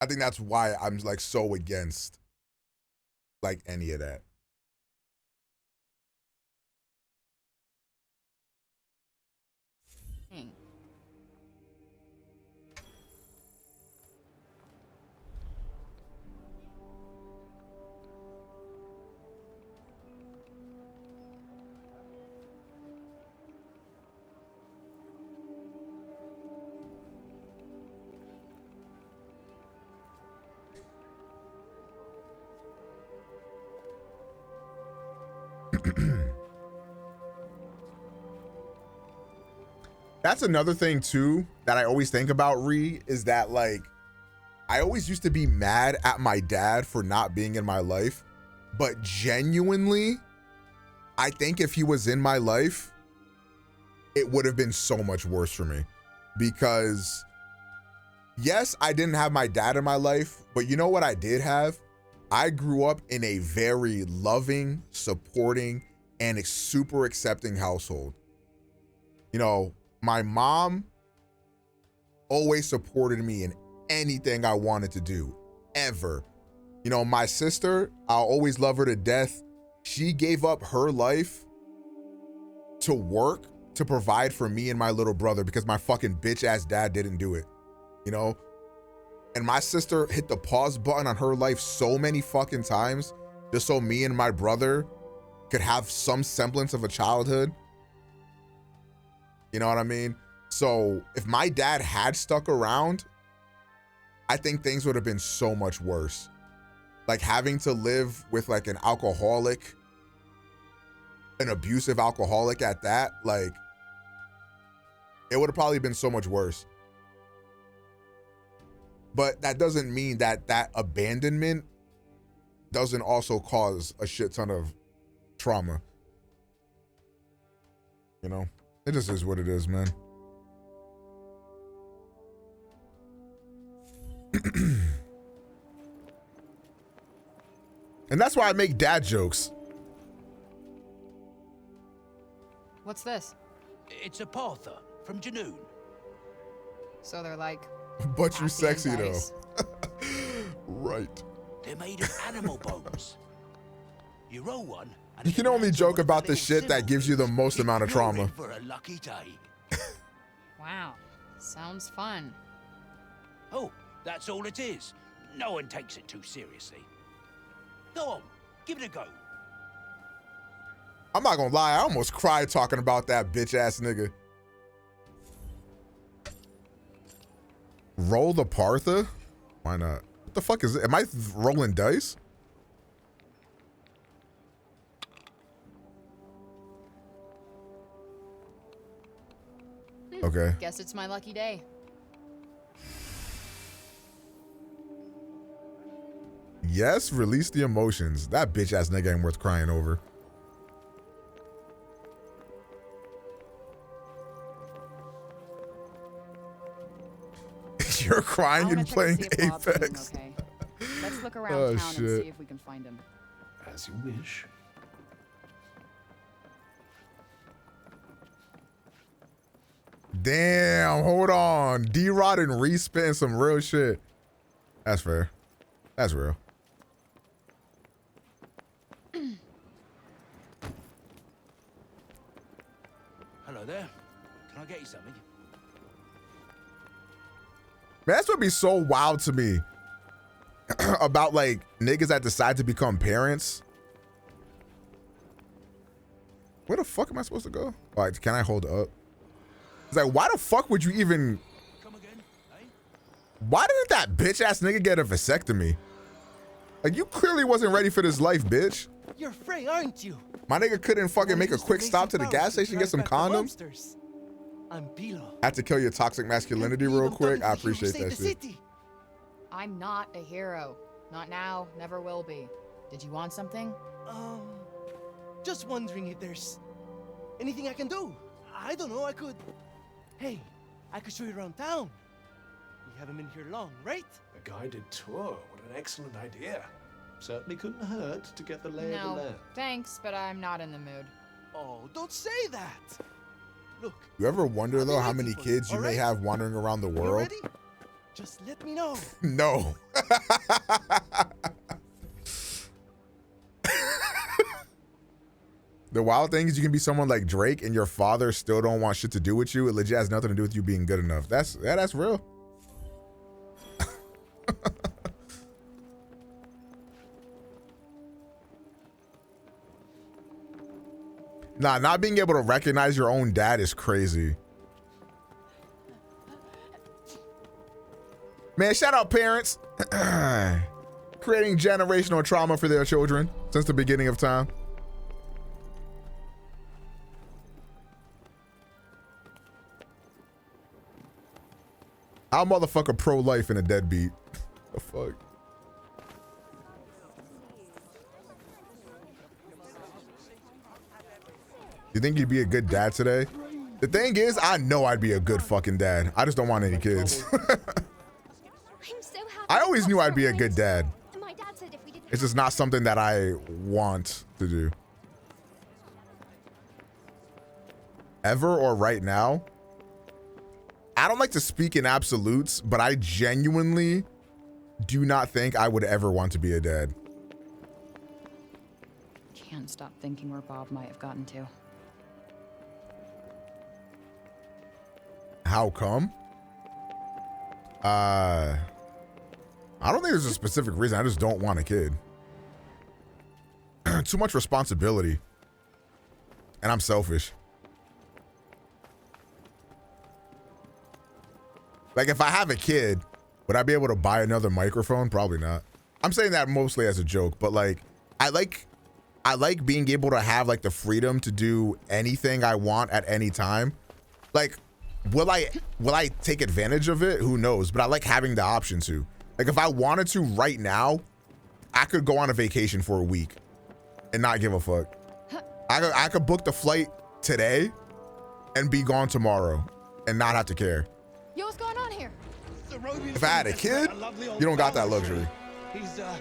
I think that's why I'm like so against like any of that. Dang. That's another thing too that I always think about, Ree, is that like I always used to be mad at my dad for not being in my life, but genuinely I think if he was in my life it would have been so much worse for me, because yes, I didn't have my dad in my life, but you know what I did have? I grew up in a very loving, supporting, and super accepting household. You know, my mom always supported me in anything I wanted to do, ever. You know, my sister, I'll always love her to death. She gave up her life to work, to provide for me and my little brother, because my fucking bitch ass dad didn't do it, you know? And my sister hit the pause button on her life so many fucking times just so me and my brother could have some semblance of a childhood. You know what I mean? So if my dad had stuck around, I think things would have been so much worse. Like having to live with like an alcoholic, an abusive alcoholic at that, like it would have probably been so much worse. But that doesn't mean that that abandonment doesn't also cause a shit ton of trauma. You know, it just is what it is, man. And that's why I make dad jokes. What's this? It's a Partha from Janoon. So they're like, but you happy sexy and though. dice. Right. They're made of animal bones. You roll one, and You can only joke about the shit that gives you the most amount of trauma. for a lucky day. Wow, sounds fun. Oh, that's all it is. No one takes it too seriously. Go on, give it a go. I'm not gonna lie, I almost cried talking about that bitch ass nigga. Roll the Partha? Why not? What the fuck is it? Am I rolling dice? Okay. Guess it's my lucky day. Yes, release the emotions. That bitch ass nigga ain't worth crying over. You're crying and playing Apex. Okay. Let's look around Oh, town shit. and see if we can find him. As you wish. Damn, hold on. D-Rod and Reese spitting some real shit. That's fair. That's real. Hello there. Can I get you something? Man, that's what be so wild to me about like niggas that decide to become parents. Where the fuck am I supposed to go? All right, can I hold up? It's like, why the fuck would you even... Why didn't that bitch ass nigga get a vasectomy? Like, you clearly wasn't ready for this life, bitch. You're Frey, aren't you? My nigga couldn't fucking make a quick stop to the gas station and get some condoms. I'm Pilo. Had to kill your toxic masculinity real quick. I appreciate that shit. I'm not a hero. Not now, never will be. Did you want something? Just wondering if there's anything I can do. I don't know, I could... Hey, I could show you around town. You haven't been here long, right? A guided tour, what an excellent idea. Certainly couldn't hurt to get the lay of the No, land. thanks, but I'm not in the mood. Oh, don't say that. Look. You ever wonder though how many kids you may have wandering around the world? Ready? Just let me know. No. The wild thing is you can be someone like Drake and your father still don't want shit to do with you. It legit has nothing to do with you being good enough. That's real. Nah, not being able to recognize your own dad is crazy. Man, shout out parents. Creating generational trauma for their children since the beginning of time. How motherfucker pro-life and a deadbeat? The fuck? You think you'd be a good dad today? The thing is, I know I'd be a good fucking dad. I just don't want any kids. I always knew I'd be a good dad. It's just not something that I want to do. Ever or right now? I don't like to speak in absolutes, but I genuinely do not think I would ever want to be a dad. Can't stop thinking where Bob might have gotten to. How come? I don't think there's a specific reason. I just don't want a kid. Too much responsibility. And I'm selfish. Like, if I have a kid, would I be able to buy another microphone? Probably not. I'm saying that mostly as a joke, but like, I like being able to have like the freedom to do anything I want at any time. Like, will I take advantage of it? Who knows? But I like having the option to. Like, if I wanted to right now, I could go on a vacation for a week and not give a fuck. I could book the flight today and be gone tomorrow and not have to care. Yo, what's going on here? If I had a kid, you don't got that luxury. He's got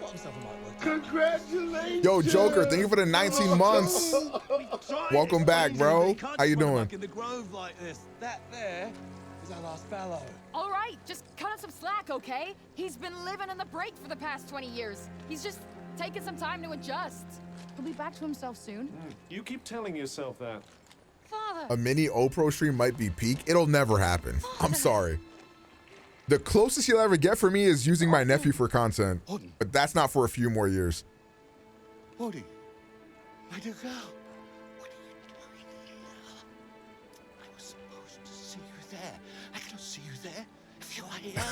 himself a mic. Congratulations. Yo, Joker, thank you for the 19 months. Welcome back, bro. How you doing? In the grove like this. That there is our last fellow. All right, just cut us some slack, okay? He's been living in the break for the past 20 years. He's just taking some time to adjust. He'll be back to himself soon. You keep telling yourself that. Father. A mini OPro stream might be peak. It'll never happen. I'm sorry. The closest you'll ever get for me is using my nephew for content, but that's not for a few more years. Woody, my dear girl, what are you doing here? I was supposed to see you there. I cannot see you there if you are here.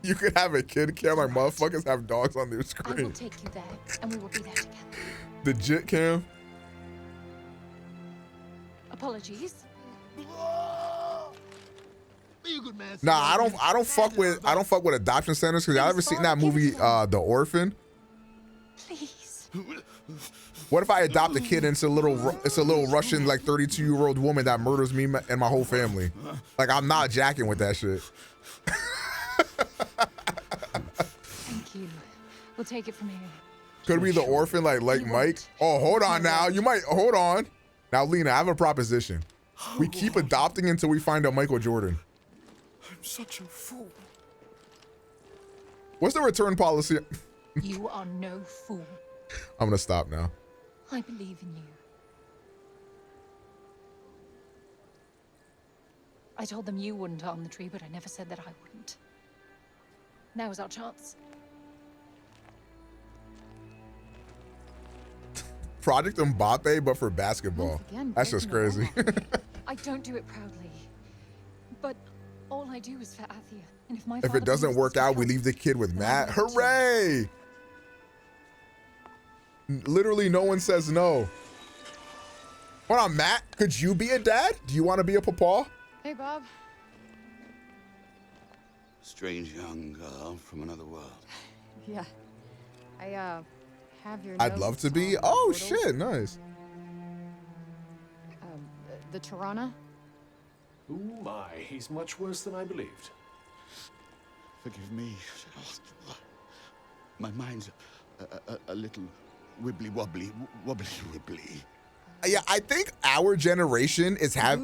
You could have a kid cam like motherfuckers have dogs on their I will screen. take you there, and we will be there together. The jit cam. Apologies. Nah, I don't fuck with adoption centers because y'all ever seen that movie The Orphan? Please. What if I adopt a kid and it's a little Russian like 32-year-old woman that murders me and my whole family? Like, I'm not jacking with that shit. Thank you. We'll take it from here. Could be The Orphan like Mike. Oh, hold on now. You might hold on. Now, Lena, I have a proposition. We keep adopting until we find a Michael Jordan. I'm such a fool. What's the return policy? You are no fool. I'm gonna stop now. I believe in you. I told them you wouldn't harm the tree, but I never said that I wouldn't. Now is our chance. Project Mbappe, but for basketball. Again, That's just breaking the crazy. I don't do it proudly, but all I do is for Athia. And if my If father it doesn't believes work this will out, we help, leave the kid with then I Matt. will too. Hooray! Literally, no one says no. Hold on, Matt. Could you be a dad? Do you want to be a papa? Hey, Bob. Strange young girl from another world. Yeah. I, have your I'd love to be. Oh, shit. Nice. The Tirana? Oh my, he's much worse than I believed. Forgive me. My mind's a little wibbly wobbly. Yeah, I think our generation is I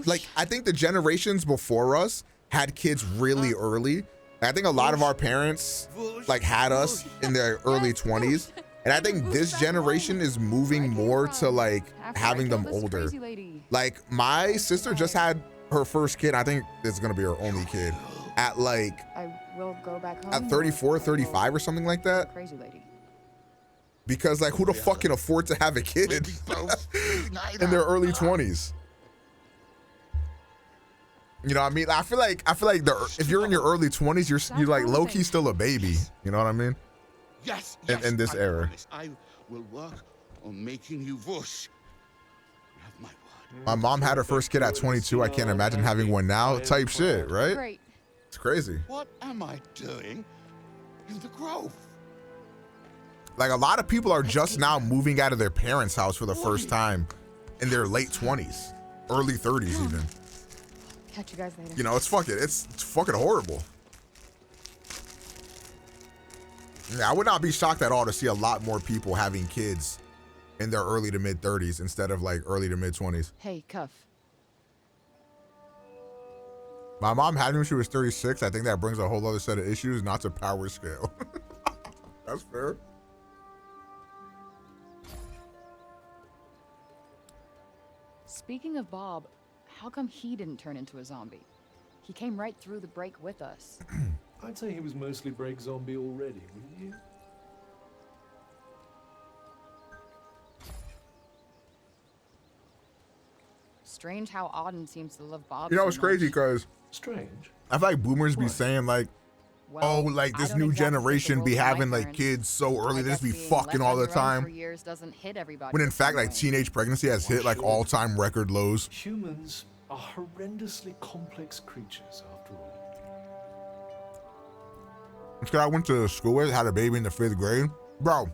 think the generations before us had kids really early. I think a lot of our parents like had us in their early 20s. And I think this generation is moving more to like having them older. Like my sister just had her first kid. I think it's gonna be her only kid at like I will go back home. at 34, 35 or something like that. Crazy lady. Because like who the fuck can afford to have a kid in their early 20s? You know what I mean? I feel like if you're in your early 20s, you're like low key still a baby. You know what I mean? Yes. In this era. Promise I will work on making you whoosh. You have my word. My mom had her first kid at 22. I can't imagine having one now. Type shit, right? Great. It's crazy. What am I doing in the grove? Like a lot of people are just now moving out of their parents' house for the first time in their late 20s, early 30s even. Catch you guys later. You know, it's fucking horrible. Yeah, I would not be shocked at all to see a lot more people having kids in their early to mid 30s instead of like early to mid 20s. Hey, Cuff. My mom had me when she was 36. I think that brings a whole other set of issues, not to power scale. That's fair. Speaking of Bob, how come he didn't turn into a zombie? He came right through the break with us. I'd say he was mostly break zombie already, wouldn't you? Strange how Auden seems to love Bob. You know, so it's crazy much. because Strange. I feel like boomers be saying like, Well, like I this don't new exactly think the generation rules be of my having like parents. kids so early, I they just be guess being fucking left all on the your own time. For years doesn't hit everybody When in the fact, same like way. teenage pregnancy has hit like all-time record lows. Humans are horrendously complex creatures, after all. This guy I went to school with had a baby in the 5th grade. Bro,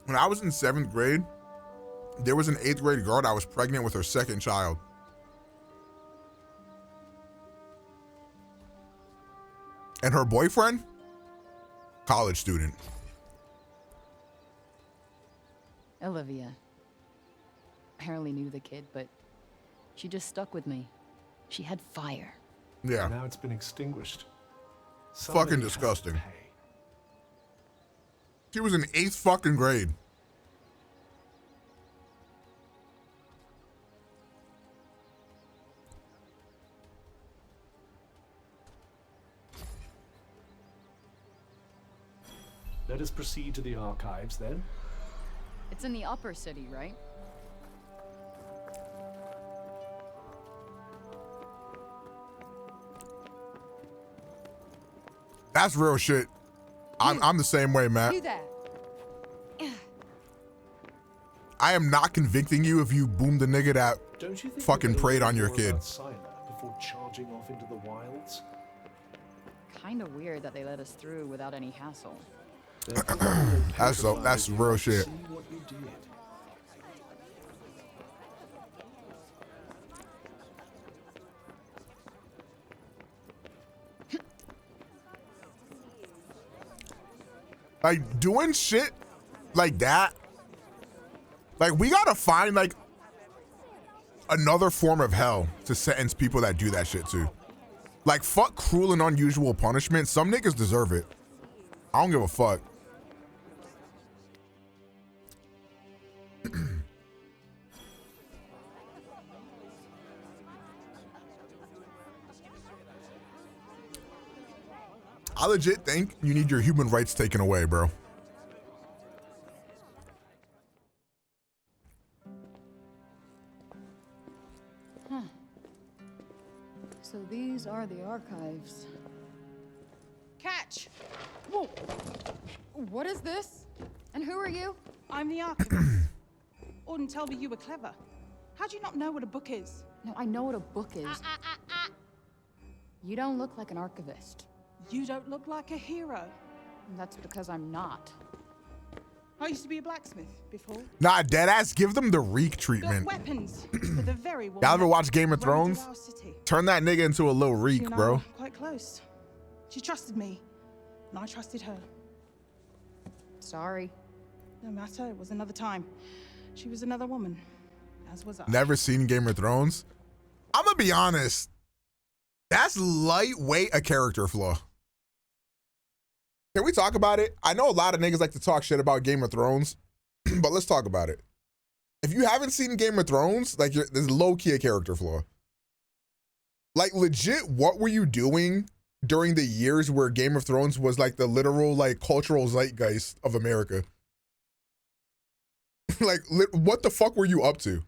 when I was in 7th grade, there was an 8th grade girl that was pregnant with her 2nd child. And her boyfriend, college student. Olivia. Apparently knew the kid, but she just stuck with me. She had fire. Yeah. Now it's been extinguished. Fucking disgusting. She was in 8th fucking grade. Let us proceed to the archives then. It's in the upper city, right? That's real shit. I'm the same way, Matt. Do that. I am not convicting you if you boomed the nigga that Don't you think fucking we better preyed learn on your more kid. about Sila before charging off into the wilds? Kinda weird that they let us through without any hassle. That's real shit. See what you did. Like doing shit like that. Like we gotta find like another form of hell to sentence people that do that shit to. Like fuck cruel and unusual punishment. Some niggas deserve it. I don't give a fuck. I legit think you need your human rights taken away, bro. Huh. So these are the archives. Catch! Whoa! What is this? And who are you? I'm the archivist. Auden told me you were clever. How do you not know what a book is? No, I know what a book is. You don't look like an archivist. You don't look like a hero. That's because I'm not. I used to be a blacksmith before. Nah, deadass, give them the Reek treatment. Got weapons for the very one. Y'all ever watch Game of that roamed Thrones? our city. Turn that nigga into a little Reek, She and I bro. were quite close. She trusted me, and I trusted her. Sorry. No matter, it was another time. She was another woman, as was I. Never seen Game of Thrones? I'm gonna be honest. That's lightweight a character flaw. Can we talk about it? I know a lot of niggas like to talk shit about Game of Thrones, but let's talk about it. If you haven't seen Game of Thrones, like, there's low-key a character flaw. Like, legit, what were you doing during the years where Game of Thrones was like the literal, like, cultural zeitgeist of America? Like, what the fuck were you up to?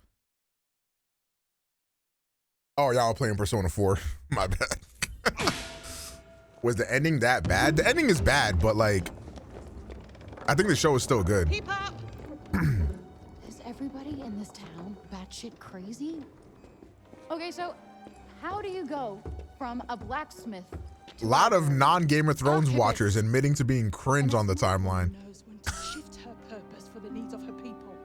Oh, y'all playing Persona 4. My bad. Was the ending that bad? The ending is bad, but like, I think the show is still good. Is everybody in this town batshit crazy? Okay, so how do you go from a blacksmith A lot of non-Game of Thrones watchers admitting to being cringe on the timeline. Knows when to shift her purpose for the needs of her people.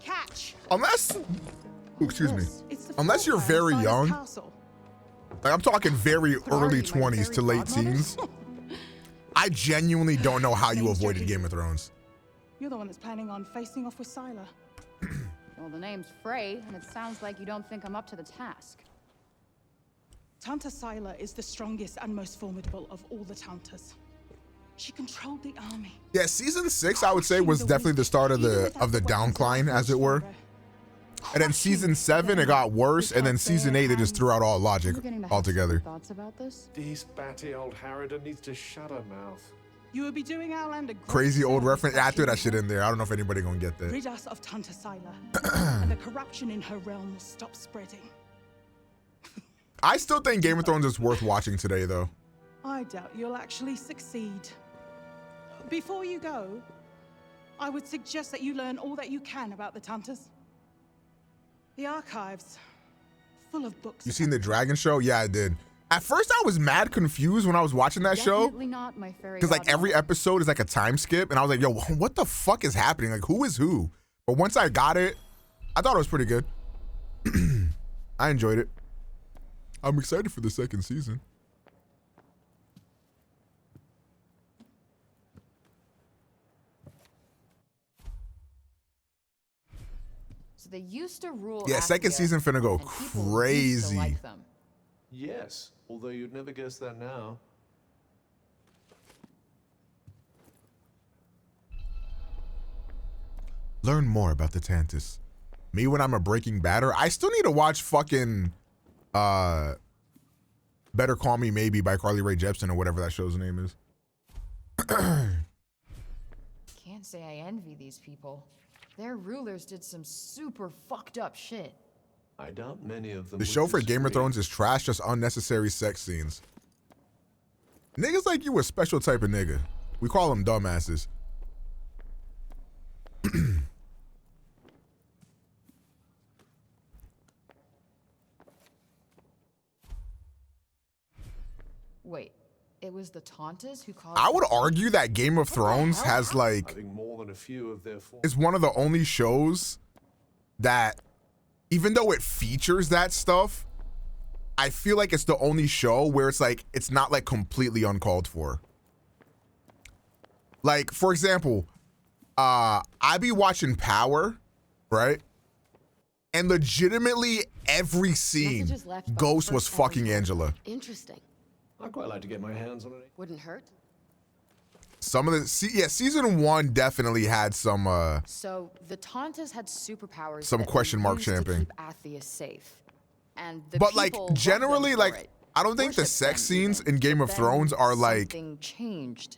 Catch. Unless, excuse me, It's the unless you're fortified very Silas young, Castle. like I'm talking very early 20s to late teens, I genuinely don't know how you avoided Game of Thrones. You're the one that's planning on facing off with Sila. Well, the name's Frey, and it sounds like you don't think I'm up to the task. Tanta Sila is the strongest and most formidable of all the Tantas. She controlled the army. Yeah, season 6 I would say was definitely the start of the downcline, as it were. And then season 7 it got worse, and then season 8 they just threw out all logic altogether. Thoughts about this? This batty old Harridan needs to shut her mouth. You would be doing Outlander great Crazy old service reference. by Yeah, I threw that choosing shit in there. I don't know if anybody gonna get that. Rid us of Tanta Sila, and the corruption in her realm will stop spreading. I still think Game of Thrones is worth watching today, though. I doubt you'll actually succeed. Before you go, I would suggest that you learn all that you can about the Tantas. The archives, full of books. You seen the Dragon Show? Yeah, I did. At first, I was mad confused when I was watching that show. Definitely not my fairy Because, like, godmother. every episode is like a time skip. And I was like, yo, what the fuck is happening? Like, who is who? But once I got it, I thought it was pretty good. I enjoyed it. I'm excited for the second season. So they used to rule. Yeah, second Athia, season finna go and people used to crazy. like them. Yes, although you'd never guess that now. Learn more about the Tantus. Me when I'm a Breaking Badder. I still need to watch fucking Better Call Me Maybe by Carly Rae Jepsen or whatever that show's name is. Can't say I envy these people. Their rulers did some super fucked up shit. I doubt many of them. The would show for Game of disagree. Thrones is trash, just unnecessary sex scenes. Niggas like you a special type of nigga. We call them dumbasses. Wait, it was the Tauntas who caused. I would argue that Game of Thrones has I like think more than a few of their form. is one of the only shows that, even though it features that stuff, I feel like it's the only show where it's like it's not like completely uncalled for. Like, for example, I be watching Power, right? And legitimately every scene, Messages left by the Ghost was first fucking Harry. Angela. Interesting. I'd quite like to get my hands on it. Wouldn't hurt. Some of the season 1 definitely had some So the Tauntas had superpowers. Some that they question mark used to champing. keep Athia safe, and the but like people loved them generally for like it, I don't think the worshipped sex them scenes even. in Game But of then Thrones are like something changed.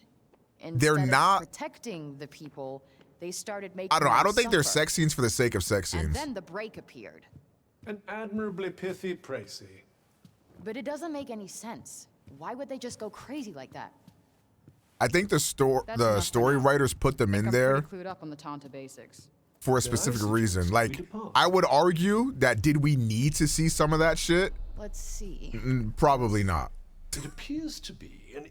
they're Instead of not protecting the people. They started making. I don't know. I them don't think they're suffer. sex scenes for the sake of sex And scenes. then the break appeared. An admirably pithy précis. But it doesn't make any sense. Why would they just go crazy like that? I think the story writers put them in I'm there pretty clued up on the Tanta basics. for a specific reason. Like, I would argue that did we need to see some of that shit? Let's see. Probably not. It appears to be an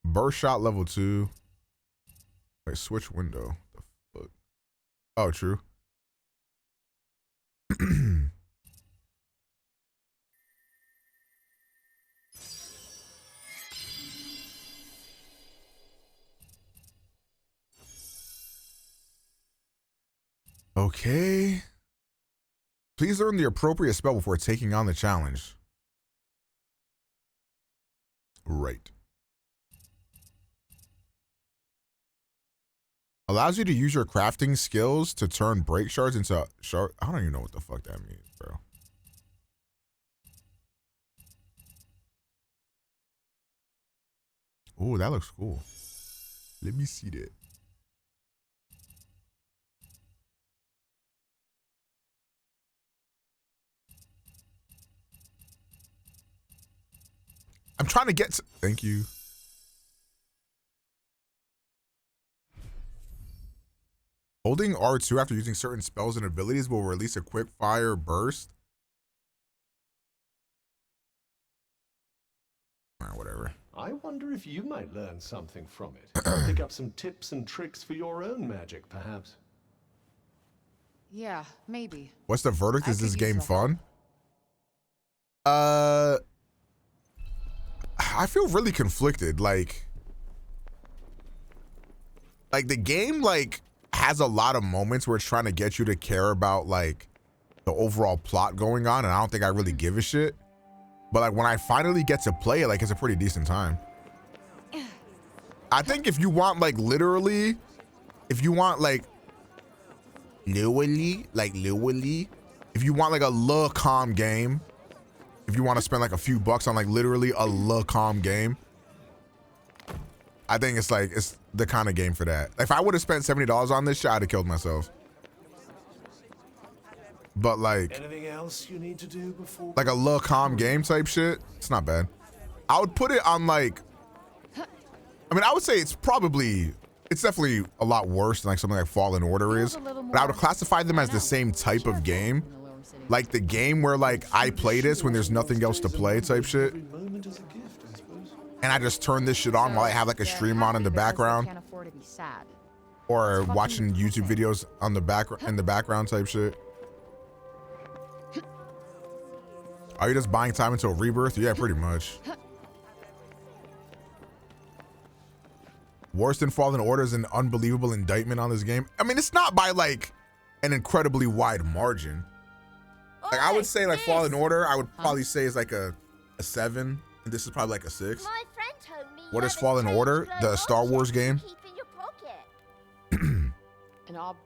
Burst shot level 2. Wait, switch window. The fuck? Oh, true. Okay. Please learn the appropriate spell before taking on the challenge. Right. Allows you to use your crafting skills to turn break shards into shard. I don't even know what the fuck that means, bro. Oh, that looks cool. Let me see that. I'm trying to get to, thank you. Holding R2 after using certain spells and abilities will release a quick fire burst. Whatever. I wonder if you might learn something from it. Pick up some tips and tricks for your own magic, perhaps. Yeah, maybe. What's the verdict? Is this game fun? I feel really conflicted. Like the game has a lot of moments where it's trying to get you to care about like the overall plot going on, and I don't think I really give a shit. But like when I finally get to play it, like it's a pretty decent time. I think if you want like literally, if you want like literally, if you want like a little calm game, if you want to spend like a few bucks on like literally a little calm game, I think it's like, it's the kind of game for that. If I would have spent $70 on this shit, I'd have killed myself. But like, anything else you need to do before? Like a little calm game type shit, it's not bad. I would put it on like, I mean, I would say it's definitely a lot worse than like something like Fallen Order is, but I would classify them as the same type of game. Like the game where like I play this when there's nothing else to play type shit. And I just turn this shit on while I have like a stream on in the background. Or watching YouTube videos on the background type shit. Are you just buying time until Rebirth? Yeah, pretty much. Worse than Fallen Order is an unbelievable indictment on this game. I mean, it's not by like an incredibly wide margin. Like I would say like Fallen Order, I would probably say is like a 7. And this is probably like a 6. My friend told me What is Fallen Order? The Star Wars game? keep in your pocket. And I'll...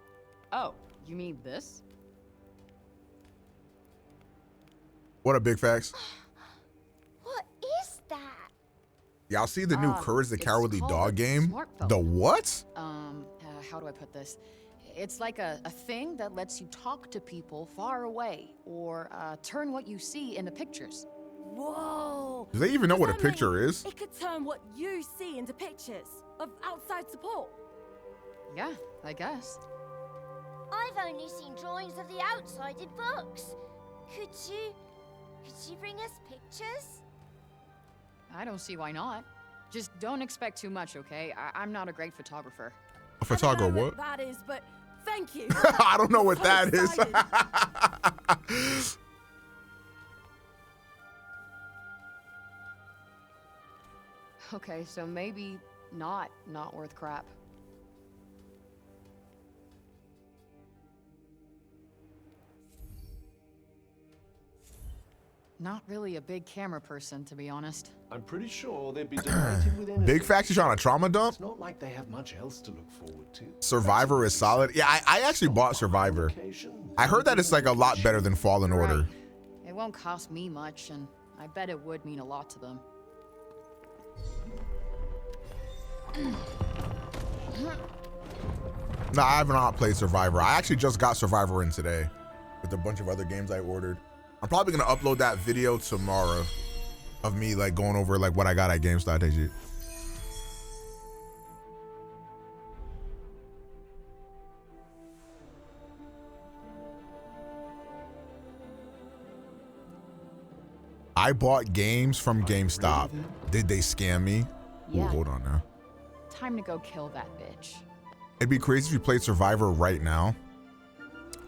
Oh, you mean this? What up, Big Facts? What is that? Y'all see the new Courage the Cowardly Dog game? The what? How do I put this? It's like a thing that lets you talk to people far away or turn what you see into pictures. Whoa! Do they even know what a picture is? It could turn what you see into pictures of outside support. Yeah, I guess. I've only seen drawings of the outside in books. Could you bring us pictures? I don't see why not. Just don't expect too much, okay? I'm not a great photographer. A photographer, what? That is, but thank you. I don't know what that is. Okay, so maybe not worth crap. Not really a big camera person, to be honest. I'm pretty sure they'd be delighted with anything. Big Facts, you trying to trauma dump? It's not like they have much else to look forward to. Survivor is solid. Yeah, I actually bought Survivor. I heard that it's like a lot better than Fallen Order. It won't cost me much, and I bet it would mean a lot to them. No, I have not played Survivor. I actually just got Survivor in today. with a bunch of other games I ordered. I'm probably gonna upload that video tomorrow of me like going over like what I got at GameStop. I bought games from GameStop. Did they scam me? Yeah. Ooh, hold on now. Time to go kill that bitch. It'd be crazy if you played Survivor right now.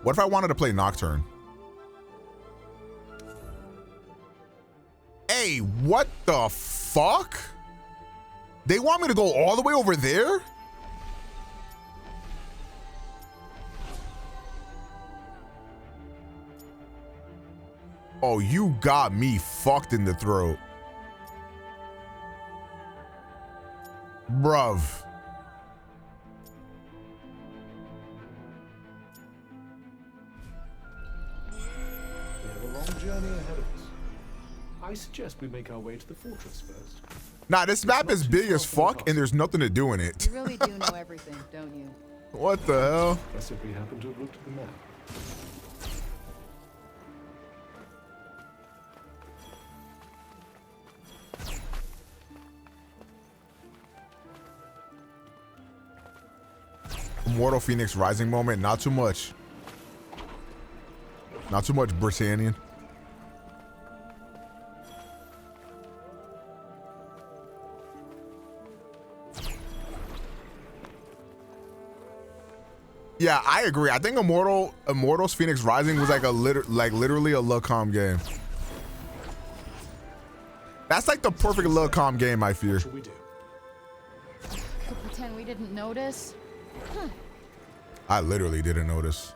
What if I wanted to play Nocturne? Hey, what the fuck? They want me to go all the way over there? Oh, you got me fucked in the throat. Bruv. We have a long journey ahead of us. I suggest we make our way to the fortress first. Nah, this map is big as fuck and there's nothing to do in it. You really do know everything, don't you? What the hell? Guess if we happen to have looked at the map. Immortal Phoenix Rising moment, not too much. Not too much, Britannian. Yeah, I agree. I think Immortals Phoenix Rising was like literally a low-com game. That's like the perfect low-com game, I fear. Could pretend we didn't notice. Huh. I literally didn't notice.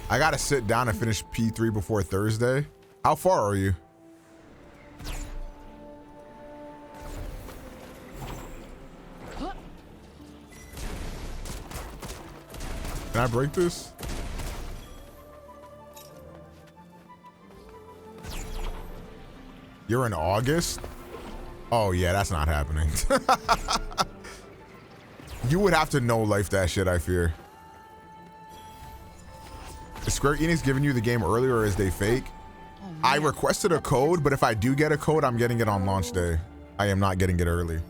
I gotta sit down and finish P3 before Thursday. How far are you? Can I break this? You're in August? Oh yeah, that's not happening. You would have to know life that shit, I fear. Is Square Enix giving you the game earlier or is they fake? I requested a code, but if I do get a code, I'm getting it on launch day. I am not getting it early.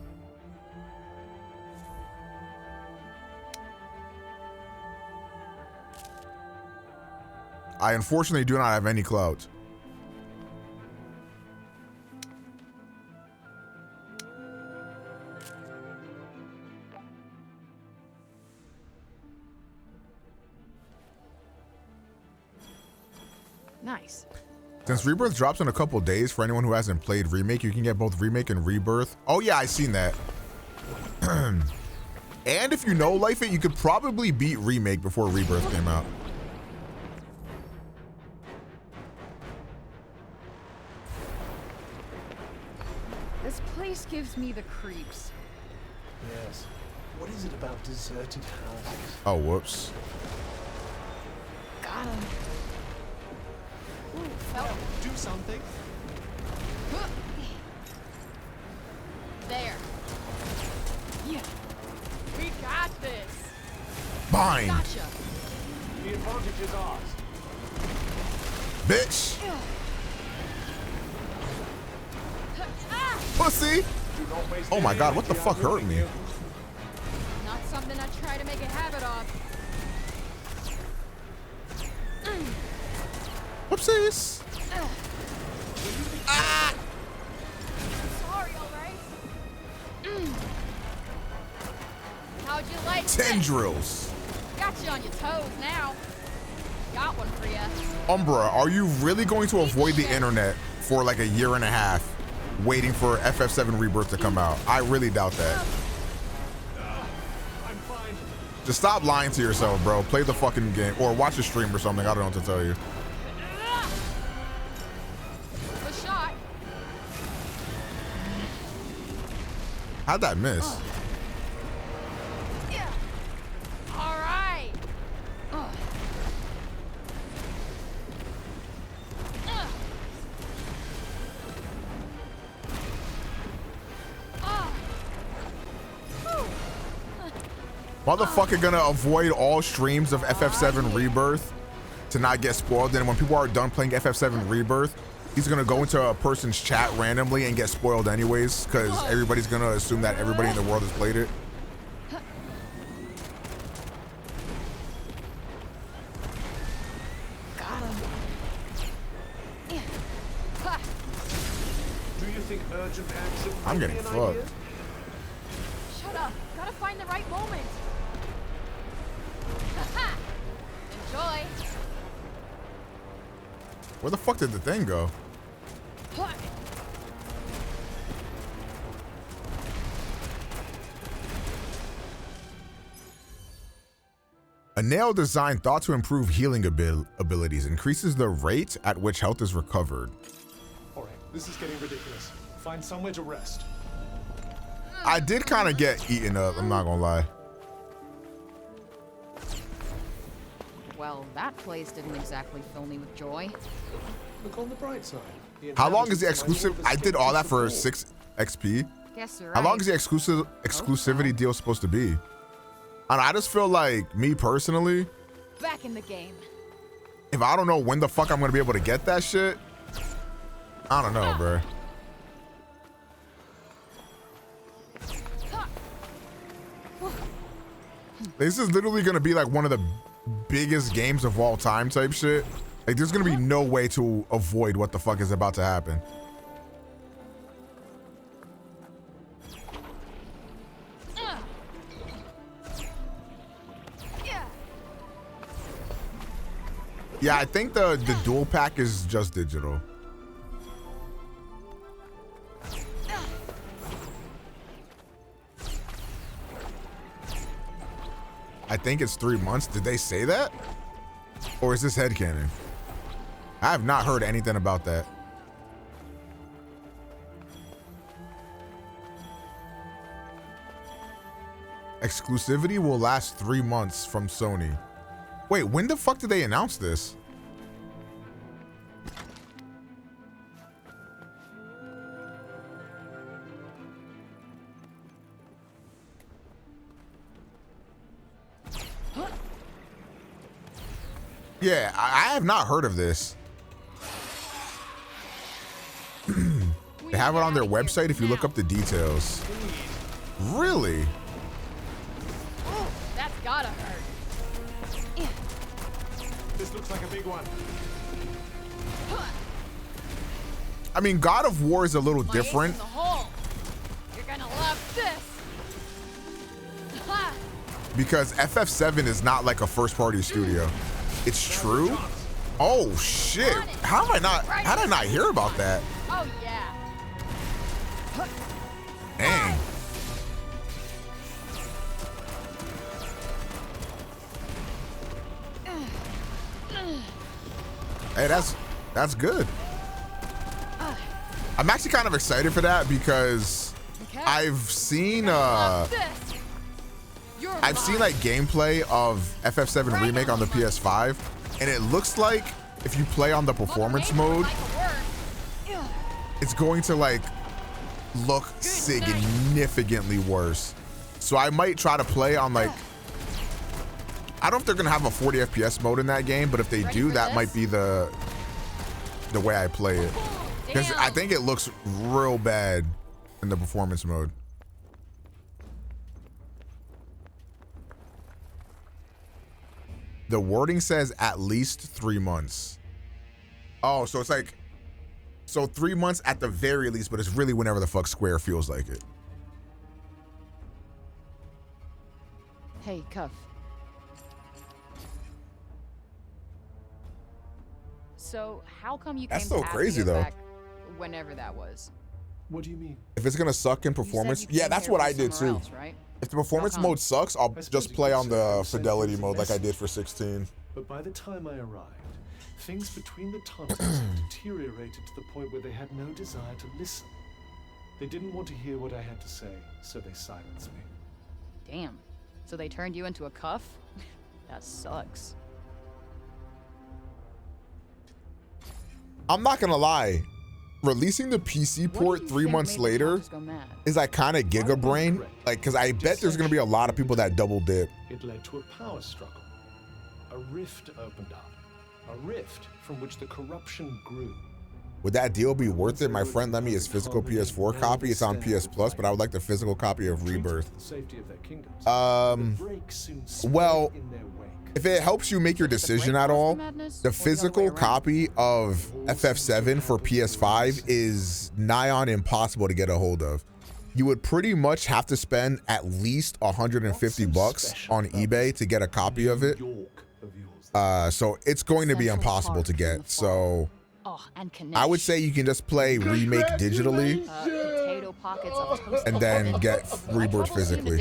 I unfortunately do not have any clout. Nice. Since Rebirth drops in a couple days, for anyone who hasn't played Remake, you can get both Remake and Rebirth. Oh yeah, I seen that. And if you know Life It, you could probably beat Remake before Rebirth came out. This place gives me the creeps. Yes. What is it about deserted houses? Oh, whoops. Got him. Help! Do something. There. Yeah. We got this. Bind. Gotcha. The advantage is ours. Bitch. Ah! Pussy. Oh my god, what the fuck hurt me? Not something I try to make a habit of. Whoopsies. Ah! Sorry, alright? How'd you like Tendrils. this? Got you on your toes now. Got one for you. Umbra, are you really going to avoid the internet for like a year and a half waiting for FF7 Rebirth to come out? I really doubt that. I'm fine. Just stop lying to yourself, bro. Play the fucking game or watch a stream or something. I don't know what to tell you. Good shot. How'd that miss? Yeah. All right. Motherfucker gonna avoid all streams of FF7 Rebirth to not get spoiled. And when people are done playing FF7 Rebirth, he's gonna go into a person's chat randomly and get spoiled anyways, because everybody's gonna assume that everybody in the world has played it. Do you think urgent action I'm might getting be an fucked. idea? Shut up. Gotta find the right moment. Enjoy. Where the fuck did the thing go? A nail design thought to improve healing abilities increases the rate at which health is recovered. All right, this is getting ridiculous. Find somewhere to rest. I did kind of get eaten up, I'm not gonna lie. Well, that place didn't exactly fill me with joy. Look on the bright side. How long is the exclusive? I did all that for 6 XP. Guess you're How long right. is the exclusivity deal supposed to be? I just feel like, me personally, Back in the game. if I don't know when the fuck I'm gonna be able to get that shit, I don't know, bro. This is literally gonna be like one of the biggest games of all time type shit. Like, there's gonna be no way to avoid what the fuck is about to happen. Yeah, I think the dual pack is just digital. I think it's 3 months. Did they say that? Or is this headcanon? I have not heard anything about that. Exclusivity will last 3 months from Sony. Wait, when the fuck did they announce this? Yeah, I have not heard of this. They have it on their website if you look up the details. Really? Oh, that's gotta hurt. This looks like a big one. I mean, God of War is a little My ace different in the hole. You're gonna love this. Ha! because FF7 is not like a first-party studio. It's true. Oh shit! How did I not hear about that? Oh yeah. Dang. Hey, that's good. I'm actually kind of excited for that because I've seen like gameplay of FF7 Remake on the PS5, and it looks like if you play on the performance mode, it's going to like look significantly worse. So I might try to play on like, I don't know if they're gonna have a 40 FPS mode in that game, but if they do, that might be the way I play it. Because I think it looks real bad in the performance mode. The wording says at least 3 months. Oh, so it's like, so 3 months at the very least, but it's really whenever the fuck Square feels like it. Hey, Cuff. So, how come you That's came so to ask crazy, me though. back whenever that was? What do you mean? If it's gonna suck in performance, yeah, that's what I did too. Else, right? If the performance mode sucks, I'll just play on the fidelity mode like I did for 16. But by the time I arrived, things between the tunnels had deteriorated to the point where they had no desire to listen. They didn't want to hear what I had to say, so they silenced me. Damn. So they turned you into a cuff? That sucks. I'm not gonna lie. releasing the PC port 3 months later is like kind of giga brain, like, because I bet there's gonna be a lot of people that double dip. It led to a power struggle. A rift opened up. A rift from which the corruption grew. Would that deal be worth it? My friend lent me his physical PS4 copy. It's on PS Plus, but I would like the physical copy of Rebirth. Well, if it helps you make your decision at all, the physical copy of FF7 for PS5 is nigh on impossible to get a hold of. You would pretty much have to spend at least $150 on eBay to get a copy of it. So it's going to be impossible to get. So I would say you can just play Remake digitally and then get Rebirth physically.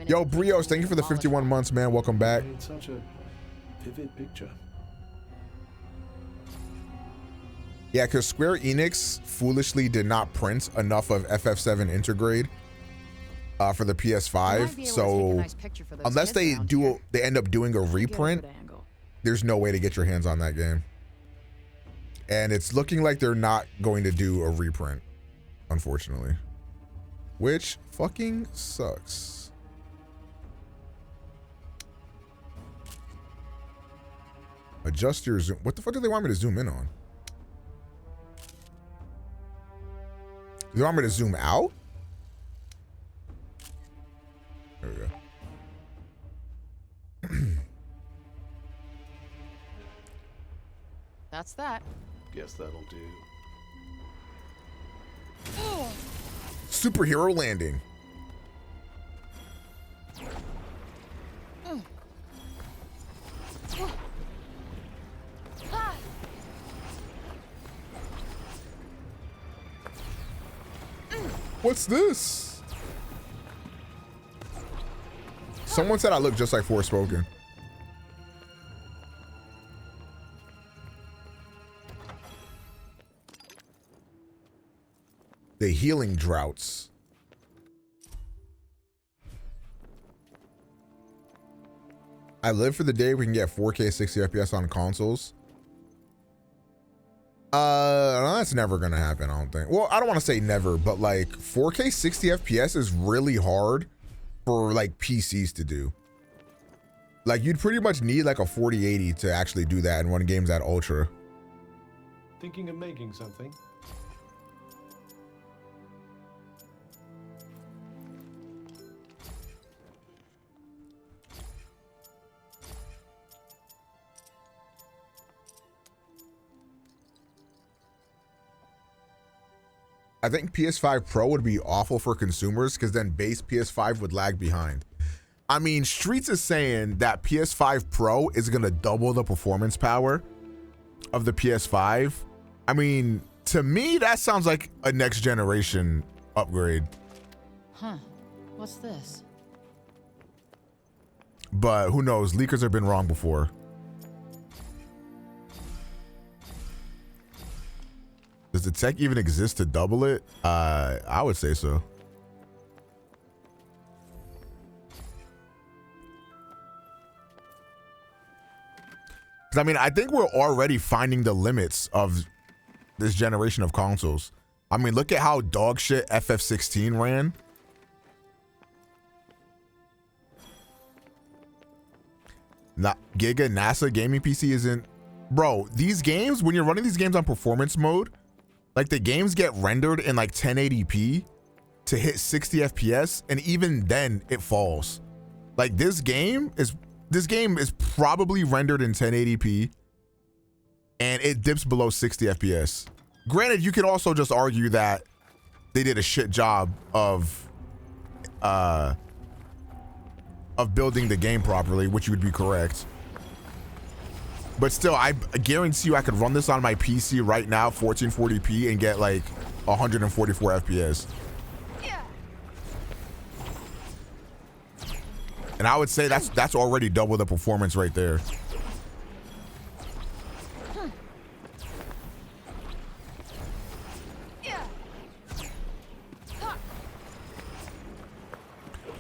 Yo, Brios, thank you for the 51 months, man. Welcome back. Such a vivid picture. Yeah, because Square Enix foolishly did not print enough of FF7 Intergrade for the PS5. So unless they end up doing a reprint, there's no way to get your hands on that game. And it's looking like they're not going to do a reprint, unfortunately, which fucking sucks. Adjust your zoom. What the fuck do they want me to zoom in on? Do they want me to zoom out? There we go. That's that. Guess that'll do. Superhero landing. What's this? Someone said I look just like Forespoken. The healing droughts. I live for the day we can get 4K 60 FPS on consoles. That's never gonna happen, I don't think. Well, I don't want to say never, but like 4K 60 FPS is really hard for like PCs to do. Like you'd pretty much need like a 4080 to actually do that in one game's at ultra. Thinking of making something? I think PS5 Pro would be awful for consumers because then base PS5 would lag behind. I mean, Streets is saying that PS5 Pro is going to double the performance power of the PS5. I mean, to me, that sounds like a next generation upgrade. Huh. What's this? But who knows? Leakers have been wrong before. Does the tech even exist to double it? I would say so. Because I mean, I think we're already finding the limits of this generation of consoles. I mean, look at how dog shit FF16 ran. Giga NASA gaming PC isn't... Bro, these games, when you're running these games on performance mode, like the games get rendered in like 1080p to hit 60 FPS, and even then it falls. Like this game is probably rendered in 1080p and it dips below 60 FPS. Granted, you could also just argue that they did a shit job of building the game properly, which would be correct. But still, I guarantee you I could run this on my PC right now, 1440p, and get like 144 FPS. And I would say that's already double the performance right there.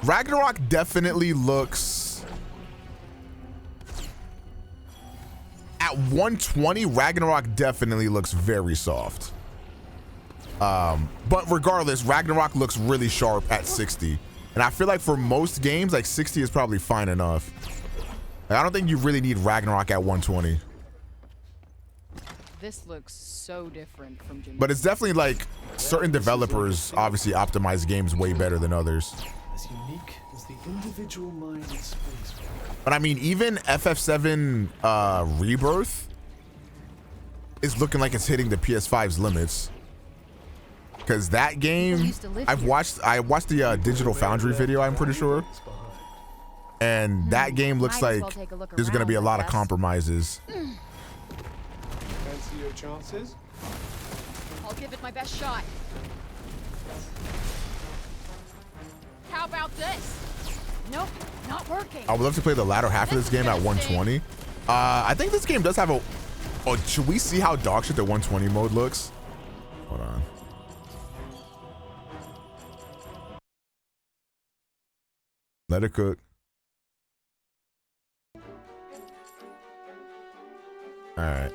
Ragnarok definitely looks... At 120, Ragnarok definitely looks very soft. But regardless, Ragnarok looks really sharp at 60. And I feel like for most games, like 60 is probably fine enough. Like, I don't think you really need Ragnarok at 120. This looks so different from Jimmy. But it's definitely like certain developers obviously optimize games way better than others. As unique as the individual mind in space. But I mean, even FF7 Rebirth is looking like it's hitting the PS5's limits. Because that game, I watched the Digital Foundry video, I'm pretty sure. And that game looks like there's going to be a lot of compromises. Fancy your chances? I'll give it my best shot. How about this? Nope, not working. I would love to play the latter half of this game at 120. I think this game does have a... Oh, should we see how dog shit the 120 mode looks? Hold on. Let it cook. All right.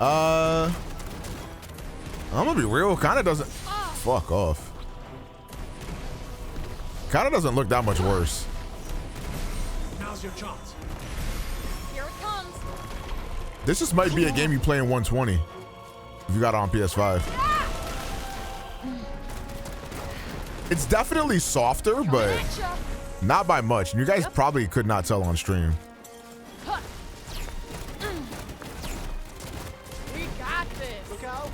I'm gonna be real. Kind of doesn't. Fuck off. Kind of doesn't look that much worse. Now's your chance. Here it comes. This just might be a game you play in 120 if you got it on PS5. It's definitely softer, but not by much. You guys probably could not tell on stream. We got this. Look out.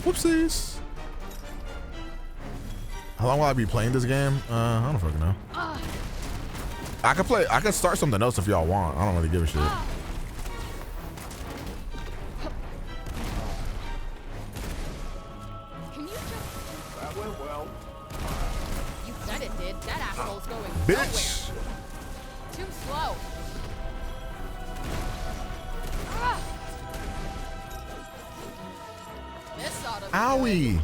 Whoopsies. How long will I be playing this game? I don't fucking know. I could start something else if y'all want. I don't really give a shit. That went well. You said it did. That asshole's going Bitch. nowhere. Too slow. This ought to be Owie.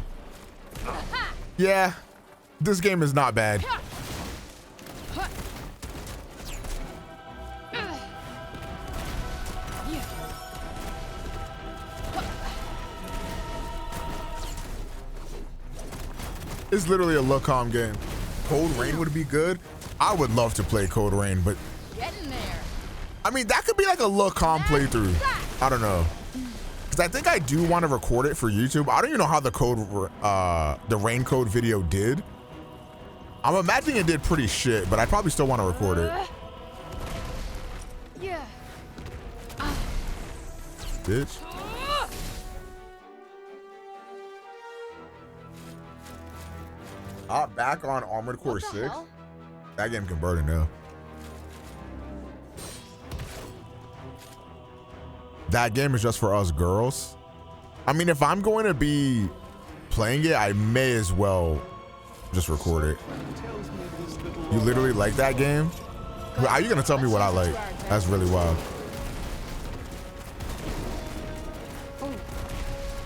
Yeah, this game is not bad. It's literally a look-calm game. Cold Rain would be good. I would love to play Cold Rain, but Get in there. I mean, that could be like a look-calm playthrough. I don't know. Because I think I do want to record it for YouTube. I don't even know how the Rain Code video did. I'm imagining it did pretty shit, but I probably still want to record it. Yeah. Bitch. Back on Armored Core 6. hell? That game can burn now. That game is just for us girls. I mean, if I'm going to be playing it, I may as well just record it. You literally like that game? How are you gonna tell me what I like? That's really wild.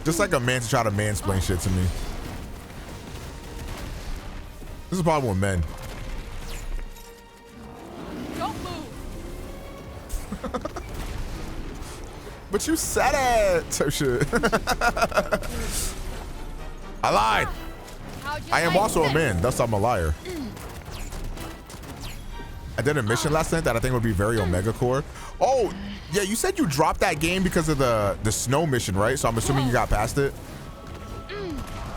Just like a man to try to mansplain shit to me. This is a problem with men. Don't move. But you said it. So shit. I lied. I am also a man, thus I'm a liar. I did a mission last night that I think would be very Omega Core. Oh, yeah, you said you dropped that game because of the snow mission, right? So I'm assuming you got past it.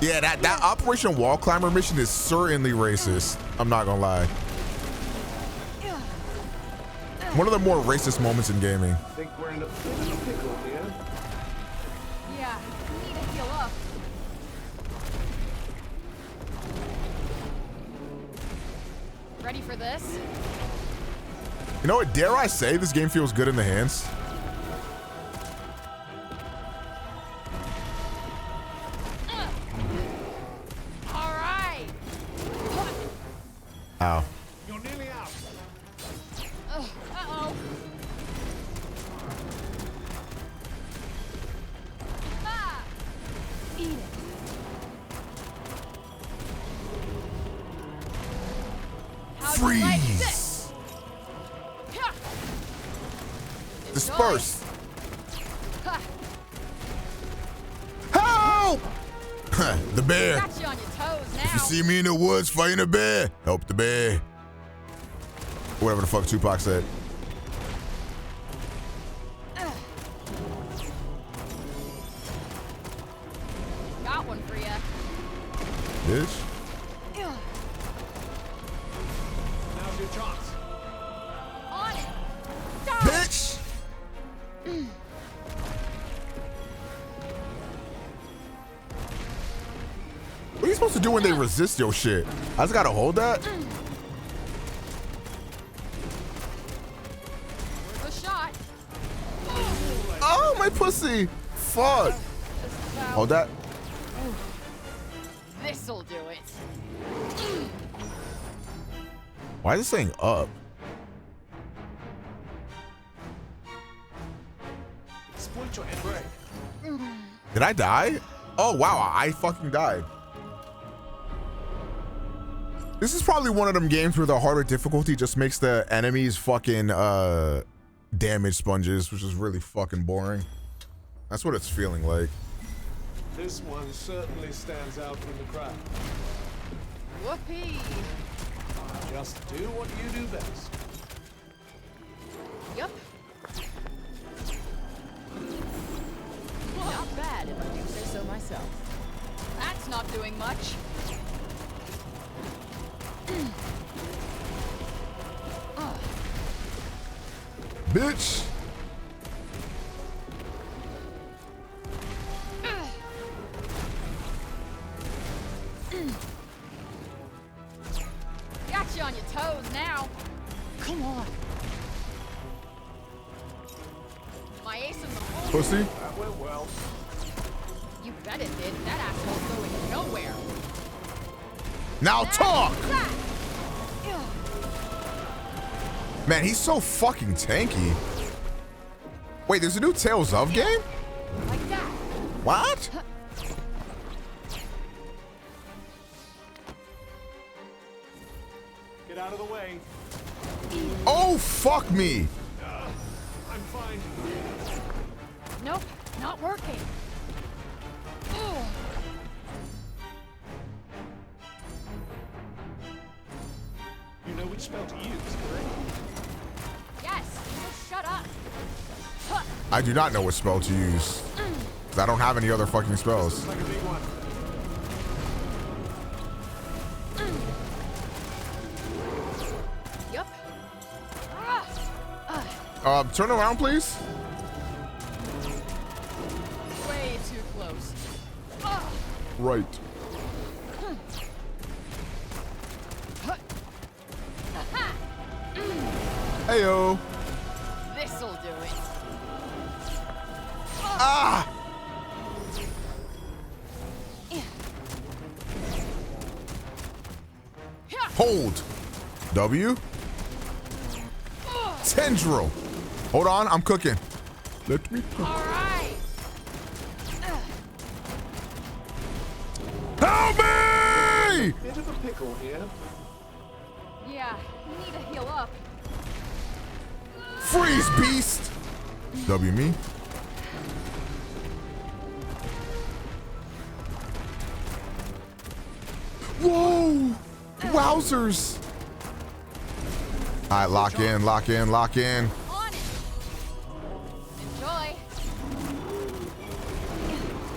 Yeah, that Operation Wall Climber mission is certainly racist. I'm not gonna lie. One of the more racist moments in gaming. I think we're in a bit of a pickle here. Yeah, we need to heal up. Ready for this? You know what? Dare I say this game feels good in the hands? All right. Ow. You're nearly out. Uh-oh. Ah. Eat it. Freeze. Disperse. Help! The bear. Got you on your toes now. If you see me in the woods fighting a bear, help the bear. Whatever the fuck Tupac said. Got one for ya. Bitch. Now's your chance. On it. Bitch. What are you supposed to do when they resist your shit? I just gotta hold that? Where's the shot? Oh, my pussy. Fuck. Hold that. This'll do it. Why is it saying up? Exploit your head break. Did I die? Oh, wow. I fucking died. This is probably one of them games where the harder difficulty just makes the enemies fucking damage sponges, which is really fucking boring. That's what it's feeling like. This one certainly stands out from the crowd. Whoopee. Just do what you do best. Yup. Not bad, if I do say so myself. That's not doing much. Bitch. Got you on your toes now. Come on. My ace in the hole. Pussy. That went well. You bet it did. That asshole's going nowhere. Now talk. Man, he's so fucking tanky. Wait, there's a new Tales of game? Like that. What? Get out of the way. Oh, fuck me. I'm fine. Nope, not working. Ugh. You know which spell to use, correct? Yes, just shut up. Huh. I do not know what spell to use. 'Cause I don't have any other fucking spells. Like a big one. Yup. Turn around, please. Way too close. Right. Heyo. This'll do it. Ah! Hold. W. Tendril. Hold on, I'm cooking. Let me cook. All right. Help me! Bit of a pickle here. Yeah, you need to heal up. Freeze, beast. W me. Whoa! Wowzers! All right, lock in, lock in, lock in. On it. Enjoy.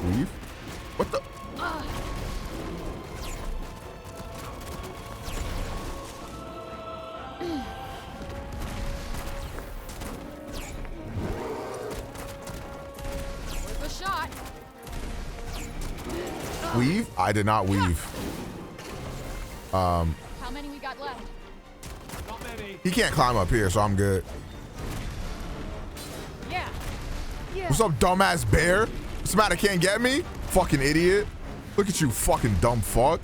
Leave. What the? Where's the shot? Weave? I did not weave. How many we got left? Not many. He can't climb up here, so I'm good. Yeah. What's up, dumbass bear? What's the matter? Can't get me? Fucking idiot. Look at you, fucking dumb fuck.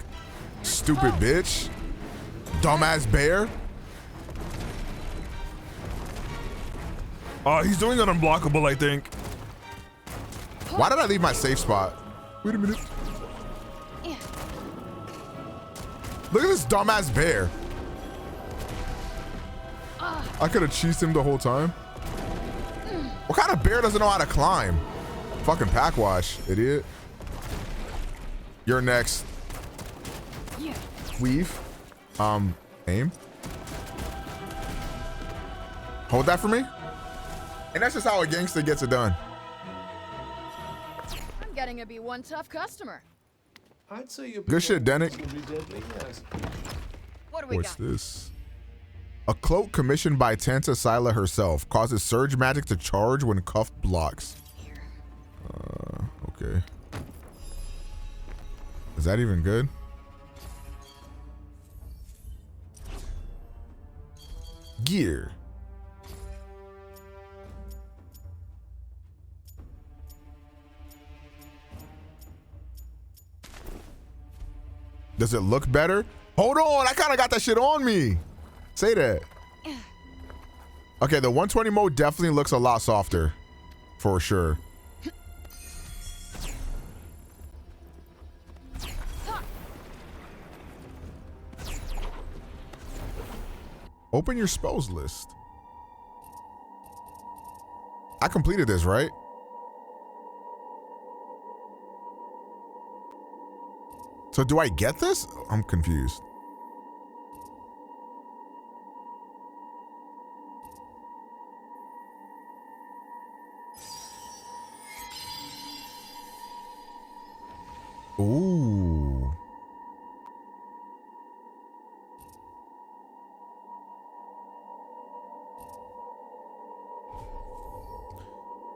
Stupid bitch. Dumbass bear. He's doing an unblockable, I think. Why did I leave my safe spot? Wait a minute. Look at this dumbass bear. I could have cheesed him the whole time. What kind of bear doesn't know how to climb? Fucking packwash, idiot. You're next. Weave. Aim. Hold that for me. And that's just how a gangster gets it done. I'm getting to be one tough customer. I'd say you're Good shit, Denick. What do we What's got? this? A cloak commissioned by Tanta Sila herself causes surge magic to charge when cuffed blocks. Okay. Is that even good? Gear. Does it look better? Hold on, I kind of got that shit on me. Say that. Okay, the 120 mode definitely looks a lot softer, for sure. Open your spells list. I completed this, right? So do I get this? I'm confused. Ooh.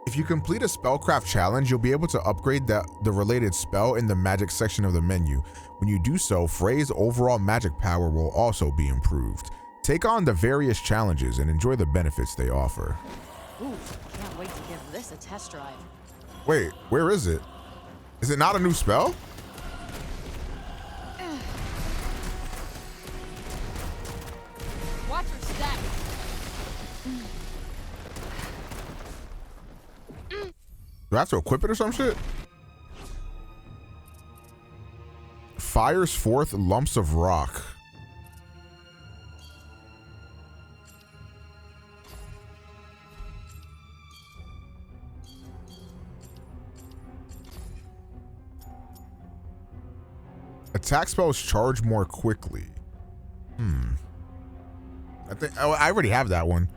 If you complete a spellcraft challenge, you'll be able to upgrade the related spell in the magic section of the menu. When you do so, Frey's overall magic power will also be improved. Take on the various challenges and enjoy the benefits they offer. Ooh, can't wait to give this a test drive. Wait, where is it? Is it not a new spell? Watch your step. Do I have to equip it or some shit? Fires forth lumps of rock. Attack spells charge more quickly. I think I already have that one.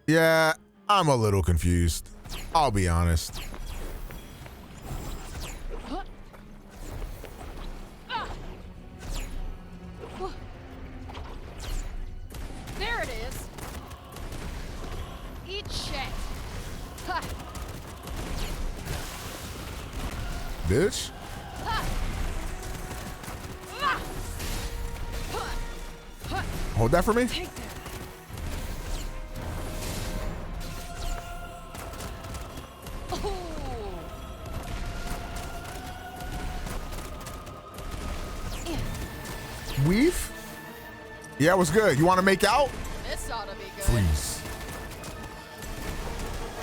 Yeah, I'm a little confused. I'll be honest. There it is. Eat shit. Ha. Bitch. Ha. Ah. Hold that for me. Take that. Weave? Yeah, what's good? You want to make out? This ought to be good. Freeze.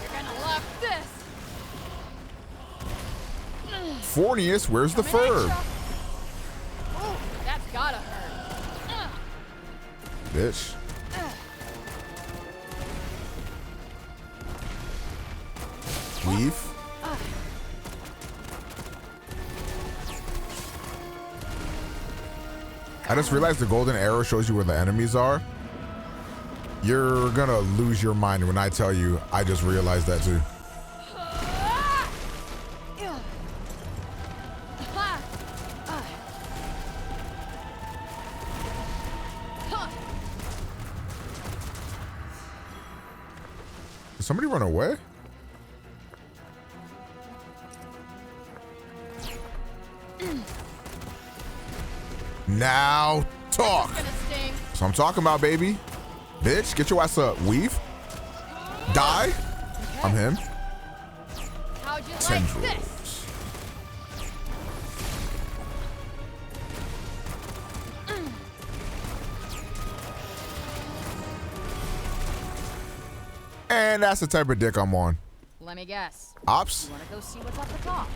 You're gonna love this. Fornius, where's the fur? Ooh, that's gotta hurt. Bitch. Weave. I just realized the golden arrow shows you where the enemies are. You're gonna lose your mind when I tell you I just realized that too. Did somebody run away? Now talk. So I'm talking about, baby. Bitch, get your ass up. Weave. Die. Okay. I'm him. How'd you Tendrils. like this? And that's the type of dick I'm on. Let me guess. Ops? You wanna go see what's up the top?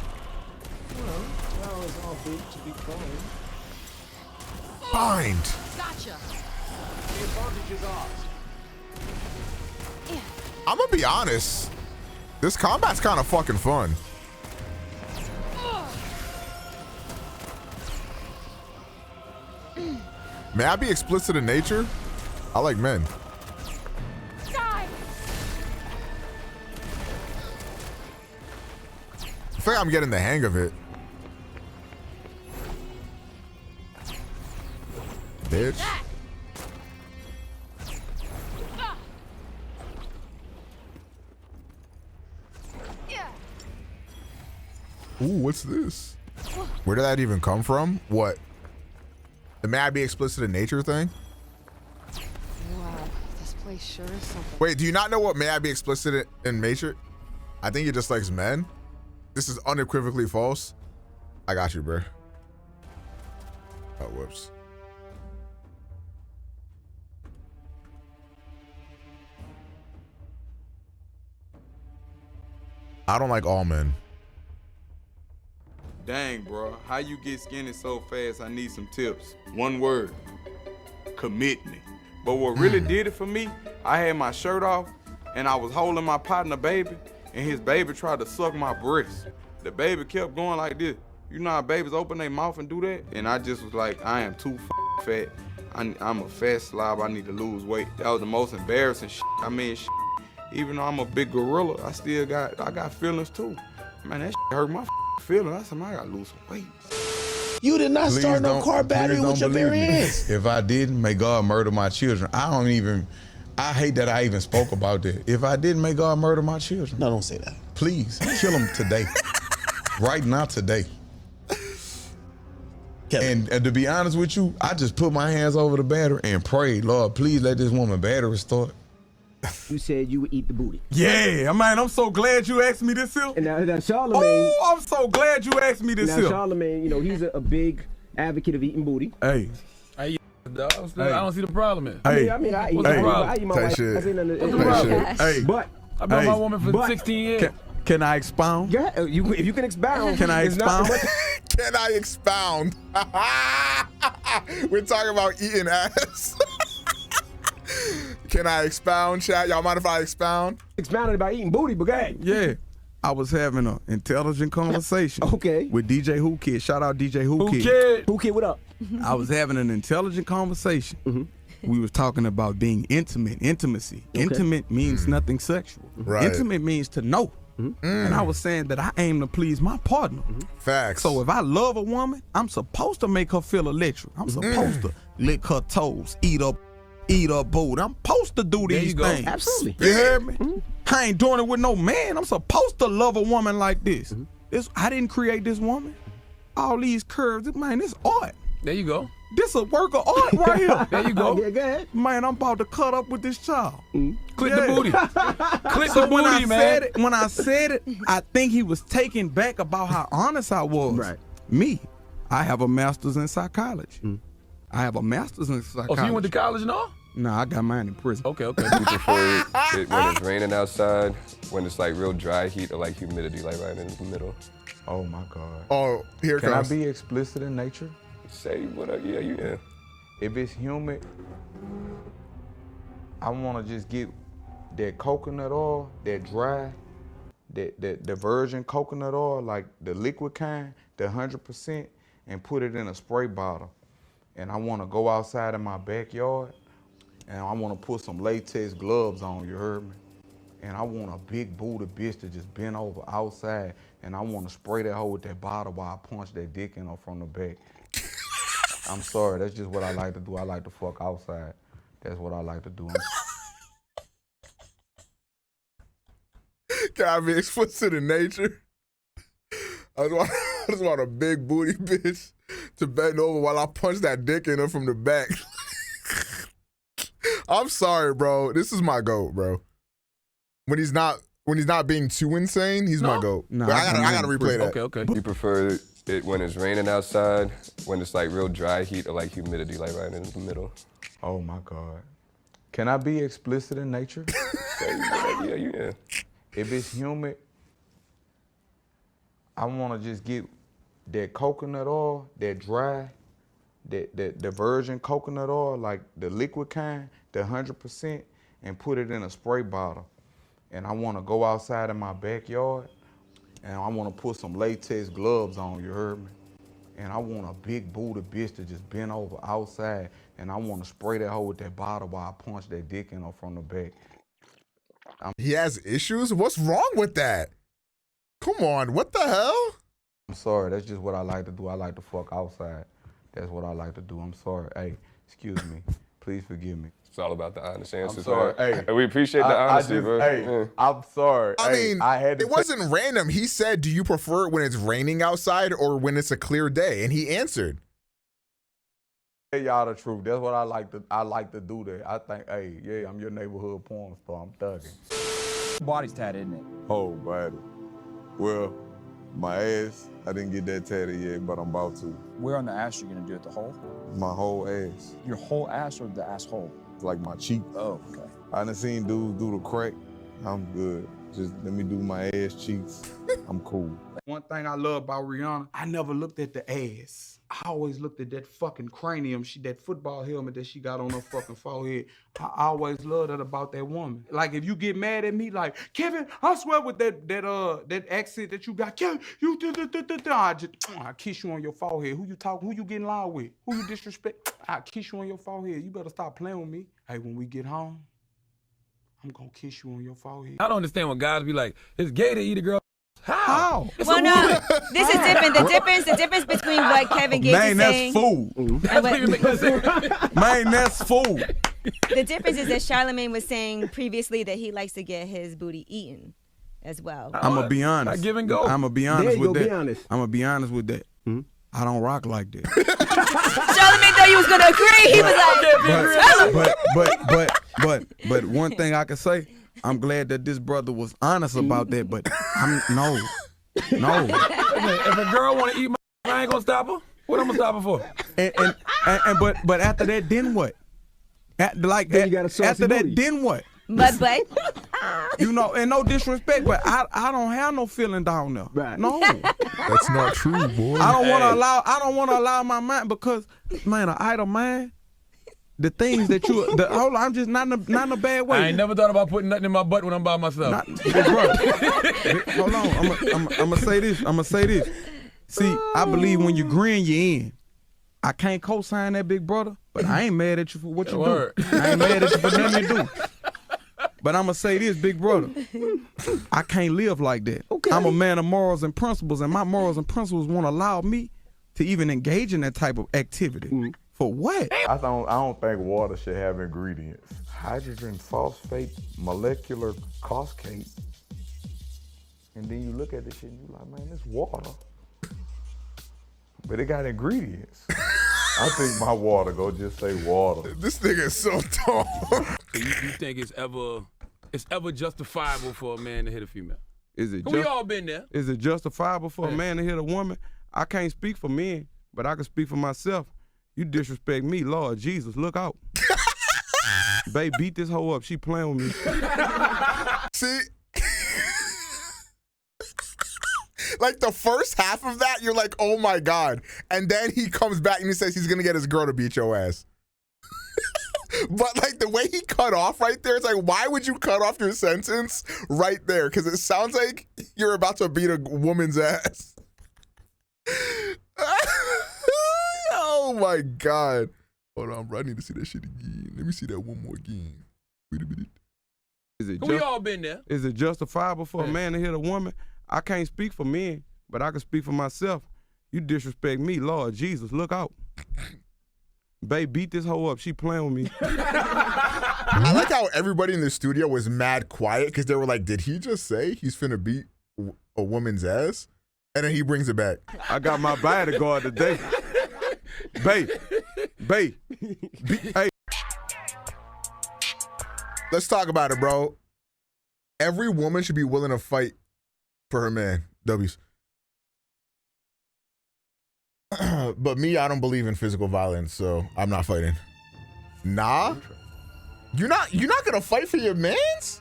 Well, now is our bid to be kind. Bind. Gotcha. The advantage is ours. I'm gonna be honest. This combat's kind of fucking fun. May I be explicit in nature? I like men. Die. I feel like I'm getting the hang of it. Bitch. Ooh, what's this? Where did that even come from? What? The may I be explicit in nature thing? Wow, this place sure is something. Wait, do you not know what may I be explicit in nature? I think he just likes men. This is unequivocally false. I got you, bro. Oh, whoops. I don't like all men. Dang, bro. How you get skinny so fast? I need some tips. One word. Commitment. But what really did it for me, I had my shirt off and I was holding my partner baby and his baby tried to suck my breast. The baby kept going like this. You know how babies open their mouth and do that? And I just was like, I am too fat. I'm a fat slob. I need to lose weight. That was the most embarrassing shit. I mean, even though I'm a big gorilla, I got feelings too. Man, that shit hurt my feelings. I said, man, I gotta lose some weight. You did not start no car battery with your bare hands. If I didn't, may God murder my children. I hate that I even spoke about that. If I didn't, may God murder my children. No, don't say that. Please, kill them today. Right now, today. And to be honest with you, I just put my hands over the battery and prayed, Lord, please let this woman battery start. You said you would eat the booty. Yeah, man, I'm so glad you asked me this here. And now Charlemagne. Oh, I'm so glad you asked me this now here. Charlemagne, you know, he's a big advocate of eating booty. Hey. I don't see the problem in. I mean, I eat my wife. I say nothing. What's the problem? Hey. But I've been with my woman for 16 years. Can I expound? Yeah, if you can expound. Can I expound? Can I expound? We're talking about eating ass. Can I expound, chat? Y'all mind if I expound? Expounding about eating booty, but go ahead. Yeah. I was having an intelligent conversation. Okay. With DJ Who Kid. Shout out DJ Who Kid. Who Kid, what up? I was having an intelligent conversation. We was talking about being intimate, intimacy. Okay. Intimate means nothing sexual. Right. Intimate means to know. And I was saying that I aim to please my partner. Facts. So if I love a woman, I'm supposed to make her feel electric. I'm supposed to lick her toes, eat her booty. I'm supposed to do these things. Absolutely. You heard me? I ain't doing it with no man. I'm supposed to love a woman like this. I didn't create this woman. All these curves, man, this art. There you go. This a work of art right here. There you go. Yeah, go ahead. Man, I'm about to cut up with this child. Click the booty. Click So the booty, man. when I said it, I think he was taken back about how honest I was. Right. Me, I have a master's in psychology. I have a master's in psychology. Oh, so you went to college and all? Nah, I got mine in prison. Okay. You prefer it when it's raining outside, when it's like real dry heat, or like humidity, like right in the middle? Oh my God. Oh, here it comes. Can I be explicit in nature? Say what? Yeah, you can. If it's humid, I want to just get that coconut oil, that dry, the virgin coconut oil, like the liquid kind, the 100%, and put it in a spray bottle. And I want to go outside in my backyard, and I want to put some latex gloves on, you heard me? And I want a big booty bitch to just bend over outside, and I want to spray that hoe with that bottle while I punch that dick in her from the back. I'm sorry, that's just what I like to do. I like to fuck outside. That's what I like to do. Can I be explicit in nature? I just want a big booty bitch to bend over while I punch that dick in her from the back. I'm sorry, bro. This is my GOAT, bro. When he's not being too insane, he's my GOAT. No, I gotta replay that. Okay. You prefer it when it's raining outside, when it's like real dry heat, or like humidity, like right in the middle? Oh my God. Can I be explicit in nature? Yeah. If it's humid, I want to just get that coconut oil, that dry, the virgin coconut oil, like the liquid kind, the 100%, and put it in a spray bottle. And I want to go outside in my backyard, and I want to put some latex gloves on, you heard me? And I want a big booty bitch to just bend over outside, and I want to spray that hole with that bottle while I punch that dick in her from the back. He has issues? What's wrong with that? Come on, what the hell? I'm sorry, that's just what I like to do. I like to fuck outside. That's what I like to do. I'm sorry. Hey, excuse me. Please forgive me. It's all about the honest answers. I'm sorry. Man. Hey, we appreciate the honesty, bro. Hey, yeah. I'm sorry. I mean, it wasn't random. He said, do you prefer it when it's raining outside or when it's a clear day? And he answered. Hey, y'all the truth. That's what I like to do there. I think, hey, yeah, I'm your neighborhood porn star. I'm thugging. Body's tatted, isn't it? Whole body. Well, my ass, I didn't get that tatted yet, but I'm about to. Where on the ass you gonna do it? The hole? My whole ass. Your whole ass or the asshole? Like my cheek. Oh, okay. I done seen dudes do the crack. I'm good. Just let me do my ass cheeks. I'm cool. One thing I love about Rihanna, I never looked at the ass. I always looked at that fucking cranium, that football helmet that she got on her fucking forehead. I always loved that about that woman. Like if you get mad at me, like, Kevin, I swear with that accent that you got, Kevin, you I kiss you on your forehead. Who you talking? Who you getting loud with? Who you disrespect? I kiss you on your forehead. You better stop playing with me. Hey, when we get home, I'm gonna kiss you on your forehead. I don't understand when guys be like, it's gay to eat a girl. How? Well, no, this is different. The difference between what Kevin Gates is saying. Man, that's food. Man, that's food. The difference is that Charlemagne was saying previously that he likes to get his booty eaten as well. I'm gonna be honest. I give and go. I'm gonna be honest with that. Be honest. I'm gonna be honest with that. I don't rock like that. Charlemagne thought you was gonna agree. He was like, but one thing I can say, I'm glad that this brother was honest about that. But no. If a girl want to eat my, I ain't gonna stop her. What I'm gonna stop her for? But after that, then what? After that, then what? But you know, and no disrespect, but I don't have no feeling down there. Right. No, that's not true, boy. I don't want to allow my mind because, man, an idle mind. The things that hold on, I'm just not in a bad way. I ain't never thought about putting nothing in my butt when I'm by myself. Hold on, I'm gonna say this. See, I believe when you grin, you in. I can't co-sign that, big brother, but I ain't mad at you for what you do. I ain't mad at you for nothing you do. But I'm gonna say this, big brother. I can't live like that. Okay. I'm a man of morals and principles, and my morals and principles won't allow me to even engage in that type of activity. For what? I don't think water should have ingredients. Hydrogen phosphate molecular caustic. And then you look at this shit and you like, man, it's water. But it got ingredients. I think my water go just say water. This nigga is so tall. You think it's ever justifiable for a man to hit a female? Is it? We all been there. Is it justifiable for a man to hit a woman? I can't speak for men, but I can speak for myself. You disrespect me, Lord Jesus, look out. Babe, beat this hoe up. She playing with me. See? Like the first half of that, you're like, oh my God. And then he comes back and he says he's gonna get his girl to beat your ass. But like the way he cut off right there, it's like, why would you cut off your sentence right there? Because it sounds like you're about to beat a woman's ass. Oh my God. Hold on, bro. I need to see that shit again. Let me see that one more again. Wait a minute. We all been there. Is it justifiable for a man to hit a woman? I can't speak for men, but I can speak for myself. You disrespect me, Lord Jesus, look out. Babe, beat this hoe up. She playing with me. I like how everybody in the studio was mad quiet because they were like, did he just say he's finna beat a woman's ass? And then he brings it back. I got my bodyguard today. Babe. Hey. Let's talk about it, bro. Every woman should be willing to fight for her man. W's. But me, I don't believe in physical violence, so I'm not fighting. Nah? You're not gonna fight for your mans?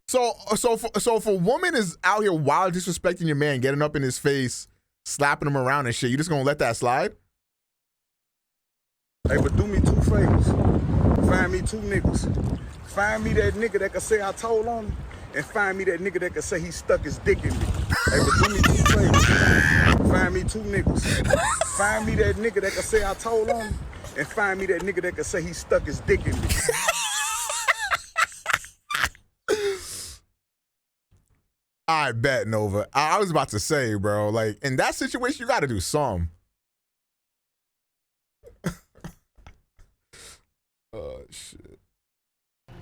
So if a woman is out here wild disrespecting your man, getting up in his face, slapping him around and shit, you just gonna let that slide? Hey, but do me 2 favors. Find me 2 niggas. Find me that nigga that can say I told on him, and find me that nigga that can say he stuck his dick in me. Hey, but do me 2 favors. Find me 2 niggas. Find me that nigga that can say I told on him, and find me that nigga that can say he stuck his dick in me. I bet, Nova. I was about to say, bro, like, in that situation, you got to do some. Oh, shit. All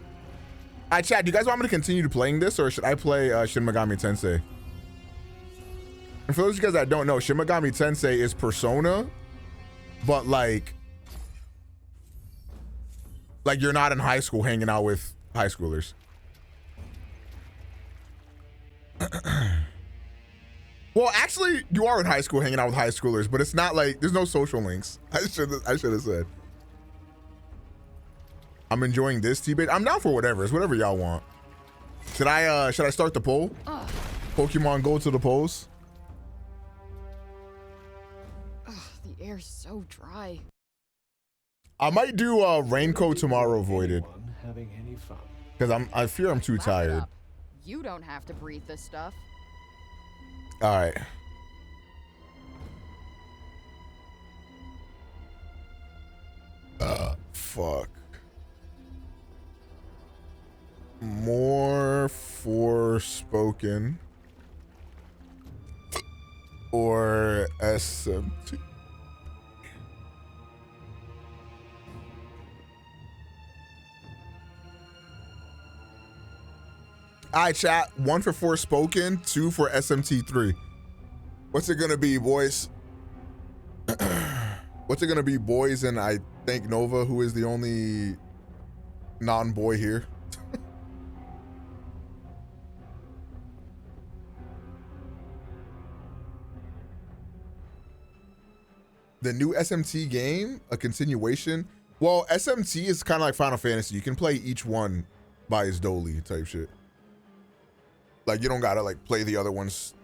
right, chat, do you guys want me to continue playing this, or should I play Shin Megami Tensei? And for those of you guys that don't know, Shin Megami Tensei is Persona, but like you're not in high school hanging out with high schoolers. Well, actually, you are in high school hanging out with high schoolers, but it's not like there's no social links. I should have said. I'm enjoying this T-bait. I'm down for whatever. It's whatever y'all want. Should I start the poll? Pokemon Go to the polls. The air's so dry. I might do Raincoat tomorrow, Voided. Having any fun? Because I fear I'm too tired. You don't have to breathe this stuff. All right. Fuck. More Forespoken or SMT. All right, chat. 1 for Forespoken, 2 for SMT3. What's it gonna be, boys? What's it gonna be, boys? And I thank Nova, who is the only non-boy here. The new SMT game, a continuation. Well, SMT is kind of like Final Fantasy. You can play each one by its dolly type shit. Like, you don't gotta like play the other ones.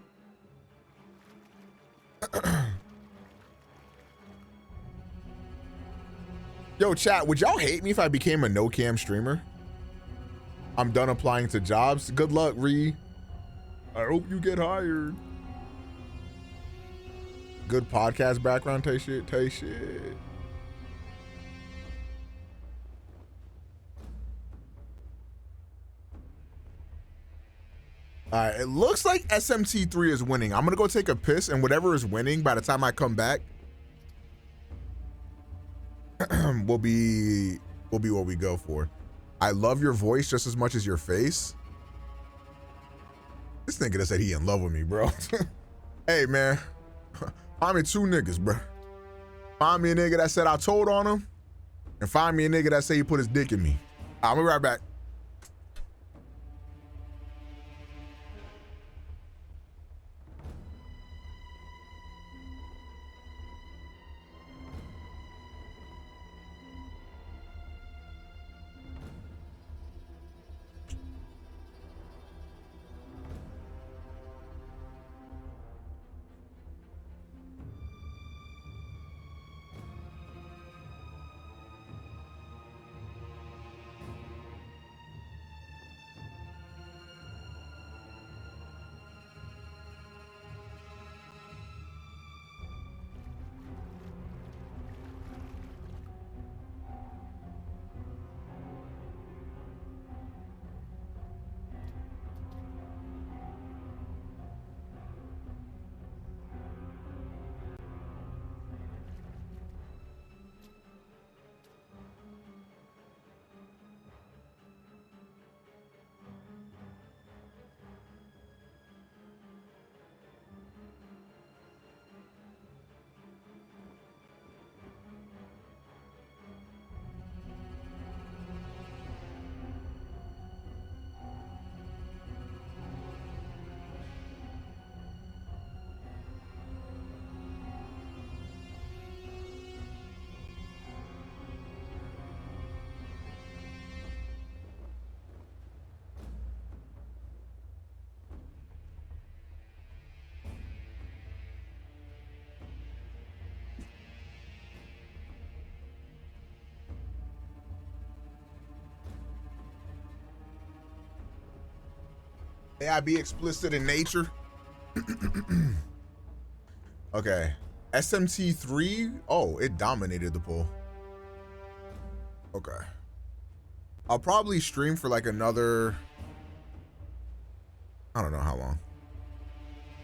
Yo, chat, would y'all hate me if I became a no-cam streamer? I'm done applying to jobs. Good luck, Ree. I hope you get hired. Good podcast background, take shit. All right, it looks like SMT3 is winning. I'm gonna go take a piss, and whatever is winning by the time I come back will be what we go for. I love your voice just as much as your face. This nigga that said he in love with me, bro. Hey, man. Find me 2 niggas, bro. Find me a nigga that said I told on him, and find me a nigga that said he put his dick in me. I'll be right back. May I be explicit in nature? Okay. SMT3. Oh, it dominated the poll. Okay. I'll probably stream for like another, I don't know how long.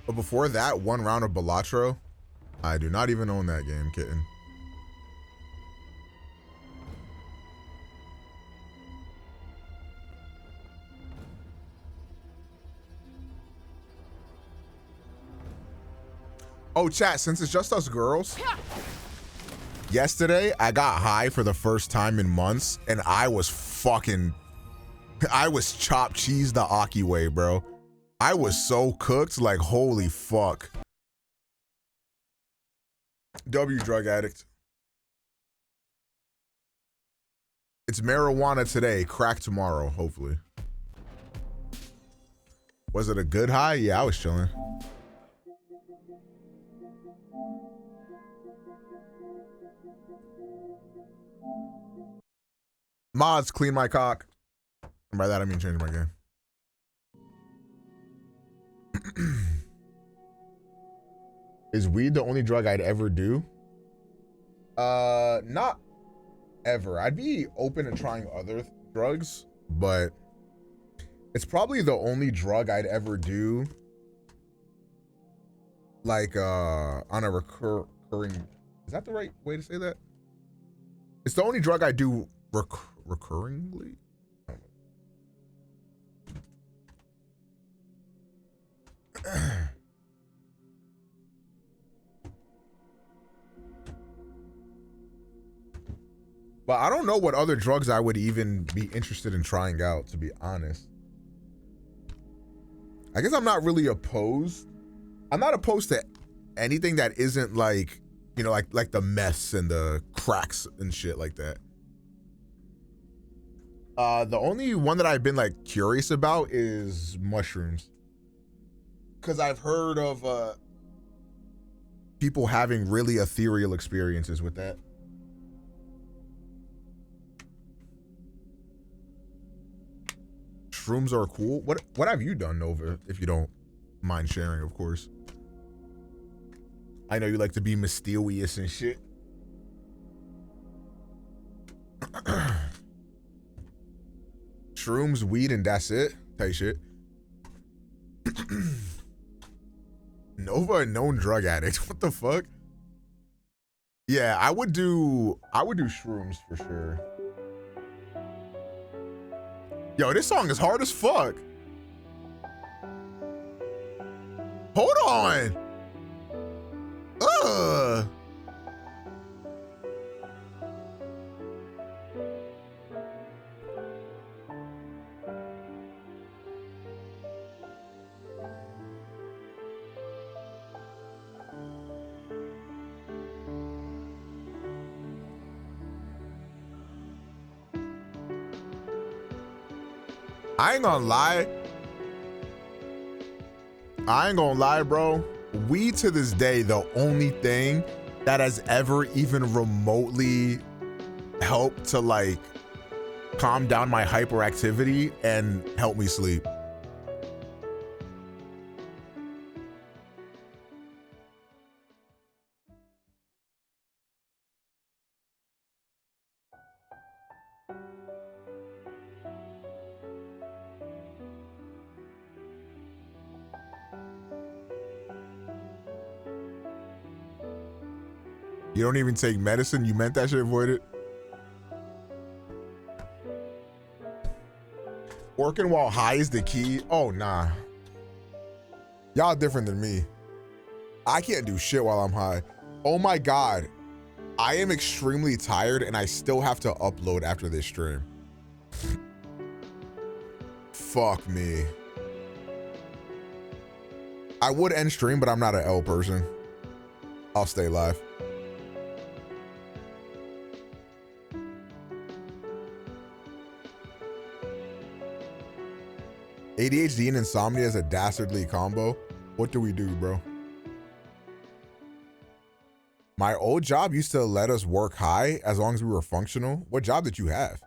But before that, one round of Balatro. I do not even own that game, kitten. Oh, chat, since it's just us girls, yesterday I got high for the first time in months, and I was chopped cheese the Aki way, bro. I was so cooked, like, holy fuck. W drug addict. It's marijuana today, crack tomorrow, hopefully. Was it a good high? Yeah, I was chilling. Mods, clean my cock. And by that I mean change my game. Is weed the only drug I'd ever do? Not ever. I'd be open to trying other drugs, but it's probably the only drug I'd ever do like on a recurring, is that the right way to say that? It's the only drug I do recurringly. But I don't know what other drugs I would even be interested in trying out, to be honest. I guess I'm not really opposed. I'm not opposed to anything that isn't like, you know, like the meths and the cracks and shit like that. The only one that I've been like curious about is mushrooms. Cause I've heard of people having really ethereal experiences with that. Shrooms are cool. What have you done, Nova, if you don't mind sharing, of course? I know you like to be mysterious and shit. Shrooms, weed, and that's it. Type shit. Nova, a known drug addict. What the fuck? Yeah, I would do shrooms for sure. Yo, this song is hard as fuck. Hold on. Ugh. I ain't gonna lie, bro. Weed to this day, the only thing that has ever even remotely helped to like calm down my hyperactivity and help me sleep. You don't even take medicine? You meant that shit, avoided? Working while high is the key? Oh, nah. Y'all different than me. I can't do shit while I'm high. Oh my God. I am extremely tired and I still have to upload after this stream. Fuck me. I would end stream, but I'm not an L person. I'll stay live. ADHD and insomnia is a dastardly combo. What do we do, bro? My old job used to let us work high as long as we were functional. What job did you have?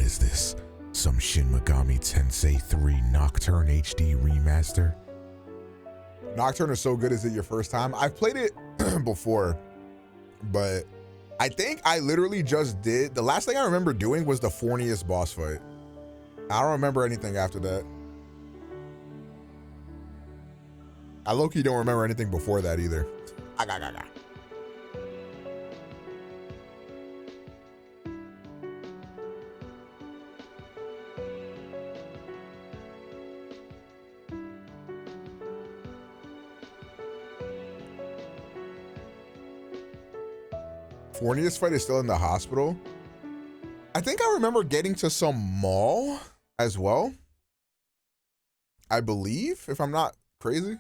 is this? Some Shin Megami Tensei 3 Nocturne HD remaster? Nocturne is so good. Is it your first time? I've played it before, but I think I literally just did. The last thing I remember doing was the Fornius boss fight. I don't remember anything after that. I low-key don't remember anything before that either. Fornius fight is still in the hospital. I think I remember getting to some mall as well. I believe, if I'm not crazy.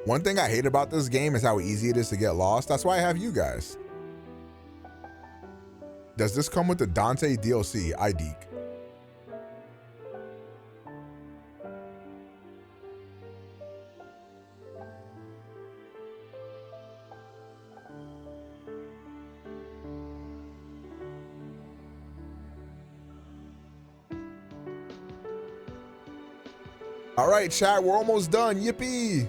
One thing I hate about this game is how easy it is to get lost. That's why I have you guys. Does this come with the Dante DLC? I deek. All right, chat, we're almost done. Yippee.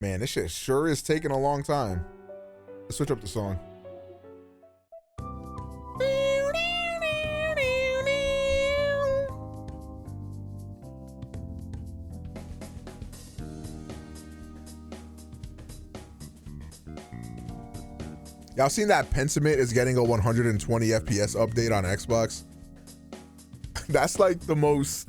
Man, this shit sure is taking a long time. Let's switch up the song. Y'all seen that Pentiment is getting a 120 FPS update on Xbox? That's like the most...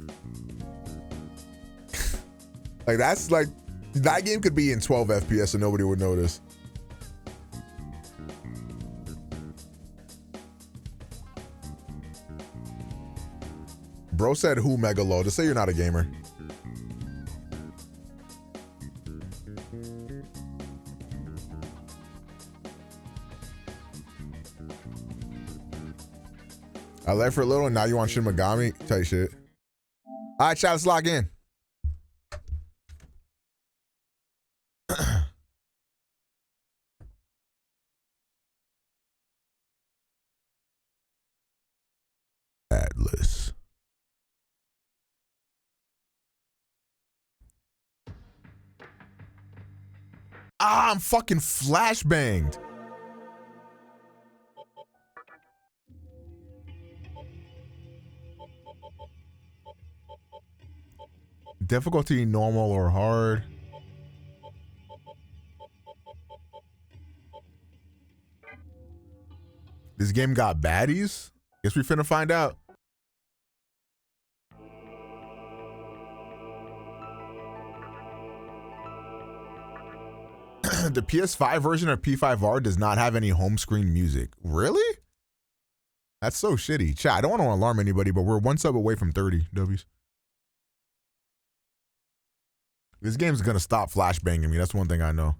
like, that's like... that game could be in 12 FPS and nobody would notice. Bro said who Megalo? Just say you're not a gamer. I left for a little and now you want Shin Megami? Tight shit. All right, chat, let's lock in. Atlas. Ah, I'm fucking flashbanged. Difficulty normal or hard. This game got baddies? Guess we finna find out. The PS5 version of P5R does not have any home screen music. Really? That's so shitty. Chat, I don't want to alarm anybody, but we're one sub away from 30 W's. This game's gonna stop flashbanging me. That's one thing I know.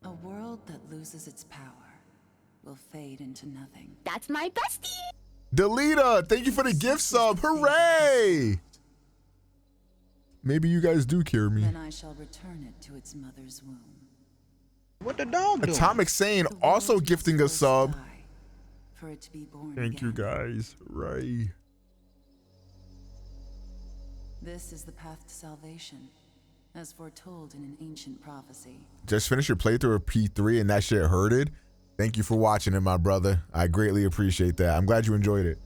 A world that loses its power will fade into nothing. That's my bestie. Delita, thank you for the gift sub. Hooray! Maybe you guys do cure me. Then I shall return it to its mother's womb. What the dog doing? Atomic Sane also gifting a sub. For it to be born Thank you guys. Right. This is the path to salvation, as foretold in an ancient prophecy. Just finished your playthrough of P3 and that shit hurted. Thank you for watching it, my brother. I greatly appreciate that. I'm glad you enjoyed it.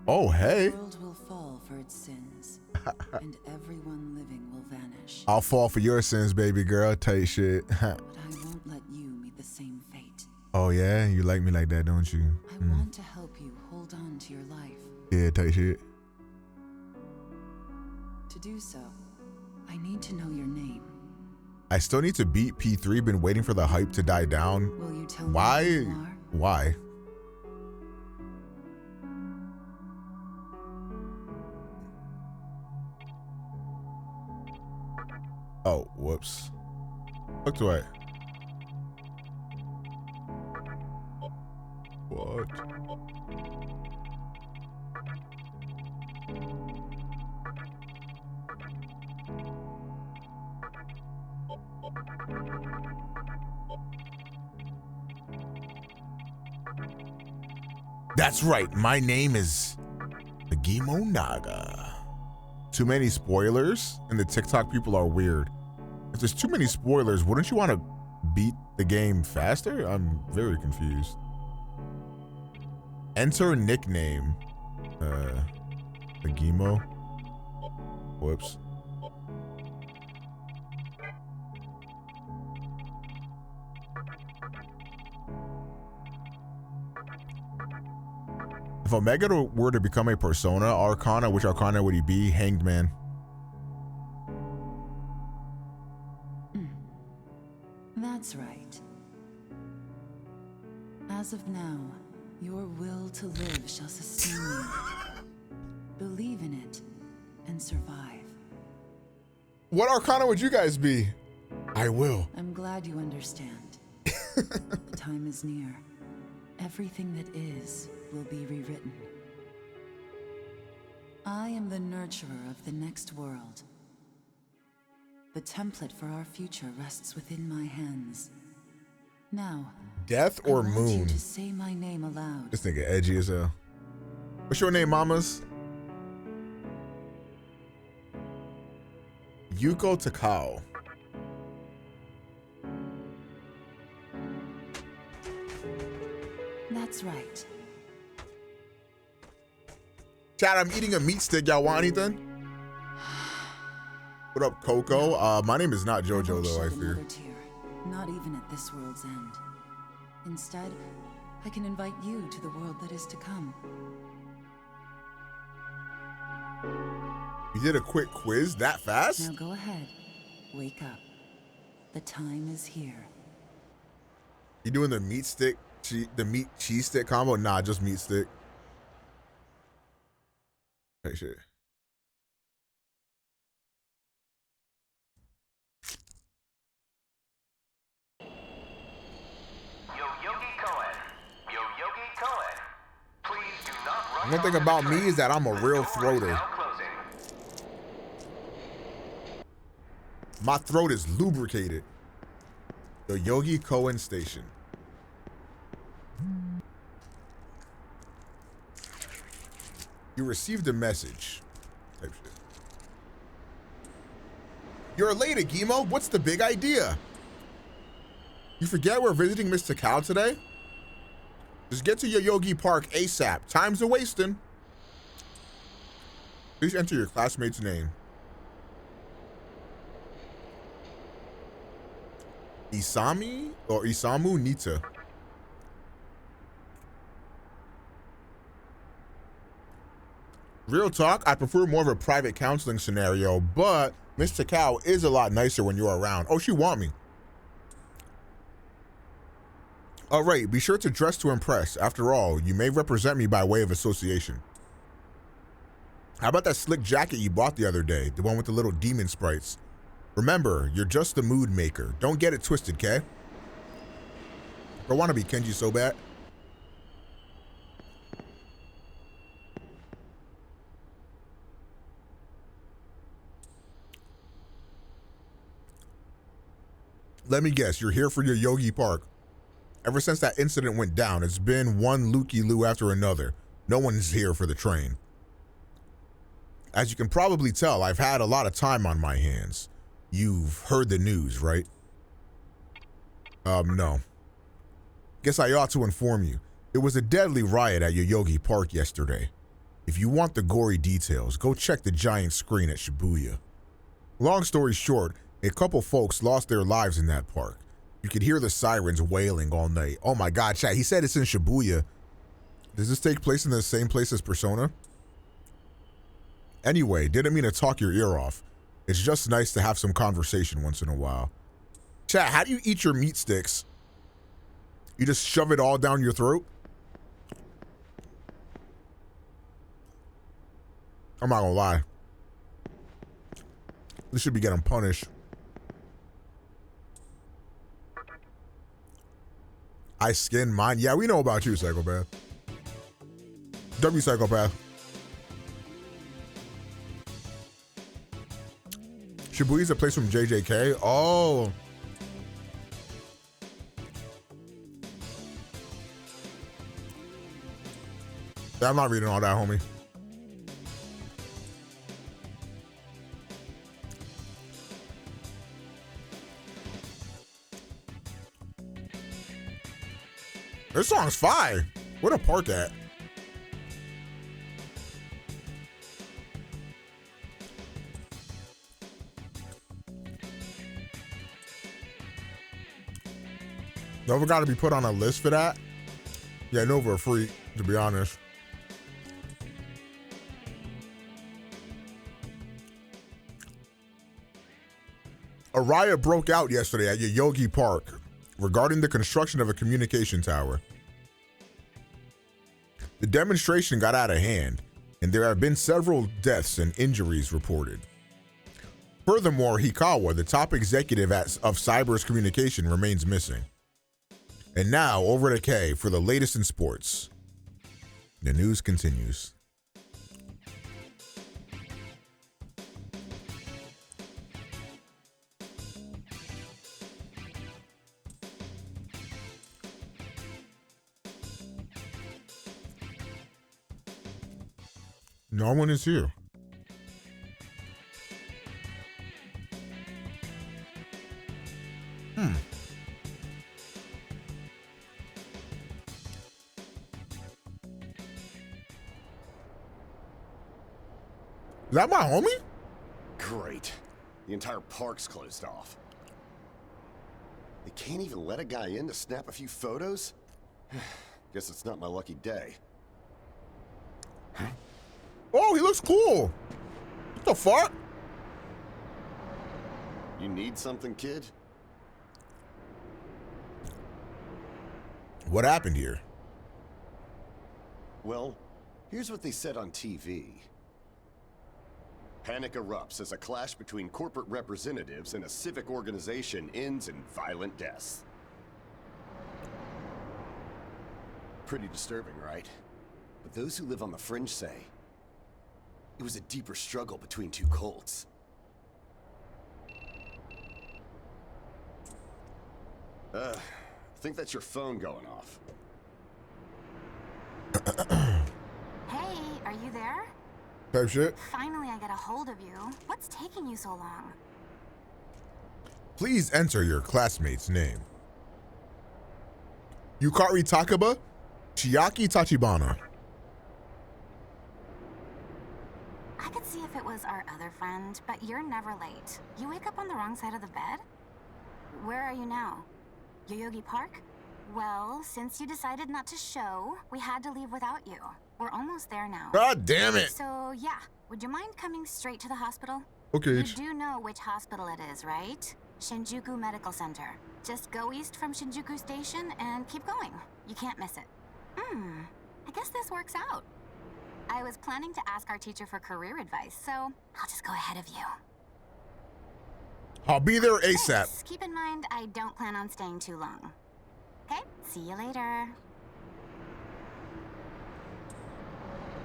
Oh, hey. The world will fall for its sins, and everyone living will vanish. I'll fall for your sins, baby girl. Tight shit. But I won't let you meet the same fate. Oh, yeah? You like me like that, don't you? I want to help you hold on to your life. Yeah, tight shit. To do so, I need to know your name. I still need to beat P3. Been waiting for the hype to die down. Will you tell me Why? who you are? Why? Oh, whoops. Looked away. What? That's right. My name is Nagimo Naga. Too many spoilers, and the TikTok people are weird. If there's too many spoilers, wouldn't you want to beat the game faster? I'm very confused. Enter nickname. Nagimo. Whoops. If Omega were to become a persona, Arcana, which Arcana would he be? Hanged Man. That's right. As of now, your will to live shall sustain you. Believe in it and survive. What Arcana would you guys be? I will. I'm glad you understand. The time is near. Everything that is will be rewritten. I am the nurturer of the next world. The template for our future rests within my hands. Now, Death or I want Moon? you to say my name aloud. This nigga edgy as hell. What's your name, mamas? Yuko Takao. That's right. Chat, I'm eating a meat stick. Y'all want anything? What up, Coco? My name is not JoJo, though, I fear. Not even at this world's end. Instead, I can invite you to the world that is to come. You did a quick quiz that fast? Now go ahead. Wake up. The time is here. You doing the meat stick, the meat cheese stick combo? Nah, just meat stick. Hey, shit. One thing about me is that I'm a real throater. My throat is lubricated. The Yogi Cohen Station. You received a message. Type shit. You're late, Agimo. What's the big idea? You forget we're visiting Mr. Cow today? Just get to Yoyogi Park ASAP. Time's a wasting. Please enter your classmate's name. Isami or Isamu Nita. Real talk, I prefer more of a private counseling scenario, but Mr. Cow is a lot nicer when you're around. Oh, she want me. All right, be sure to dress to impress. After all, you may represent me by way of association. How about that slick jacket you bought the other day? The one with the little demon sprites. Remember, you're just the mood maker. Don't get it twisted, okay? I want to be Kenji so bad. Let me guess, you're here for your Yogi Park. Ever since that incident went down, it's been one looky-loo after another. No one's here for the train. As you can probably tell, I've had a lot of time on my hands. You've heard the news, right? No. Guess I ought to inform you. It was a deadly riot at Yoyogi Park yesterday. If you want the gory details, go check the giant screen at Shibuya. Long story short, a couple folks lost their lives in that park. You could hear the sirens wailing all night. Oh my god, chat, he said it's in Shibuya. Does this take place in the same place as Persona? Anyway, didn't mean to talk your ear off. It's just nice to have some conversation once in a while. Chat, how do you eat your meat sticks? You just shove it all down your throat? I'm not gonna lie. This should be getting punished. I skin mine. Yeah, we know about you, Psychopath. W Psychopath. Shibuya's a place from JJK. Oh. I'm not reading all that, homie. This song's fire. Where the park at? Nova got to be put on a list for that? Yeah, Nova a freak, to be honest. A riot broke out yesterday at Yoyogi Park regarding the construction of a communication tower. The demonstration got out of hand, and there have been several deaths and injuries reported. Furthermore, Hikawa, the top executive of Cyber's communication, remains missing. And now, over to K for the latest in sports. The news continues. No one is here. Is that my homie? Great. The entire park's closed off. They can't even let a guy in to snap a few photos? Guess it's not my lucky day. Oh, he looks cool. What the fuck? You need something, kid? What happened here? Well, here's what they said on TV. Panic erupts as a clash between corporate representatives and a civic organization ends in violent deaths. Pretty disturbing, right? But those who live on the fringe say it was a deeper struggle between two cults. I think that's your phone going off. Hey, are you there? Type shit. Finally, I get a hold of you. What's taking you so long? Please enter your classmate's name. Yukari Takaba, Chiaki Tachibana. I could see if it was our other friend, but you're never late. You wake up on the wrong side of the bed? Where are you now? Yoyogi Park? Well, since you decided not to show, we had to leave without you. We're almost there now. God damn it! So, yeah. Would you mind coming straight to the hospital? Okay. You do know which hospital it is, right? Shinjuku Medical Center. Just go east from Shinjuku Station and keep going. You can't miss it. I guess this works out. I was planning to ask our teacher for career advice, so I'll just go ahead of you. I'll be there ASAP. Thanks. Keep in mind, I don't plan on staying too long. Okay, see you later.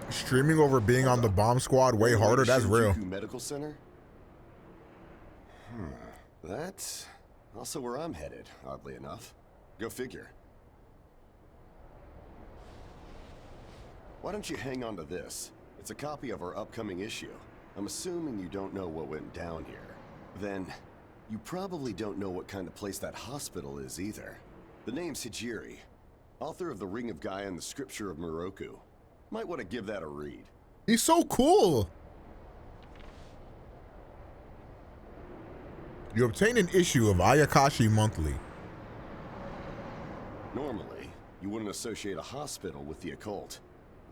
Streaming over being on the bomb squad way harder, that's real. Shinjuku Medical Center? That's also where I'm headed, oddly enough. Go figure. Why don't you hang on to this? It's a copy of our upcoming issue. I'm assuming you don't know what went down here. Then, you probably don't know what kind of place that hospital is either. The name's Hijiri, author of The Ring of Gaia and the Scripture of Moroku. Might want to give that a read. He's so cool. You obtain an issue of Ayakashi Monthly. Normally, you wouldn't associate a hospital with the occult.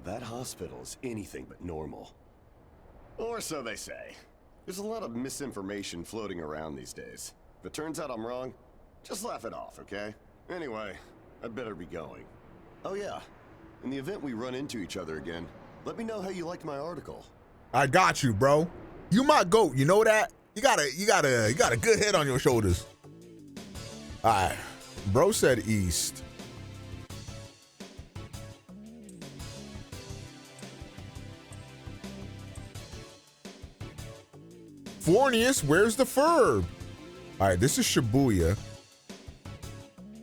That hospital is anything but normal. Or so they say. There's a lot of misinformation floating around these days. If it turns out I'm wrong, Just laugh it off, okay? Anyway, I'd better be going. Oh yeah, in the event we run into each other again, let me know how you liked my article. I got you, bro. You my GOAT, you know that? You got a good head on your shoulders. All right, bro said east. Fornius, where's the Ferb? All right, this is Shibuya.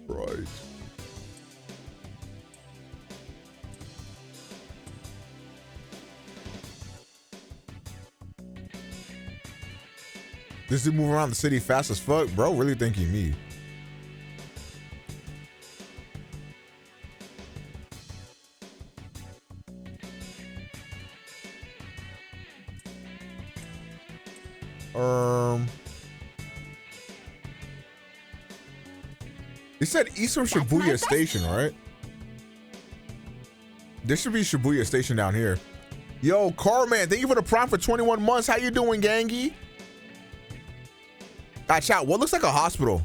Right. This dude move around the city fast as fuck, bro. Really think he me? He said east from Shibuya Station, right? There should be Shibuya Station down here. Yo, Carman, thank you for the prime for 21 months. How you doing, gangy? Chat, what looks like a hospital?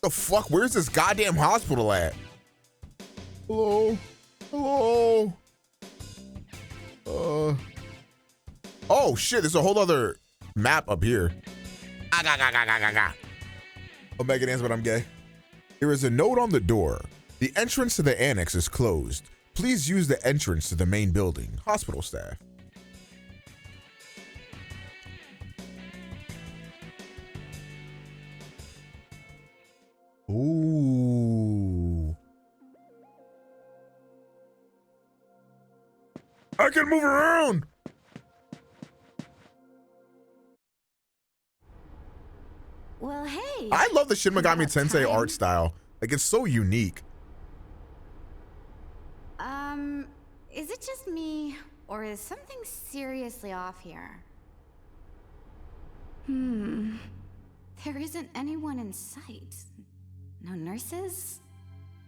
The fuck? Where's this goddamn hospital at? Hello? Hello? Oh shit, there's a whole other map up here. Omega dance, but I'm gay. There is a note on the door. The entrance to the annex is closed. Please use the entrance to the main building. Hospital staff. Ooh. I can move around. Well, hey. I love the Shin Megami Tensei art style. Like, it's so unique. Is it just me, or is something seriously off here? There isn't anyone in sight. No nurses?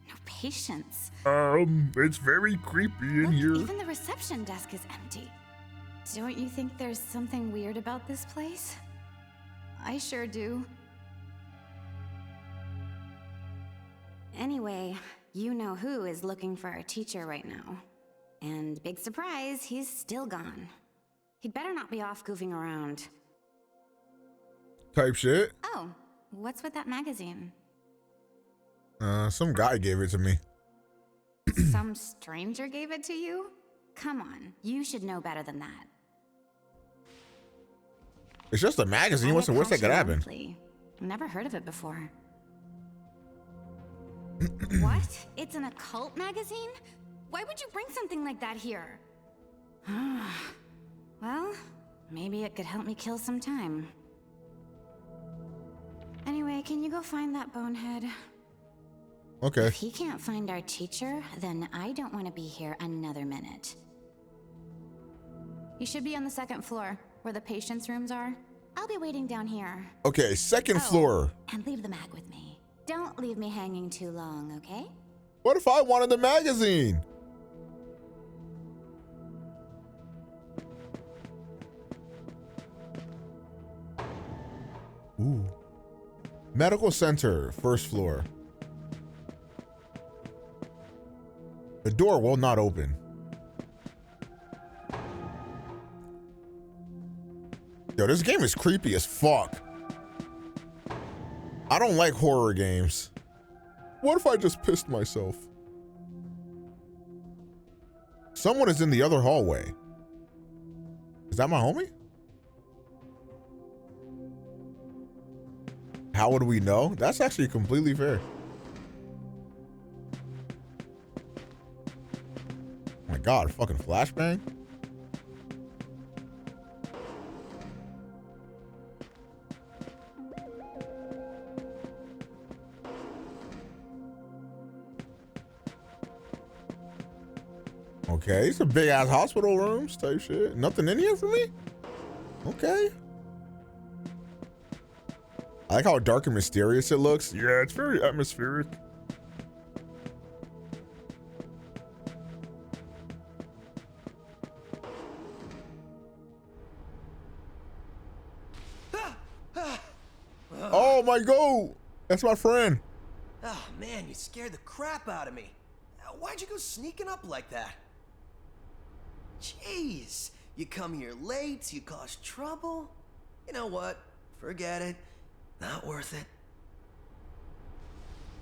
No patients. It's very creepy in here. Even the reception desk is empty. Don't you think there's something weird about this place? I sure do. Anyway, you know who is looking for our teacher right now. And big surprise, he's still gone. He'd better not be off goofing around. Type shit. Oh, what's with that magazine? Some guy gave it to me. Some stranger gave it to you? Come on, you should know better than that. It's just a magazine. What's the worst that could happen? Never heard of it before. What? It's an occult magazine? Why would you bring something like that here? Well, maybe it could help me kill some time. Anyway, can you go find that bonehead? Okay. If he can't find our teacher, then I don't want to be here another minute. You should be on the second floor, where the patients' rooms are. I'll be waiting down here. Okay, second floor. And leave the mag with me. Don't leave me hanging too long, okay? What if I wanted the magazine? Ooh. Medical center, first floor. The door will not open. Yo, this game is creepy as fuck. I don't like horror games. What if I just pissed myself? Someone is in the other hallway. Is that my homie? How would we know? That's actually completely fair. Oh my God, fucking flashbang. Okay, these are big ass hospital rooms type shit. Nothing in here for me? Okay. I like how dark and mysterious it looks. Yeah, it's very atmospheric. Oh my God, that's my friend. Oh man, you scared the crap out of me. Why'd you go sneaking up like that? Jeez, you come here late, you cause trouble. You know what? Forget it. Not worth it.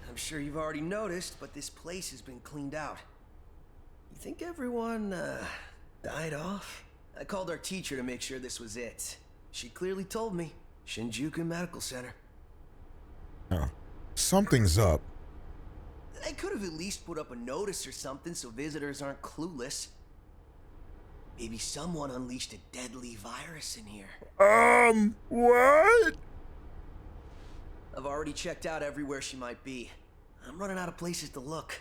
I'm sure you've already noticed, but this place has been cleaned out. You think everyone, died off? I called our teacher to make sure this was it. She clearly told me. Shinjuku Medical Center. Oh, something's up. They could have at least put up a notice or something so visitors aren't clueless. Maybe someone unleashed a deadly virus in here. What? I've already checked out everywhere she might be. I'm running out of places to look.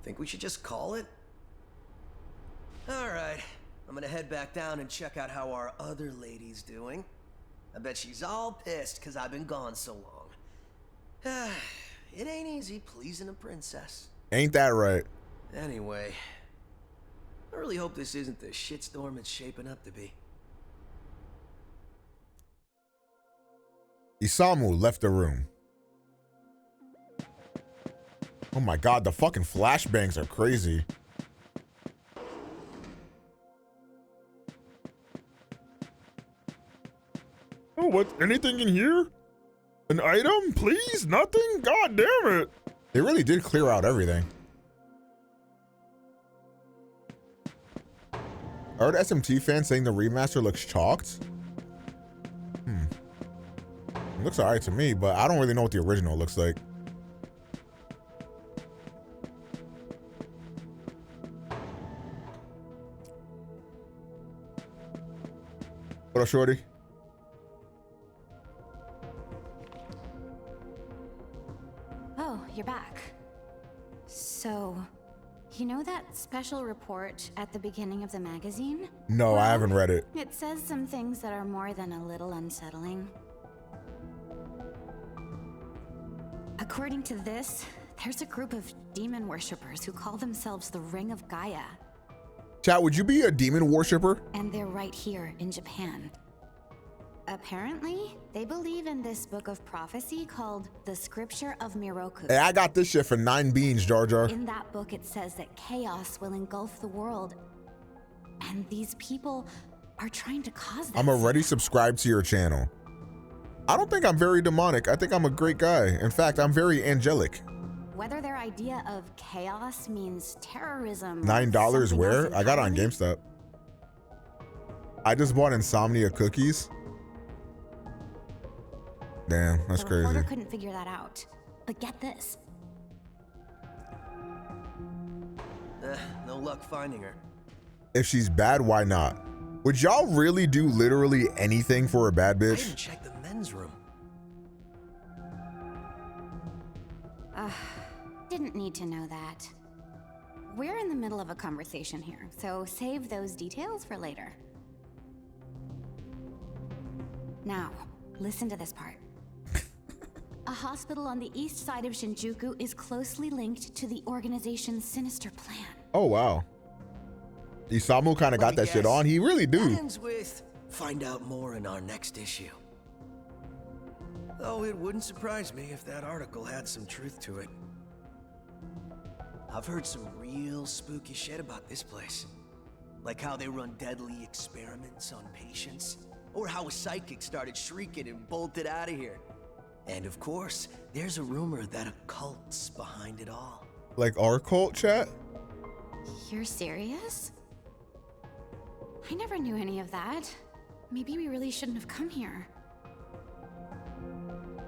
Think we should just call it? Alright, I'm gonna head back down and check out how our other lady's doing. I bet she's all pissed because I've been gone so long. It ain't easy pleasing a princess. Ain't that right? Anyway, I really hope this isn't the shitstorm it's shaping up to be. Isamu left the room. Oh my God, the fucking flashbangs are crazy. Oh, what? Anything in here? An item? Please? Nothing? God damn it. They really did clear out everything. I heard SMT fans saying the remaster looks chalked. It looks alright to me, but I don't really know what the original looks like. What up, shorty? Oh, you're back. So, you know that special report at the beginning of the magazine? No, I haven't read it. It says some things that are more than a little unsettling. According to this, there's a group of demon worshippers who call themselves the Ring of Gaia. Chat, would you be a demon worshiper? And they're right here in Japan. Apparently, they believe in this book of prophecy called the Scripture of Miroku. Hey, I got this shit for 9 beans, Jar Jar. In that book, it says that chaos will engulf the world. And these people are trying to cause that. I'm already subscribed to your channel. I don't think I'm very demonic. I think I'm a great guy. In fact, I'm very angelic. Whether their idea of chaos means terrorism. $9 where? I got it on GameStop. I just bought Insomnia cookies. Damn, that's crazy. The reporter couldn't figure that out. But get this. No luck finding her. If she's bad, why not? Would y'all really do literally anything for a bad I bitch? didn't check the men's room. Didn't need to know that. We're in the middle of a conversation here, so save those details for later. Now, listen to this part. A hospital on the east side of Shinjuku is closely linked to the organization's sinister plan. Oh, wow. Isamu kind of got that shit on. He really do. That ends with find out more in our next issue. Though it wouldn't surprise me if that article had some truth to it. I've heard some real spooky shit about this place. Like how they run deadly experiments on patients. Or how a psychic started shrieking and bolted out of here. And of course, there's a rumor that a cult's behind it all. Like our cult, chat? You're serious? I never knew any of that. Maybe we really shouldn't have come here.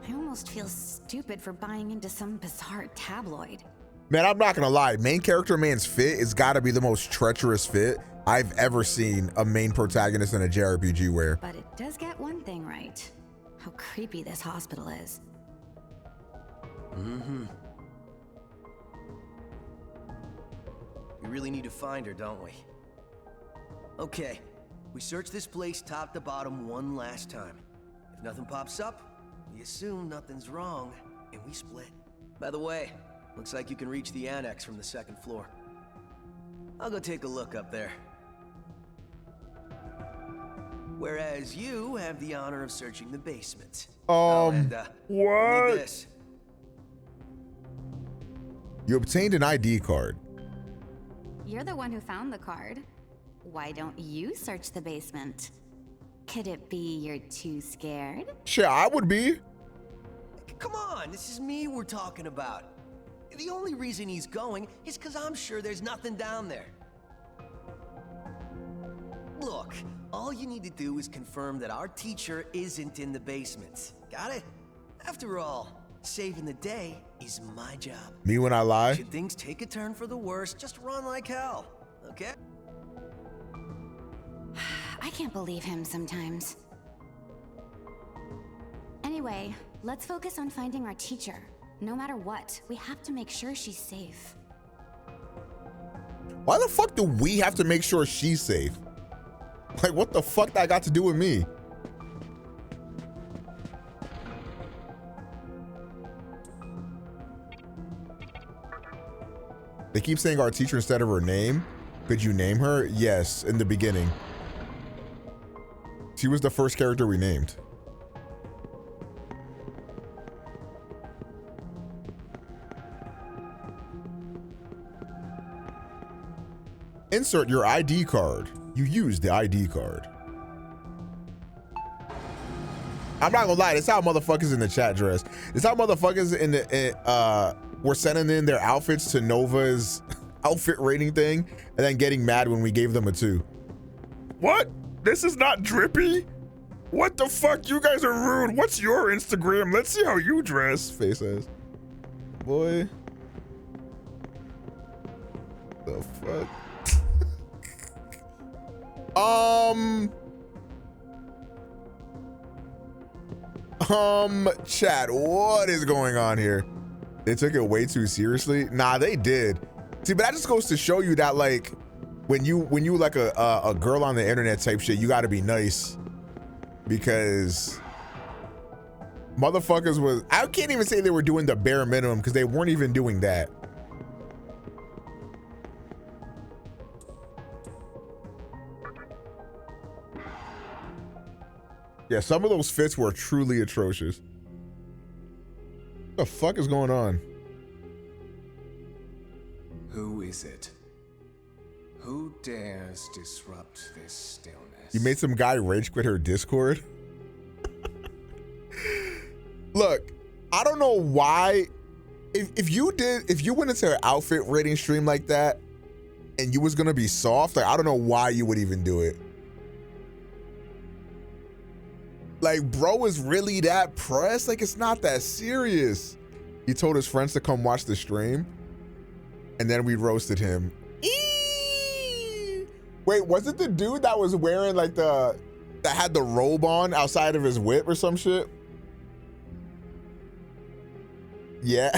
I almost feel stupid for buying into some bizarre tabloid. Man, I'm not gonna lie. Main character man's fit has got to be the most treacherous fit I've ever seen a main protagonist in a JRPG wear. But it does get one thing right. How creepy this hospital is. Mm-hmm. We really need to find her, don't we? Okay, We search this place top to bottom one last time. If nothing pops up, we assume nothing's wrong, and we split. By the way, looks like you can reach the annex from the 2nd floor. I'll go take a look up there. Whereas you have the honor of searching the basement. What? Need this. You obtained an ID card. You're the one who found the card. Why don't you search the basement? Could it be you're too scared? Sure, I would be. Come on, this is me we're talking about. The only reason he's going is because I'm sure there's nothing down there. Look, all you need to do is confirm that our teacher isn't in the basement. Got it? After all, saving the day is my job. Me when I lie? Should things take a turn for the worse, just run like hell, okay? I can't believe him sometimes. Anyway, let's focus on finding our teacher. No matter what, we have to make sure she's safe. Why the fuck do we have to make sure she's safe? Like, what the fuck that got to do with me? They keep saying our teacher instead of her name. Could you name her? Yes, in the beginning. She was the first character we named. Insert your ID card. You used the ID card. I'm not gonna lie, this how motherfuckers in the chat dress. This how motherfuckers in the were sending in their outfits to Nova's outfit rating thing and then getting mad when we gave them a 2. What? This is not drippy? What the fuck? You guys are rude. What's your Instagram? Let's see how you dress. Face says. Boy. The fuck? Chat, what is going on here? They took it way too seriously. Nah, they did. See, but that just goes to show you that, like, when you like a girl on the internet type shit, you got to be nice, because motherfuckers was, I can't even say they were doing the bare minimum, because they weren't even doing that. Yeah, some of those fits were truly atrocious. What the fuck is going on? Who is it? Who dares disrupt this stillness? You made some guy rage quit her Discord? Look, I don't know why. If you went into an outfit rating stream like that and you was gonna be soft, like, I don't know why you would even do it. Like, bro is really that pressed? Like, it's not that serious. He told his friends to come watch the stream, and then we roasted him. Eee! Wait, was it the dude that was wearing, like, that had the robe on outside of his whip or some shit? Yeah.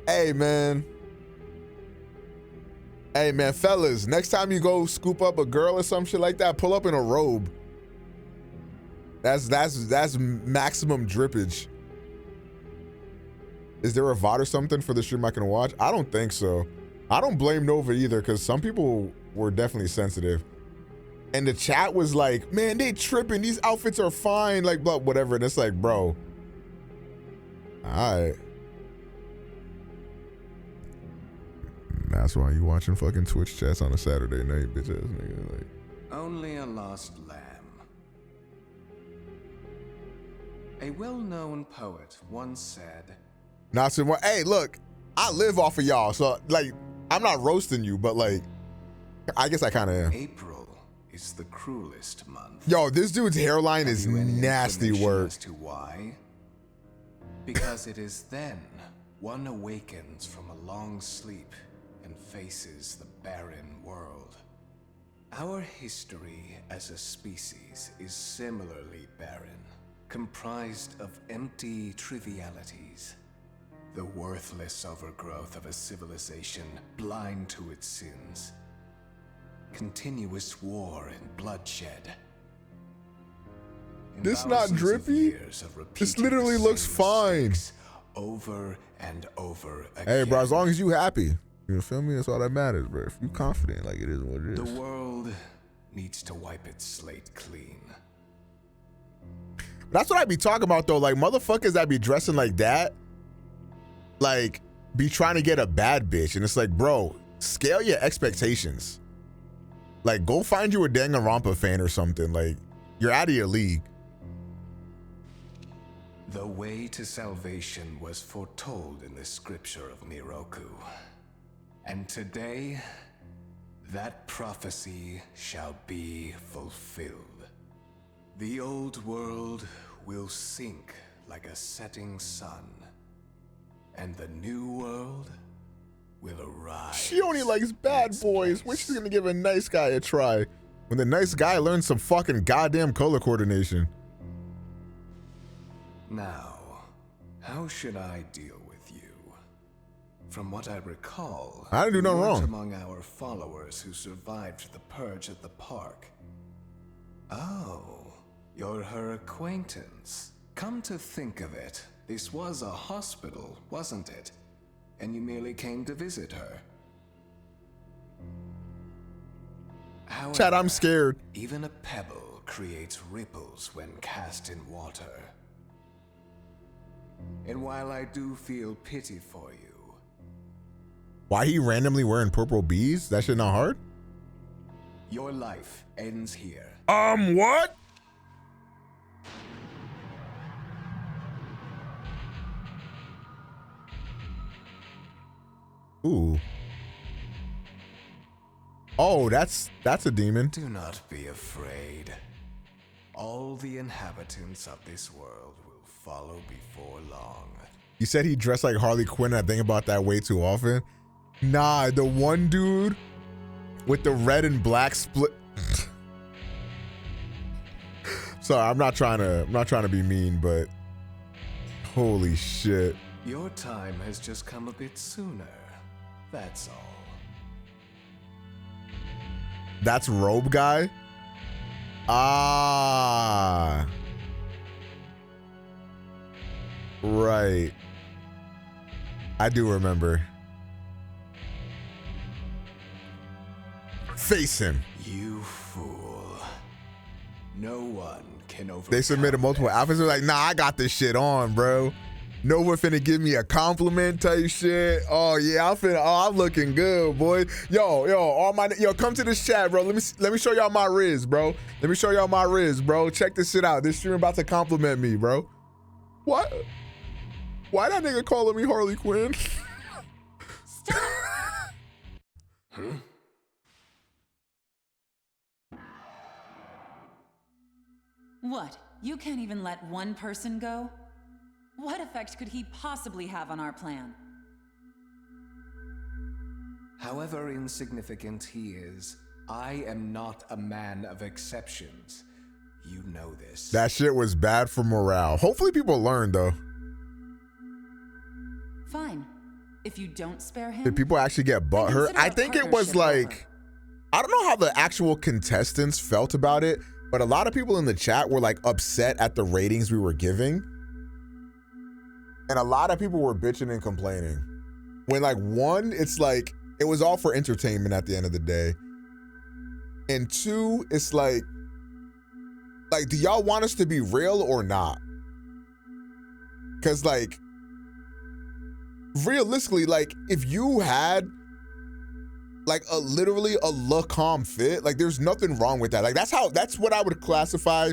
Hey, man. Hey, man, fellas, next time you go scoop up a girl or some shit like that, pull up in a robe. That's maximum drippage. Is there a VOD or something for the stream I can watch? I don't think so. I don't blame Nova either, because some people were definitely sensitive. And the chat was like, man, they tripping. These outfits are fine, like, blah, whatever. And it's like, bro, all right. That's why you watching fucking Twitch chats on a Saturday night, bitch ass nigga. Like, only a lost lamb. A well-known poet once said, not so much. Hey, look, I live off of y'all, so, like, I'm not roasting you, but, like, I guess I kind of am. April is the cruelest month. Yo, this dude's hairline is nasty work. As to why? Because it is then one awakens from a long sleep and faces the barren world. Our history as a species is similarly barren, comprised of empty trivialities. The worthless overgrowth of a civilization blind to its sins. Continuous war and bloodshed. This not drippy. This literally looks fine. Over and over again. Hey, bro, as long as you happy, you feel me? That's all that matters, bro. If you confident, like it is what it is. The world needs to wipe its slate clean. That's what I be talking about though. Like motherfuckers that be dressing like that, like be trying to get a bad bitch, and it's like, bro, scale your expectations. Like, go find you a Danganronpa fan or something. Like, you're out of your league. The way to salvation was foretold in the scripture of Miroku. And today, that prophecy shall be fulfilled. The old world will sink like a setting sun. And the new world will arise. She only likes bad boys. When she's gonna give a nice guy a try? When the nice guy learns some fucking goddamn color coordination. Now, how should I deal with you? From what I recall, I didn't do nothing you weren't wrong. among our followers who survived the purge at the park. Oh, you're her acquaintance. Come to think of it, this was a hospital, wasn't it? And you merely came to visit her. However, Chad, I'm scared. Even a pebble creates ripples when cast in water. And while I do feel pity for you, Why he randomly wearing purple bees? That shit not hard? your life ends here. What? Ooh. Oh, that's a demon. Do not be afraid. All the inhabitants of this world will follow before long. You said he dressed like Harley Quinn. I think about that way too often. Nah, the one dude with the red and black split. Sorry, I'm not trying to be mean, but holy shit. Your time has just come a bit sooner. That's all. That's Robe Guy? Ah. Right. I do remember. Face him. You fool. No one can overcome. They submitted multiple outfits. They're like, nah, I got this shit on, bro. Nova finna give me a compliment type shit. Oh yeah, I'm looking good, boy. Yo, come to this chat, bro. Let me show y'all my riz, bro. Let me show y'all my riz, bro. Check this shit out. This stream about to compliment me, bro. What? Why that nigga calling me Harley Quinn? Stop. What? You can't even let one person go? What effect could he possibly have on our plan? However insignificant he is, I am not a man of exceptions. You know this. That shit was bad for morale. Hopefully people learn though. Fine. If you don't spare him, Did people actually get butthurt? I think it was like, I don't know how the actual contestants felt about it, but a lot of people in the chat were like upset at the ratings we were giving. And a lot of people were bitching and complaining. When like one, it's like, it was all for entertainment at the end of the day. And two, it's like, do y'all want us to be real or not? Cause like, realistically, like if you had like literally a Lacoste fit, like there's nothing wrong with that. Like that's what I would classify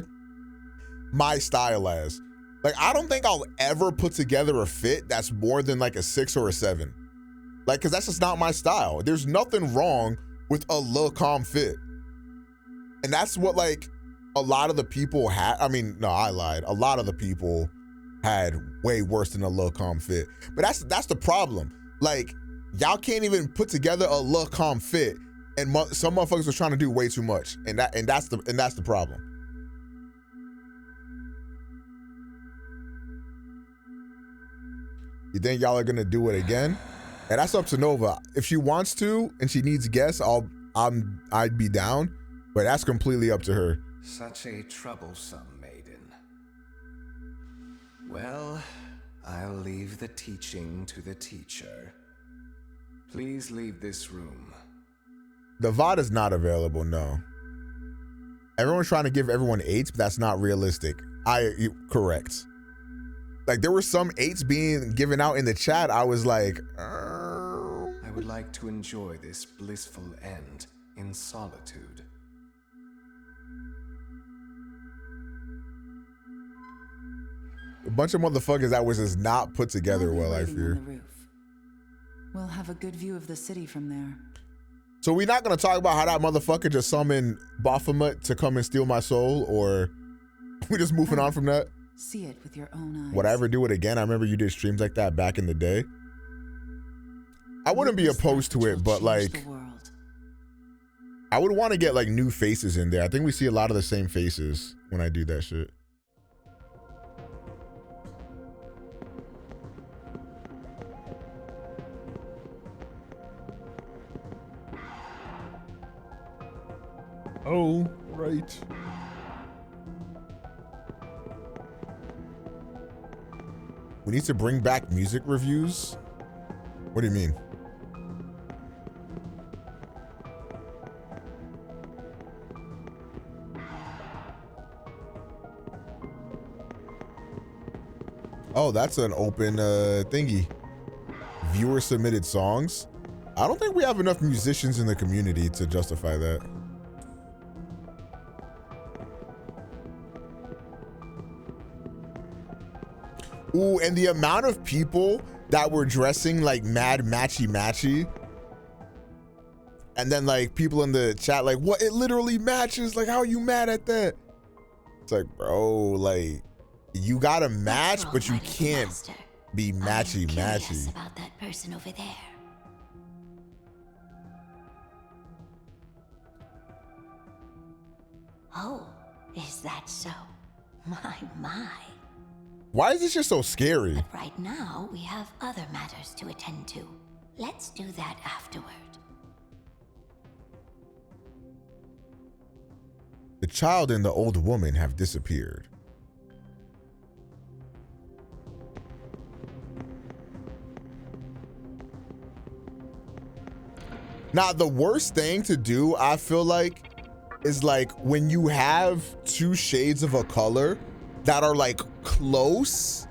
my style as. Like I don't think I'll ever put together a fit that's more than like a 6 or a 7. Like, cause that's just not my style. There's nothing wrong with a Lacoste fit. And that's what like a lot of the people had. I mean, no, I lied. A lot of the people had way worse than a Lacoste fit. But that's the problem. Like, y'all can't even put together a Lacoste fit, and some motherfuckers are trying to do way too much, and that's the problem. You think y'all are gonna do it again? And that's up to Nova. If she wants to and she needs guests, I'd be down, but that's completely up to her. Such a troublesome maiden. Well, I'll leave the teaching to the teacher. Please leave this room. The VOD is not available, no. Everyone's trying to give everyone 8s, but that's not realistic. Correct. Like, there were some 8s being given out in the chat. I was like, I would like to enjoy this blissful end in solitude. a bunch of motherfuckers that was just not put together well, I fear. We'll have a good view of the city from there. So we're not gonna talk about how that motherfucker just summoned Baphomet to come and steal my soul, or we just moving on from that? See it with your own eyes. Would I ever do it again? I remember you did streams like that back in the day. I wouldn't be opposed to it, but like, I would want to get like new faces in there. I think we see a lot of the same faces when I do that shit. Oh, right. We need to bring back music reviews? What do you mean? Oh, that's an open thingy. Viewer submitted songs. I don't think we have enough musicians in the community to justify that. Ooh, and the amount of people that were dressing like mad matchy. And then like people in the chat like, what? It literally matches. Like, how are you mad at that? It's like, bro, like, you gotta match, but you can't be matchy. About that person over there. Oh, is that so? My. Why is this just so scary? But right now, we have other matters to attend to. Let's do that afterward. The child and the old woman have disappeared. Now, the worst thing to do, I feel like, is like when you have two shades of a color that are like close,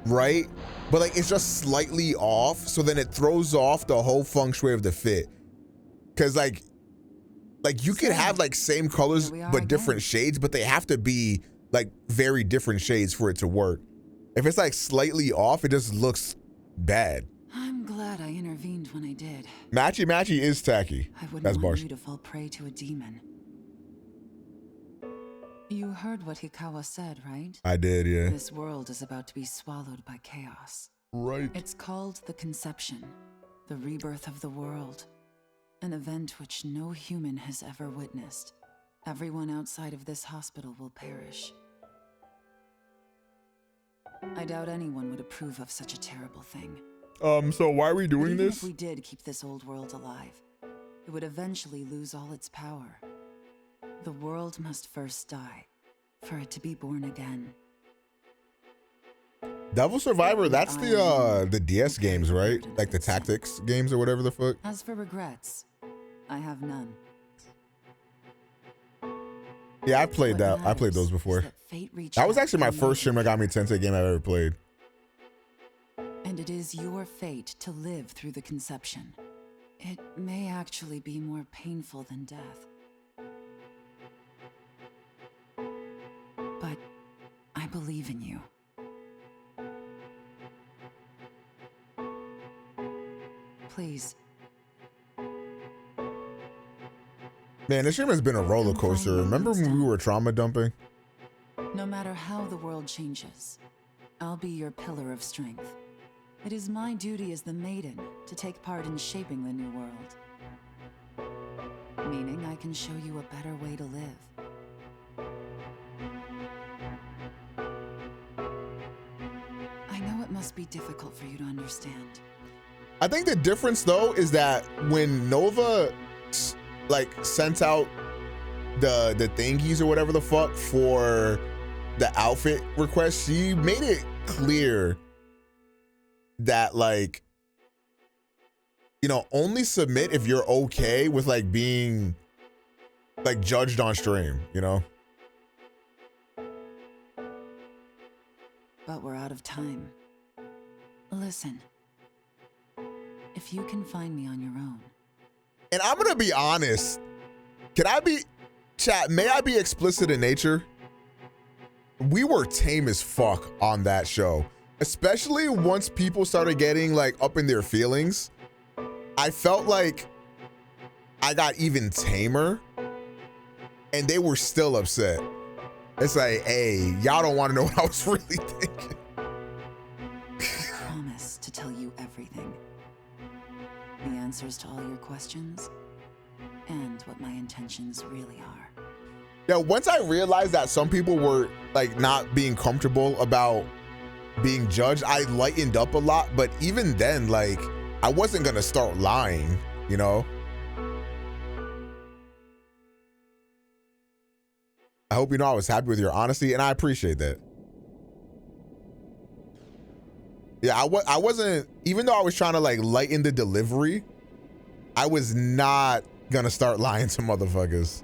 right? But like it's just slightly off, so then it throws off the whole feng shui of the fit. Cause like you could have like same colors but different shades, but they have to be like very different shades for it to work. If it's like slightly off, it just looks bad. I'm glad I intervened when I did. Matchy is tacky. I wouldn't That's want Barsh. you to fall prey to a demon. You heard what Hikawa said, right? I did, yeah. This world is about to be swallowed by chaos. Right. It's called the Conception, the rebirth of the world. An event which no human has ever witnessed. Everyone outside of this hospital will perish. I doubt anyone would approve of such a terrible thing. So why are we doing Even this? If we did keep this old world alive, it would eventually lose all its power. The world must first die, for it to be born again. Devil Survivor, that's the DS games, right? Like the tactics games or whatever the fuck. As for regrets, I have none. Yeah, I played that. I played those before. That was actually my first Shin Megami Tensei game I've ever played. And it is your fate to live through the Conception. It may actually be more painful than death. But I believe in you. Please. Man, this stream has been a roller coaster. Remember when we were trauma dumping? No matter how the world changes, I'll be your pillar of strength. It is my duty as the maiden to take part in shaping the new world. Meaning I can show you a better way to live. I know it must be difficult for you to understand. I think the difference though is that when Nova like sent out the thingies or whatever the fuck for the outfit request, she made it clear that like, you know, only submit if you're okay with like being like judged on stream, you know? But we're out of time. Listen, if you can find me on your own. And I'm gonna be honest. Can I be, chat, may I be explicit in nature? We were tame as fuck on that show. Especially once people started getting like up in their feelings. I felt like I got even tamer and they were still upset. It's like, hey, y'all don't want to know what I was really thinking. I promise to tell you everything. The answers to all your questions and what my intentions really are. Yeah, once I realized that some people were like not being comfortable about being judged, I lightened up a lot. But even then, like, I wasn't gonna start lying, you know? I hope you know I was happy with your honesty, and I appreciate that. Yeah, I wasn't, even though I was trying to like lighten the delivery, I was not gonna start lying to motherfuckers.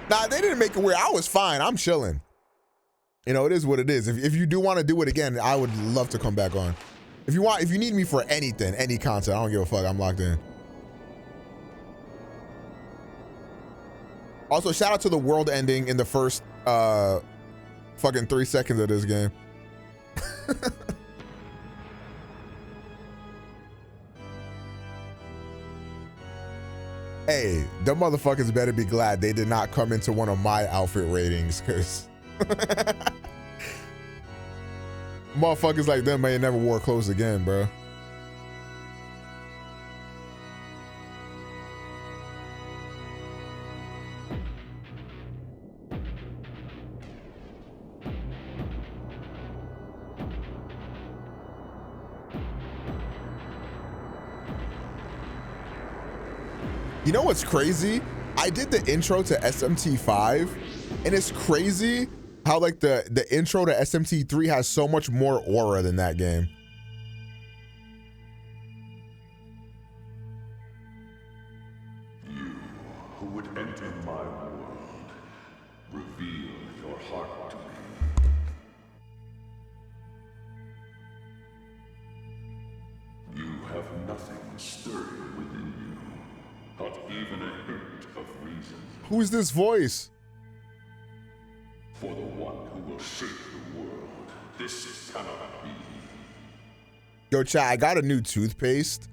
Nah, they didn't make it weird. I was fine. I'm chilling. You know, it is what it is. If you do want to do it again, I would love to come back on. If you need me for anything, any content, I don't give a fuck. I'm locked in. Also, shout out to the world ending in the first fucking 3 seconds of this game. Hey, them motherfuckers better be glad they did not come into one of my outfit ratings, because motherfuckers like them may never wore clothes again, bro. You know what's crazy? I did the intro to SMT5, and it's crazy how like the intro to SMT3 has so much more aura than that game. You who would enter my world, reveal your heart to me. You have nothing stirring within you. Not even a hint of reason. Who's this voice? For the one who will shape the world, this cannot be. Yo, chat, I got a new toothpaste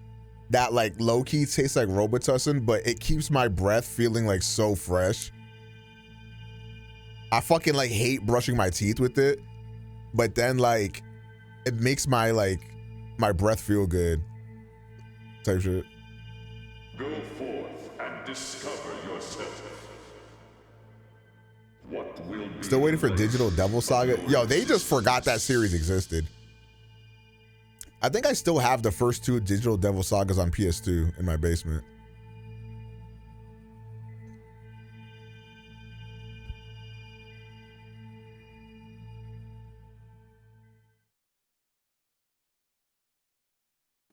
that like low-key tastes like Robitussin, but it keeps my breath feeling like so fresh. I fucking like hate brushing my teeth with it, but then like it makes my breath feel good. Type shit. Go forth and discover yourself. What will be Still waiting for Digital Devil Saga? Yo, they just forgot that series existed. I think I still have the first 2 Digital Devil Sagas on PS2 in my basement.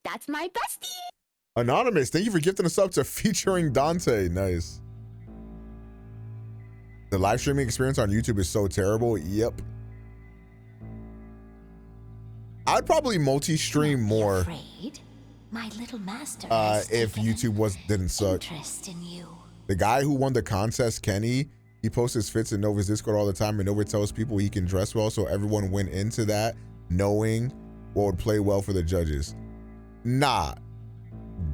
That's my bestie. Anonymous, thank you for gifting us up to featuring Dante. Nice. The live streaming experience on YouTube is so terrible. Yep. I'd probably multi-stream more My little master if YouTube didn't suck. interest in you. The guy who won the contest, Kenny, he posts his fits in Nova's Discord all the time, and Nova tells people he can dress well, so everyone went into that knowing what would play well for the judges. Nah.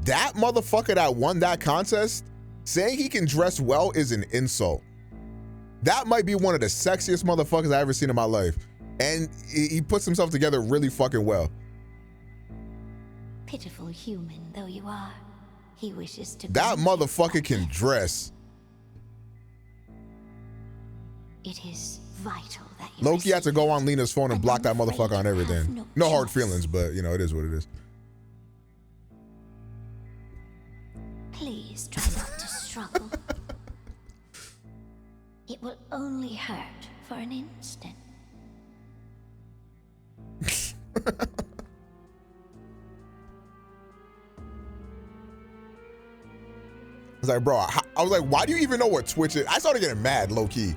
That motherfucker that won that contest, saying he can dress well is an insult. That might be one of the sexiest motherfuckers I ever seen in my life. And he puts himself together really fucking well. Pitiful human though you are, he wishes to. That motherfucker can dress. It is vital that you Loki had to go on Lena's phone and block that motherfucker on everything. No hard feelings, but you know, it is what it is. Please try not to struggle. It will only hurt for an instant. I was like, bro, I was like, why do you even know what Twitch is? I started getting mad, low key.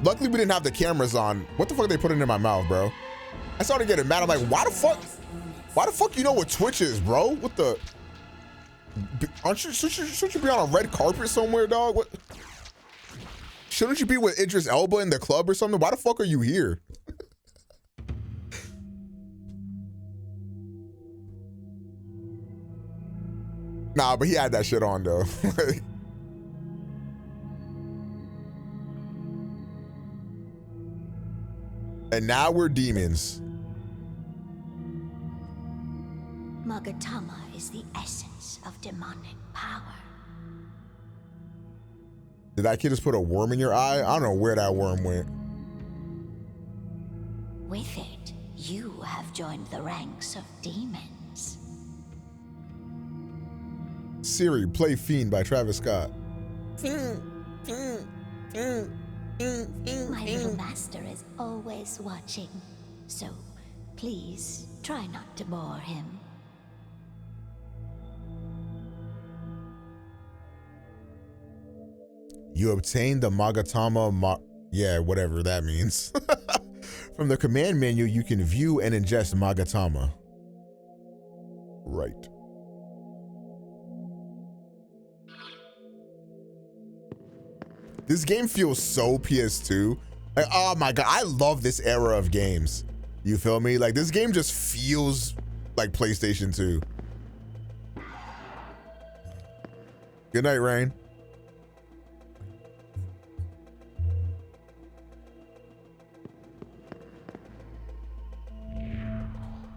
Luckily, we didn't have the cameras on. What the fuck are they putting in my mouth, bro? I started getting mad. I'm like, why the fuck you know what Twitch is, bro? What the? Shouldn't you be on a red carpet somewhere, dog? What? Shouldn't you be with Idris Elba in the club or something? Why the fuck are you here? Nah, but he had that shit on though. And now we're demons. Magatama is the essence of demonic power. Did that kid just put a worm in your eye? I don't know where that worm went. With it, you have joined the ranks of demons. Siri, play Fiend by Travis Scott. My little master is always watching, so please try not to bore him. You obtained the Magatama, yeah, whatever that means. From the command menu, you can view and ingest Magatama. Right. This game feels so PS2. Like, oh my God, I love this era of games. You feel me? Like this game just feels like PlayStation 2. Good night, Rain.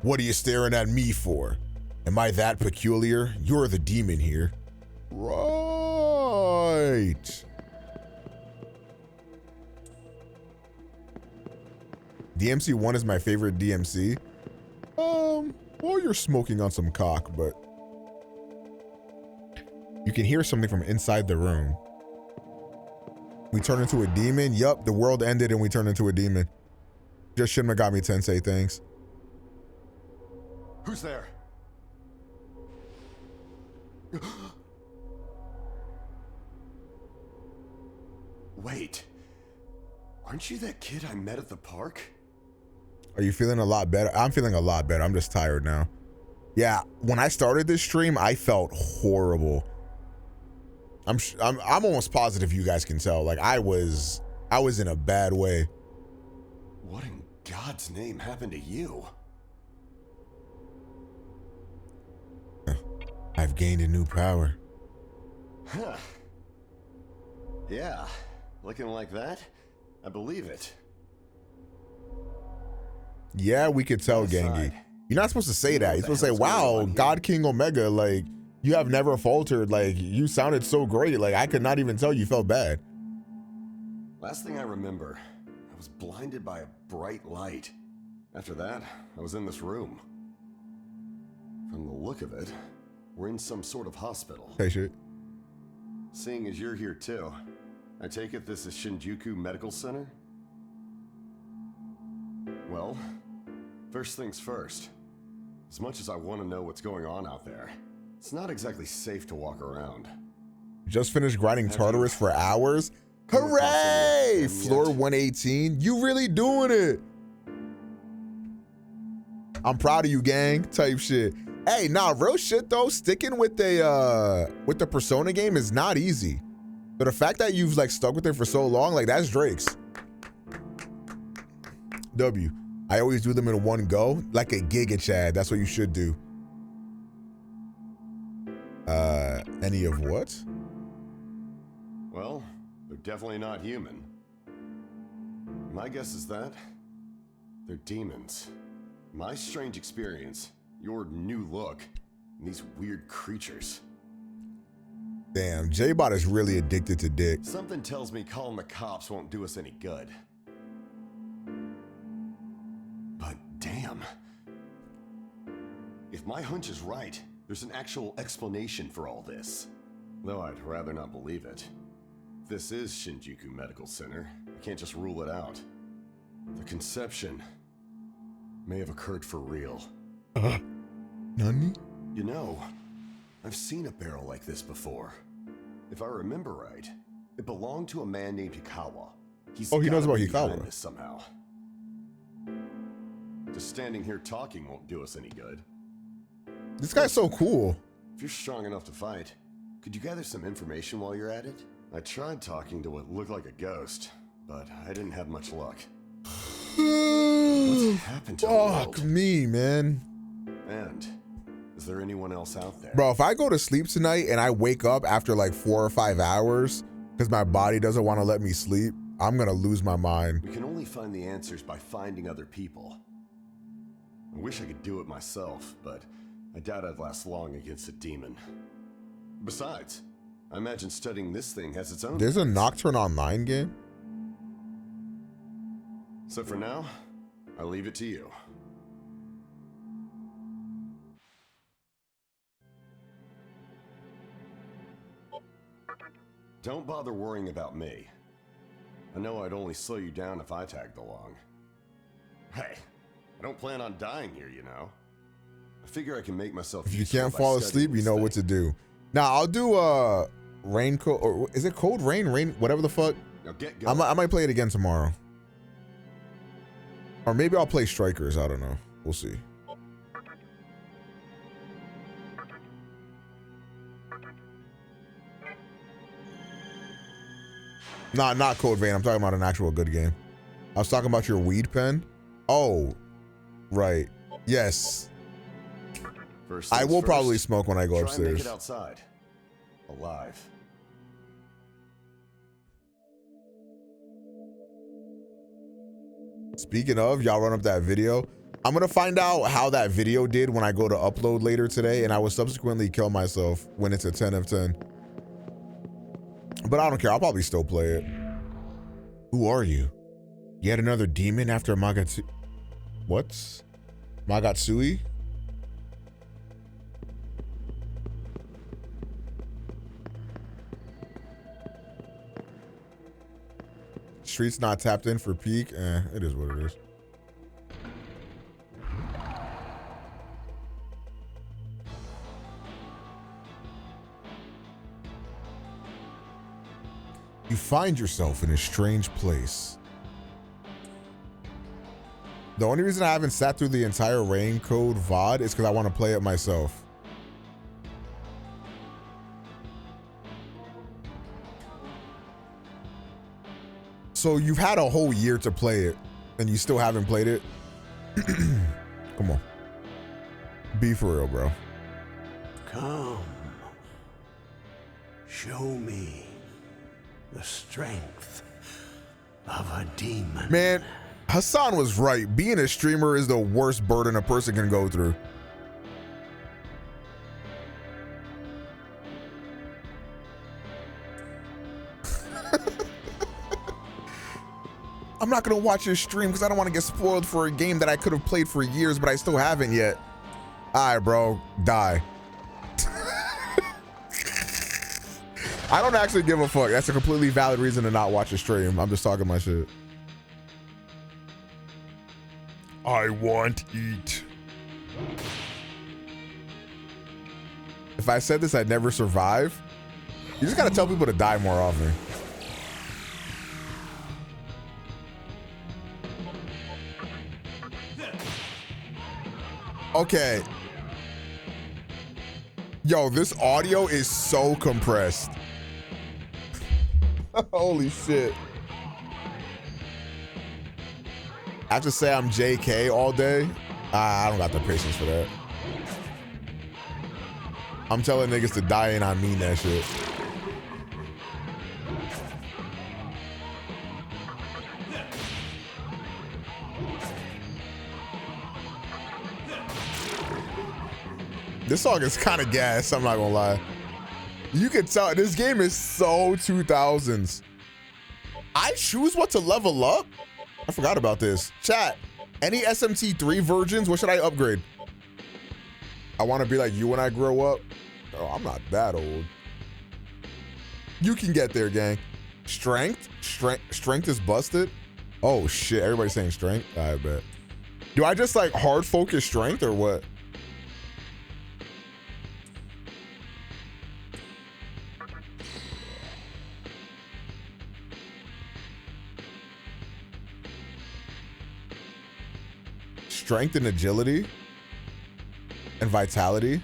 What are you staring at me for? Am I that peculiar? You're the demon here. Right. DMC1 is my favorite DMC. Well, you're smoking on some cock, but you can hear something from inside the room. We turn into a demon. Yup, the world ended and we turned into a demon. Just Shin Megami Tensei things. Who's there? Wait. Aren't you that kid I met at the park? Are you feeling a lot better? I'm feeling a lot better. I'm just tired now. Yeah, when I started this stream, I felt horrible. I'm almost positive you guys can tell. Like I was in a bad way. What in God's name happened to you? I've gained a new power. Huh. Yeah, looking like that, I believe it. Yeah, we could tell, Gengi. You're not supposed to say that. You're supposed to say, wow, God King Omega, like, you have never faltered. Like, you sounded so great. Like, I could not even tell you felt bad. Last thing I remember, I was blinded by a bright light. After that, I was in this room. From the look of it, we're in some sort of hospital. Hey, shit. Seeing as you're here too, I take it this is Shinjuku Medical Center? Well, first things first. As much as I want to know what's going on out there, it's not exactly safe to walk around. Just finished grinding Tartarus for hours? Hooray! Floor 118. You really doing it. I'm proud of you, gang. Type shit. Hey, nah, real shit though. Sticking with the Persona game is not easy. But the fact that you've like stuck with it for so long, like that's Drake's. W. I always do them in one go, like a Giga Chad. That's what you should do. Any of what? Well, they're definitely not human. My guess is that they're demons. My strange experience, your new look, and these weird creatures. Damn, J-Bot is really addicted to dick. Something tells me calling the cops won't do us any good. But damn. If my hunch is right, there's an actual explanation for all this. Though I'd rather not believe it. If this is Shinjuku Medical Center, I can't just rule it out. The conception may have occurred for real. Nani? You know, I've seen a barrel like this before. If I remember right, it belonged to a man named Hikawa. He knows about gotta be behind Hikawa. this somehow. Just standing here talking won't do us any good. This guy's so cool. If you're strong enough to fight, could you gather some information while you're at it? I tried talking to what looked like a ghost, but I didn't have much luck. What's happened to the world? Fuck me, man. And is there anyone else out there? Bro, if I go to sleep tonight and I wake up after like 4 or 5 hours because my body doesn't want to let me sleep, I'm gonna lose my mind. We can only find the answers by finding other people. I wish I could do it myself, but I doubt I'd last long against a demon. Besides, I imagine studying this thing has its own. There's a Nocturne Online game? So for now, I leave it to you. Don't bother worrying about me. I know I'd only slow you down if I tagged along. Hey, I don't plan on dying here, you know. I figure I can make myself. If you can't fall asleep, you know what to do. Now I'll do Rain Code, or is it Code Rain? Whatever the fuck. Now get going. I might play it again tomorrow. Or maybe I'll play Strikers, I don't know. We'll see. Nah, not Code Vein. I'm talking about an actual good game. I was talking about your weed pen. Oh, right. Yes. I will probably smoke when I go Try upstairs. and make it outside. Alive. Speaking of, y'all run up that video. I'm gonna find out how that video did when I go to upload later today, and I will subsequently kill myself when it's a 10 of 10. But I don't care, I'll probably still play it. Who are you? Yet another demon after Magatsu... What? Magatsui? Streets not tapped in for peak? It is what it is. You find yourself in a strange place. The only reason I haven't sat through the entire Rain Code VOD is because I want to play it myself. So you've had a whole year to play it, and you still haven't played it? Come on. Be for real, bro. Come. Show me the strength of a demon. Man, Hassan was right. Being a streamer is the worst burden a person can go through. I'm not gonna watch your stream because I don't want to get spoiled for a game that I could have played for years, but I still haven't yet. All right, bro, die. I don't actually give a fuck. That's a completely valid reason to not watch a stream. I'm just talking my shit. I want eat. If I said this, I'd never survive. You just gotta tell people to die more often. Okay. Yo, this audio is so compressed. Holy shit. I have to say I'm JK all day. I don't got the patience for that. I'm telling niggas to die and I mean that shit. This song is kind of gas, I'm not gonna lie. You can tell this game is so 2000s. I choose what to level up? I forgot about this. Chat, any SMT3 versions, what should I upgrade? I want to be like you when I grow up. Oh, I'm not that old. You can get there, gang. Strength is busted. Oh shit, everybody's saying strength. I bet. Do I just like hard focus strength or what? Strength and agility and vitality.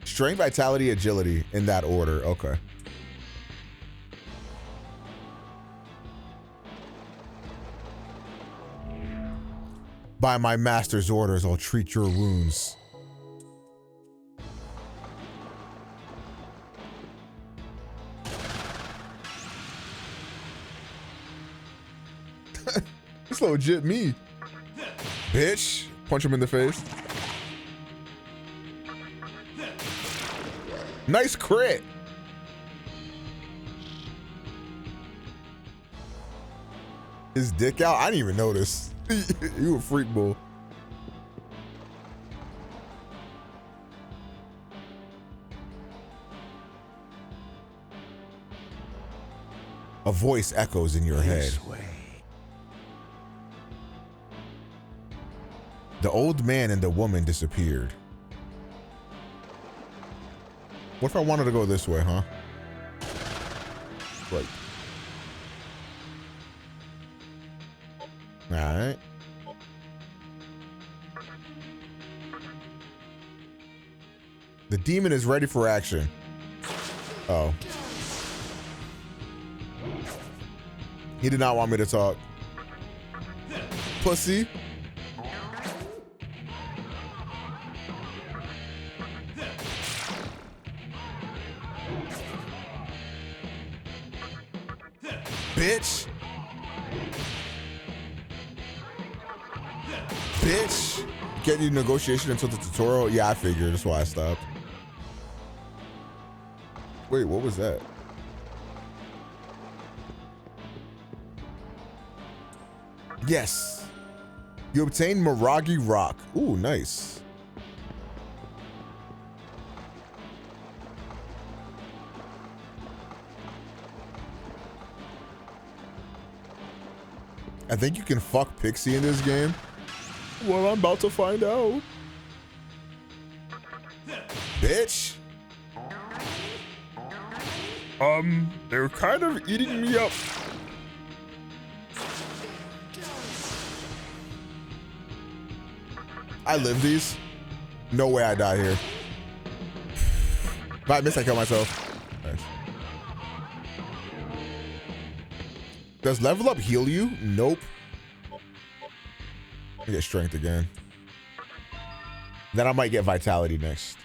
Strength, vitality, agility in that order. Okay. By my master's orders, I'll treat your wounds. It's legit me. Bitch. Punch him in the face. Nice crit. His dick out? I didn't even notice. You a freak bull. A voice echoes in your head. The old man and the woman disappeared. What if I wanted to go this way, huh? Right. All right. The demon is ready for action. Oh. He did not want me to talk. Pussy. Bitch. Bitch. Get you negotiation until the tutorial. Yeah, I figured. That's why I stopped. Wait, what was that? Yes. You obtain Miragi Rock. Ooh, nice. I think you can fuck Pixie in this game. Well, I'm about to find out. Bitch. They're kind of eating me up. I live these. No way I die here. If I miss, I kill myself. Nice. Does level up heal you? Nope. I get strength again. Then I might get vitality next.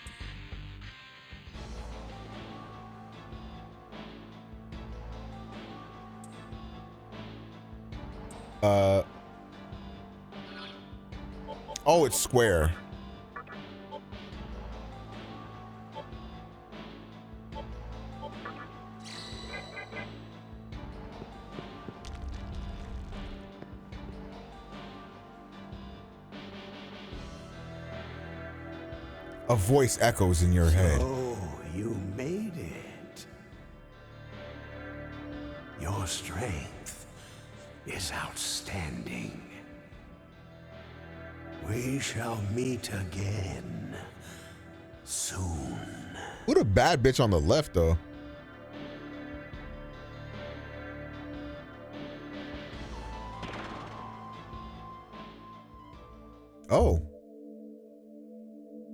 Oh, it's square. A voice echoes in your head. Oh, you made it. Your strength is outstanding. We shall meet again soon. Who the bad bitch on the left, though? Oh.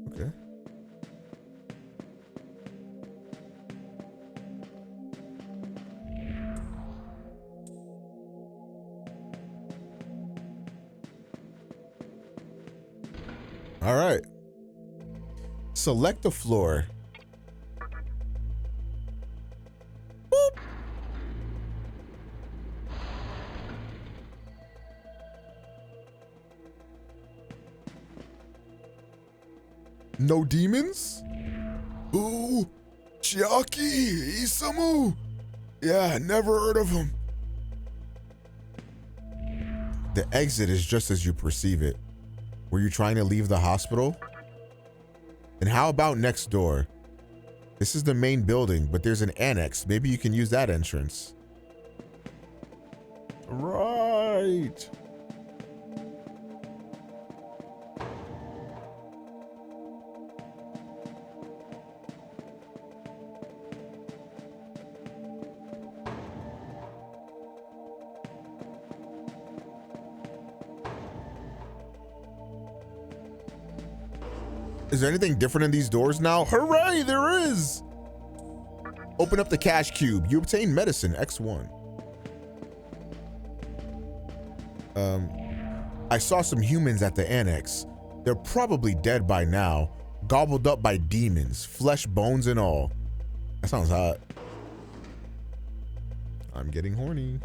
Okay. All right. Select the floor. Boop. No demons? Ooh. Chiaki Isamu. Yeah, never heard of him. The exit is just as you perceive it. Were you trying to leave the hospital? And how about next door? This is the main building, but there's an annex. Maybe you can use that entrance. Right. Is there anything different in these doors now? Hooray, there is! Open up the cash cube. You obtain medicine, X1. I saw some humans at the annex. They're probably dead by now, gobbled up by demons, flesh, bones, and all. That sounds hot. I'm getting horny.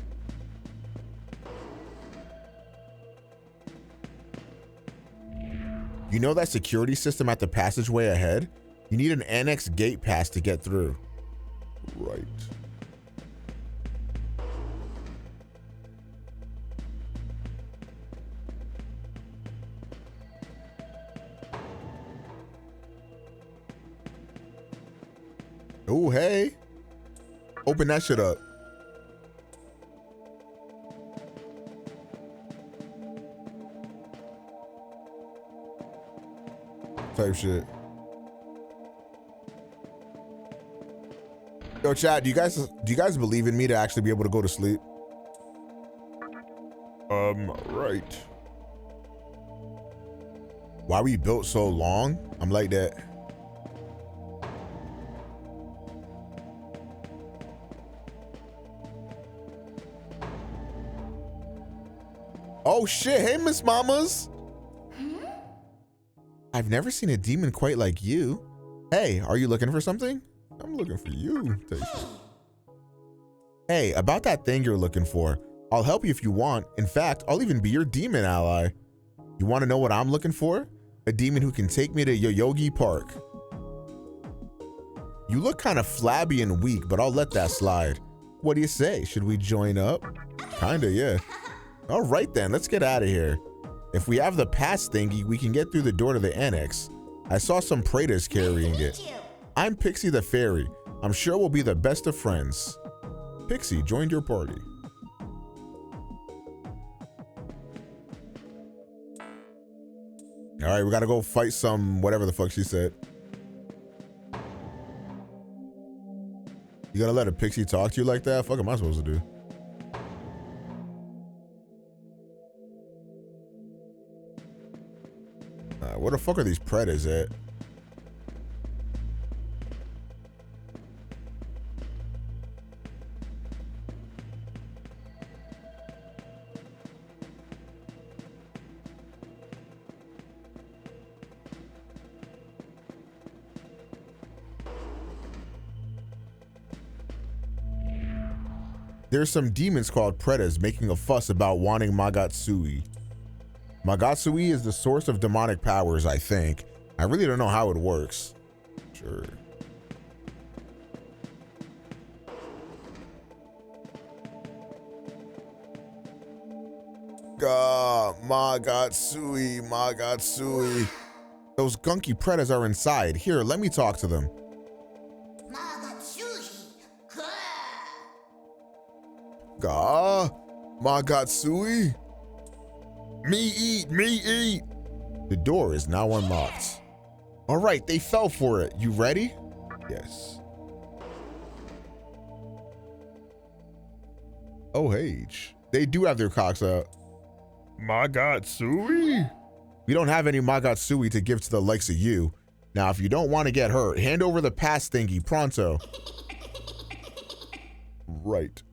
You know that security system at the passageway ahead? You need an annex gate pass to get through. Right. Oh, hey. Open that shit up. Type shit. Yo, chat, do you guys believe in me to actually be able to go to sleep? Right. Why we built so long? I'm like that. Oh shit, hey Miss Mamas. I've never seen a demon quite like you. Hey, are you looking for something? I'm looking for you. Hey, about that thing you're looking for, I'll help you if you want. In fact, I'll even be your demon ally. You want to know what I'm looking for? A demon who can take me to Yoyogi Park. You look kind of flabby and weak, but I'll let that slide. What do you say? Should we join up? Kinda, yeah. All right then, let's get out of here. If we have the pass thingy, we can get through the door to the annex. I saw some praetors carrying it. I'm Pixie the Fairy. I'm sure we'll be the best of friends. Pixie joined your party. All right, we gotta go fight some whatever the fuck she said. You gonna let a pixie talk to you like that? What the fuck am I supposed to do? Where the fuck are these predators at? There's some demons called predators making a fuss about wanting Magatsui. Magatsui is the source of demonic powers, I think. I really don't know how it works. Sure. Magatsui, Magatsui. Those gunky predators are inside. Here, let me talk to them. Magatsui? Me eat. The door is now unlocked. All right, they fell for it. You ready? Yes. Oh, H. They do have their cocks out. Magatsui? We don't have any Magatsui to give to the likes of you. Now, if you don't want to get hurt, hand over the pass thingy pronto. Right.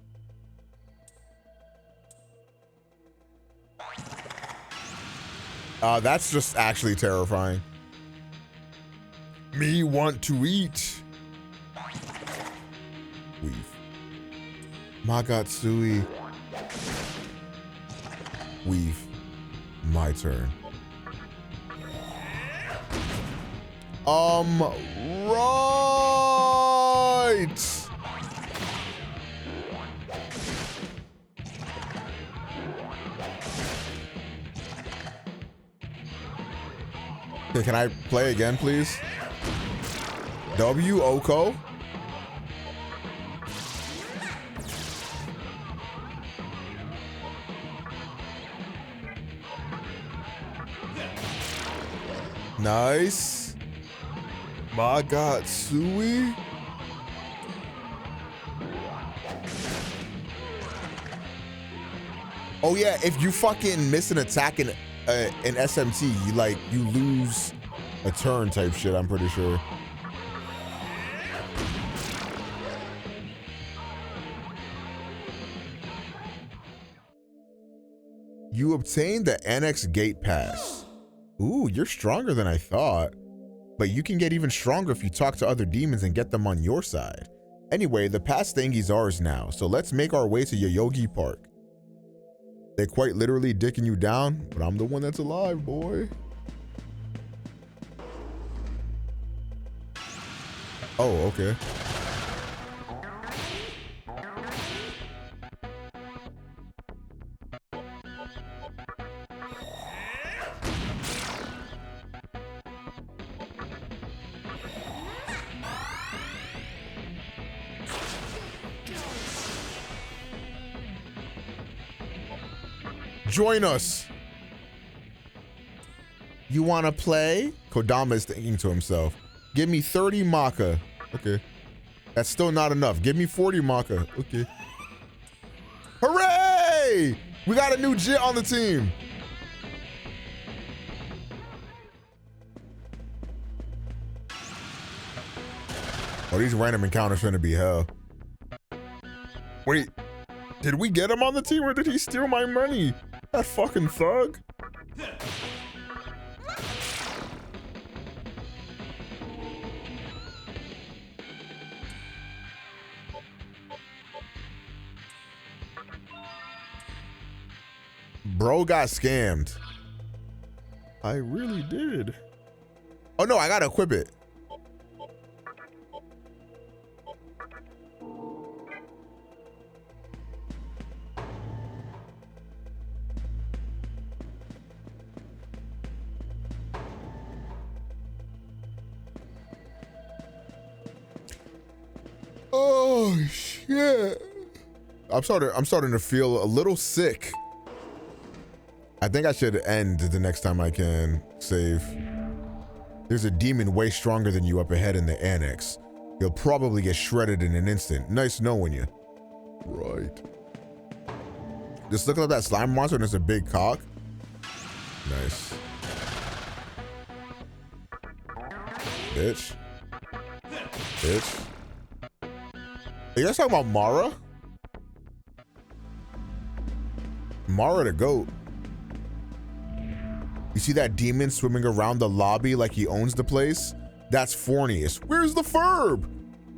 That's just actually terrifying. Me want to eat. Weave. Magatsui. Weave. My turn. Run! right. Okay, can I play again, please? W Oko. Nice. My God, Sui. Oh yeah, if you fucking miss an attack in SMT, you lose a turn type shit, I'm pretty sure. You obtained the Annex Gate Pass. Ooh, you're stronger than I thought. But you can get even stronger if you talk to other demons and get them on your side. Anyway, the pass thingy's ours now, so let's make our way to Yoyogi Park. They quite literally dicking you down, but I'm the one that's alive, boy. Oh, okay. Join us. You want to play? Kodama is thinking to himself. Give me 30 Maka. Okay. That's still not enough. Give me 40 Maka. Okay. Hooray! We got a new Jit on the team. Oh, these random encounters finna be hell. Wait, did we get him on the team or did he steal my money? That fucking thug. Bro got scammed. I really did. Oh no, I gotta equip it. Oh shit. I'm starting to feel a little sick. I think I should end the next time I can save. There's a demon way stronger than you up ahead in the annex. You'll probably get shredded in an instant. Nice knowing you. Right. Just looking at that slime monster and there's a big cock. Nice. Bitch. Bitch. Are you guys talking about Mara? Mara the goat. You see that demon swimming around the lobby like he owns the place? That's Fornius. Where's the Ferb?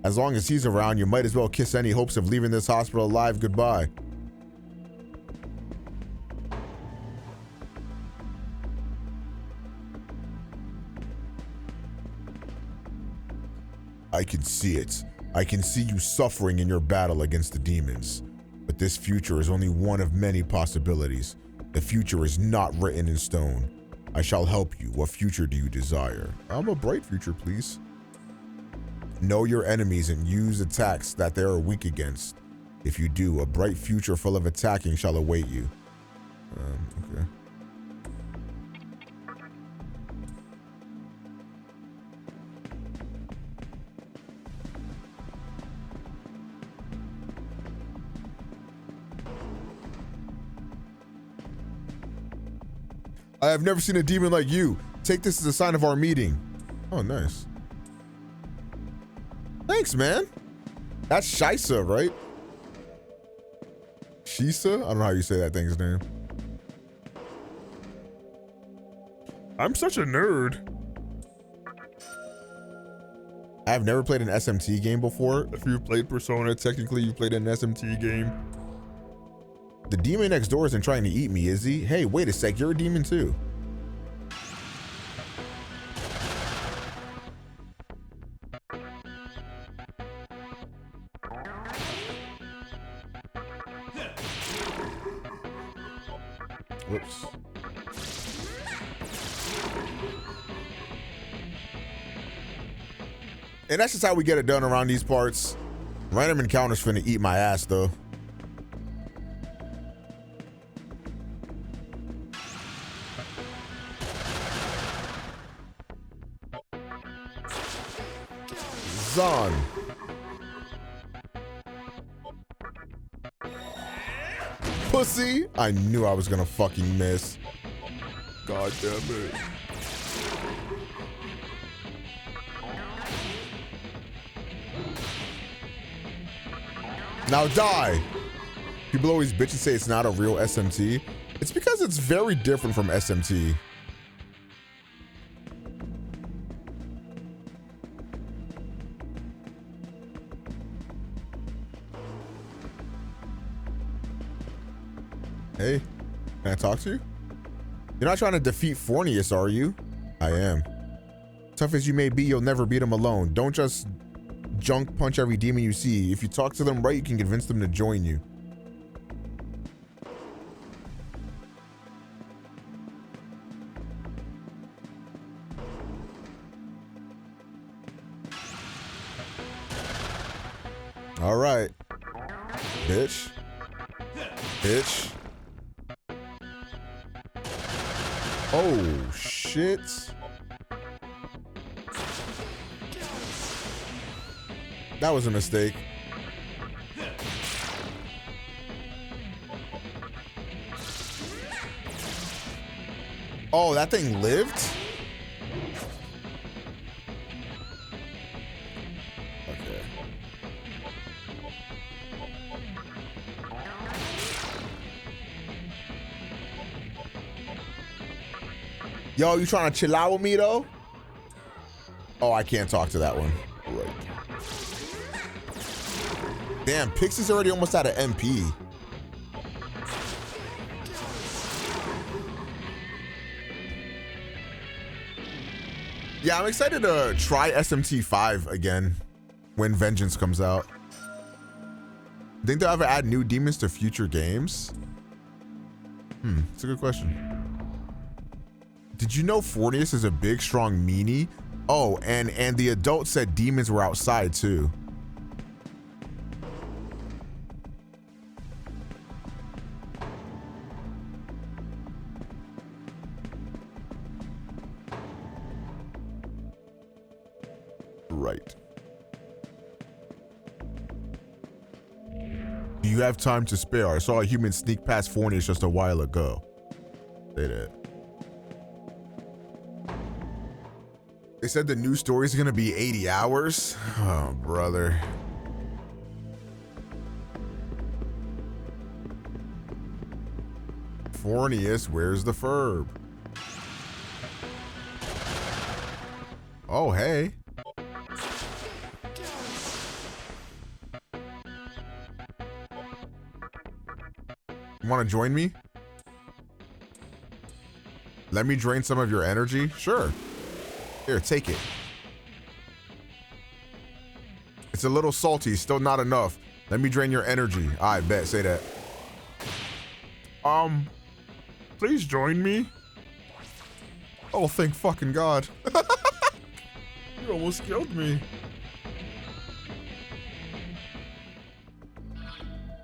As long as he's around, you might as well kiss any hopes of leaving this hospital alive goodbye. I can see it. I can see you suffering in your battle against the demons. But this future is only one of many possibilities. The future is not written in stone. I shall help you. What future do you desire? I'm a bright future, please. Know your enemies and use attacks that they are weak against. If you do, a bright future full of attacking shall await you. Okay. I have never seen a demon like you. Take this as a sign of our meeting. Oh, nice. Thanks, man. That's Shisa, right? Shisa? I don't know how you say that thing's name. I'm such a nerd. I've never played an SMT game before. If you've played Persona, technically you played an SMT game. The demon next door isn't trying to eat me, is he? Hey, wait a sec, you're a demon too. Whoops. And that's just how we get it done around these parts. Random encounters finna eat my ass though. Zon. Pussy. I knew I was gonna fucking miss. God damn it. Now die. People always bitch and say it's not a real SMT. It's because it's very different from SMT. Hey, can I talk to you? You're not trying to defeat Fornius, are you? I am. Tough as you may be, you'll never beat him alone. Don't just junk punch every demon you see. If you talk to them right, you can convince them to join you. All right. Bitch. Bitch. Oh, shit. That was a mistake. Oh, that thing lived? Okay. Yo, you trying to chill out with me though? Oh, I can't talk to that one. Right. Damn, Pixie's already almost out of MP. Yeah, I'm excited to try SMT 5 again when Vengeance comes out. Think they'll ever add new demons to future games? It's a good question. Did you know Fornius is a big, strong meanie? Oh, and the adult said demons were outside too. Right. Do you have time to spare? I saw a human sneak past Fornius just a while ago. Say that. They said the new story is gonna be 80 hours. Oh, brother. Fornius, where's the Ferb? Oh, hey. Want to join me? Let me drain some of your energy? Sure. Here, take it. It's a little salty, still not enough. Let me drain your energy. I bet, say that. Please join me. Oh, thank fucking God. You almost killed me.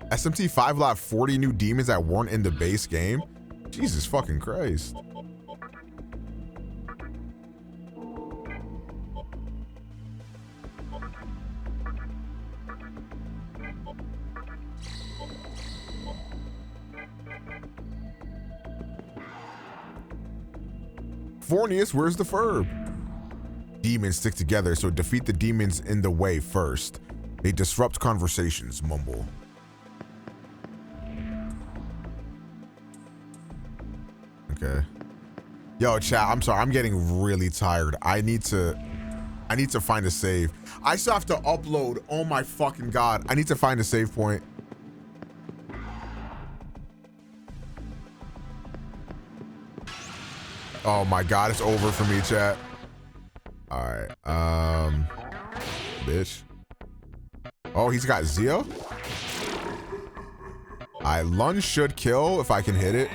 SMT 5 will have 40 new demons that weren't in the base game? Jesus fucking Christ. Fornius, where's the Ferb? Demons stick together, so defeat the demons in the way first. They disrupt conversations, mumble. Okay. Yo, chat, I'm sorry. I'm getting really tired. I need to find a save. I still have to upload. Oh my fucking God. I need to find a save point. Oh my God, it's over for me, chat. All right. Bitch. Oh, he's got Zeo? Lunge should kill if I can hit it.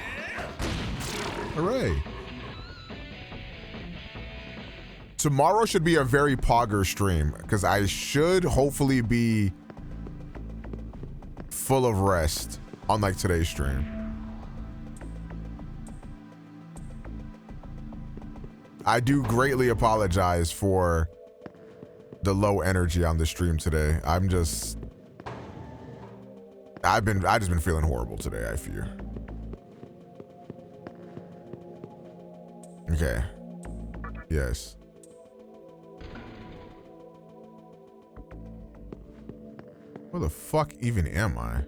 Hooray. Tomorrow should be a very pogger stream because I should hopefully be full of rest unlike today's stream. I do greatly apologize for the low energy on the stream today. I've just been feeling horrible today, I fear. Okay. Yes. Where the fuck even am I?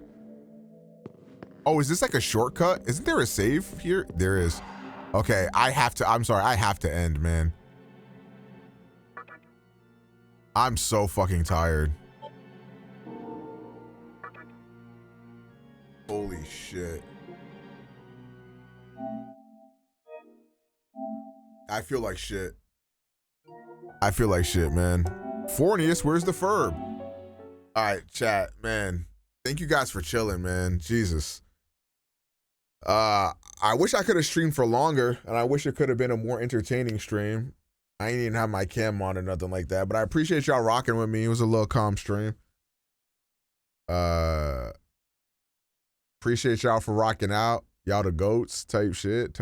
Oh, is this like a shortcut? Isn't there a save here? There is. Okay, I'm sorry, I have to end, man. I'm so fucking tired. Holy shit. I feel like shit. I feel like shit, man. Fornius, where's the Ferb? All right, chat, man. Thank you guys for chilling, man. Jesus. I wish I could have streamed for longer, and I wish it could have been a more entertaining stream. I ain't even have my cam on or nothing like that, but I appreciate y'all rocking with me. It was a little calm stream. Appreciate y'all for rocking out. Y'all the goats type shit.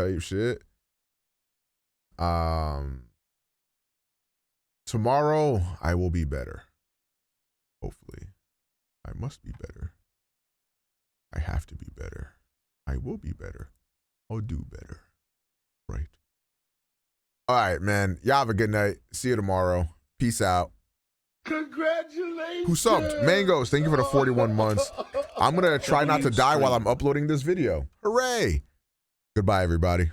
Tomorrow I will be better. Hopefully. I must be better. I have to be better. I will be better. I'll do better. Right. All right, man. Y'all have a good night. See you tomorrow. Peace out. Congratulations. Who subbed? Mangoes, thank you for the 41 months. I'm going to try not to die while I'm uploading this video. Hooray. Goodbye, everybody.